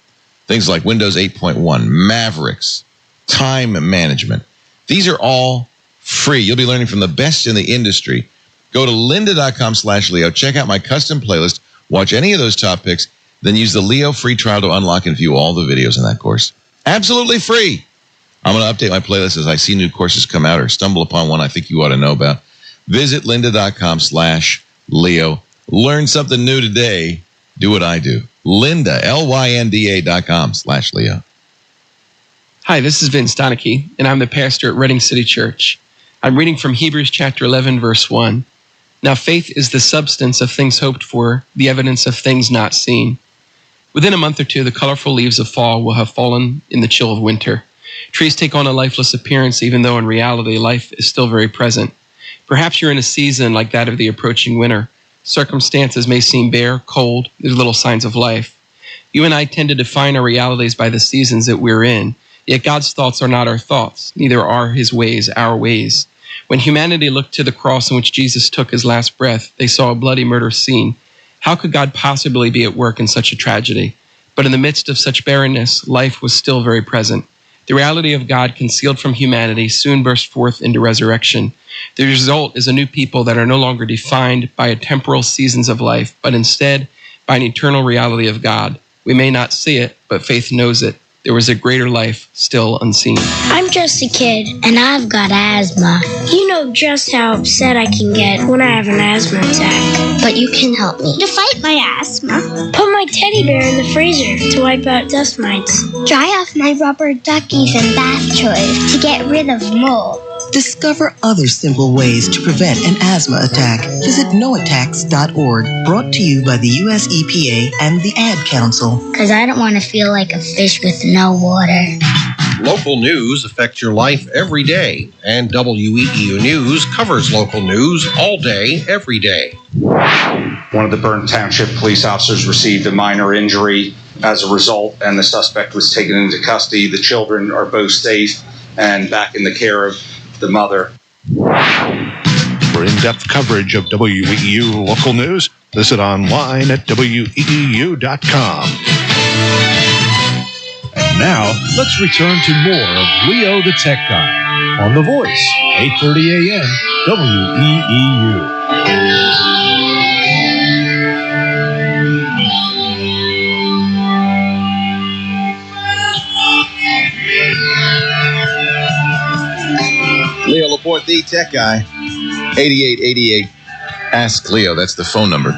Things like Windows 8.1, Mavericks, time management. These are all free. You'll be learning from the best in the industry. Go to lynda.com/Leo. Check out my custom playlist. Watch any of those top picks. Then use the Leo free trial to unlock and view all the videos in that course. Absolutely free. I'm going to update my playlist as I see new courses come out or stumble upon one I think you ought to know about. Visit lynda.com/Leo. Learn something new today. Do what I do. Lynda, LYNDA.com/Leo. Hi, this is Vince Donachie, and I'm the pastor at Reading City Church. I'm reading from Hebrews chapter 11, verse 1. Now faith is the substance of things hoped for, the evidence of things not seen. Within a month or two, the colorful leaves of fall will have fallen in the chill of winter. Trees take on a lifeless appearance, even though in reality life is still very present. Perhaps you're in a season like that of the approaching winter. Circumstances may seem bare, cold, there's little signs of life. You and I tend to define our realities by the seasons that we're in, yet God's thoughts are not our thoughts, neither are his ways our ways. When humanity looked to the cross in which Jesus took his last breath, they saw a bloody murder scene. How could God possibly be at work in such a tragedy? But in the midst of such barrenness, life was still very present. The reality of God concealed from humanity soon burst forth into resurrection. The result is a new people that are no longer defined by temporal seasons of life, but instead by an eternal reality of God. We may not see it, but faith knows it. There was a greater life still unseen. I'm just a kid, and I've got asthma. You know just how upset I can get when I have an asthma attack. But you can help me. To fight my asthma, put my teddy bear in the freezer to wipe out dust mites. Dry off my rubber duckies and bath toys to get rid of mold. Discover other simple ways to prevent an asthma attack. Visit noattacks.org, brought to you by the U.S. EPA and the Ad Council. Because I don't want to feel like a fish with no water. Local news affects your life every day, and WEEU News covers local news all day, every day. One of the Bern Township police officers received a minor injury as a result, and the suspect was taken into custody. The children are both safe and back in the care of the mother. For in-depth coverage of WEEU local news, visit online at weeu.com. And now, let's return to more of Leo the Tech Guy on The Voice, 8:30 a.m. WEEU. Leo Laporte, the tech guy, 8888. Ask Leo, that's the phone number.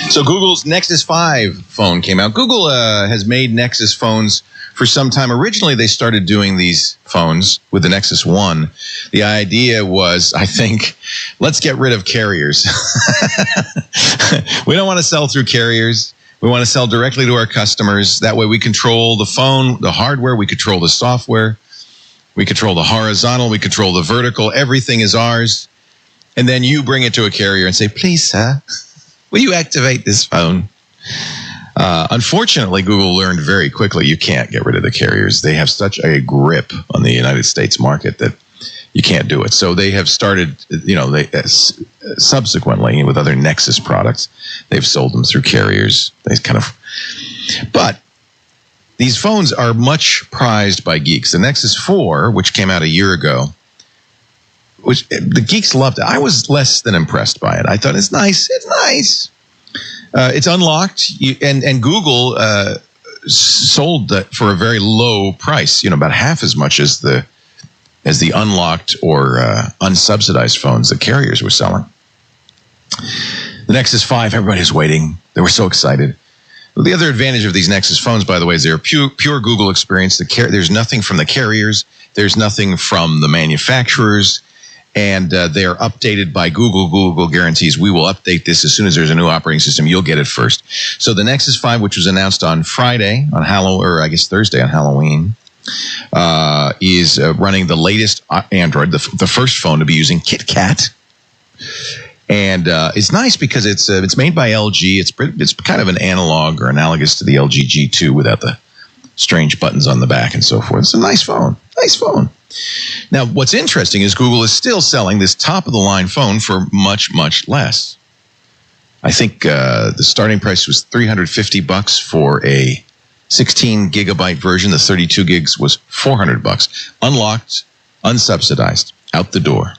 So Google's Nexus 5 phone came out. Google has made Nexus phones for some time. Originally, they started doing these phones with the Nexus 1. The idea was, I think, let's get rid of carriers. We don't want to sell through carriers. We want to sell directly to our customers. That way we control the phone, the hardware, we control the software. We control the horizontal, we control the vertical, everything is ours. And then you bring it to a carrier and say, please, sir, will you activate this phone? Unfortunately, Google learned very quickly you can't get rid of the carriers. They have such a grip on the United States market that you can't do it. So they have started, subsequently with other Nexus products, they've sold them through carriers. But these phones are much prized by geeks. The Nexus 4, which came out a year ago, which the geeks loved it. I was less than impressed by it. I thought it's nice. It's nice. It's unlocked, and Google sold that for a very low price. About half as much as the unlocked or unsubsidized phones the carriers were selling. The Nexus 5, everybody's waiting. They were so excited. The other advantage of these Nexus phones, by the way, is they're pure Google experience. There's nothing from the carriers. There's nothing from the manufacturers. And they are updated by Google. Google guarantees we will update this as soon as there's a new operating system. You'll get it first. So the Nexus 5, which was announced on Friday, Thursday on Halloween, is running the latest Android, the first phone to be using KitKat. And it's nice because it's made by LG. It's kind of an analog or analogous to the LG G2 without the strange buttons on the back and so forth. It's a nice phone. Nice phone. Now, what's interesting is Google is still selling this top-of-the-line phone for much, much less. I think the starting price was $350 for a 16-gigabyte version. The 32 gigs was $400. Unlocked, unsubsidized, out the door.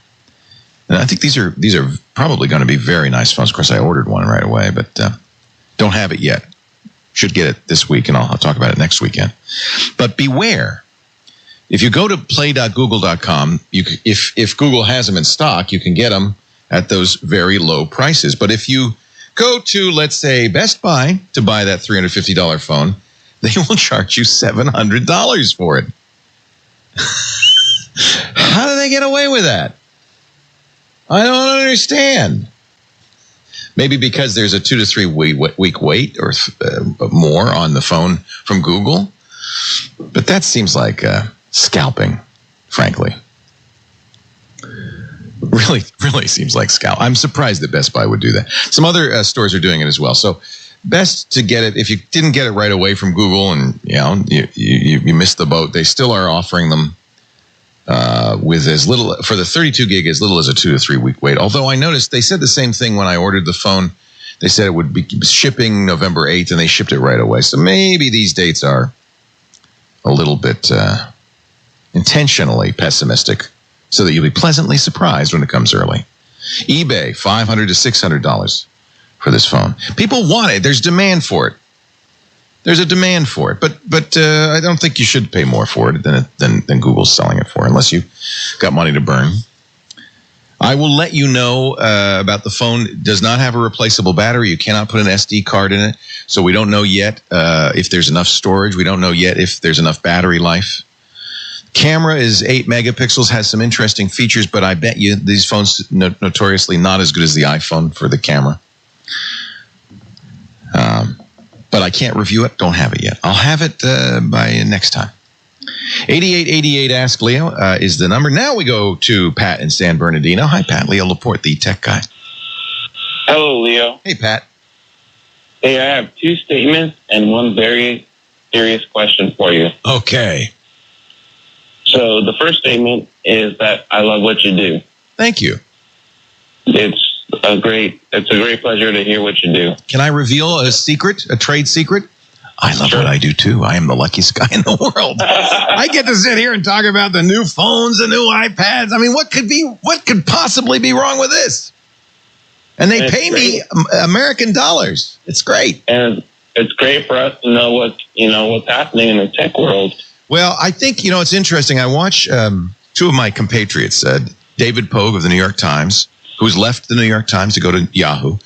And I think these are probably going to be very nice phones. Of course, I ordered one right away, but don't have it yet. Should get it this week, and I'll talk about it next weekend. But beware. If you go to play.google.com, if Google has them in stock, you can get them at those very low prices. But if you go to, let's say, Best Buy to buy that $350 phone, they will charge you $700 for it. How do they get away with that? I don't understand. Maybe because there's a 2 to 3 week wait or more on the phone from Google. But that seems like scalping, frankly. Really seems like scalp. I'm surprised that Best Buy would do that. Some other stores are doing it as well. So best to get it. If you didn't get it right away from Google and you missed the boat, they still are offering them with as little, for the 32 gig, as little as a 2 to 3 week wait. Although I noticed they said the same thing when I ordered the phone. They said it would be shipping November 8th, and they shipped it right away. So maybe these dates are a little bit intentionally pessimistic so that you'll be pleasantly surprised when it comes early. eBay, $500 to $600 for this phone. People want it. There's demand for it. There's a demand for it, but I don't think you should pay more for it than Google's selling it for, unless you got money to burn. I will let you know about the phone. It does not have a replaceable battery. You cannot put an SD card in it, so we don't know yet if there's enough storage. We don't know yet if there's enough battery life. Camera is 8 megapixels, has some interesting features, but I bet you these phones notoriously not as good as the iPhone for the camera. But I can't review it. Don't have it yet. I'll have it by next time. 8888 Ask Leo is the number. Now we go to Pat in San Bernardino. Hi, Pat. Leo Laporte, the tech guy. Hello, Leo. Hey, Pat. Hey, I have 2 statements and one very serious question for you. Okay. So the first statement is that I love what you do. Thank you. It's a great pleasure to hear what you do. Can I reveal a secret, a trade secret? I love what I do too. I am the luckiest guy in the world. I get to sit here and talk about the new phones, the new iPads. I mean, what could possibly be wrong with this? And they pay me American dollars. It's great. And it's great for us to know what's happening in the tech world. Well, I think, it's interesting. I watch 2 of my compatriots, David Pogue of the New York Times, who's left the New York Times to go to Yahoo.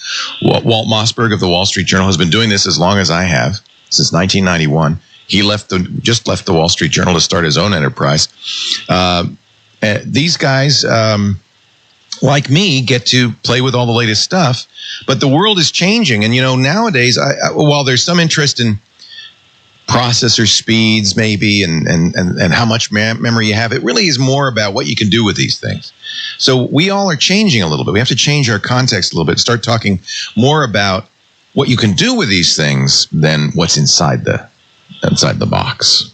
Walt Mossberg of the Wall Street Journal has been doing this as long as I have, since 1991. He just left the Wall Street Journal to start his own enterprise. These guys, like me, get to play with all the latest stuff, but the world is changing. And, nowadays, while there's some interest in processor speeds maybe and how much memory you have, it really is more about what you can do with these things. So we all are changing a little bit. We have to change our context a little bit, start talking more about what you can do with these things than what's inside the box.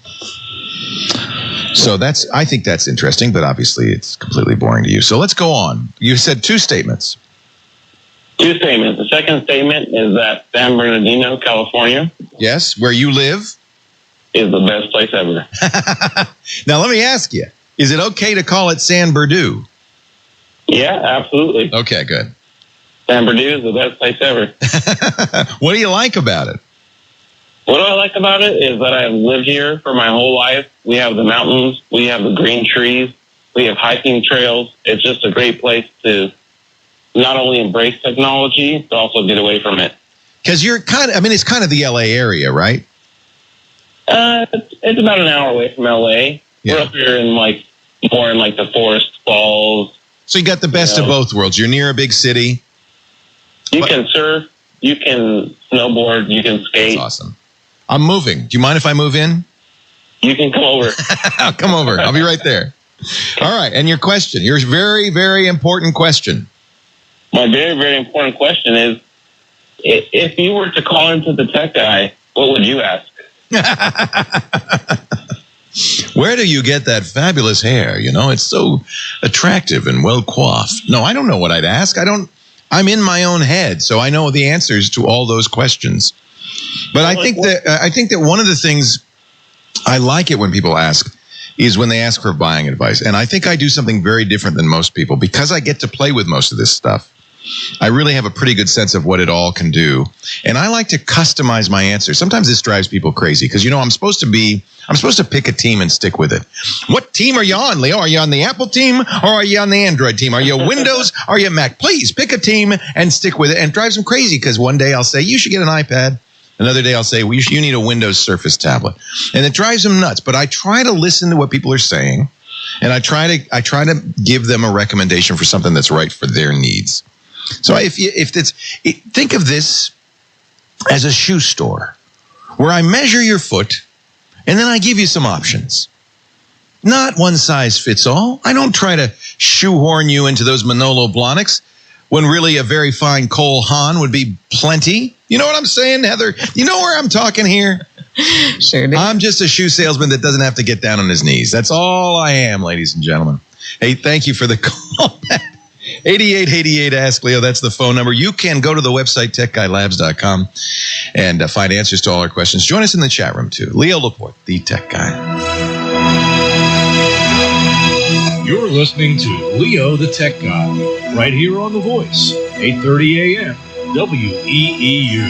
So I think that's interesting, but obviously it's completely boring to you. So let's go on. You said 2 statements. 2 statements. The second statement is that San Bernardino, California. Yes, where you live. Is the best place ever. Now, let me ask you, is it okay to call it San Berdoo? Yeah, absolutely. Okay, good. San Berdoo is the best place ever. What do you like about it? What do I like about it is that I've lived here for my whole life. We have the mountains. We have the green trees. We have hiking trails. It's just a great place to not only embrace technology, but also get away from it. Because you're it's kind of the LA area, right? It's about an hour away from LA. Yeah. We're up here in more in the Forest Falls. So you got the best of both worlds. You're near a big city. You can surf, you can snowboard, you can skate. That's awesome. I'm moving. Do you mind if I move in? You can come over. I'll come over. I'll be right there. All right. And your question, your very, very important question. My very, very important question is, if you were to call into the tech guy, what would you ask? Where do you get that fabulous hair? It's so attractive and well coiffed. No, I don't know what I'd ask. I'm in my own head, so I know the answers to all those questions. But I think that one of the things I like it when people ask is when they ask for buying advice. And I think I do something very different than most people because I get to play with most of this stuff. I really have a pretty good sense of what it all can do. And I like to customize my answer. Sometimes this drives people crazy because, I'm supposed to pick a team and stick with it. What team are you on, Leo? Are you on the Apple team or are you on the Android team? Are you Windows? Are you Mac? Please pick a team and stick with it. And it drives them crazy because one day I'll say, you should get an iPad. Another day I'll say, well, you need a Windows Surface tablet. And it drives them nuts. But I try to listen to what people are saying. And I try to give them a recommendation for something that's right for their needs. So think of this as a shoe store where I measure your foot and then I give you some options. Not one size fits all. I don't try to shoehorn you into those Manolo Blahniks when really a very fine Cole Haan would be plenty. You know what I'm saying, Heather? You know where I'm talking here? Sure do. I'm just a shoe salesman that doesn't have to get down on his knees. That's all I am, ladies and gentlemen. Hey, thank you for the call. 8888 Ask Leo, that's the phone number. You can go to the website, techguylabs.com, and find answers to all our questions. Join us in the chat room, too. Leo Laporte, the tech guy. You're listening to Leo, the tech guy, right here on The Voice, 8:30 a.m., WEEU.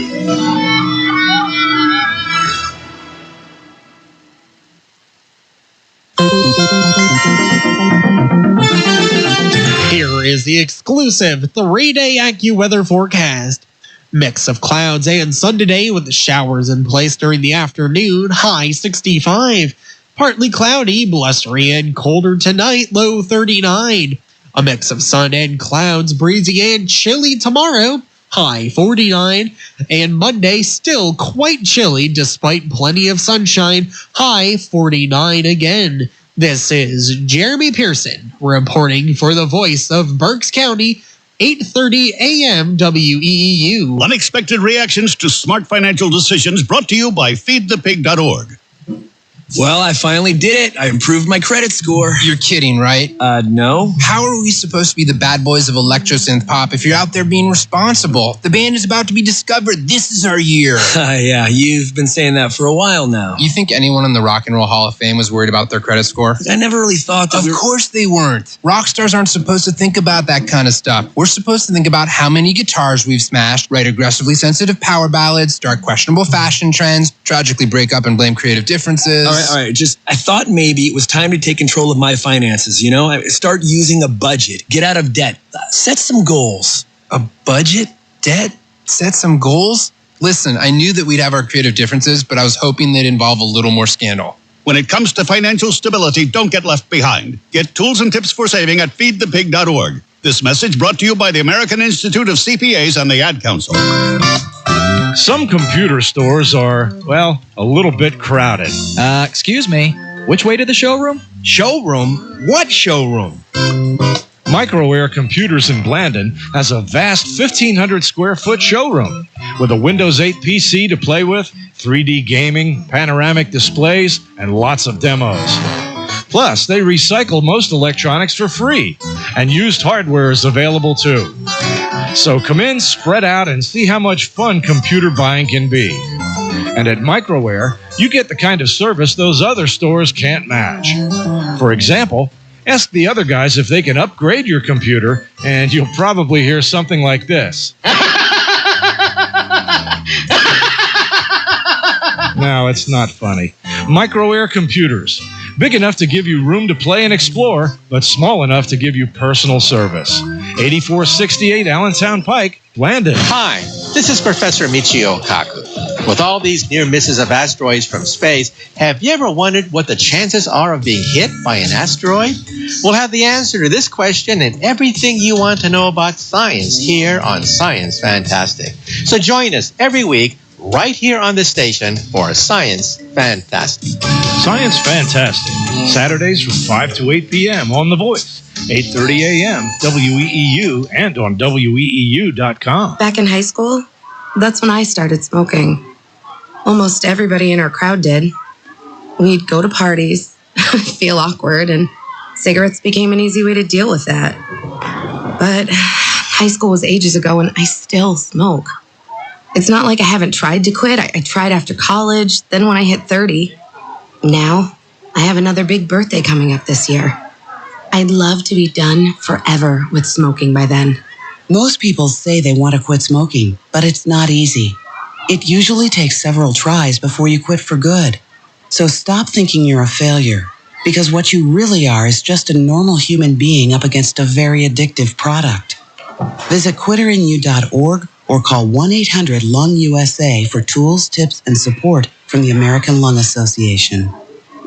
Here is the exclusive 3-day AccuWeather forecast. Mix of clouds and sun today with the showers in place during the afternoon, high 65. Partly cloudy, blustery and colder tonight, low 39. A mix of sun and clouds, breezy and chilly tomorrow, high 49. And Monday still quite chilly despite plenty of sunshine, high 49 again. This is Jeremy Pearson reporting for the voice of Berks County, 8:30 a.m. WEEU. Unexpected reactions to smart financial decisions brought to you by feedthepig.org. Well, I finally did it. I improved my credit score. You're kidding, right? No. How are we supposed to be the bad boys of electro-synth pop if you're out there being responsible? The band is about to be discovered. This is our year. Yeah, you've been saying that for a while now. You think anyone in the Rock and Roll Hall of Fame was worried about their credit score? I never really thought that. Of course they weren't. Rock stars aren't supposed to think about that kind of stuff. We're supposed to think about how many guitars we've smashed, write aggressively sensitive power ballads, start questionable fashion trends, tragically break up and blame creative differences. All right. I thought maybe it was time to take control of my finances, you know? Start using a budget, get out of debt, set some goals. A budget? Debt? Set some goals? Listen, I knew that we'd have our creative differences, but I was hoping they'd involve a little more scandal. When it comes to financial stability, don't get left behind. Get tools and tips for saving at feedthepig.org. This message brought to you by the American Institute of CPAs and the Ad Council. Some computer stores are, well, a little bit crowded. Excuse me. Which way to the showroom? Showroom? What showroom? Microair Computers in Blandon has a vast 1,500 square foot showroom with a Windows 8 PC to play with, 3D gaming, panoramic displays, and lots of demos. Plus, they recycle most electronics for free, and used hardware is available too. So come in, spread out, and see how much fun computer buying can be. And at Microair, you get the kind of service those other stores can't match. For example, ask the other guys if they can upgrade your computer, and you'll probably hear something like this. No, it's not funny. Microair Computers. Big enough to give you room to play and explore, but small enough to give you personal service. 8468 Allentown Pike, Blandon. Hi, this is Professor Michio Kaku. With all these near misses of asteroids from space, have you ever wondered what the chances are of being hit by an asteroid? We'll have the answer to this question and everything you want to know about science here on Science Fantastic. So join us every week right here on the station for Science Fantastic. Science Fantastic, Saturdays from 5 to 8 p.m. on The Voice, 8:30 a.m. WEEU and on WEEU.com. Back in high school, that's when I started smoking. Almost everybody in our crowd did. We'd go to parties, feel awkward, and cigarettes became an easy way to deal with that. But high school was ages ago, and I still smoke. It's not like I haven't tried to quit. I tried after college, then when I hit 30. Now, I have another big birthday coming up this year. I'd love to be done forever with smoking by then. Most people say they want to quit smoking, but it's not easy. It usually takes several tries before you quit for good. So stop thinking you're a failure, because what you really are is just a normal human being up against a very addictive product. Visit quitteringyou.org or call 1-800-LUNG-USA for tools, tips, and support from the American Lung Association.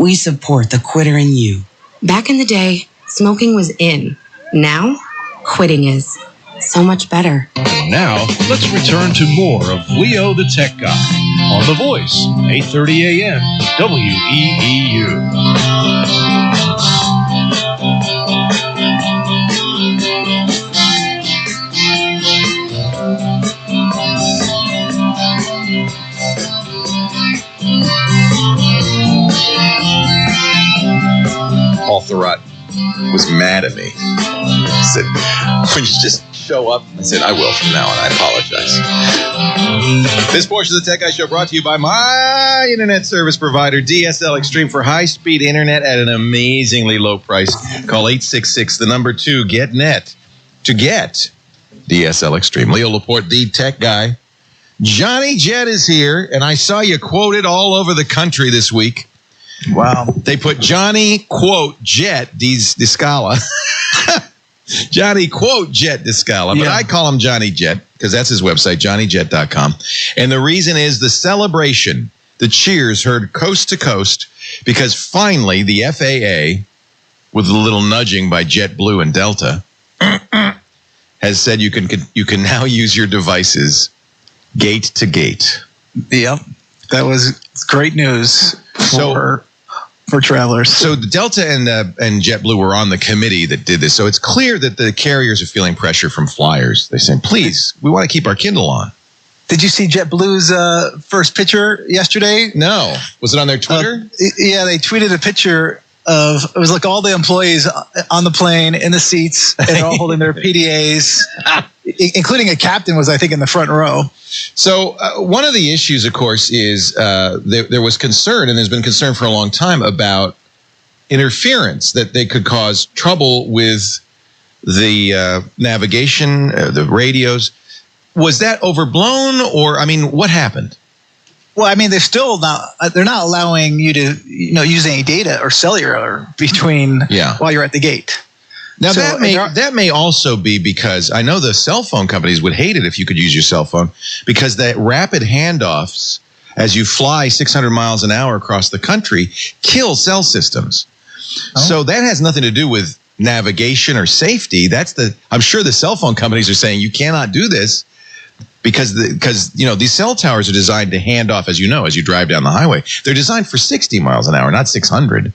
We support the Quitter in You. Back in the day, smoking was in. Now, quitting is. So much better. And now, let's return to more of Leo the Tech Guy on The Voice, 8:30 a.m. WEEU. Thurrott was mad at me. He said, "When you just show up?" I said, "I will from now on. I apologize." This portion of the Tech Guy Show brought to you by my internet service provider, DSL Extreme, for high-speed internet at an amazingly low price. Call 866, the number 2, GET-NET to get DSL Extreme. Leo Laporte, the tech guy. Johnny Jet is here, and I saw you quoted all over the country this week. Wow. They put Johnny, quote, Jet Discala. Johnny, quote, Jet Discala. But I call him Johnny Jet because that's his website, johnnyjet.com. And the reason is the celebration, the cheers heard coast to coast because finally the FAA, with a little nudging by JetBlue and Delta, has said you can now use your devices gate to gate. Yep. That was great news for travelers. So the Delta and JetBlue were on the committee that did this. So it's clear that the carriers are feeling pressure from flyers. They're saying, please, we want to keep our Kindle on. Did you see JetBlue's first picture yesterday? No. Was it on their Twitter? Yeah, they tweeted a picture of, it was like all the employees on the plane in the seats, and they're all holding their PDAs, including a captain was, I think, in the front row. So one of the issues, of course, is there was concern, and there's been concern for a long time about interference, that they could cause trouble with the navigation, the radios. Was that overblown, or, I mean, what happened? Well, I mean, they're not allowing you to, use any data or cellular between while you're at the gate. Now, that may also be because I know the cell phone companies would hate it if you could use your cell phone, because the rapid handoffs as you fly 600 miles an hour across the country kill cell systems. Oh. So that has nothing to do with navigation or safety. I'm sure the cell phone companies are saying you cannot do this because these cell towers are designed to hand off, as you drive down the highway. They're designed for 60 miles an hour, not 600.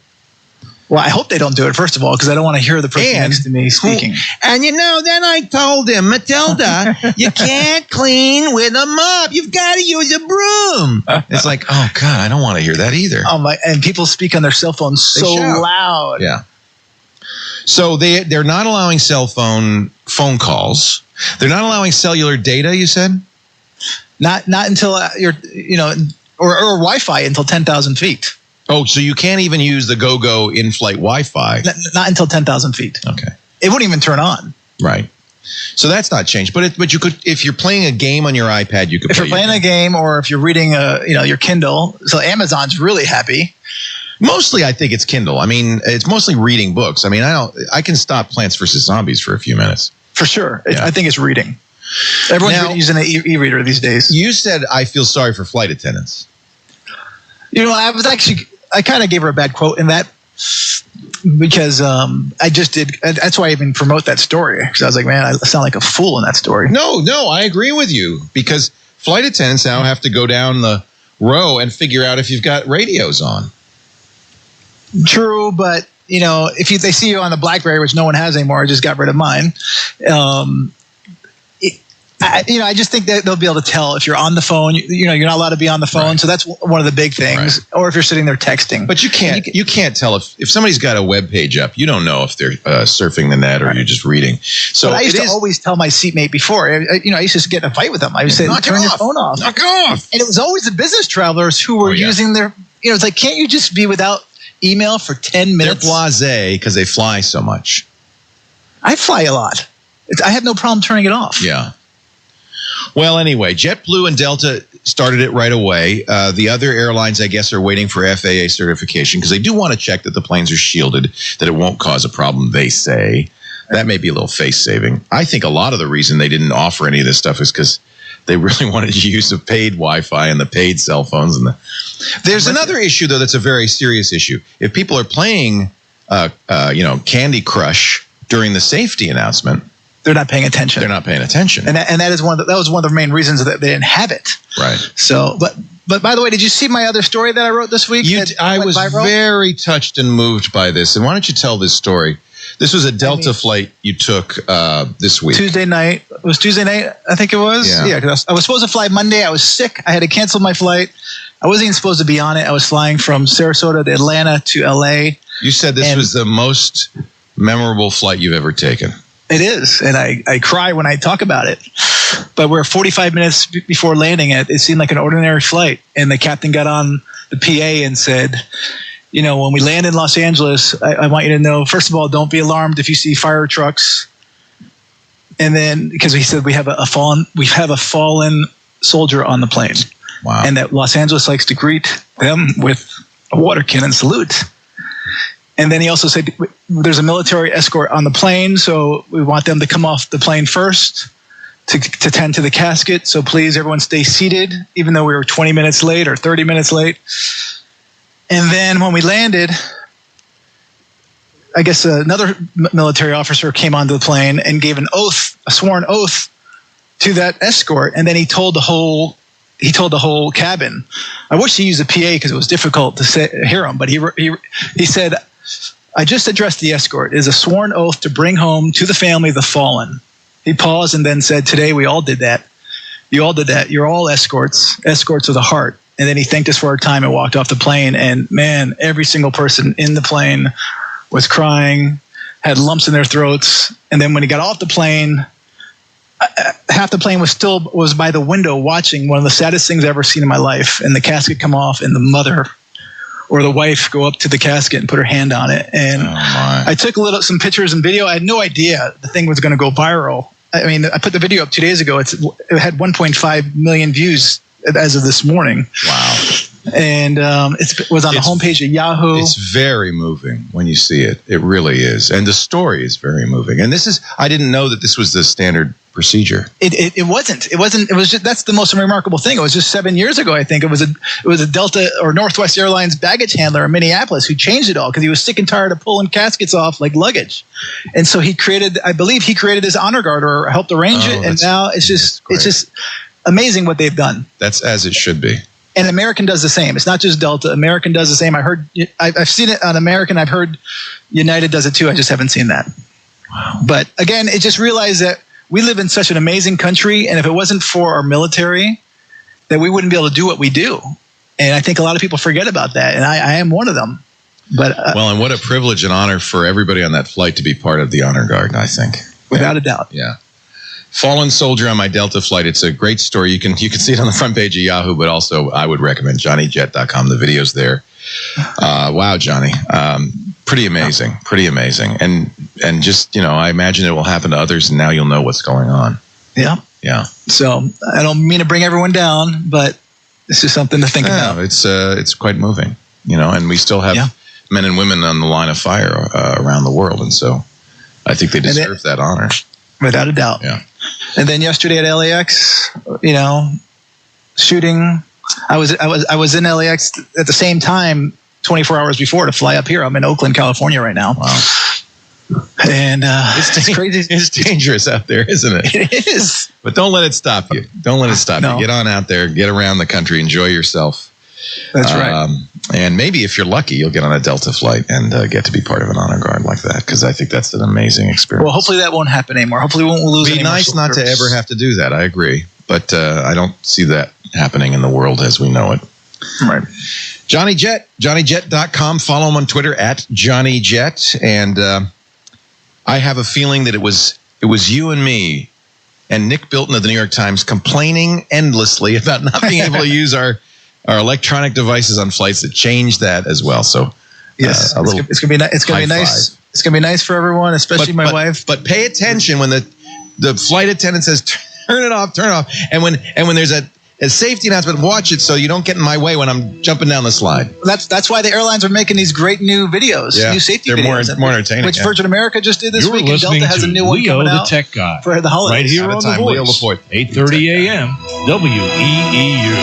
Well, I hope they don't do it, first of all, because I don't want to hear the person next to me speaking. And, then I told him, Matilda, you can't clean with a mop. You've got to use a broom. It's like, oh, God, I don't want to hear that either. Oh my! And people speak on their cell phones so loud. Yeah. So they're not allowing cell phone calls. They're not allowing cellular data, you said? Not until you're, or Wi-Fi until 10,000 feet. Oh, so you can't even use the GoGo in-flight Wi-Fi? Not until 10,000 feet. Okay. It wouldn't even turn on. Right. So that's not changed. But you could, if you're playing a game on your iPad, you could. If you're playing a game, or if you're reading your Kindle. So Amazon's really happy. Mostly, I think it's Kindle. I mean, it's mostly reading books. I mean, I can stop Plants vs. Zombies for a few minutes. For sure. Yeah. I think it's reading. Everyone's using an e-reader these days. You said, I feel sorry for flight attendants. I kind of gave her a bad quote in that because I just did. That's why I even promote that story, because I was like, man, I sound like a fool in that story. No, I agree with you, because flight attendants now have to go down the row and figure out if you've got radios on. True, but if they see you on the BlackBerry, which no one has anymore, I just got rid of mine. I just think that they'll be able to tell if you're on the phone. You're not allowed to be on the phone, right. So that's one of the big things. Right. Or if you're sitting there texting. But you can't tell if somebody's got a web page up. You don't know if they're surfing the net or you're just reading. So I used to always tell my seatmate before. I used to get in a fight with them. I would say, "Turn your phone off. Knock it off." And it was always the business travelers who were using their. It's like, can't you just be without email for 10 minutes? They're blasé because they fly so much. I fly a lot. I have no problem turning it off. Yeah. Well, anyway, JetBlue and Delta started it right away. The other airlines, I guess, are waiting for FAA certification because they do want to check that the planes are shielded, that it won't cause a problem, they say. That may be a little face-saving. I think a lot of the reason they didn't offer any of this stuff is because they really wanted to use the paid Wi-Fi and the paid cell phones. There's another issue, though, that's a very serious issue. If people are playing, Candy Crush during the safety announcement, they're not paying attention. They're not paying attention, and that was one of the main reasons that they didn't have it. Right. So, but by the way, did you see my other story that I wrote this week? I was very touched and moved by this. And why don't you tell this story? This was a Delta flight you took this week. Tuesday night. It was Tuesday night, I think it was. Yeah. Because I was supposed to fly Monday. I was sick. I had to cancel my flight. I wasn't even supposed to be on it. I was flying from Sarasota to Atlanta to LA. You said this was the most memorable flight you've ever taken. It is, and I cry when I talk about it. But we're 45 minutes before landing. It seemed like an ordinary flight, and the captain got on the PA and said, when we land in Los Angeles, I want you to know, first of all, don't be alarmed if you see fire trucks And then because he said we have a fallen soldier on the plane. Wow. And that Los Angeles likes to greet them with a water cannon salute. And then he also said there's a military escort on the plane, so we want them to come off the plane first to tend to the casket. So please, everyone stay seated, even though we were 20 minutes late or 30 minutes late. And then when we landed, I guess another military officer came onto the plane and gave a sworn oath to that escort. And then he told the whole cabin. I wish he used a PA because it was difficult to hear him, but he said, I just addressed the escort. It is a sworn oath to bring home to the family the fallen. He paused and then said, today we all did that. You all did that. You're all escorts of the heart. And then he thanked us for our time and walked off the plane. And man, every single person in the plane was crying, had lumps in their throats. And then when he got off the plane, half the plane was by the window watching one of the saddest things I've ever seen in my life. And the casket come off and the mother or the wife go up to the casket and put her hand on it. And I took some pictures and video. I had no idea the thing was going to go viral. I mean, I put the video up 2 days ago. It had 1.5 million views as of this morning. Wow. And it was on the homepage of Yahoo. It's very moving when you see it. It really is. And the story is very moving. And I didn't know that this was the standard procedure. It wasn't. It was just, that's the most remarkable thing. It was just 7 years ago, I think. It was a Delta or Northwest Airlines baggage handler in Minneapolis who changed it all because he was sick and tired of pulling caskets off like luggage. And so I believe he created this honor guard or helped arrange it. And now it's just amazing what they've done. That's as it should be. And American does the same. It's not just Delta. American does the same. I've seen it on American. I've heard United does it too. I just haven't seen that. Wow. But again, it just realized that we live in such an amazing country. And if it wasn't for our military, that we wouldn't be able to do what we do. And I think a lot of people forget about that. And I am one of them. But well, and what a privilege and honor for everybody on that flight to be part of the honor guard, I think. Without a doubt. Yeah. Fallen soldier on my Delta flight. It's a great story. You can see it on the front page of Yahoo, but also I would recommend JohnnyJet.com. The video's there. Wow, Johnny. Pretty amazing. Pretty amazing. And just, I imagine it will happen to others, and now you'll know what's going on. Yeah. Yeah. So I don't mean to bring everyone down, but this is something to think about. It's quite moving, and we still have men and women on the line of fire around the world. And so I think they deserve that honor. Without a doubt. Yeah. And then yesterday at LAX, shooting. I was in LAX at the same time 24 hours before to fly up here. I'm in Oakland, California right now. Wow. And it's crazy. It's dangerous out there, isn't it? It is. But don't let it stop you. Don't let it stop you. Get on out there. Get around the country. Enjoy yourself. That's right. And maybe if you're lucky, you'll get on a Delta flight and get to be part of an honor guard like that, because I think that's an amazing experience. Well, hopefully that won't happen anymore. Hopefully we won't lose any more soldiers. It'd be nice not to ever have to do that. I agree. But I don't see that happening in the world as we know it. Right. Johnny Jet, JohnnyJet.com. Follow him on Twitter at JohnnyJet. And I have a feeling that it was you and me and Nick Bilton of the New York Times complaining endlessly about not being able to use our electronic devices on flights that changed that as well. So yes, it's gonna be nice. It's gonna be nice. It's gonna be nice for everyone, especially my wife. But pay attention when the flight attendant says turn it off, and when there's a safety announcement, watch it so you don't get in my way when I'm jumping down the slide. That's why the airlines are making these great new videos, new safety videos. They're more entertaining. Which Virgin America just did this week, and Delta has a new one coming out. The Tech Guy, for the holidays. Right here on The Voice, 8:30 a.m. WEEU.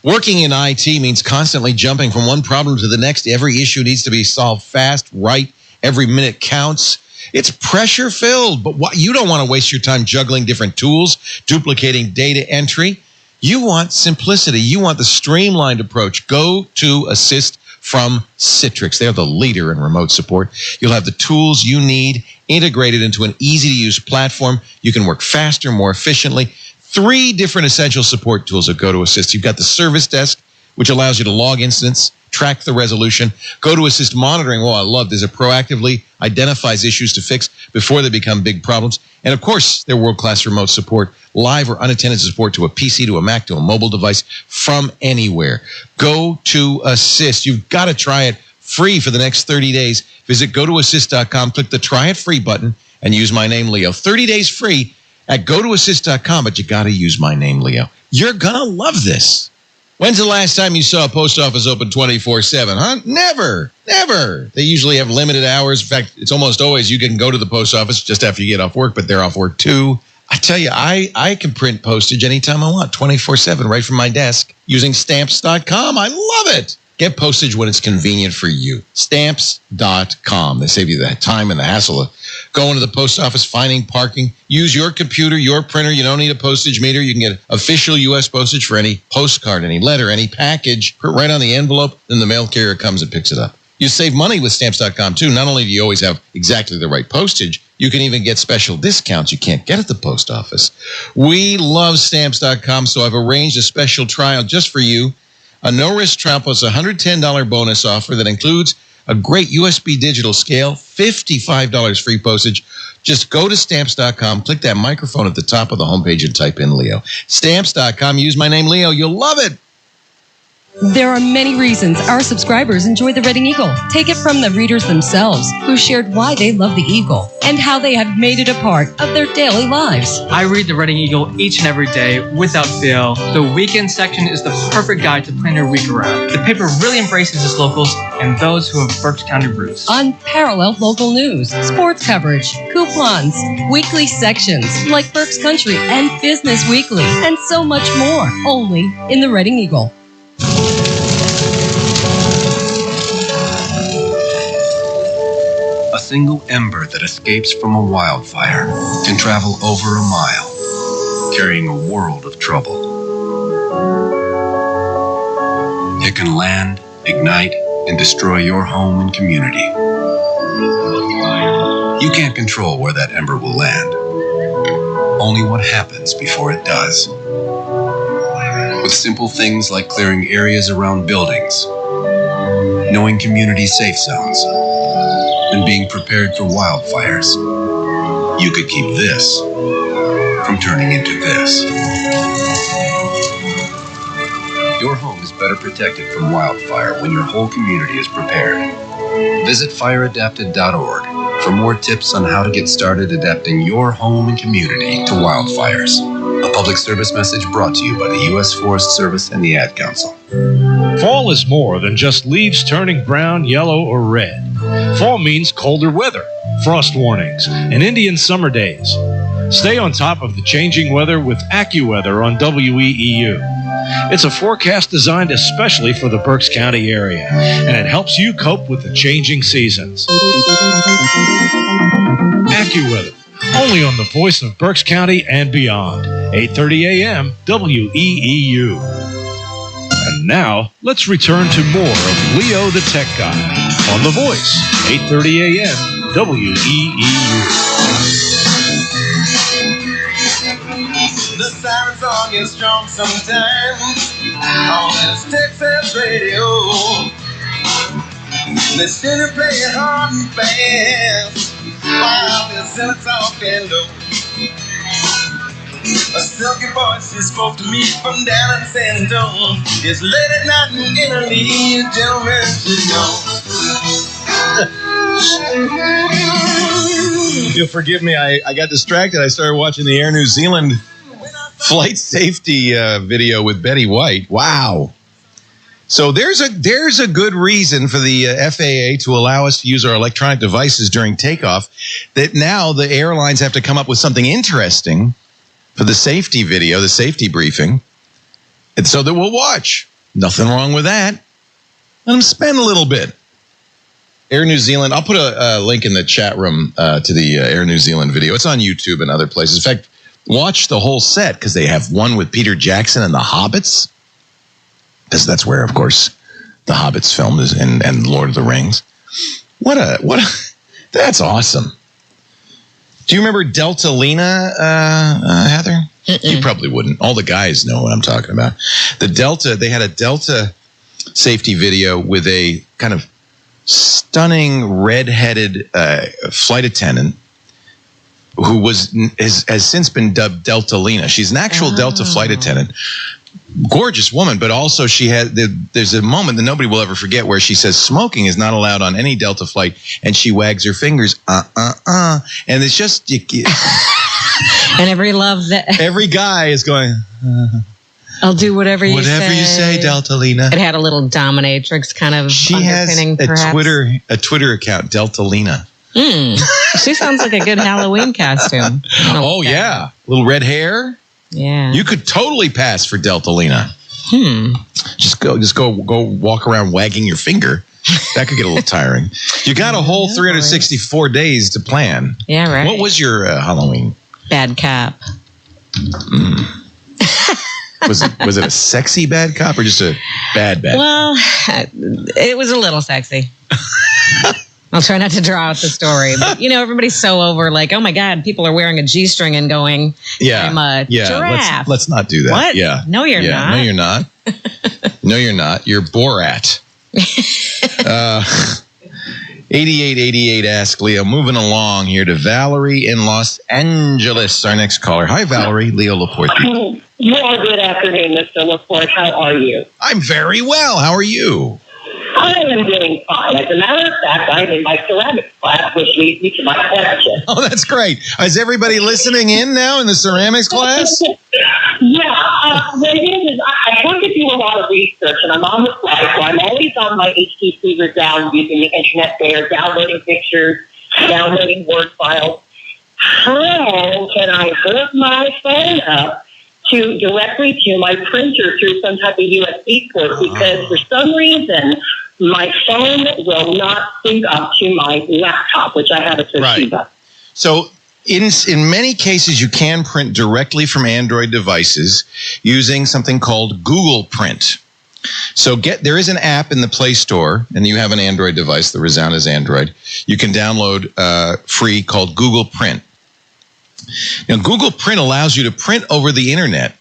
Working in IT means constantly jumping from one problem to the next. Every issue needs to be solved fast, right? Every minute counts. It's pressure-filled, but you don't want to waste your time juggling different tools, duplicating data entry. You want simplicity. You want the streamlined approach. Go to Assist from Citrix. They're the leader in remote support. You'll have the tools you need integrated into an easy-to-use platform. You can work faster, more efficiently. 3 different essential support tools that Go to Assist. You've got the service desk, which allows you to log incidents, track the resolution. Go to Assist monitoring. Well, I love this. It proactively identifies issues to fix before they become big problems. And of course, their world-class remote support, live or unattended support to a PC, to a Mac, to a mobile device from anywhere. Go to Assist. You've got to try it free for the next 30 days. Visit gotoassist.com, click the Try It Free button, and use my name, Leo. 30 days free at gotoassist.com, but you got to use my name, Leo. You're going to love this. When's the last time you saw a post office open 24/7, huh? Never. They usually have limited hours. In fact, it's almost always you can go to the post office just after you get off work, but they're off work too. I tell you, I can print postage anytime I want, 24/7, right from my desk, using Stamps.com. I love it. Get postage when it's convenient for you. Stamps.com. They save you the time and the hassle of going to the post office, finding parking. Use your computer, your printer. You don't need a postage meter. You can get official U.S. postage for any postcard, any letter, any package. Put right on the envelope, then the mail carrier comes and picks it up. You save money with Stamps.com, too. Not only do you always have exactly the right postage, you can even get special discounts you can't get at the post office. We love Stamps.com, so I've arranged a special trial just for you. A no-risk trial plus a $110 bonus offer that includes a great USB digital scale, $55 free postage. Just go to Stamps.com, click that microphone at the top of the homepage and type in Leo. Stamps.com, use my name, Leo. You'll love it. There are many reasons our subscribers enjoy the Reading Eagle. Take it from the readers themselves, who shared why they love the Eagle and how they have made it a part of their daily lives. I read the Reading Eagle each and every day without fail. The weekend section is the perfect guide to plan your week around. The paper really embraces its locals and those who have Berks County roots. Unparalleled local news, sports coverage, coupons, weekly sections like Berks Country and Business Weekly, and so much more, only in the Reading Eagle. A single ember that escapes from a wildfire can travel over a mile, carrying a world of trouble. It can land, ignite, and destroy your home and community. You can't control where that ember will land, only what happens before it does. With simple things like clearing areas around buildings, knowing community safe zones, and being prepared for wildfires, you could keep this from turning into this. Your home is better protected from wildfire when your whole community is prepared. Visit fireadapted.org for more tips on how to get started adapting your home and community to wildfires. A public service message brought to you by the U.S. Forest Service and the Ad Council. Fall is more than just leaves turning brown, yellow, or red. Fall means colder weather, frost warnings, and Indian summer days. Stay on top of the changing weather with AccuWeather on WEEU. It's a forecast designed especially for the Berks County area, and it helps you cope with the changing seasons. AccuWeather, only on the voice of Berks County and beyond. 8:30 a.m. WEEU. And now, let's return to more of Leo the Tech Guy on The Voice, 8:30 a.m. WEEU. The siren's on your strong sometimes on this Texas radio. Listen to play it hard and fast while the zealots off and low. A silky voice just spoke to me from down in San Antonio. It's late at night in Italy, gentlemen should go. You'll forgive me, I got distracted. I started watching the Air New Zealand flight safety video with Betty White. Wow. So there's a good reason for the FAA to allow us to use our electronic devices during takeoff, that now the airlines have to come up with something interesting for the safety video, the safety briefing, and so that we'll watch. Nothing wrong with that. Let them spend a little bit. Air New Zealand, I'll put a link in the chat room to the Air New Zealand video. It's on YouTube and other places. In fact, watch the whole set, because they have one with Peter Jackson and the Hobbits, because that's where, of course, the Hobbits filmed is, and Lord of the Rings. What a that's awesome. Do you remember Delta Lena, Heather? You probably wouldn't. All the guys know what I'm talking about. The Delta, they had a Delta safety video with a kind of stunning red-headed flight attendant who has since been dubbed Delta Lena. She's an actual Delta flight attendant, gorgeous woman, but also she had there's a moment that nobody will ever forget where she says smoking is not allowed on any Delta flight, and she wags her fingers, and it's just and every guy is going, I'll do whatever you say. Whatever you say, Deltalina. It had a little dominatrix kind of She has a Twitter account, Deltalina. She sounds like a good Halloween costume. Oh yeah, little red hair. Yeah, you could totally pass for Deltalina. Just go walk around wagging your finger. That could get a little tiring. You got a whole 364 days to plan. Yeah, right. What was your Halloween? Bad cop. Was it a sexy bad cop or just a bad? Well, it was a little sexy. I'll try not to draw out the story, but everybody's so over like, oh my God, people are wearing a G-string and going, I'm a giraffe. Let's not do that. What? Yeah. No, you're not. No, you're not. No, you're not. You're Borat. 8888 ask Leo. Moving along here to Valerie in Los Angeles, our next caller. Hi, Valerie. Leo Laporte. Well, good afternoon, Mr. Laporte. How are you? I'm very well. How are you? I am doing fine. As a matter of fact, I'm in my ceramics class, which leads me to my question. Oh, that's great. Is everybody listening in now in the ceramics class? Yeah. What it is I have to do a lot of research, and I'm on the fly, so I'm always on my HT Seeger down using the internet there, downloading pictures, downloading Word files. How can I hook my phone up directly to my printer through some type of USB port? Because for some reason, my phone will not sync up to my laptop, which I have a Toshiba. Right. So in many cases, you can print directly from Android devices using something called Google Print. So there is an app in the Play Store, and you have an Android device. The Resound is Android. You can download free called Google Print. Now, Google Print allows you to print over the internet.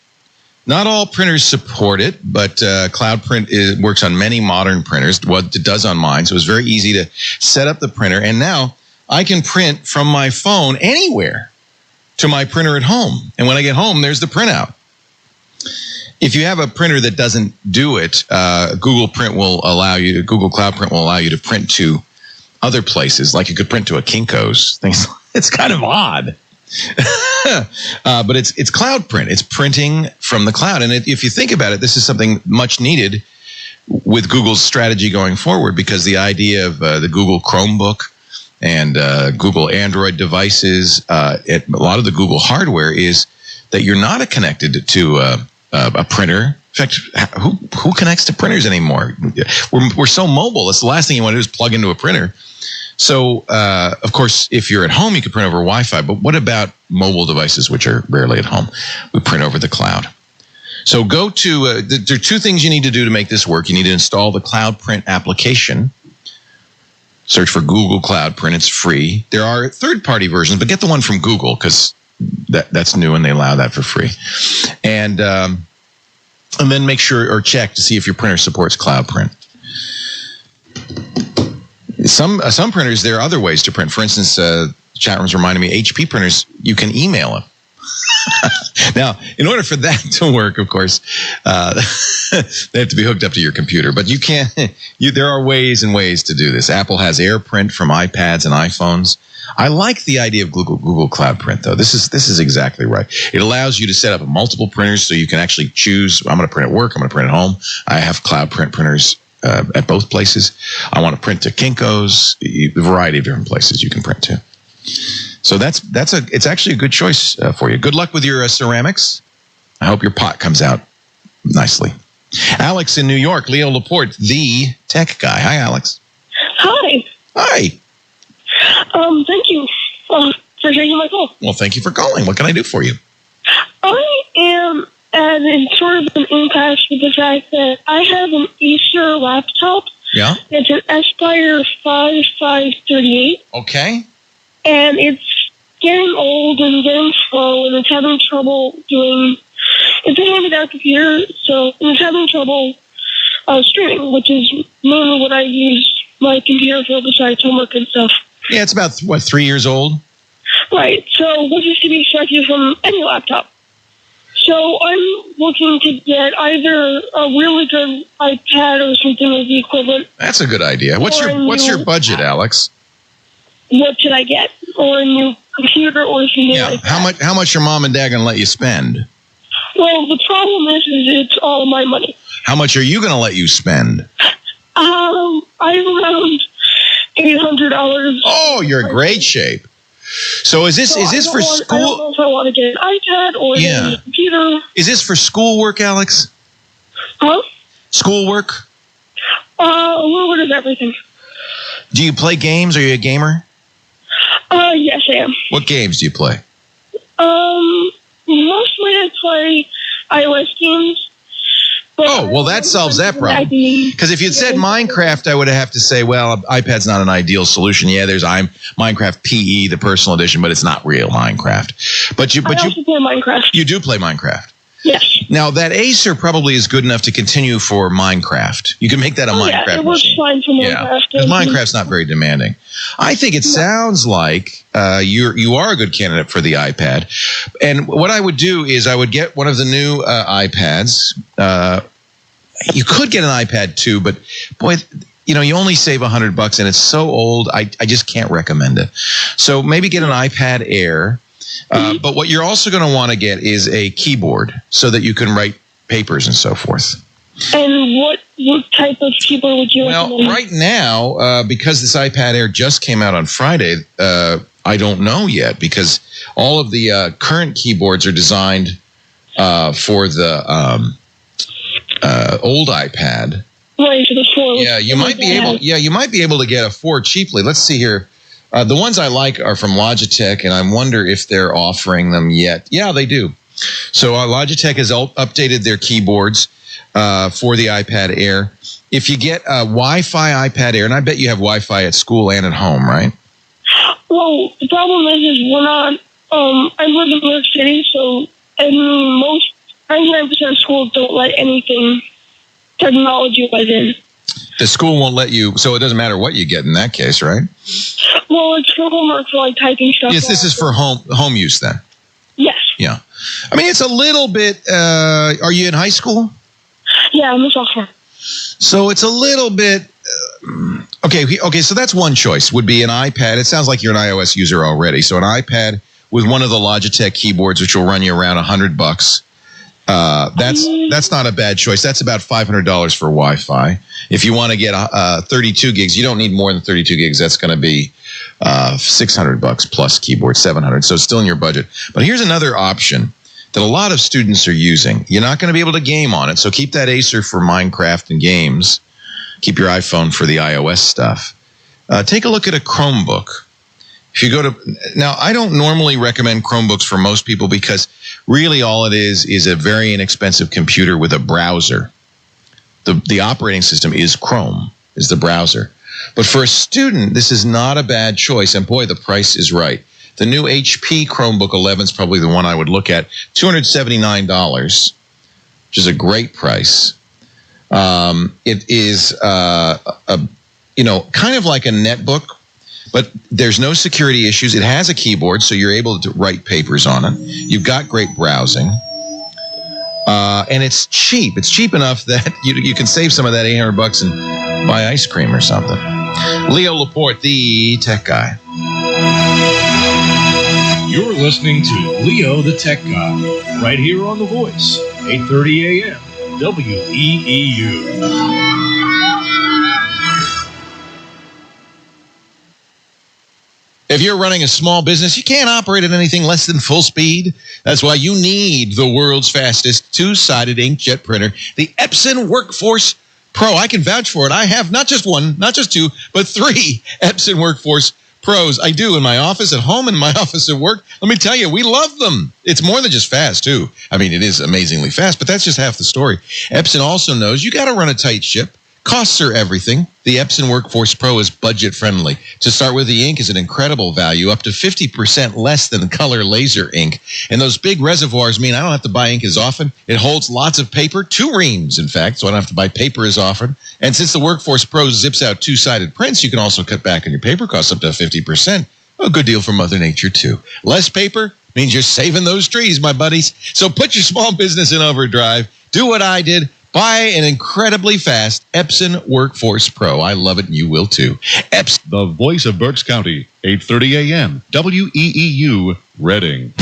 Not all printers support it, but Cloud Print works on many modern printers. What it does on mine, so it's very easy to set up the printer. And now I can print from my phone anywhere to my printer at home. And when I get home, there's the printout. If you have a printer that doesn't do it, Google Cloud Print will allow you to print to other places, like you could print to a Kinko's. It's kind of odd. But it's Cloud Print. It's printing from the cloud. And if you think about it, this is something much needed with Google's strategy going forward, because the idea of the Google Chromebook and Google Android devices, a lot of the Google hardware is that you're not connected to a printer. In fact, who connects to printers anymore? We're so mobile. That's the last thing you want to do is plug into a printer. So, of course, if you're at home, you can print over Wi-Fi. But what about mobile devices, which are rarely at home? We print over the cloud. So go to, there are two things you need to do to make this work. You need to install the Cloud Print application. Search for Google Cloud Print. It's free. There are third-party versions, but get the one from Google, because that's new and they allow that for free. And then make sure or check to see if your printer supports Cloud Print. Some printers, there are other ways to print. For instance, chat room's reminding me, HP printers, you can email them. Now, in order for that to work, of course, they have to be hooked up to your computer. But you can't. There are ways and ways to do this. Apple has AirPrint from iPads and iPhones. I like the idea of Google Cloud Print, though. This is exactly right. It allows you to set up multiple printers, so you can actually choose. I'm going to print at work. I'm going to print at home. I have Cloud Print printers at both places. I want to print to Kinko's, a variety of different places you can print to. So it's actually a good choice for you. Good luck with your ceramics. I hope your pot comes out nicely. Alex in New York, Leo Laporte, the tech guy. Hi, Alex. Hi. Hi. Thank you for taking my call. Well, thank you for calling. What can I do for you? I am at sort of an impasse with the fact that I have an Acer laptop. Yeah. It's an Aspire 5538. Okay. And it's getting old and getting slow, and it's having trouble it's getting without a computer, so it's having trouble streaming, which is mainly what I use my computer for besides homework and stuff. Yeah, it's about, 3 years old? Right, so what is to be expected from any laptop? So I'm looking to get either a really good iPad or something of the equivalent. That's a good idea. What's your budget, Alex? What should I get? Or a new computer or something like that? How much your mom and dad gonna let you spend? Well, the problem is it's all my money. How much are you gonna let you spend? I'm around $800. Oh, you're in great shape. So is this for school? I don't know if I want to get an iPad or a computer. Is this for schoolwork, Alex? Huh? Schoolwork? A little bit of everything. Do you play games? Are you a gamer? Yes, I am. What games do you play? Mostly I play iOS games. Oh, well, that solves that problem. Because if you'd said Minecraft, I would have to say, well, iPad's not an ideal solution. Yeah, there's Minecraft PE, the personal edition, but it's not real Minecraft. But you also play Minecraft. You do play Minecraft. Yes. Now, that Acer probably is good enough to continue for Minecraft. You can make that a Minecraft it works fine for Minecraft. Yeah, because Minecraft's not very demanding. I think it sounds like you are a good candidate for the iPad. And what I would do is I would get one of the new iPads. You could get an iPad too, but boy, you only save $100 and it's so old. I just can't recommend it. So maybe get an iPad Air. But what you're also going to want to get is a keyboard so that you can write papers and so forth. And what type of keyboard would you recommend? Well, right now, because this iPad Air just came out on Friday, I don't know yet because all of the current keyboards are designed for the old iPad. Right, for the 4. Yeah, you might be able. Yeah, you might be able to get a 4 cheaply. Let's see here. The ones I like are from Logitech, and I wonder if they're offering them yet. Yeah, they do. So Logitech has updated their keyboards for the iPad Air. If you get a Wi-Fi iPad Air, and I bet you have Wi-Fi at school and at home, right? Well, the problem is we're not. I live in New York City, so most 99% of schools don't let anything technology-wise in. The school won't let you, so it doesn't matter what you get in that case, right? Well, it's for homework, for like typing stuff. Yes, this is for home use then. Yes. Yeah. I mean, it's a little bit, are you in high school? Yeah, I'm a sophomore. So it's a little bit, okay, so that's one choice, would be an iPad. It sounds like you're an iOS user already. So an iPad with one of the Logitech keyboards, which will run you around $100. That's not a bad choice. That's about $500 for Wi-Fi. If you want to get 32 gigs, you don't need more than 32 gigs. That's going to be $600 plus keyboard, $700. So it's still in your budget. But here's another option that a lot of students are using. You're not going to be able to game on it. So keep that Acer for Minecraft and games. Keep your iPhone for the iOS stuff. Take a look at a Chromebook. If you go to now, I don't normally recommend Chromebooks for most people because really all it is a very inexpensive computer with a browser. The operating system is Chrome, is the browser. But for a student, this is not a bad choice. And boy, the price is right. The new HP Chromebook 11 is probably the one I would look at. $279, which is a great price. It is kind of like a netbook. But there's no security issues. It has a keyboard, so you're able to write papers on it. You've got great browsing. And it's cheap. It's cheap enough that you can save some of that $800 and buy ice cream or something. Leo Laporte, the tech guy. You're listening to Leo the Tech Guy, right here on The Voice, 8:30 a.m., WEEU. If you're running a small business, you can't operate at anything less than full speed. That's why you need the world's fastest two-sided inkjet printer, the Epson Workforce Pro. I can vouch for it. I have not just one, not just two, but 3 Epson Workforce Pros. I do in my office at home and in my office at work. Let me tell you, we love them. It's more than just fast, too. I mean, it is amazingly fast, but that's just half the story. Epson also knows you got to run a tight ship. Costs are everything. The Epson Workforce Pro is budget friendly. To start with, the ink is an incredible value, up to 50% less than color laser ink. And those big reservoirs mean I don't have to buy ink as often. It holds lots of paper, 2 reams, in fact, so I don't have to buy paper as often. And since the Workforce Pro zips out 2-sided prints, you can also cut back on your paper costs up to 50%. A good deal for Mother Nature, too. Less paper, means you're saving those trees, my buddies. So put your small business in overdrive. Do what I did. Buy an incredibly fast Epson Workforce Pro. I love it, and you will too. Epson. The voice of Berks County, 8:30 a.m. WEEU, Reading.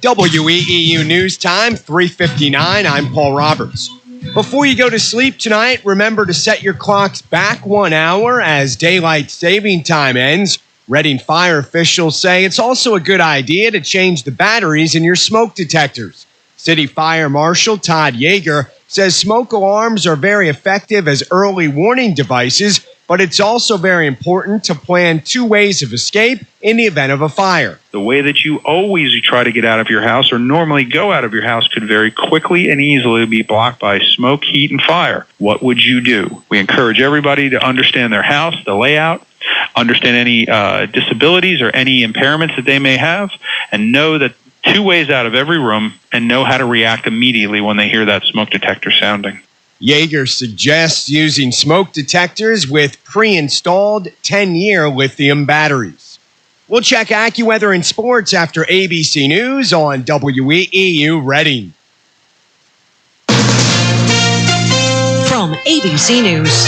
WEEU News Time, 3:59. I'm Paul Roberts. Before you go to sleep tonight, remember to set your clocks back 1 hour as daylight saving time ends. Reading fire officials say it's also a good idea to change the batteries in your smoke detectors. City Fire Marshal Todd Yeager says smoke alarms are very effective as early warning devices, but it's also very important to plan 2 ways of escape in the event of a fire. The way that you always try to get out of your house or normally go out of your house could very quickly and easily be blocked by smoke, heat, and fire. What would you do? We encourage everybody to understand their house, the layout, understand any disabilities or any impairments that they may have, and know that 2 ways out of every room and know how to react immediately when they hear that smoke detector sounding. Yeager suggests using smoke detectors with pre-installed 10-year lithium batteries. We'll check AccuWeather and sports after ABC News on WEEU Reading. From ABC News.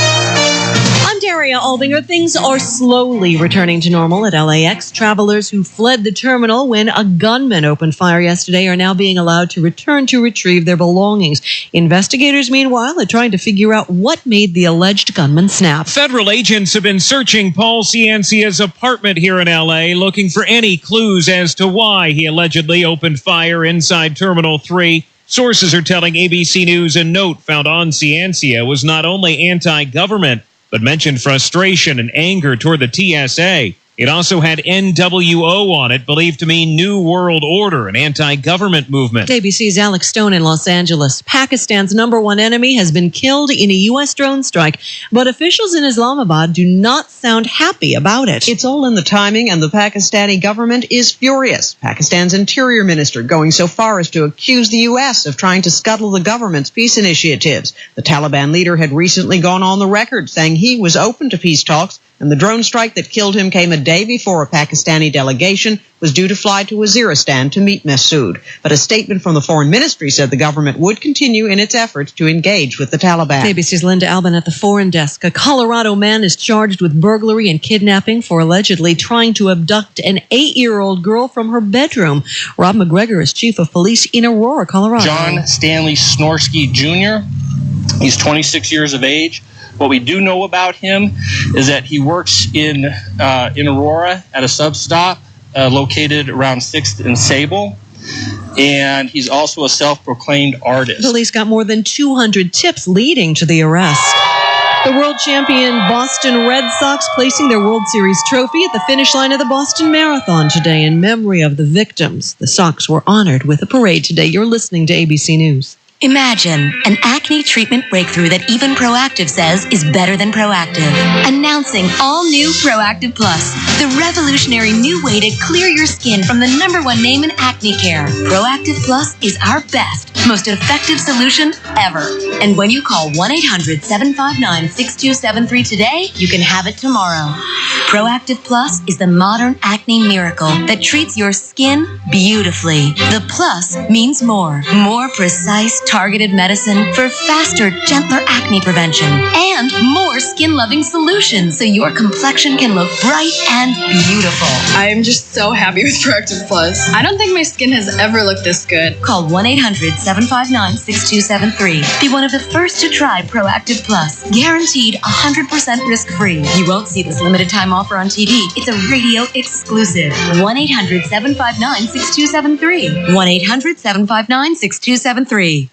I'm Daria Albinger. Things are slowly returning to normal at LAX. Travelers who fled the terminal when a gunman opened fire yesterday are now being allowed to return to retrieve their belongings. Investigators, meanwhile, are trying to figure out what made the alleged gunman snap. Federal agents have been searching Paul Ciancia's apartment here in L.A., looking for any clues as to why he allegedly opened fire inside Terminal 3. Sources are telling ABC News a note found on Ciancia was not only anti-government, but mentioned frustration and anger toward the TSA. It also had NWO on it, believed to mean New World Order, an anti-government movement. ABC's Alex Stone in Los Angeles. Pakistan's #1 enemy has been killed in a U.S. drone strike, but officials in Islamabad do not sound happy about it. It's all in the timing, and the Pakistani government is furious. Pakistan's interior minister going so far as to accuse the U.S. of trying to scuttle the government's peace initiatives. The Taliban leader had recently gone on the record saying he was open to peace talks, and the drone strike that killed him came a day before a Pakistani delegation was due to fly to Waziristan to meet Massoud. But a statement from the foreign ministry said the government would continue in its efforts to engage with the Taliban. ABC's Linda Albin at the foreign desk. A Colorado man is charged with burglary and kidnapping for allegedly trying to abduct an 8-year-old girl from her bedroom. Rob McGregor is chief of police in Aurora, Colorado. John Stanley Snorsky Jr. He's 26 years of age. What we do know about him is that he works in Aurora at a sub-stop located around 6th and Sable, and he's also a self-proclaimed artist. Police got more than 200 tips leading to the arrest. The world champion Boston Red Sox placing their World Series trophy at the finish line of the Boston Marathon today in memory of the victims. The Sox were honored with a parade today. You're listening to ABC News. Imagine an acne treatment breakthrough that even Proactive says is better than Proactive. Announcing all new Proactive Plus, the revolutionary new way to clear your skin from the #1 name in acne care. Proactive Plus is our best, most effective solution ever. And when you call 1-800-759-6273 today, you can have it tomorrow. Proactive Plus is the modern acne miracle that treats your skin beautifully. The plus means more precise, targeted medicine for faster, gentler acne prevention, and more skin-loving solutions so your complexion can look bright and beautiful. I'm just so happy with Proactive Plus. I don't think my skin has ever looked this good. Call 1-800-759-6273. Be one of the first to try Proactive Plus. Guaranteed 100% risk-free. You won't see this limited time offer on TV. It's a radio exclusive. 1-800-759-6273. 1-800-759-6273.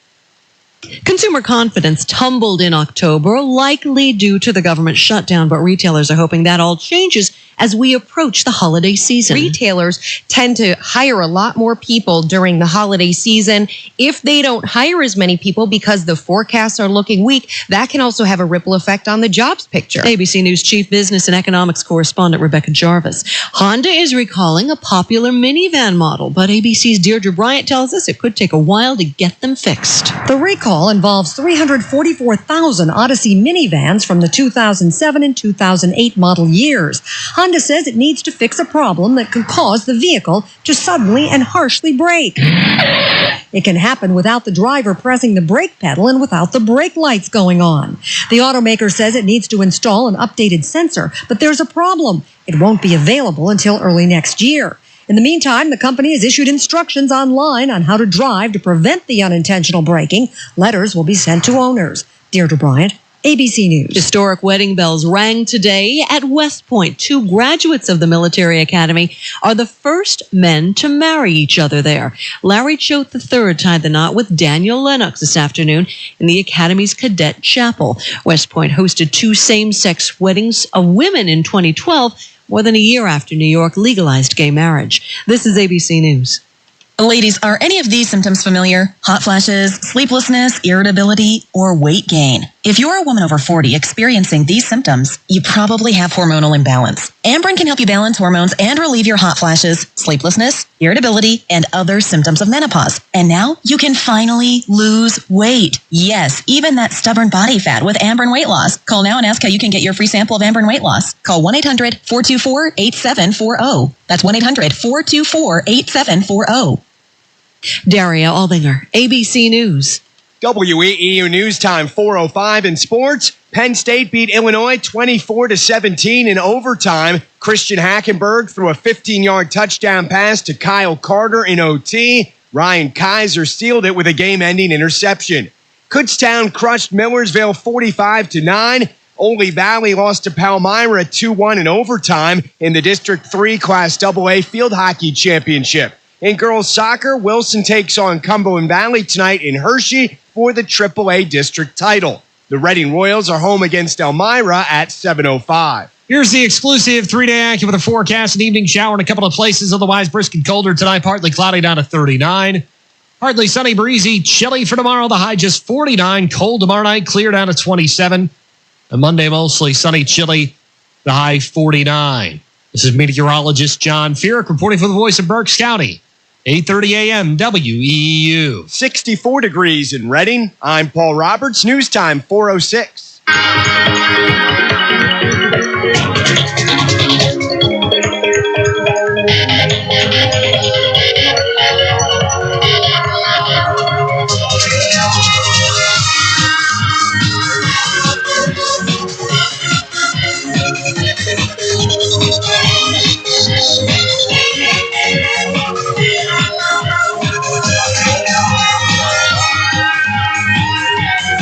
Consumer confidence tumbled in October, likely due to the government shutdown, but retailers are hoping that all changes as we approach the holiday season. Retailers tend to hire a lot more people during the holiday season. If they don't hire as many people because the forecasts are looking weak, that can also have a ripple effect on the jobs picture. ABC News Chief Business and Economics Correspondent Rebecca Jarvis. Honda is recalling a popular minivan model, but ABC's Deirdre Bryant tells us it could take a while to get them fixed. The recall recall involves 344,000 Odyssey minivans from the 2007 and 2008 model years. Honda says it needs to fix a problem that could cause the vehicle to suddenly and harshly brake. It can happen without the driver pressing the brake pedal and without the brake lights going on. The automaker says it needs to install an updated sensor, but there's a problem. It won't be available until early next year. In the meantime, the company has issued instructions online on how to drive to prevent the unintentional braking. Letters will be sent to owners. Deirdre Bryant, ABC News. Historic wedding bells rang today at West Point. 2 graduates of the military academy are the first men to marry each other there. Larry Choate III tied the knot with Daniel Lennox this afternoon in the academy's cadet chapel. West Point hosted 2 same-sex weddings of women in 2012, more than a year after New York legalized gay marriage. This is ABC News. Ladies, are any of these symptoms familiar? Hot flashes, sleeplessness, irritability, or weight gain? If you're a woman over 40 experiencing these symptoms, you probably have hormonal imbalance. Amberen can help you balance hormones and relieve your hot flashes, sleeplessness, irritability, and other symptoms of menopause. And now you can finally lose weight. Yes, even that stubborn body fat with Amberen Weight Loss. Call now and ask how you can get your free sample of Amberen Weight Loss. Call 1-800-424-8740. That's 1-800-424-8740. Daria Aldinger, ABC News. WEEU News Time 4:05 in sports. Penn State beat Illinois 24-17 in overtime. Christian Hackenberg threw a 15-yard touchdown pass to Kyle Carter in OT. Ryan Kaiser sealed it with a game-ending interception. Kutztown crushed Millersville 45-9. Ole Valley lost to Palmyra 2-1 in overtime in the District 3 Class AA Field Hockey Championship. In girls soccer, Wilson takes on Cumberland Valley tonight in Hershey for the AAA district title. The Reading Royals are home against Elmira at 7:05. Here's the exclusive 3-day AccuWeather forecast. An evening shower in a couple of places, otherwise brisk and colder tonight. Partly cloudy down to 39. Partly sunny, breezy, chilly for tomorrow. The high just 49. Cold tomorrow night, clear down to 27. And Monday, mostly sunny, chilly. The high 49. This is meteorologist John Furyk reporting for the Voice of Berks County. 8:30 a.m. WEEU. 64 degrees in Reading. I'm Paul Roberts. News time 4:06.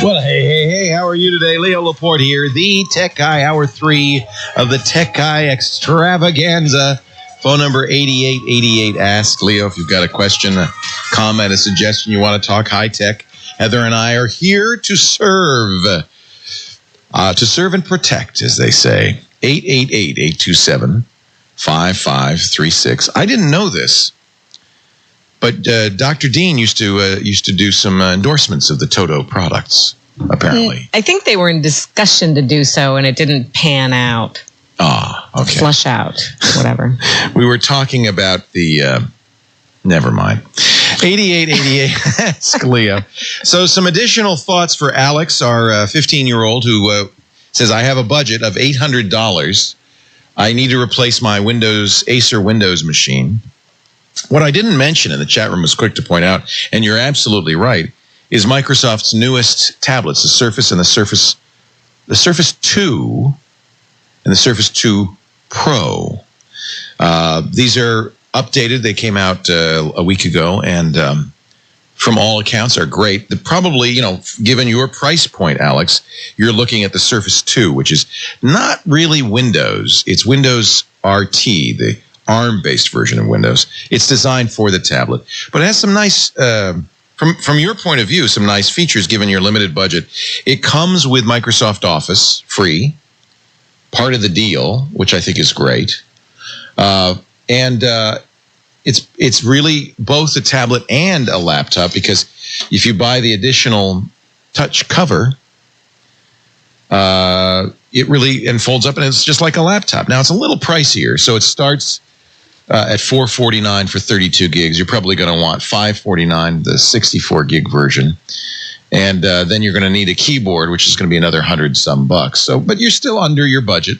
Well, hey, how are you today? Leo Laporte here, the Tech Guy, Hour 3 of the Tech Guy Extravaganza. Phone number 8888. Ask Leo if you've got a question, a comment, a suggestion, you want to talk high-tech. Heather and I are here to serve and protect, as they say. 888-827-5536. I didn't know this, but Dr. Dean used to do some endorsements of the Toto products, apparently. I think they were in discussion to do so, and it didn't pan out. Ah, okay. Flush out, whatever. We were talking about the... never mind. 8888, ask Leo. So some additional thoughts for Alex, our 15-year-old, who says, I have a budget of $800. I need to replace my Acer Windows machine. What I didn't mention, and the chat room was quick to point out, and you're absolutely right, is Microsoft's newest tablets, the Surface and the Surface 2 and the Surface 2 Pro. These are updated. They came out a week ago, and from all accounts are great. Probably, given your price point, Alex, you're looking at the Surface 2, which is not really Windows. It's Windows RT, the ARM-based version of Windows. It's designed for the tablet, but it has some nice, from your point of view, some nice features given your limited budget. It comes with Microsoft Office free, part of the deal, which I think is great. And it's really both a tablet and a laptop, because if you buy the additional touch cover, it really folds up, and it's just like a laptop. Now, it's a little pricier, so it starts at $449 for 32 gigs. You're probably going to want $549, the 64 gig version. And then you're going to need a keyboard, which is going to be another $100-some bucks. So, but you're still under your budget.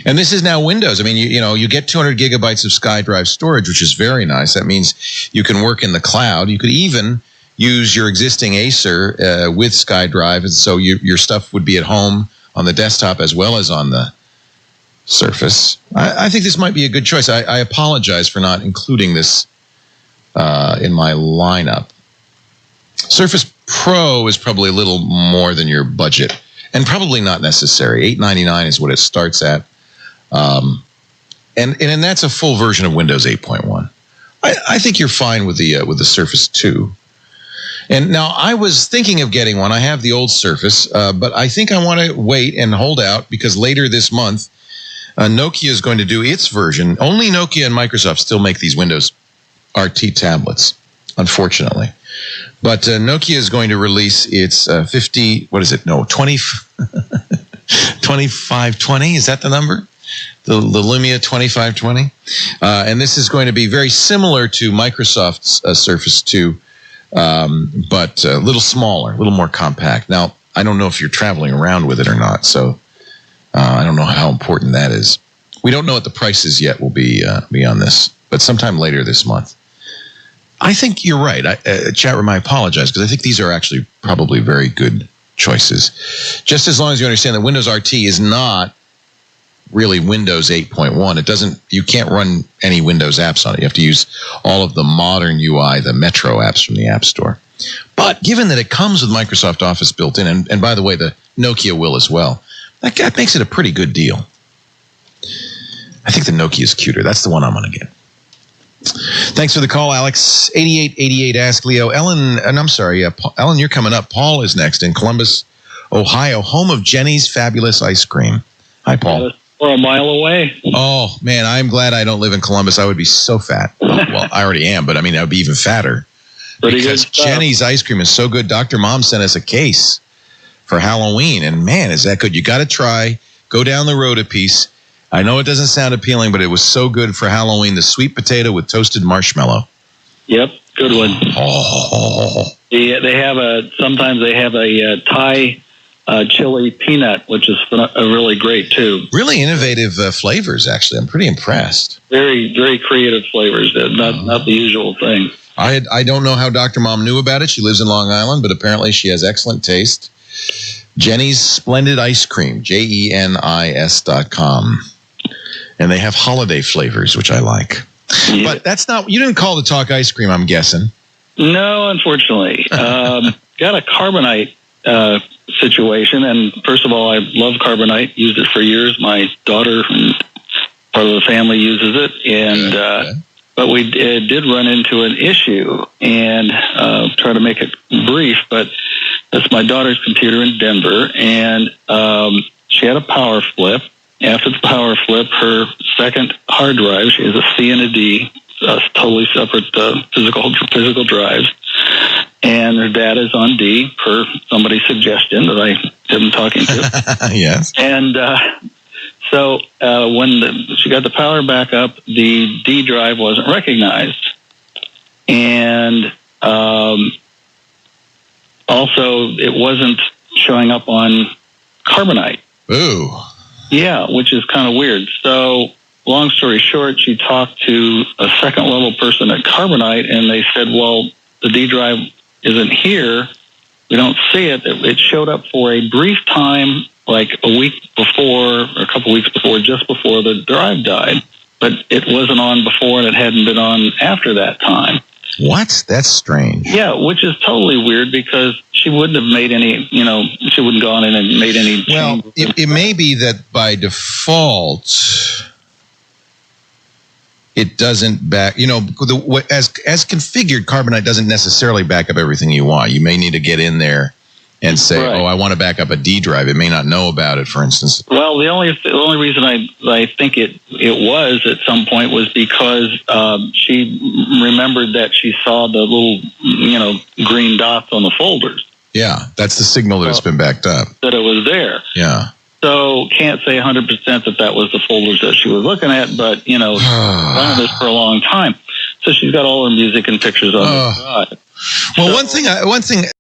And this is now Windows. I mean, you get 200 gigabytes of SkyDrive storage, which is very nice. That means you can work in the cloud. You could even use your existing Acer with SkyDrive, and so your stuff would be at home on the desktop as well as on the Surface. I think this might be a good choice. I apologize for not including this in my lineup. Surface Pro is probably a little more than your budget, and probably not necessary. $899 is what it starts at, and that's a full version of Windows 8.1. I think you're fine with the Surface 2. And now I was thinking of getting one. I have the old Surface, but I think I want to wait and hold out because later this month, Nokia is going to do its version. Only Nokia and Microsoft still make these Windows RT tablets, unfortunately. But Nokia is going to release its 2520. Is that the number? The Lumia 2520. And this is going to be very similar to Microsoft's Surface 2, but a little smaller, a little more compact. Now, I don't know if you're traveling around with it or not, so I don't know how important that is. We don't know what the prices yet will be on this, but sometime later this month. I think you're right. Chat room, I apologize, because I think these are actually probably very good choices. Just as long as you understand that Windows RT is not really Windows 8.1. You can't run any Windows apps on it. You have to use all of the modern UI, the Metro apps from the App Store. But given that it comes with Microsoft Office built in, and by the way, the Nokia will as well, that makes it a pretty good deal. I think the Nokia is cuter. That's the one I'm going to get. Thanks for the call, Alex. 8888 Ask Leo. Ellen, Ellen, you're coming up. Paul is next in Columbus, Ohio, home of Jenny's Fabulous Ice Cream. Hi, Paul. We're a mile away. Oh, man, I'm glad I don't live in Columbus. I would be so fat. Well, I already am, but I mean, I would be even fatter. Pretty because good stuff. Jenny's ice cream is so good. Dr. Mom sent us a case for Halloween, and man, is that good. You got to try. Go down the road a piece. I know it doesn't sound appealing, but it was so good for Halloween. The sweet potato with toasted marshmallow. Yep, good one. Oh. Sometimes they have a Thai chili peanut, which is really great too. Really innovative flavors, actually. I'm pretty impressed. Very, very creative flavors. Not the usual thing. I don't know how Dr. Mom knew about it. She lives in Long Island, but apparently she has excellent taste. Jenny's Splendid Ice Cream, JENIS.com. And they have holiday flavors, which I like. Yeah. But that's not, you didn't call to talk ice cream, I'm guessing. No, unfortunately. Got a carbonite situation. And first of all, I love carbonite, used it for years. My daughter and part of the family uses it. And, but we did run into an issue, and try to make it brief, but that's my daughter's computer in Denver, and she had a power flip. After the power flip, her second hard drive, she has a C and a D, totally separate physical drives, and her data is on D, per somebody's suggestion that I have been talking to. Yes. And so when she got the power back up, the D drive wasn't recognized. And also, it wasn't showing up on Carbonite. Ooh. Yeah, which is kind of weird. So, long story short, she talked to a second-level person at Carbonite, and they said, well, the D drive isn't here. We don't see it. It showed up for a brief time, like a week before, or a couple weeks before, just before the drive died. But it wasn't on before, and it hadn't been on after that time. What? That's strange. Yeah, which is totally weird, because she wouldn't have made any, she wouldn't gone in and made any change. Well, it may be that by default, it doesn't back, as configured, Carbonite doesn't necessarily back up everything you want. You may need to get in there and say, right, I want to back up a D drive. It may not know about it, for instance. Well, the only reason I think it was at some point was because she remembered that she saw the little, green dots on the folders. Yeah, that's the signal that it's been backed up. That it was there. Yeah. So can't say 100% that was the folders that she was looking at, but, done this for a long time. So she's got all her music and pictures on the drive. Well, one thing